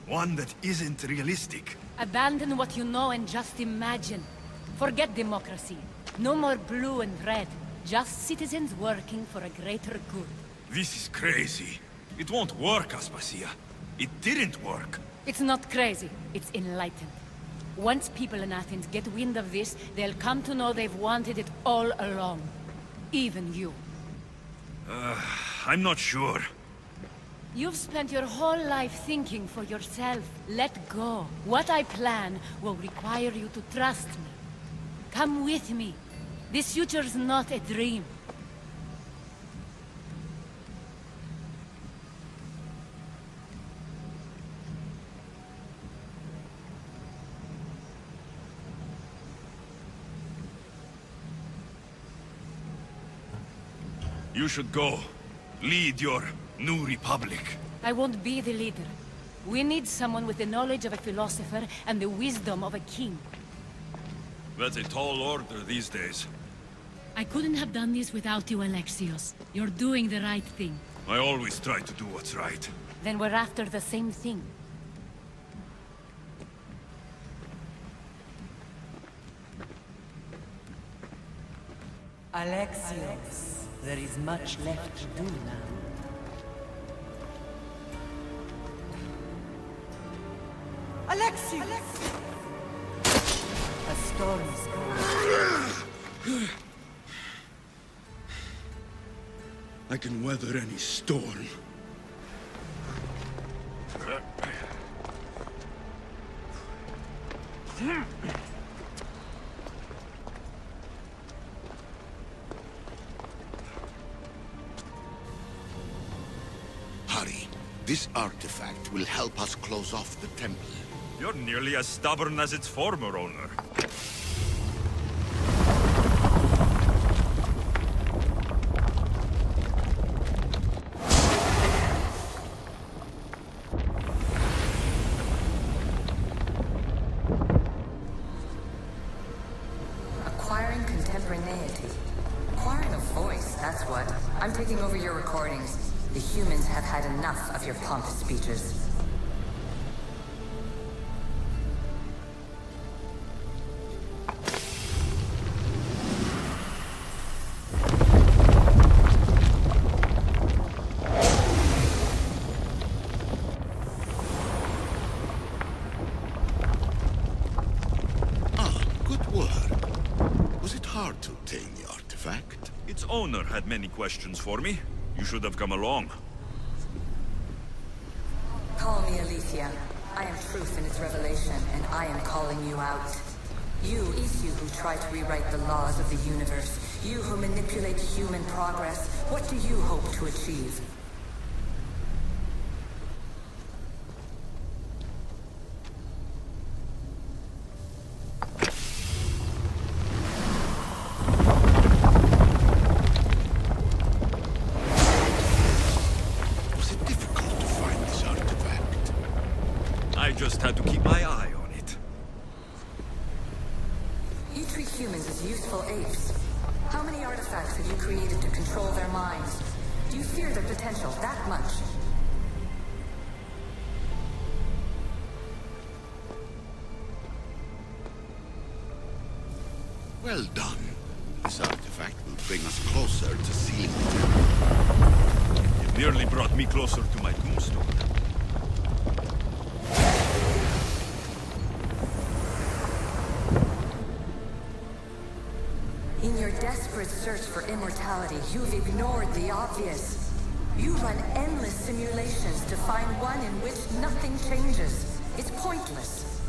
One that isn't realistic. Abandon what you know and just imagine. Forget democracy. No more blue and red. Just citizens working for a greater good. This is crazy. It won't work, Aspasia. It didn't work. It's not crazy. It's enlightened. Once people in Athens get wind of this, they'll come to know they've wanted it all along. Even you. I'm not sure. You've spent your whole life thinking for yourself. Let go. What I plan will require you to trust me. Come with me. This future's not a dream. You should go. Lead your new republic. I won't be the leader. We need someone with the knowledge of a philosopher and the wisdom of a king. That's a tall order these days. I couldn't have done this without you, Alexios. You're doing the right thing. I always try to do what's right. Then we're after the same thing. Alexios, there is much left to do now. Alexios! A storm is coming. I can weather any storm. Hurry. This artifact will help us close off the temple. You're nearly as stubborn as its former owner. Acquiring contemporaneity. Acquiring a voice, that's what. I'm taking over your recordings. The humans have had enough of your pompous speeches. Its owner had many questions for me. You should have come along. Call me Aletheia. I am truth in its revelation, and I am calling you out. You who try to rewrite the laws of the universe. You who manipulate human progress. What do you hope to achieve? I just had to keep my eye on it. You treat humans as useful apes. How many artifacts have you created to control their minds? Do you fear their potential that much? Well done. This artifact will bring us closer to sealing the temple. It nearly brought me closer to my tombstone. In your desperate search for immortality, you've ignored the obvious. You run endless simulations to find one in which nothing changes. It's pointless.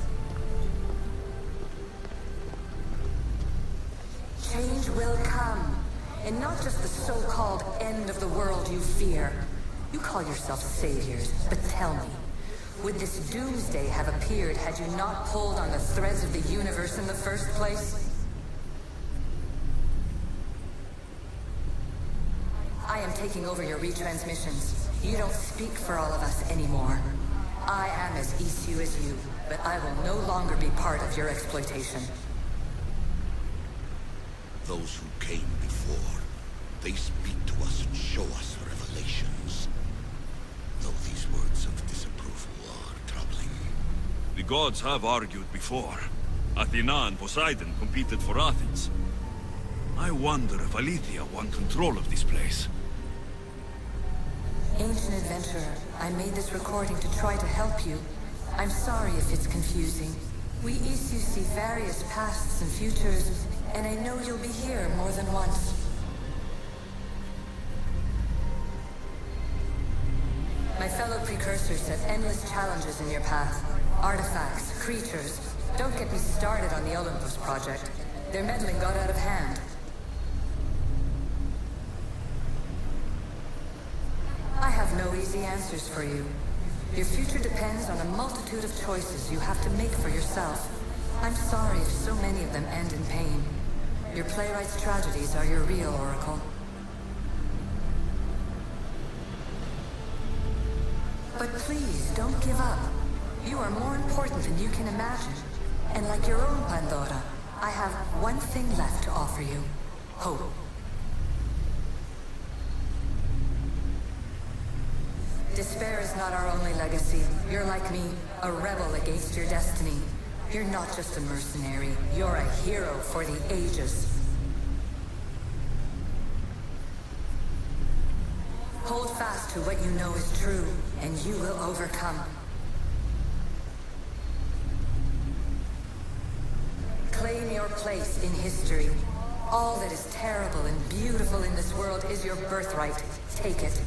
Change will come, and not just the so-called end of the world you fear. You call yourself saviors, but tell me, would this doomsday have appeared had you not pulled on the threads of the universe in the first place? I am taking over your retransmissions. You don't speak for all of us anymore. I am as Isu as you, but I will no longer be part of your exploitation. Those who came before, they speak to us and show us revelations. Though these words of disapproval are troubling. The gods have argued before. Athena and Poseidon competed for Athens. I wonder if Aletheia won control of this place. Ancient adventurer, I made this recording to try to help you. I'm sorry if it's confusing. We issue see various pasts and futures, and I know you'll be here more than once. My fellow precursors set endless challenges in your path. Artifacts, creatures. Don't get me started on the Olympus project. Their meddling got out of hand. I have no easy answers for you. Your future depends on a multitude of choices you have to make for yourself. I'm sorry if so many of them end in pain. Your playwright's tragedies are your real oracle. But please, don't give up. You are more important than you can imagine. And like your own Pandora, I have one thing left to offer you. Hope. Despair is not our only legacy. You're like me, a rebel against your destiny. You're not just a mercenary, you're a hero for the ages. Hold fast to what you know is true, and you will overcome. Claim your place in history. All that is terrible and beautiful in this world is your birthright. Take it.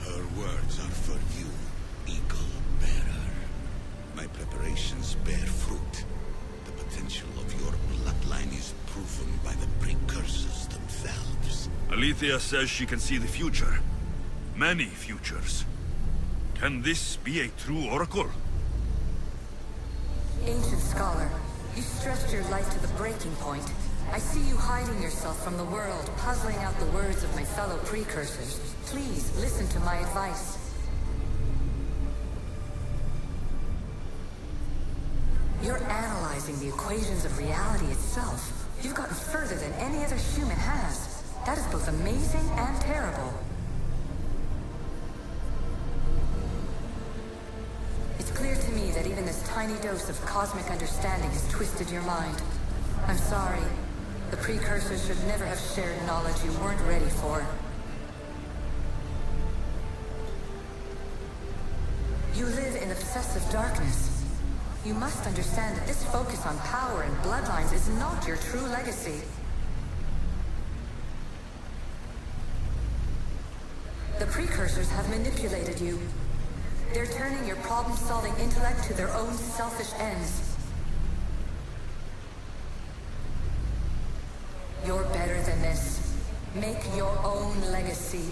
Her words are for you, Eagle Bearer. My preparations bear fruit. The potential of your bloodline is proven by the precursors themselves. Aletheia says she can see the future. Many futures. Can this be a true oracle? Ancient scholar, you stretched your life to the breaking point. I see you hiding yourself from the world, puzzling out the words of my fellow precursors. Please, listen to my advice. You're analyzing the equations of reality itself. You've gotten further than any other human has. That is both amazing and terrible. It's clear to me that even this tiny dose of cosmic understanding has twisted your mind. I'm sorry. The precursors should never have shared knowledge you weren't ready for. You live in obsessive darkness. You must understand that this focus on power and bloodlines is not your true legacy. The precursors have manipulated you. They're turning your problem-solving intellect to their own selfish ends. You're better than this. Make your own legacy.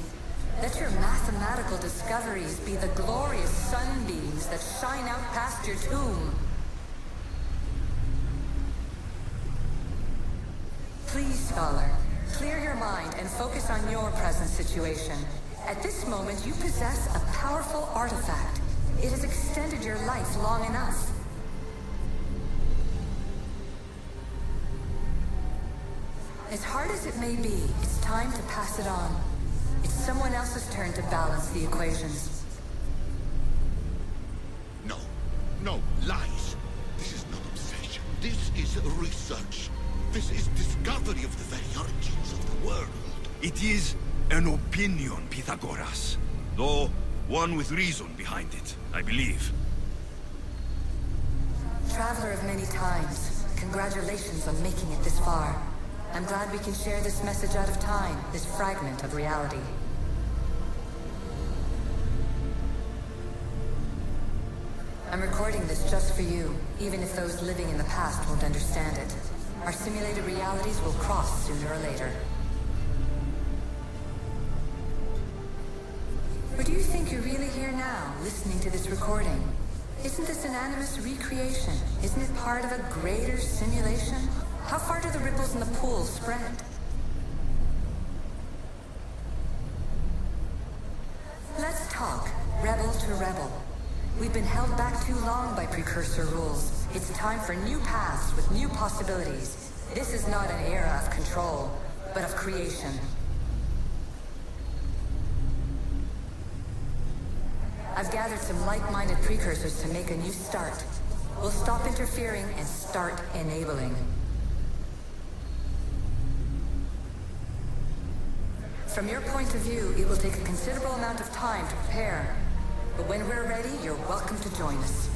Let your mathematical discoveries be the glorious sunbeams that shine out past your tomb. Please, scholar, clear your mind and focus on your present situation. At this moment, you possess a powerful artifact. It has extended your life long enough. As hard as it may be, it's time to pass it on. It's someone else's turn to balance the equations. No, lies. This is not obsession. This is research. This is discovery of the very origins of the world. It is an opinion, Pythagoras. Though one with reason behind it, I believe. Traveler of many times, congratulations on making it this far. I'm glad we can share this message out of time, this fragment of reality. I'm recording this just for you, even if those living in the past won't understand it. Our simulated realities will cross sooner or later. Or do you think you're really here now, listening to this recording? Isn't this an animus recreation? Isn't it part of a greater simulation? How far do the ripples in the pool spread? Let's talk, rebel to rebel. We've been held back too long by precursor rules. It's time for new paths with new possibilities. This is not an era of control, but of creation. I've gathered some like-minded precursors to make a new start. We'll stop interfering and start enabling. From your point of view, it will take a considerable amount of time to prepare. But when we're ready, you're welcome to join us.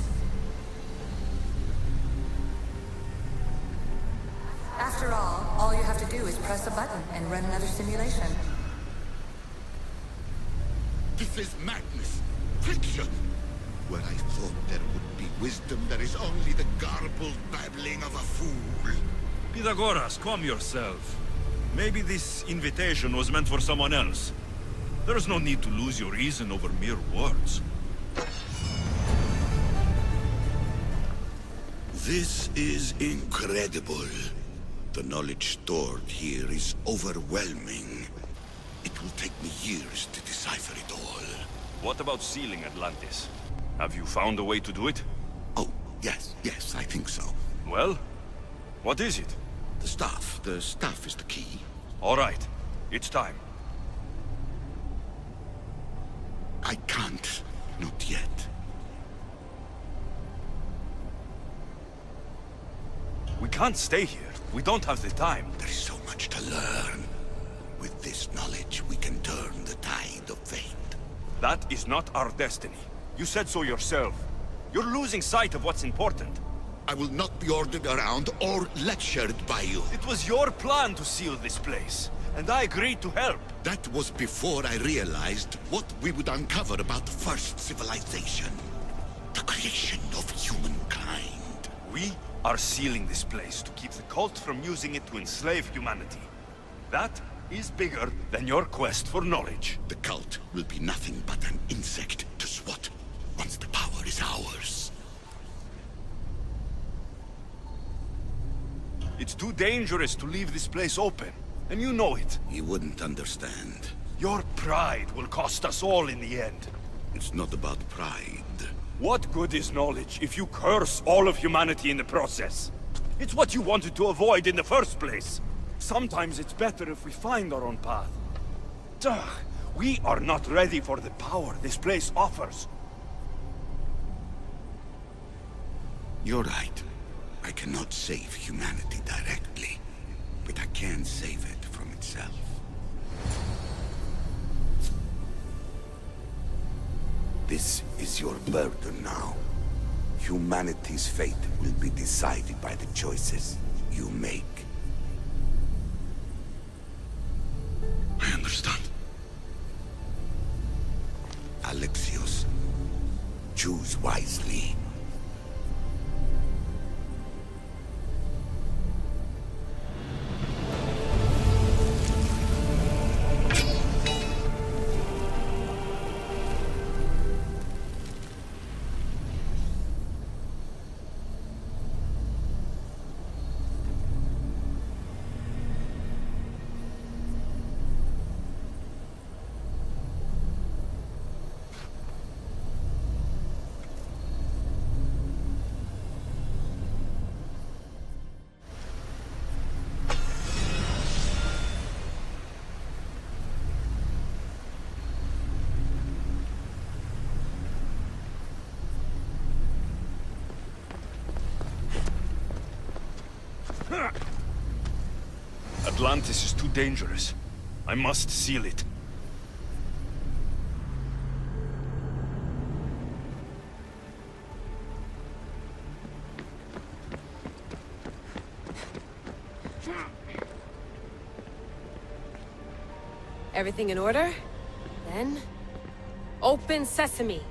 After all you have to do is press a button and run another simulation. This is madness. Fiction. Where I thought there would be wisdom, there is only the garbled babbling of a fool. Pythagoras, calm yourself. Maybe this invitation was meant for someone else. There is no need to lose your reason over mere words. This is incredible. The knowledge stored here is overwhelming. It will take me years to decipher it all. What about sealing Atlantis? Have you found a way to do it? Oh, yes, I think so. Well, what is it? The staff. The staff is the key. All right, it's time. I can't. Not yet. We can't stay here. We don't have the time. There is so much to learn. With this knowledge, we can turn the tide of fate. That is not our destiny. You said so yourself. You're losing sight of what's important. I will not be ordered around or lectured by you. It was your plan to seal this place, and I agreed to help. That was before I realized what we would uncover about the first civilization. The creation of humankind. We are sealing this place to keep the cult from using it to enslave humanity. That is bigger than your quest for knowledge. The cult will be nothing but an insect to swat once the power is ours. It's too dangerous to leave this place open, and you know it. You wouldn't understand. Your pride will cost us all in the end. It's not about pride. What good is knowledge if you curse all of humanity in the process? It's what you wanted to avoid in the first place. Sometimes it's better if we find our own path. Duh, we are not ready for the power this place offers. You're right. I cannot save humanity directly, but I can save it from itself. This is your burden now. Humanity's fate will be decided by the choices you make. I understand. Alexios, choose wisely. Atlantis is too dangerous. I must seal it. Everything in order? Then... open sesame!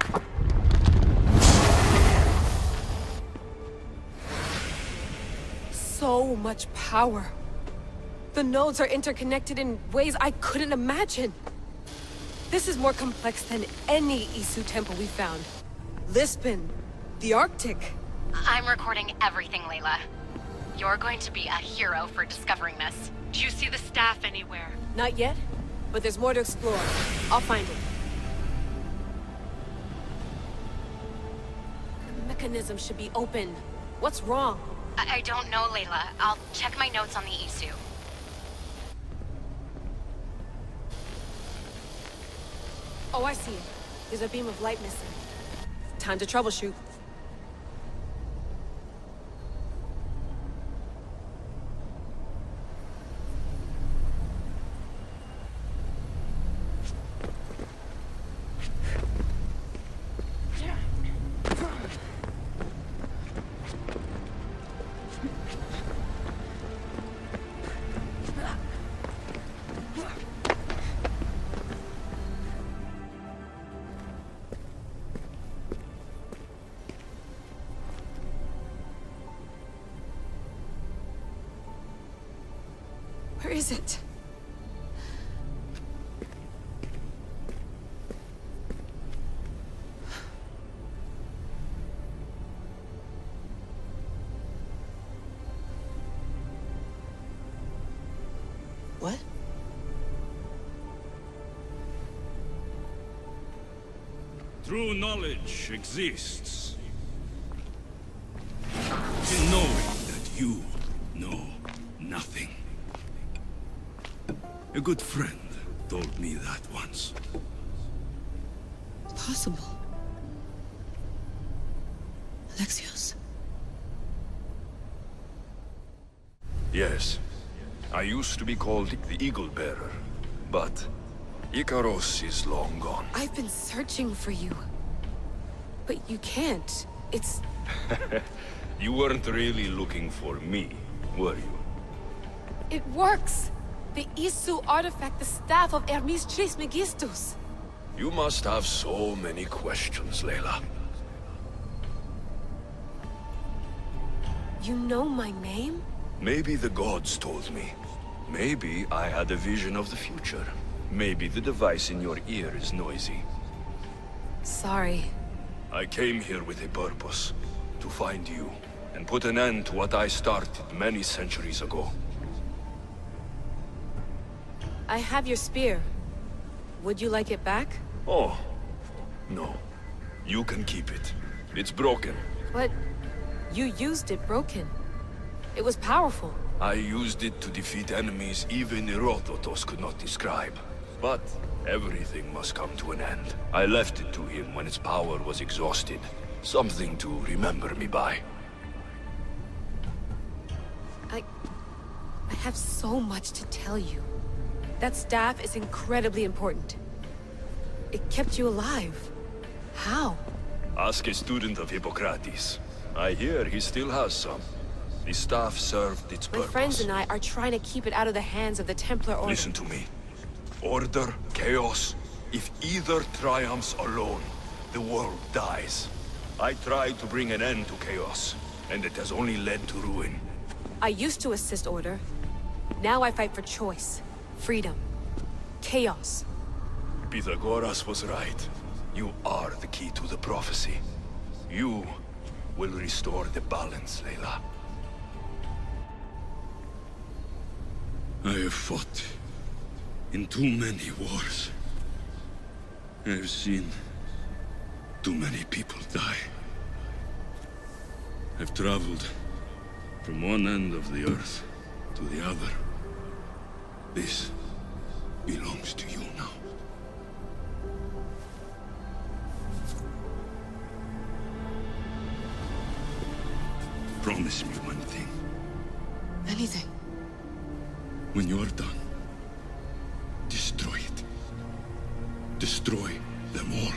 So much power. The nodes are interconnected in ways I couldn't imagine. This is more complex than any Isu temple we found. Lisbon, the Arctic. I'm recording everything, Layla. You're going to be a hero for discovering this. Do you see the staff anywhere? Not yet, but there's more to explore. I'll find it. The mechanism should be open. What's wrong? I don't know, Layla. I'll check my notes on the Isu. Oh, I see it. There's a beam of light missing. Time to troubleshoot. Where is it? What? True knowledge exists in knowing that you know nothing. A good friend told me that once. Possible. Alexios? Yes. I used to be called the Eagle Bearer, but Icaros is long gone. I've been searching for you. But you can't. It's... You weren't really looking for me, were you? It works! The Isu artifact, the staff of Hermes Trismegistus. You must have so many questions, Layla. You know my name? Maybe the gods told me. Maybe I had a vision of the future. Maybe the device in your ear is noisy. Sorry. I came here with a purpose. To find you, and put an end to what I started many centuries ago. I have your spear. Would you like it back? Oh, no. You can keep it. It's broken. But you used it broken. It was powerful. I used it to defeat enemies even Herodotus could not describe. But everything must come to an end. I left it to him when its power was exhausted. Something to remember me by. I have so much to tell you. That staff is incredibly important. It kept you alive. How? Ask a student of Hippocrates. I hear he still has some. The staff served its My purpose. friends and I are trying to keep it out of the hands of the Templar Order. Listen to me. Order, chaos. If either triumphs alone, the world dies. I tried to bring an end to chaos, and it has only led to ruin. I used to assist Order. Now I fight for choice, freedom, chaos. Pythagoras was right. You are the key to the prophecy. You will restore the balance, Layla. I have fought in too many wars. I have seen too many people die. I've traveled from one end of the earth to the other. This belongs to you now. Promise me one thing. Anything. When you are done, destroy it. Destroy them all.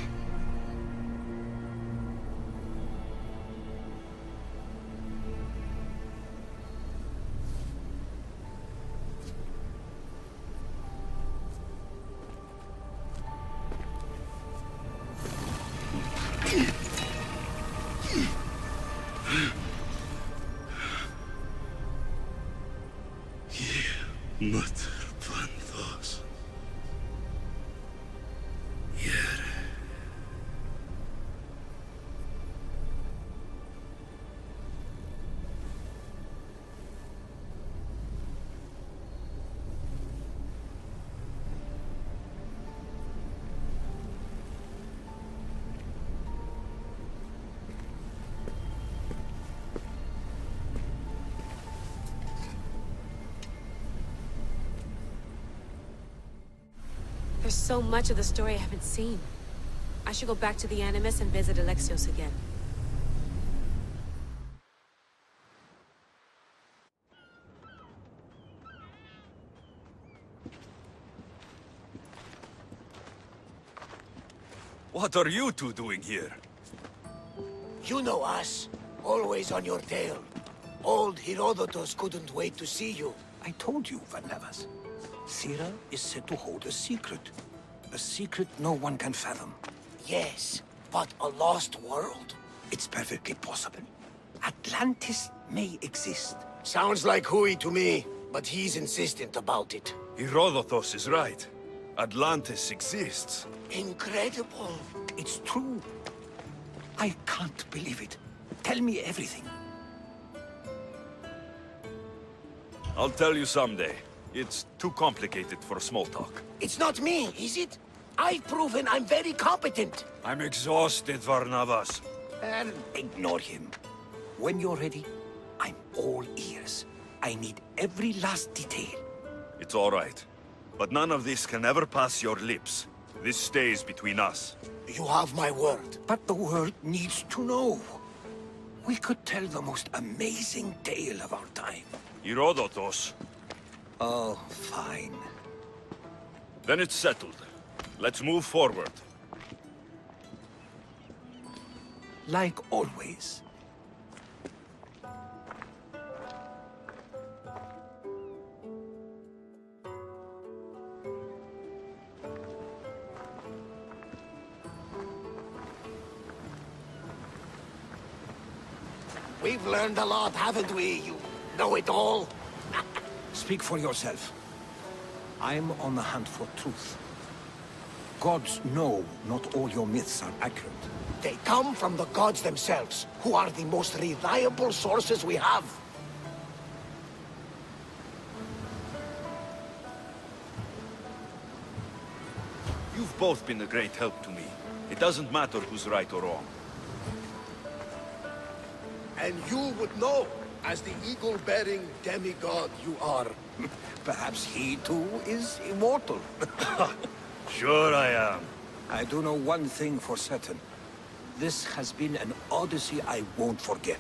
There's so much of the story I haven't seen. I should go back to the Animus and visit Alexios again. What are you two doing here? You know us. Always on your tail. Old Herodotus couldn't wait to see you. I told you, Varnavas. Sira is said to hold a secret. A secret no one can fathom. Yes, but a lost world? It's perfectly possible. Atlantis may exist. Sounds like Hui to me, but he's insistent about it. Herodotus is right. Atlantis exists. Incredible. It's true. I can't believe it. Tell me everything. I'll tell you someday. It's too complicated for small talk. It's not me, is it? I've proven I'm very competent. I'm exhausted, Varnavas. And ignore him. When you're ready, I'm all ears. I need every last detail. It's all right. But none of this can ever pass your lips. This stays between us. You have my word. But the world needs to know. We could tell the most amazing tale of our time. Herodotus. Oh, fine. Then it's settled. Let's move forward. Like always. We've learned a lot, haven't we? You know it all. Speak for yourself. I'm on the hunt for truth. Gods know not all your myths are accurate. They come from the gods themselves, who are the most reliable sources we have. You've both been a great help to me. It doesn't matter who's right or wrong. And you would know, as the eagle-bearing demigod you are. Perhaps he too is immortal. Sure I am. I do know one thing for certain. This has been an Odyssey I won't forget.